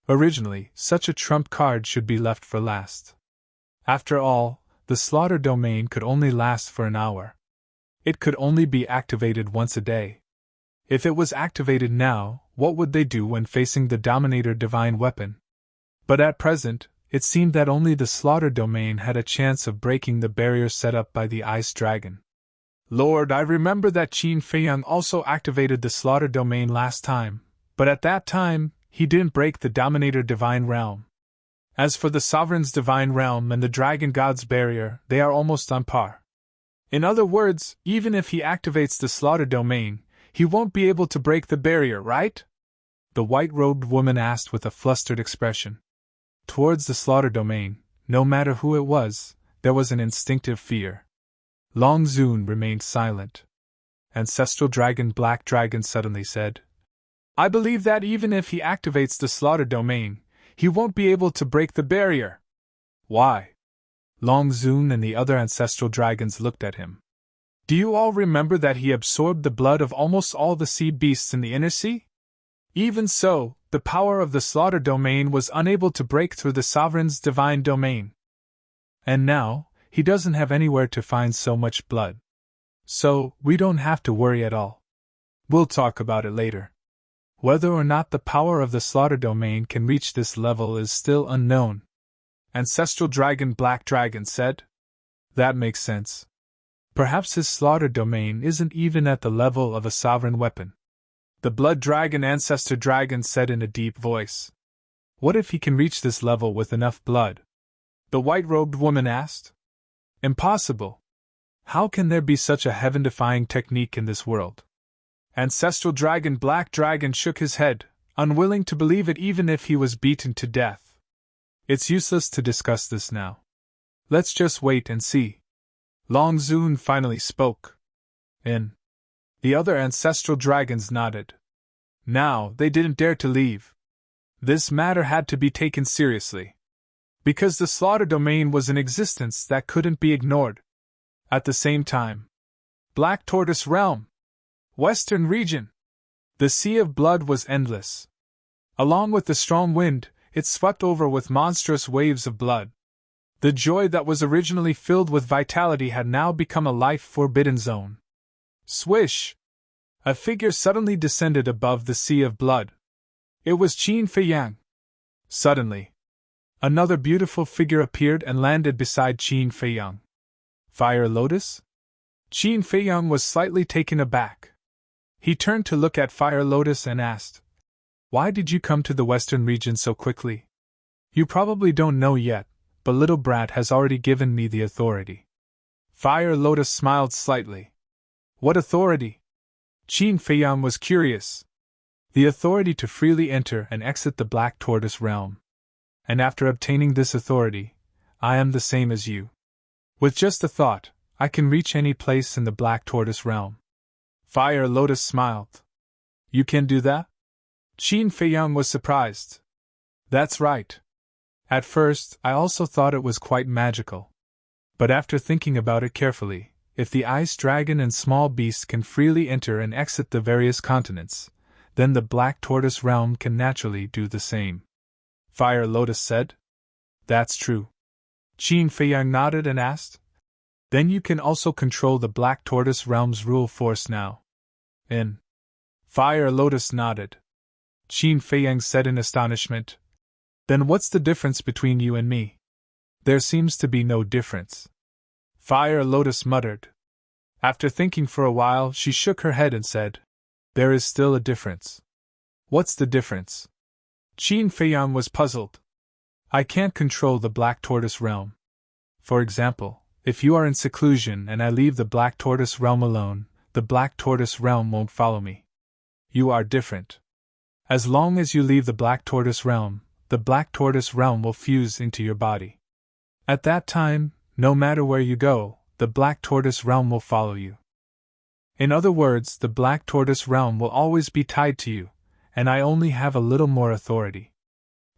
Originally, such a trump card should be left for last. After all, the Slaughter Domain could only last for an hour. It could only be activated once a day. If it was activated now, what would they do when facing the Dominator Divine Weapon? But at present, it seemed that only the Slaughter Domain had a chance of breaking the barrier set up by the Ice Dragon. Lord, I remember that Qin Feiyang also activated the Slaughter Domain last time, but at that time, he didn't break the Dominator Divine Realm. As for the Sovereign's Divine Realm and the Dragon God's Barrier, they are almost on par. In other words, even if he activates the Slaughter Domain, he won't be able to break the barrier, right? The white-robed woman asked with a flustered expression. Towards the Slaughter Domain, no matter who it was, there was an instinctive fear. Long Zun remained silent. Ancestral Dragon Black Dragon suddenly said, I believe that even if he activates the Slaughter Domain, he won't be able to break the barrier. Why? Long Zun and the other ancestral dragons looked at him. Do you all remember that he absorbed the blood of almost all the sea beasts in the inner sea? Even so, the power of the Slaughter Domain was unable to break through the Sovereign's Divine Domain. And now, he doesn't have anywhere to find so much blood. So, we don't have to worry at all. We'll talk about it later. Whether or not the power of the Slaughter Domain can reach this level is still unknown. Ancestral Dragon Black Dragon said. That makes sense. Perhaps his Slaughter Domain isn't even at the level of a sovereign weapon. The Blood Dragon Ancestor Dragon said in a deep voice. What if he can reach this level with enough blood? The white-robed woman asked. Impossible. How can there be such a heaven-defying technique in this world? Ancestral Dragon Black Dragon shook his head, unwilling to believe it even if he was beaten to death. It's useless to discuss this now. Let's just wait and see. Long Zun finally spoke. The other ancestral dragons nodded. Now, they didn't dare to leave. This matter had to be taken seriously. Because the Slaughter Domain was an existence that couldn't be ignored. At the same time, Black Tortoise Realm, Western Region. The Sea of Blood was endless. Along with the strong wind, it swept over with monstrous waves of blood. The joy that was originally filled with vitality had now become a life-forbidden zone. Swish! A figure suddenly descended above the sea of blood. It was Qin Feiyang. Suddenly, another beautiful figure appeared and landed beside Qin Feiyang. Fire Lotus? Qin Feiyang was slightly taken aback. He turned to look at Fire Lotus and asked, Why did you come to the Western region so quickly? You probably don't know yet, but Little Brat has already given me the authority. Fire Lotus smiled slightly. What authority? Qin Feiyang was curious. The authority to freely enter and exit the Black Tortoise realm. And after obtaining this authority, I am the same as you. With just a thought, I can reach any place in the Black Tortoise realm. Fire Lotus smiled. You can do that? Qin Feiyang was surprised. That's right. At first, I also thought it was quite magical. But after thinking about it carefully, if the ice dragon and small beasts can freely enter and exit the various continents, then the Black Tortoise realm can naturally do the same. Fire Lotus said. That's true. Qin Feiyang nodded and asked, then you can also control the Black Tortoise realm's rule force now. Fire Lotus nodded. Qin Feiyang said in astonishment, then what's the difference between you and me? There seems to be no difference. Fire Lotus muttered. After thinking for a while, she shook her head and said, there is still a difference. What's the difference? Qin Feiyang was puzzled. I can't control the Black Tortoise realm. For example, if you are in seclusion and I leave the Black Tortoise realm alone, the Black Tortoise realm won't follow me. You are different. As long as you leave the Black Tortoise realm, the Black Tortoise realm will fuse into your body. At that time, no matter where you go, the Black Tortoise realm will follow you. In other words, the Black Tortoise realm will always be tied to you, and I only have a little more authority.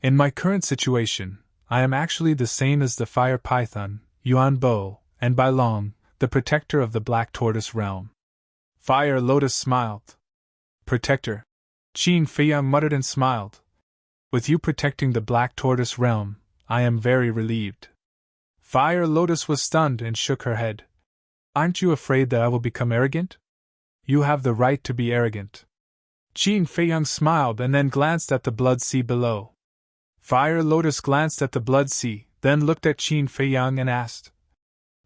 In my current situation, I am actually the same as the Fire Python, Yuan Bo, and by long, the protector of the Black Tortoise realm. Fire Lotus smiled. Protector. Qin Feiyang muttered and smiled. With you protecting the Black Tortoise realm, I am very relieved. Fire Lotus was stunned and shook her head. Aren't you afraid that I will become arrogant? You have the right to be arrogant. Qin Feiyang smiled and then glanced at the blood sea below. Fire Lotus glanced at the blood sea, then looked at Qin Feiyang and asked,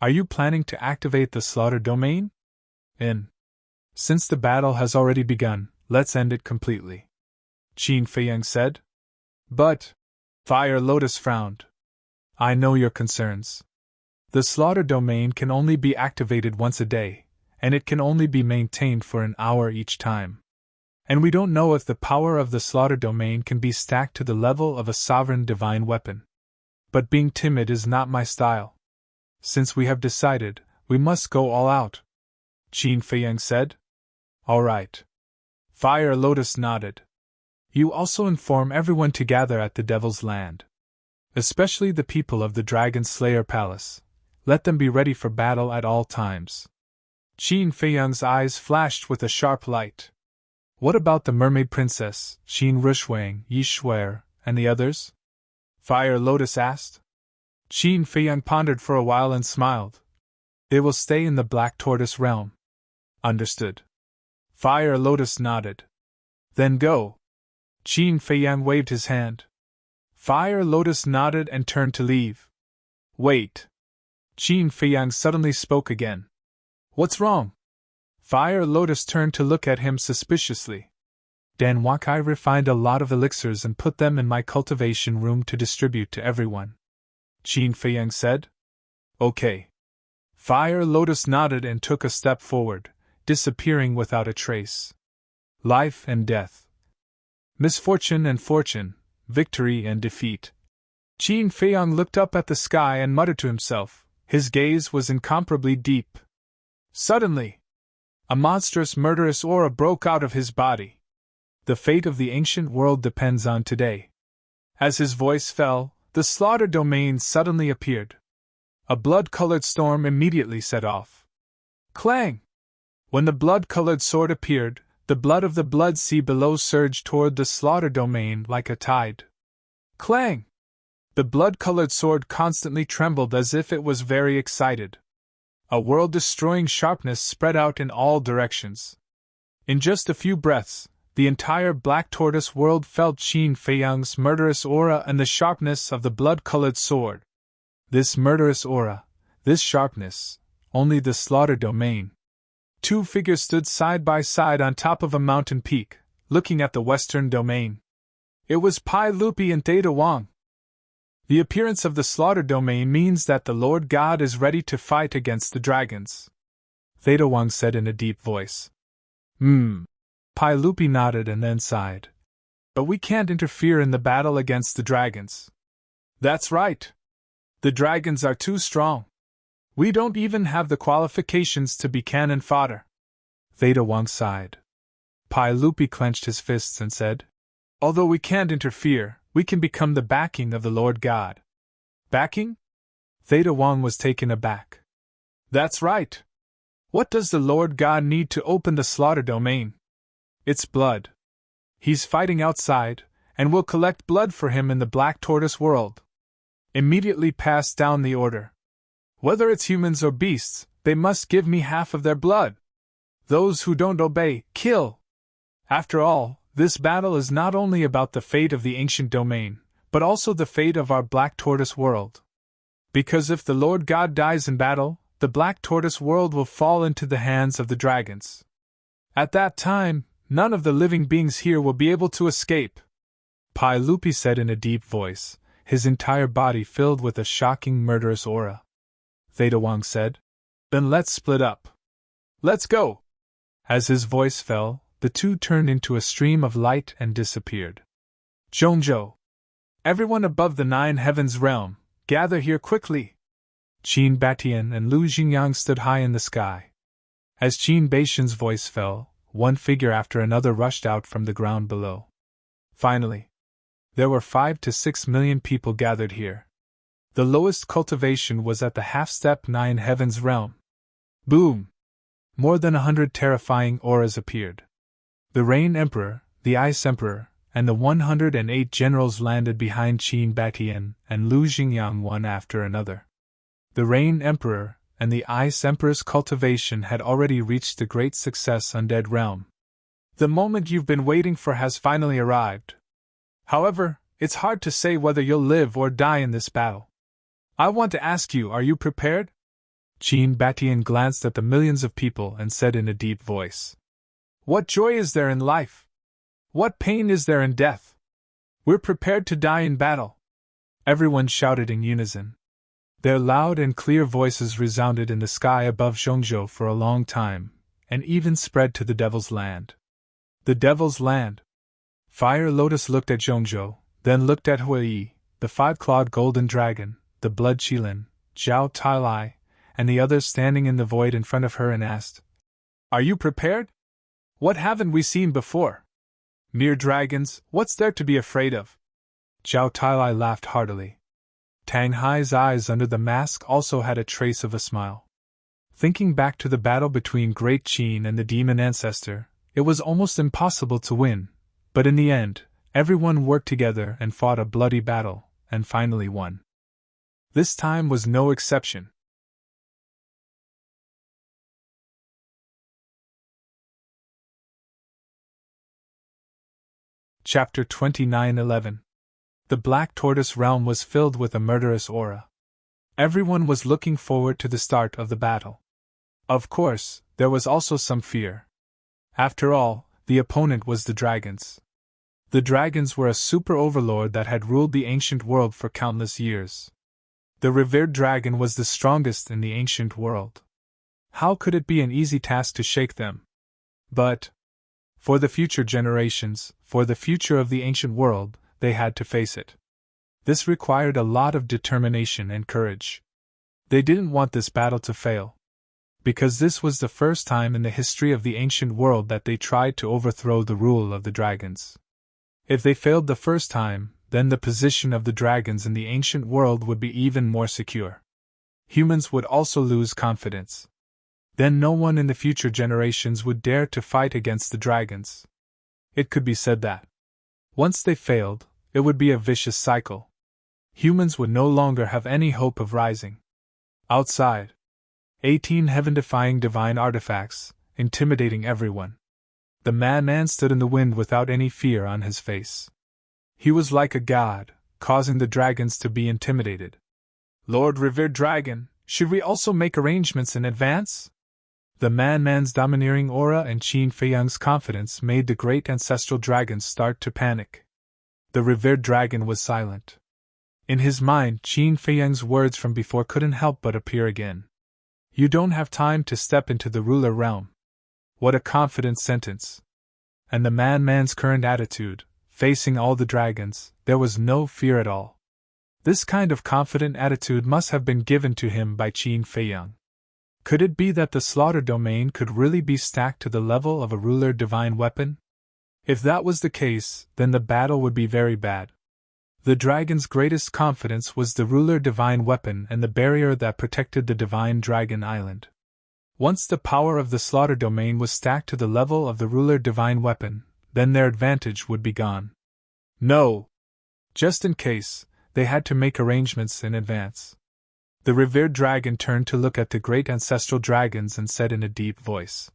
are you planning to activate the slaughter domain? Since the battle has already begun, let's end it completely. Qin Feiyang said. But, Fire Lotus frowned. I know your concerns. The slaughter domain can only be activated once a day, and it can only be maintained for an hour each time. And we don't know if the power of the slaughter domain can be stacked to the level of a sovereign divine weapon. But being timid is not my style. Since we have decided, we must go all out. Qin Feiyang said. All right. Fire Lotus nodded. You also inform everyone to gather at the Devil's Land. Especially the people of the Dragon Slayer Palace. Let them be ready for battle at all times. Qin Feiyang's eyes flashed with a sharp light. What about the Mermaid Princess, Qin Rushwang, Yi Shuer, and the others? Fire Lotus asked. Qin Feiyang pondered for a while and smiled. They will stay in the Black Tortoise realm. Understood. Fire Lotus nodded. Then go. Qin Feiyang waved his hand. Fire Lotus nodded and turned to leave. Wait. Qin Feiyang suddenly spoke again. What's wrong? Fire Lotus turned to look at him suspiciously. Dan Wakai refined a lot of elixirs and put them in my cultivation room to distribute to everyone. Qin Feiyang said. Okay. Fire Lotus nodded and took a step forward, disappearing without a trace. Life and death. Misfortune and fortune, victory and defeat. Qin Feiyang looked up at the sky and muttered to himself. His gaze was incomparably deep. Suddenly, a monstrous murderous aura broke out of his body. The fate of the ancient world depends on today. As his voice fell, the slaughter domain suddenly appeared. A blood-colored storm immediately set off. Clang! When the blood-colored sword appeared, the blood of the blood sea below surged toward the slaughter domain like a tide. Clang! The blood-colored sword constantly trembled as if it was very excited. A world-destroying sharpness spread out in all directions. In just a few breaths, the entire Black Tortoise world felt Qin Feiyang's murderous aura and the sharpness of the blood-colored sword. This murderous aura, this sharpness, only the slaughter domain. Two figures stood side by side on top of a mountain peak, looking at the western domain. It was Pai Lupi and Theta Wang. The appearance of the slaughter domain means that the Lord God is ready to fight against the dragons, Theta Wang said in a deep voice. Pai Lupi nodded and then sighed. But we can't interfere in the battle against the dragons. That's right. The dragons are too strong. We don't even have the qualifications to be cannon fodder. Theta Wang sighed. Pai Lupi clenched his fists and said, Although we can't interfere, we can become the backing of the Lord God. Backing? Theta Wang was taken aback. That's right. What does the Lord God need to open the slaughter domain? It's blood. He's fighting outside, and we'll collect blood for him in the Black Tortoise world. Immediately pass down the order. Whether it's humans or beasts, they must give me half of their blood. Those who don't obey, kill. After all, this battle is not only about the fate of the ancient domain, but also the fate of our Black Tortoise world. Because if the Lord God dies in battle, the Black Tortoise world will fall into the hands of the dragons. At that time, none of the living beings here will be able to escape. Pai Lupi said in a deep voice, his entire body filled with a shocking murderous aura. Theta Wang said, Then let's split up. Let's go! As his voice fell, the two turned into a stream of light and disappeared. Zhongzhou! Everyone above the 9 heavens realm, gather here quickly! Qin Batian and Lu Xingyang stood high in the sky. As Qin Baishan's voice fell, one figure after another rushed out from the ground below. Finally, there were 5 to 6 million people gathered here. The lowest cultivation was at the half-step 9 heavens realm. Boom! More than 100 terrifying auras appeared. The Rain Emperor, the Ice Emperor, and the 108 generals landed behind Qin Batian and Lu Xingyang one after another. The Rain Emperor and the Ice Emperor's cultivation had already reached the great success Undead Realm. The moment you've been waiting for has finally arrived. However, it's hard to say whether you'll live or die in this battle. I want to ask you, are you prepared? Qin Batian glanced at the millions of people and said in a deep voice. What joy is there in life? What pain is there in death? We're prepared to die in battle. Everyone shouted in unison. Their loud and clear voices resounded in the sky above Zhongzhou for a long time, and even spread to the Devil's Land. The Devil's Land. Fire Lotus looked at Zhongzhou, then looked at Hui, the 5-clawed golden dragon, the Blood Qilin, Zhao Tailai, and the others standing in the void in front of her and asked, Are you prepared? What haven't we seen before? Mere dragons, what's there to be afraid of? Zhao Tailai laughed heartily. Tang Hai's eyes under the mask also had a trace of a smile. Thinking back to the battle between Great Qin and the demon ancestor, it was almost impossible to win, but in the end, everyone worked together and fought a bloody battle, and finally won. This time was no exception. Chapter 29:11. The Black Tortoise realm was filled with a murderous aura. Everyone was looking forward to the start of the battle. Of course, there was also some fear. After all, the opponent was the dragons. The dragons were a super overlord that had ruled the ancient world for countless years. The revered dragon was the strongest in the ancient world. How could it be an easy task to shake them? But, for the future generations, for the future of the ancient world, they had to face it. This required a lot of determination and courage. They didn't want this battle to fail. Because this was the first time in the history of the ancient world that they tried to overthrow the rule of the dragons. If they failed the first time, then the position of the dragons in the ancient world would be even more secure. Humans would also lose confidence. Then no one in the future generations would dare to fight against the dragons. It could be said that, once they failed, it would be a vicious cycle. Humans would no longer have any hope of rising. Outside, 18 heaven-defying divine artifacts, intimidating everyone. The madman stood in the wind without any fear on his face. He was like a god, causing the dragons to be intimidated. Lord Revered Dragon, should we also make arrangements in advance? The madman's domineering aura and Qin Feiyang's confidence made the great ancestral dragons start to panic. The revered dragon was silent. In his mind, Qin Feiyang's words from before couldn't help but appear again. You don't have time to step into the ruler realm. What a confident sentence. And the man's current attitude, facing all the dragons, there was no fear at all. This kind of confident attitude must have been given to him by Qin Feiyang. Could it be that the slaughter domain could really be stacked to the level of a ruler divine weapon? If that was the case, then the battle would be very bad. The dragon's greatest confidence was the ruler divine weapon and the barrier that protected the divine dragon island. Once the power of the slaughter domain was stacked to the level of the ruler divine weapon, then their advantage would be gone. No! Just in case, they had to make arrangements in advance. The revered dragon turned to look at the great ancestral dragons and said in a deep voice,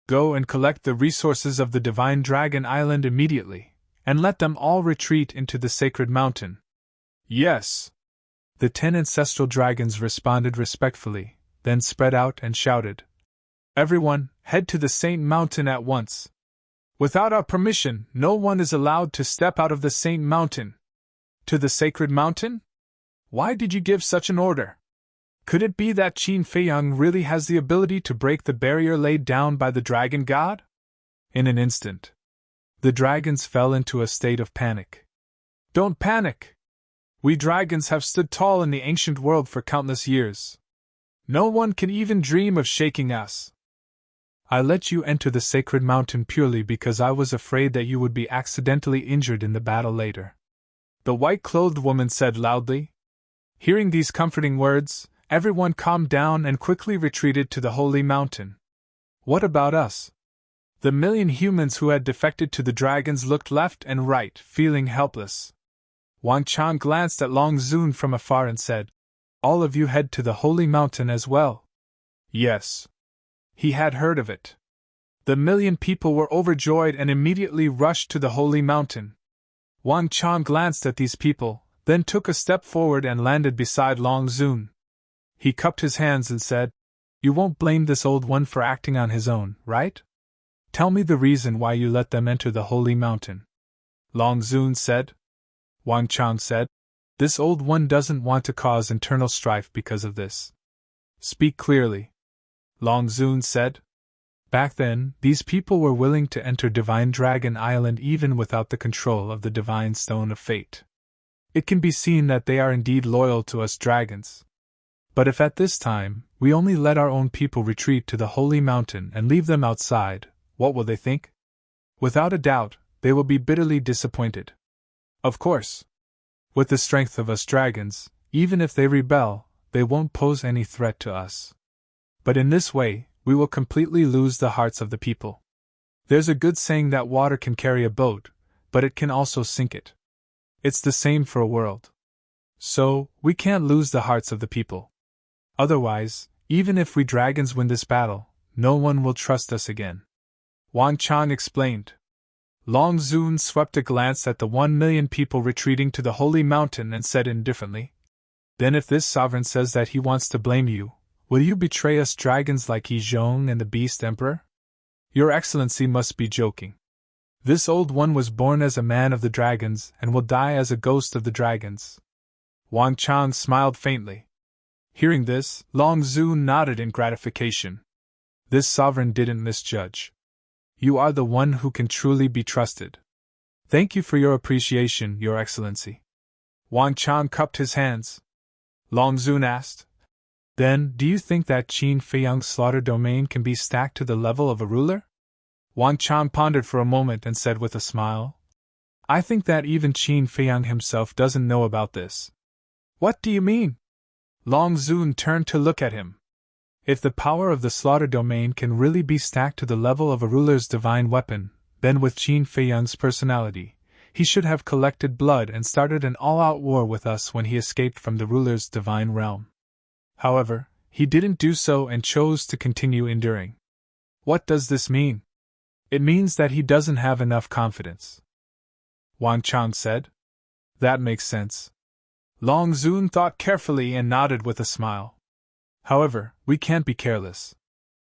"Go and collect the resources of the divine dragon island immediately, and let them all retreat into the sacred mountain." "Yes." The 10 ancestral dragons responded respectfully, then spread out and shouted, "Everyone, head to the Saint Mountain at once. Without our permission, no one is allowed to step out of the Saint Mountain." "To the sacred mountain? Why did you give such an order? Could it be that Qin Feiyang really has the ability to break the barrier laid down by the dragon god?" In an instant, the dragons fell into a state of panic. "Don't panic! We dragons have stood tall in the ancient world for countless years. No one can even dream of shaking us. I let you enter the sacred mountain purely because I was afraid that you would be accidentally injured in the battle later," the white-clothed woman said loudly. Hearing these comforting words, everyone calmed down and quickly retreated to the holy mountain. What about us? The million humans who had defected to the dragons looked left and right, feeling helpless. Wang Chang glanced at Long Zun from afar and said, "All of you head to the holy mountain as well?" Yes. He had heard of it. The million people were overjoyed and immediately rushed to the holy mountain. Wang Chang glanced at these people, then took a step forward and landed beside Long Zun. He cupped his hands and said, "You won't blame this old one for acting on his own, right? Tell me the reason why you let them enter the holy mountain." Long Zun said. Wang Chang said, "This old one doesn't want to cause internal strife because of this." "Speak clearly." Long Zun said. Back then, these people were willing to enter Divine Dragon Island even without the control of the Divine Stone of Fate. It can be seen that they are indeed loyal to us dragons. But if at this time, we only let our own people retreat to the holy mountain and leave them outside, what will they think? Without a doubt, they will be bitterly disappointed. Of course. With the strength of us dragons, even if they rebel, they won't pose any threat to us. But in this way, we will completely lose the hearts of the people. There's a good saying that water can carry a boat, but it can also sink it. It's the same for a world. So, we can't lose the hearts of the people. Otherwise, even if we dragons win this battle, no one will trust us again. Wang Chang explained. Long Zun swept a glance at the 1 million people retreating to the holy mountain and said indifferently, "Then if this sovereign says that he wants to blame you, will you betray us dragons like He Zhong and the Beast Emperor? Your Excellency must be joking. This old one was born as a man of the dragons and will die as a ghost of the dragons." Wang Chang smiled faintly. Hearing this, Long Zun nodded in gratification. This sovereign didn't misjudge. You are the one who can truly be trusted. Thank you for your appreciation, Your Excellency. Wang Chang cupped his hands. Long Zun asked, "Then, do you think that Qin Feiyang's slaughter domain can be stacked to the level of a ruler?" Wang Chang pondered for a moment and said with a smile, "I think that even Qin Feiyang himself doesn't know about this." "What do you mean?" Long Zun turned to look at him. If the power of the slaughter domain can really be stacked to the level of a ruler's divine weapon, then with Qin Feiyang's personality, he should have collected blood and started an all-out war with us when he escaped from the ruler's divine realm. However, he didn't do so and chose to continue enduring. What does this mean? It means that he doesn't have enough confidence. Wang Chang said. That makes sense. Long Zun thought carefully and nodded with a smile. However, we can't be careless.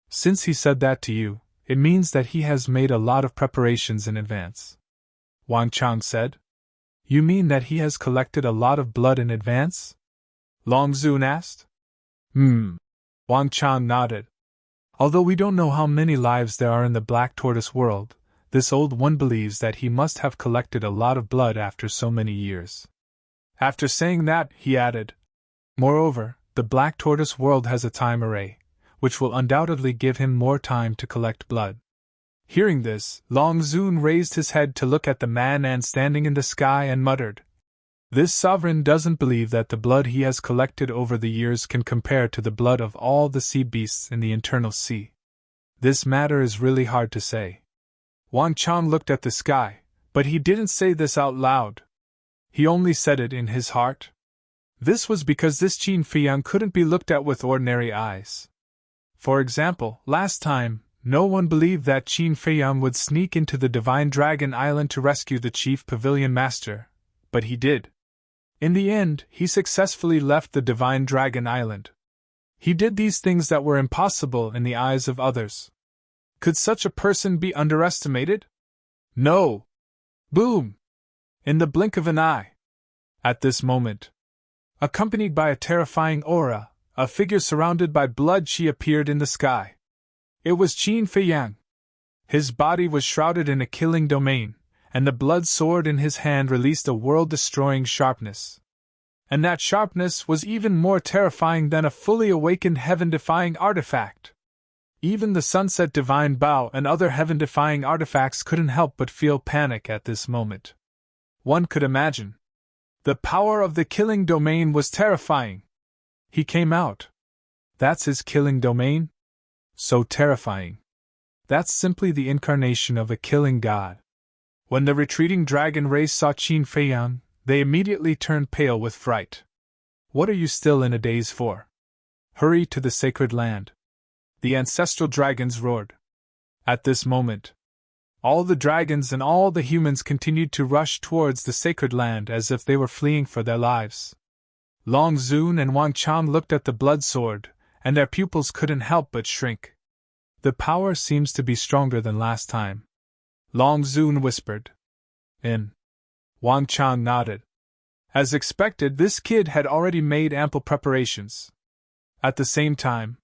Since he said that to you, it means that he has made a lot of preparations in advance. Wang Chang said. You mean that he has collected a lot of blood in advance? Long Zun asked. Wang Chang nodded. Although we don't know how many lives there are in the black tortoise world, this old one believes that he must have collected a lot of blood after so many years. After saying that, he added, moreover, the black tortoise world has a time array, which will undoubtedly give him more time to collect blood. Hearing this, Long Zun raised his head to look at the man standing in the sky and muttered, "This sovereign doesn't believe that the blood he has collected over the years can compare to the blood of all the sea beasts in the internal sea. This matter is really hard to say." Wang Chang looked at the sky, but he didn't say this out loud. He only said it in his heart. This was because this Qin Feiyang couldn't be looked at with ordinary eyes. For example, last time, no one believed that Qin Feiyang would sneak into the Divine Dragon Island to rescue the Chief Pavilion Master, but he did. In the end, he successfully left the Divine Dragon Island. He did these things that were impossible in the eyes of others. Could such a person be underestimated? No. Boom! In the blink of an eye. At this moment, accompanied by a terrifying aura, a figure surrounded by blood appeared in the sky. It was Qin Feiyang. His body was shrouded in a killing domain, and the blood sword in his hand released a world-destroying sharpness. And that sharpness was even more terrifying than a fully awakened heaven-defying artifact. Even the Sunset Divine Bow and other heaven-defying artifacts couldn't help but feel panic at this moment. One could imagine. The power of the killing domain was terrifying. He came out. That's his killing domain? So terrifying. That's simply the incarnation of a killing god. When the retreating dragon race saw Qin Feiyang, they immediately turned pale with fright. What are you still in a daze for? Hurry to the sacred land. The ancestral dragons roared. At this moment, all the dragons and all the humans continued to rush towards the sacred land as if they were fleeing for their lives. Long Zun and Wang Chang looked at the blood sword, and their pupils couldn't help but shrink. The power seems to be stronger than last time. Long Zun whispered. In. Wang Chang nodded. As expected, this kid had already made ample preparations. At the same time,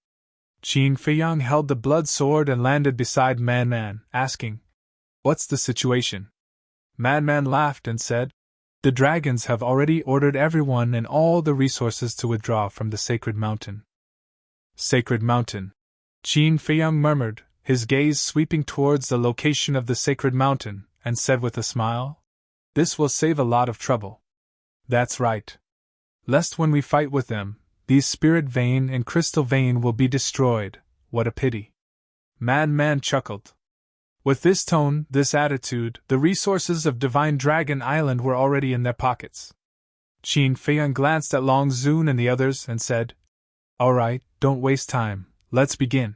Qin Feiyang held the blood sword and landed beside Man, asking, "What's the situation?" Man laughed and said, "The dragons have already ordered everyone and all the resources to withdraw from the sacred mountain." Sacred mountain. Qin Feiyang murmured, his gaze sweeping towards the location of the sacred mountain, and said with a smile, "This will save a lot of trouble." "That's right. Lest when we fight with them, these spirit vein and crystal vein will be destroyed. What a pity." Man chuckled. With this tone, this attitude, the resources of Divine Dragon Island were already in their pockets. Qin Feiyang glanced at Long Zun and the others and said, "All right, don't waste time, let's begin."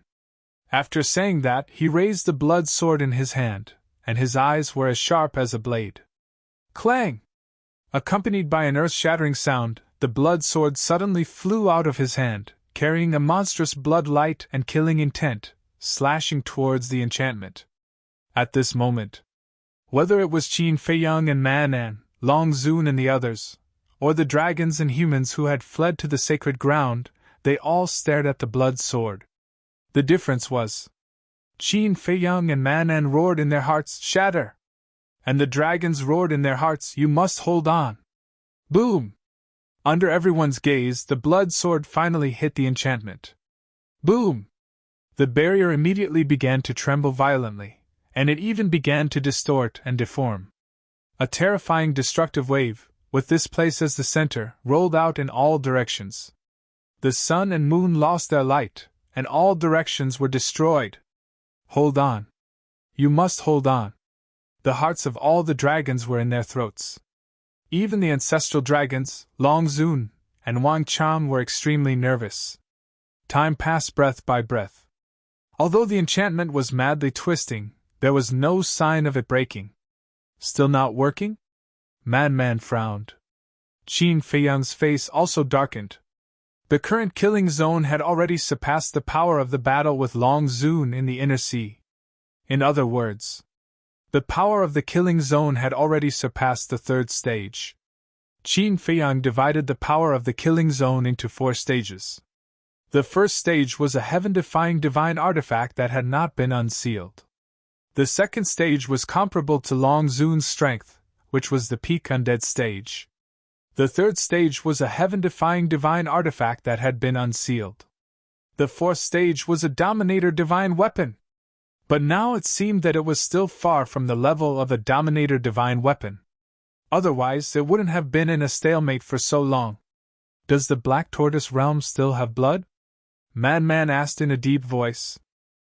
After saying that, he raised the blood sword in his hand, and his eyes were as sharp as a blade. Clang! Accompanied by an earth-shattering sound, the blood sword suddenly flew out of his hand, carrying a monstrous blood light and killing intent, slashing towards the enchantment. At this moment, whether it was Qin Feiyang and Man, Long Zun and the others, or the dragons and humans who had fled to the sacred ground, they all stared at the blood sword. The difference was, Qin Feiyang and Man roared in their hearts, "Shatter!" And the dragons roared in their hearts, "You must hold on!" Boom! Under everyone's gaze, the blood sword finally hit the enchantment. Boom! The barrier immediately began to tremble violently, and it even began to distort and deform. A terrifying destructive wave, with this place as the center, rolled out in all directions. The sun and moon lost their light, and all directions were destroyed. Hold on. You must hold on. The hearts of all the dragons were in their throats. Even the ancestral dragons, Long Zun and Wang Chang, were extremely nervous. Time passed breath by breath. Although the enchantment was madly twisting, there was no sign of it breaking. Still not working? Man frowned. Qin Feiyang's face also darkened. The current killing zone had already surpassed the power of the battle with Long Zun in the inner sea. In other words, the power of the killing zone had already surpassed the third stage. Qin Feiyang divided the power of the killing zone into 4 stages. The first stage was a heaven-defying divine artifact that had not been unsealed. The second stage was comparable to Long Zun's strength, which was the peak undead stage. The third stage was a heaven-defying divine artifact that had been unsealed. The fourth stage was a Dominator divine weapon. But now it seemed that it was still far from the level of a Dominator divine weapon. Otherwise, it wouldn't have been in a stalemate for so long. Does the Black Tortoise realm still have blood? Madman asked in a deep voice.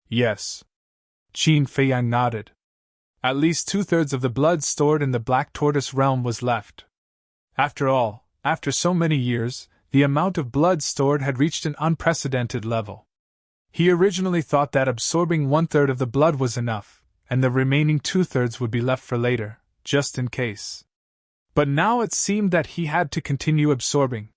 Yes. Qin Feiyang nodded. At least 2/3 of the blood stored in the Black Tortoise realm was left. After all, after so many years, the amount of blood stored had reached an unprecedented level. He originally thought that absorbing 1/3 of the blood was enough, and the remaining 2/3 would be left for later, just in case. But now it seemed that he had to continue absorbing.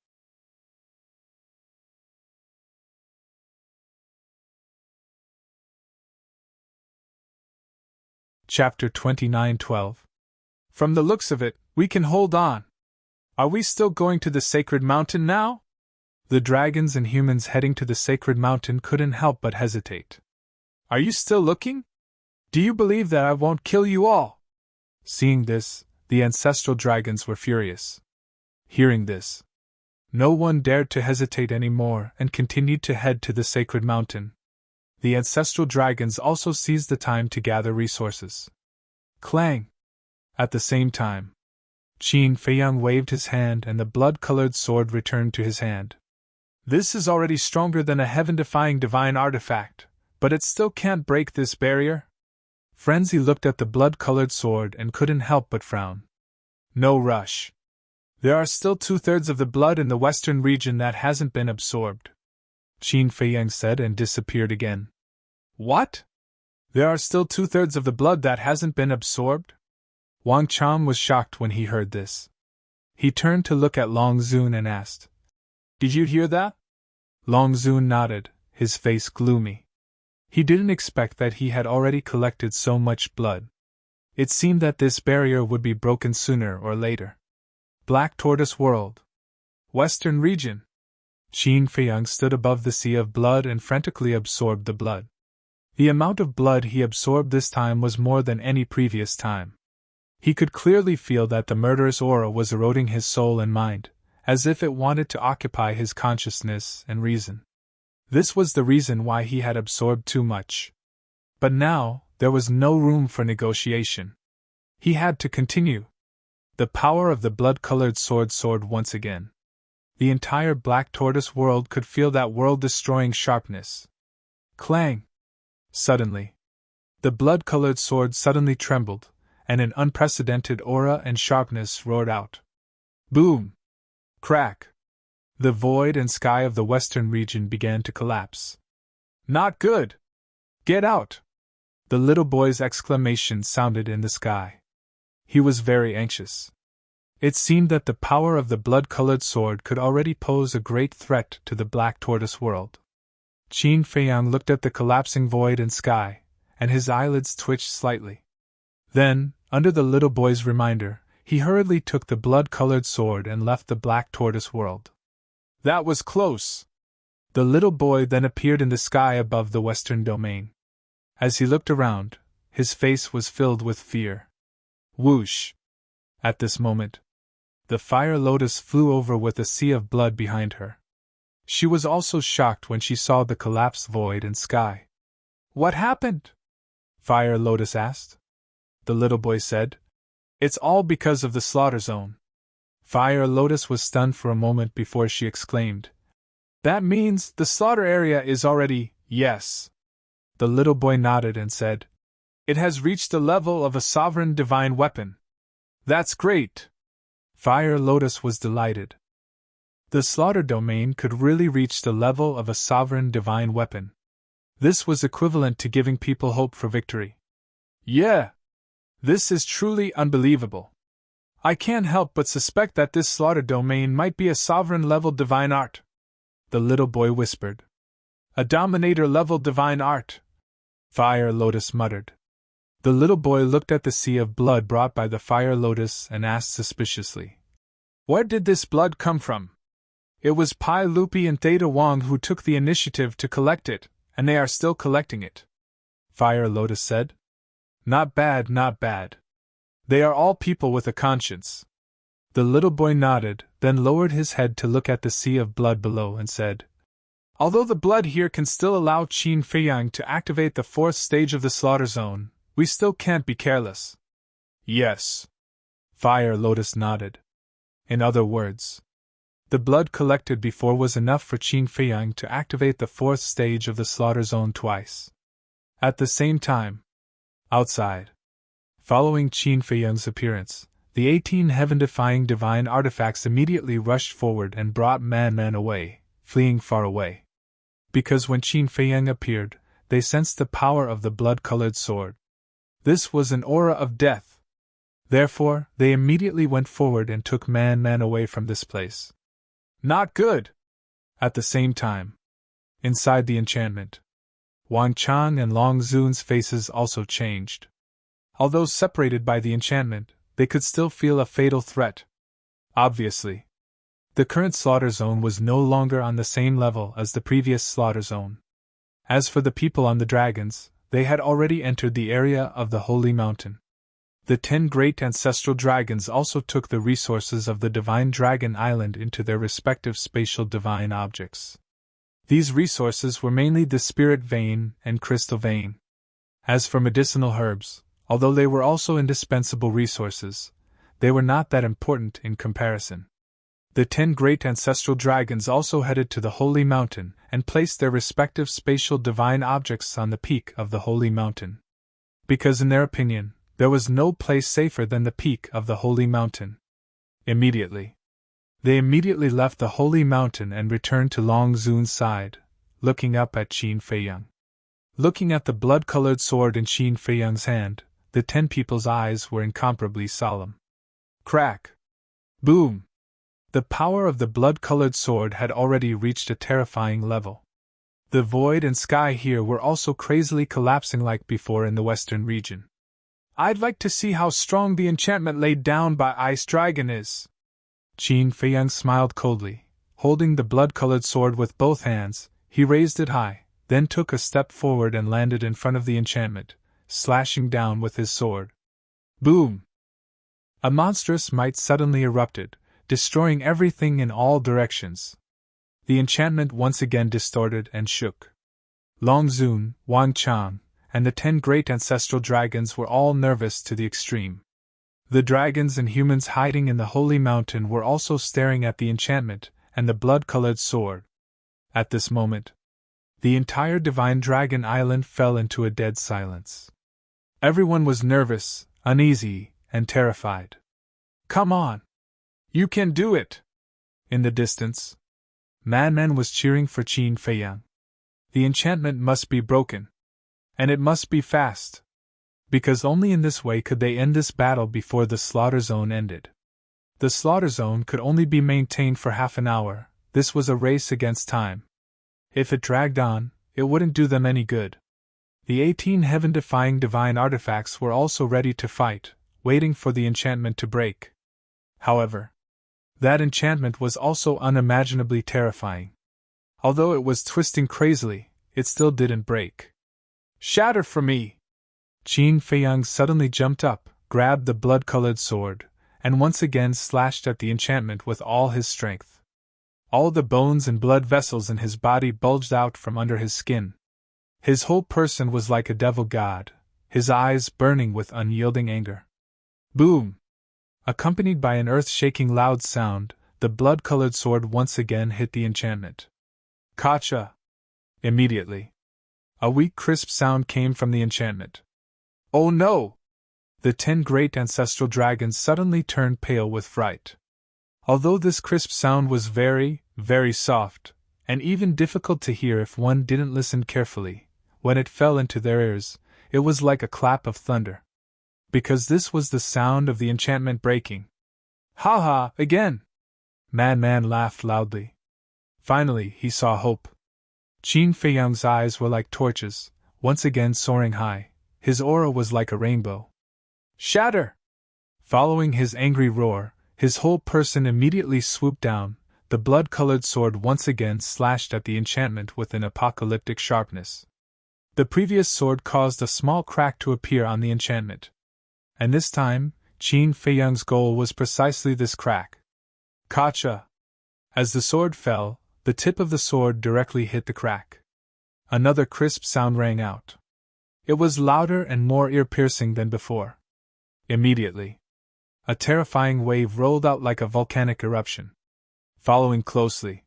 Chapter 29:12. From the looks of it, we can hold on. Are we still going to the sacred mountain now? The dragons and humans heading to the sacred mountain couldn't help but hesitate. Are you still looking? Do you believe that I won't kill you all? Seeing this, the ancestral dragons were furious. Hearing this, no one dared to hesitate anymore and continued to head to the sacred mountain. The ancestral dragons also seized the time to gather resources. Clang! At the same time, Qin Feiyang waved his hand and the blood-colored sword returned to his hand. This is already stronger than a heaven-defying divine artifact, but it still can't break this barrier? Frenzy looked at the blood-colored sword and couldn't help but frown. No rush. There are still 2/3 of the blood in the western region that hasn't been absorbed. Qin Feiyang said and disappeared again. What? There are still 2/3 of the blood that hasn't been absorbed? Wang Chang was shocked when he heard this. He turned to look at Long Zun and asked, Did you hear that? Long Zun nodded, his face gloomy. He didn't expect that he had already collected so much blood. It seemed that this barrier would be broken sooner or later. Black Tortoise World. Western region. Qin Feiyang stood above the sea of blood and frantically absorbed the blood. The amount of blood he absorbed this time was more than any previous time. He could clearly feel that the murderous aura was eroding his soul and mind, as if it wanted to occupy his consciousness and reason. This was the reason why he had absorbed too much. But now, there was no room for negotiation. He had to continue. The power of the blood-colored sword soared once again. The entire Black Tortoise world could feel that world-destroying sharpness. Clang! Suddenly, the blood-colored sword suddenly trembled, and an unprecedented aura and sharpness roared out. Boom! Crack! The void and sky of the western region began to collapse. Not good! Get out! The little boy's exclamation sounded in the sky. He was very anxious. It seemed that the power of the blood-colored sword could already pose a great threat to the Black Tortoise world. Qin Feiyang looked at the collapsing void and sky, and his eyelids twitched slightly. Then, under the little boy's reminder, he hurriedly took the blood-colored sword and left the Black Tortoise world. That was close! The little boy then appeared in the sky above the western domain. As he looked around, his face was filled with fear. Whoosh! At this moment, the fire lotus flew over with a sea of blood behind her. She was also shocked when she saw the collapsed void and sky. What happened? Fire Lotus asked. The little boy said, It's all because of the slaughter zone. Fire Lotus was stunned for a moment before she exclaimed, That means the slaughter area is already, yes. The little boy nodded and said, It has reached the level of a sovereign divine weapon. That's great. Fire Lotus was delighted. The slaughter domain could really reach the level of a sovereign divine weapon. This was equivalent to giving people hope for victory. Yeah! This is truly unbelievable. I can't help but suspect that this slaughter domain might be a sovereign-level divine art. The little boy whispered. A dominator-level divine art. Fire Lotus muttered. The little boy looked at the sea of blood brought by the Fire Lotus and asked suspiciously, Where did this blood come from? It was Pi Lupi and Theta Wang who took the initiative to collect it, and they are still collecting it. Fire Lotus said. Not bad, not bad. They are all people with a conscience. The little boy nodded, then lowered his head to look at the sea of blood below and said, Although the blood here can still allow Qin Feiyang to activate the 4th stage of the slaughter zone, we still can't be careless. Yes. Fire Lotus nodded. In other words, the blood collected before was enough for Qin Feiyang to activate the 4th stage of the slaughter zone twice. At the same time, outside, following Qin Feiyang's appearance, the 18 heaven-defying divine artifacts immediately rushed forward and brought Man away, fleeing far away. Because when Qin Feiyang appeared, they sensed the power of the blood-colored sword. This was an aura of death. Therefore, they immediately went forward and took Man away from this place. Not good! At the same time, inside the enchantment, Wang Chang and Long Zun's faces also changed. Although separated by the enchantment, they could still feel a fatal threat. Obviously, the current slaughter zone was no longer on the same level as the previous slaughter zone. As for the people on the dragons, they had already entered the area of the Holy Mountain. The 10 great ancestral dragons also took the resources of the Divine Dragon Island into their respective spatial divine objects. These resources were mainly the Spirit Vein and Crystal Vein. As for medicinal herbs, although they were also indispensable resources, they were not that important in comparison. The 10 great ancestral dragons also headed to the Holy Mountain and placed their respective spatial divine objects on the peak of the Holy Mountain. Because in their opinion, there was no place safer than the peak of the Holy Mountain. They immediately left the Holy Mountain and returned to Long Zun's side, looking up at Qin Feiyang. Looking at the blood-colored sword in Qin Feiyang's hand, the 10 people's eyes were incomparably solemn. Crack! Boom! The power of the blood-colored sword had already reached a terrifying level. The void and sky here were also crazily collapsing like before in the western region. I'd like to see how strong the enchantment laid down by Ice Dragon is. Qin Feiyang smiled coldly. Holding the blood-colored sword with both hands, he raised it high, then took a step forward and landed in front of the enchantment, slashing down with his sword. Boom! A monstrous might suddenly erupted, destroying everything in all directions. The enchantment once again distorted and shook. Long Zun, Wang Chang, and the 10 great ancestral dragons were all nervous to the extreme. The dragons and humans hiding in the Holy Mountain were also staring at the enchantment and the blood-colored sword. At this moment, the entire Divine Dragon Island fell into a dead silence. Everyone was nervous, uneasy, and terrified. Come on! You can do it! In the distance, Man was cheering for Qin Feiyang. The enchantment must be broken. And it must be fast. Because only in this way could they end this battle before the slaughter zone ended. The slaughter zone could only be maintained for half an hour. This was a race against time. If it dragged on, it wouldn't do them any good. The 18 heaven-defying divine artifacts were also ready to fight, waiting for the enchantment to break. However, that enchantment was also unimaginably terrifying. Although it was twisting crazily, it still didn't break. Shatter for me! Qin Feiyang suddenly jumped up, grabbed the blood-colored sword, and once again slashed at the enchantment with all his strength. All the bones and blood vessels in his body bulged out from under his skin. His whole person was like a devil god, his eyes burning with unyielding anger. Boom! Accompanied by an earth-shaking loud sound, the blood-colored sword once again hit the enchantment. Kacha! Immediately, a weak crisp sound came from the enchantment. Oh no! The 10 great ancestral dragons suddenly turned pale with fright. Although this crisp sound was very, very soft, and even difficult to hear if one didn't listen carefully, when it fell into their ears, it was like a clap of thunder. Because this was the sound of the enchantment breaking. Ha ha, again! Man laughed loudly. Finally, he saw hope. Qin Feiyang's eyes were like torches, once again soaring high. His aura was like a rainbow. Shatter! Following his angry roar, his whole person immediately swooped down, the blood-colored sword once again slashed at the enchantment with an apocalyptic sharpness. The previous sword caused a small crack to appear on the enchantment. And this time, Qin Feiyang's goal was precisely this crack. Kacha! As the sword fell, the tip of the sword directly hit the crack. Another crisp sound rang out. It was louder and more ear-piercing than before. Immediately, a terrifying wave rolled out like a volcanic eruption. Following closely,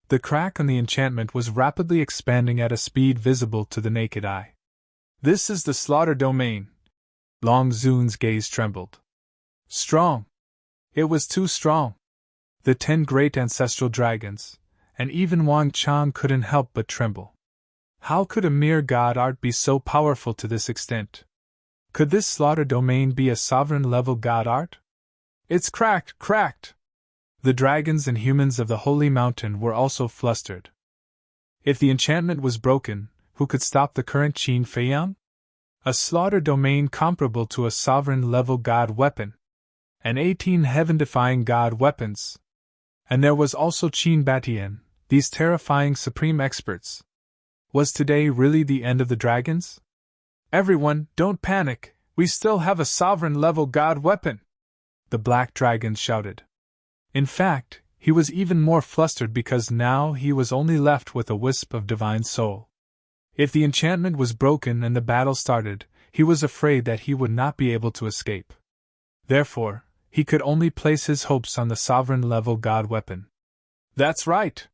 the crack on the enchantment was rapidly expanding at a speed visible to the naked eye. This is the slaughter domain. Long Zun's gaze trembled. Strong. It was too strong. The 10 great ancestral dragons, and even Wang Chang couldn't help but tremble. How could a mere god art be so powerful to this extent? Could this slaughter domain be a sovereign-level god art? It's cracked! The dragons and humans of the Holy Mountain were also flustered. If the enchantment was broken, who could stop the current Qin Feiyang? A slaughter domain comparable to a sovereign-level god weapon. And 18 heaven-defying god weapons. And there was also Qin Batian, these terrifying supreme experts. Was today really the end of the dragons? Everyone, don't panic, we still have a sovereign-level god weapon! The black dragon shouted. In fact, he was even more flustered because now he was only left with a wisp of divine soul. If the enchantment was broken and the battle started, he was afraid that he would not be able to escape. Therefore, he could only place his hopes on the sovereign-level god weapon. That's right!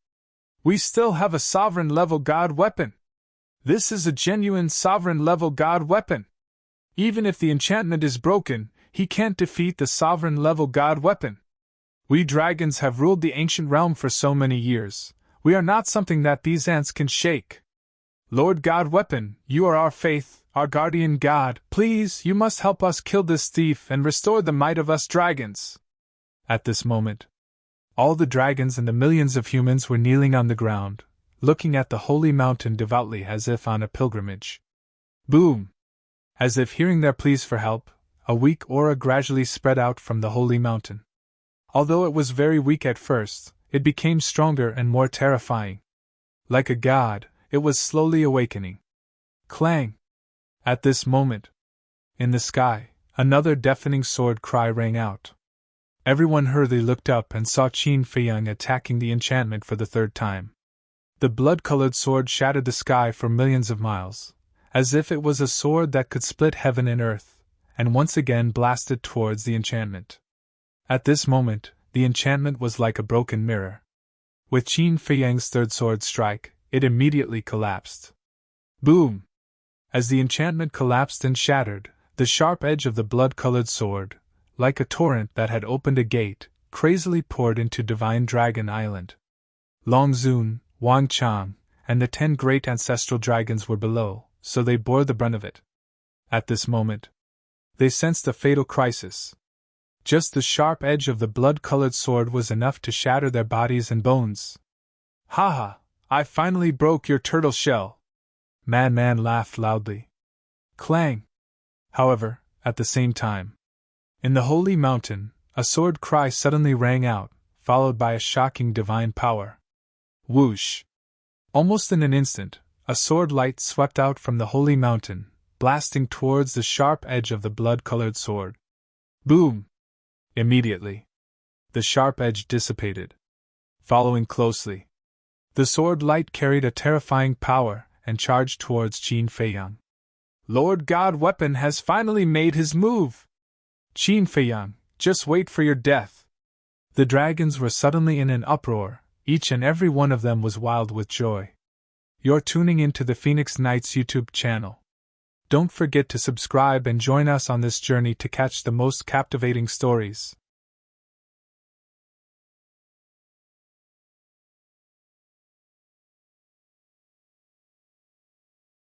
We still have a sovereign-level god weapon! This is a genuine sovereign-level god weapon! Even if the enchantment is broken, he can't defeat the sovereign-level god weapon. We dragons have ruled the ancient realm for so many years. We are not something that these ants can shake. Lord God Weapon, you are our faith, our guardian god. Please, you must help us kill this thief and restore the might of us dragons. At this moment, all the dragons and the millions of humans were kneeling on the ground, looking at the holy mountain devoutly as if on a pilgrimage. Boom! As if hearing their pleas for help, a weak aura gradually spread out from the holy mountain. Although it was very weak at first, it became stronger and more terrifying. Like a god, it was slowly awakening. Clang! At this moment, in the sky, another deafening sword cry rang out. Everyone hurriedly looked up and saw Qin Feiyang attacking the enchantment for the third time. The blood-colored sword shattered the sky for millions of miles, as if it was a sword that could split heaven and earth, and once again blasted towards the enchantment. At this moment, the enchantment was like a broken mirror. With Qin Feiyang's third sword strike, it immediately collapsed. Boom! As the enchantment collapsed and shattered, the sharp edge of the blood-colored sword, like a torrent that had opened a gate, crazily poured into Divine Dragon Island. Long Zun, Wang Chang, and the 10 great ancestral dragons were below, so they bore the brunt of it. At this moment, they sensed a fatal crisis. Just the sharp edge of the blood-colored sword was enough to shatter their bodies and bones. Ha! I finally broke your turtle shell! Madman laughed loudly. Clang! However, at the same time, in the holy mountain, a sword cry suddenly rang out, followed by a shocking divine power. Whoosh! Almost in an instant, a sword light swept out from the holy mountain, blasting towards the sharp edge of the blood-colored sword. Boom! Immediately, the sharp edge dissipated. Following closely, the sword light carried a terrifying power and charged towards Qin Feiyang. Lord God Weapon has finally made his move! Qin Feiyang, just wait for your death! The dragons were suddenly in an uproar, each and every one of them was wild with joy. You're tuning into the Phoenix Knights YouTube channel. Don't forget to subscribe and join us on this journey to catch the most captivating stories.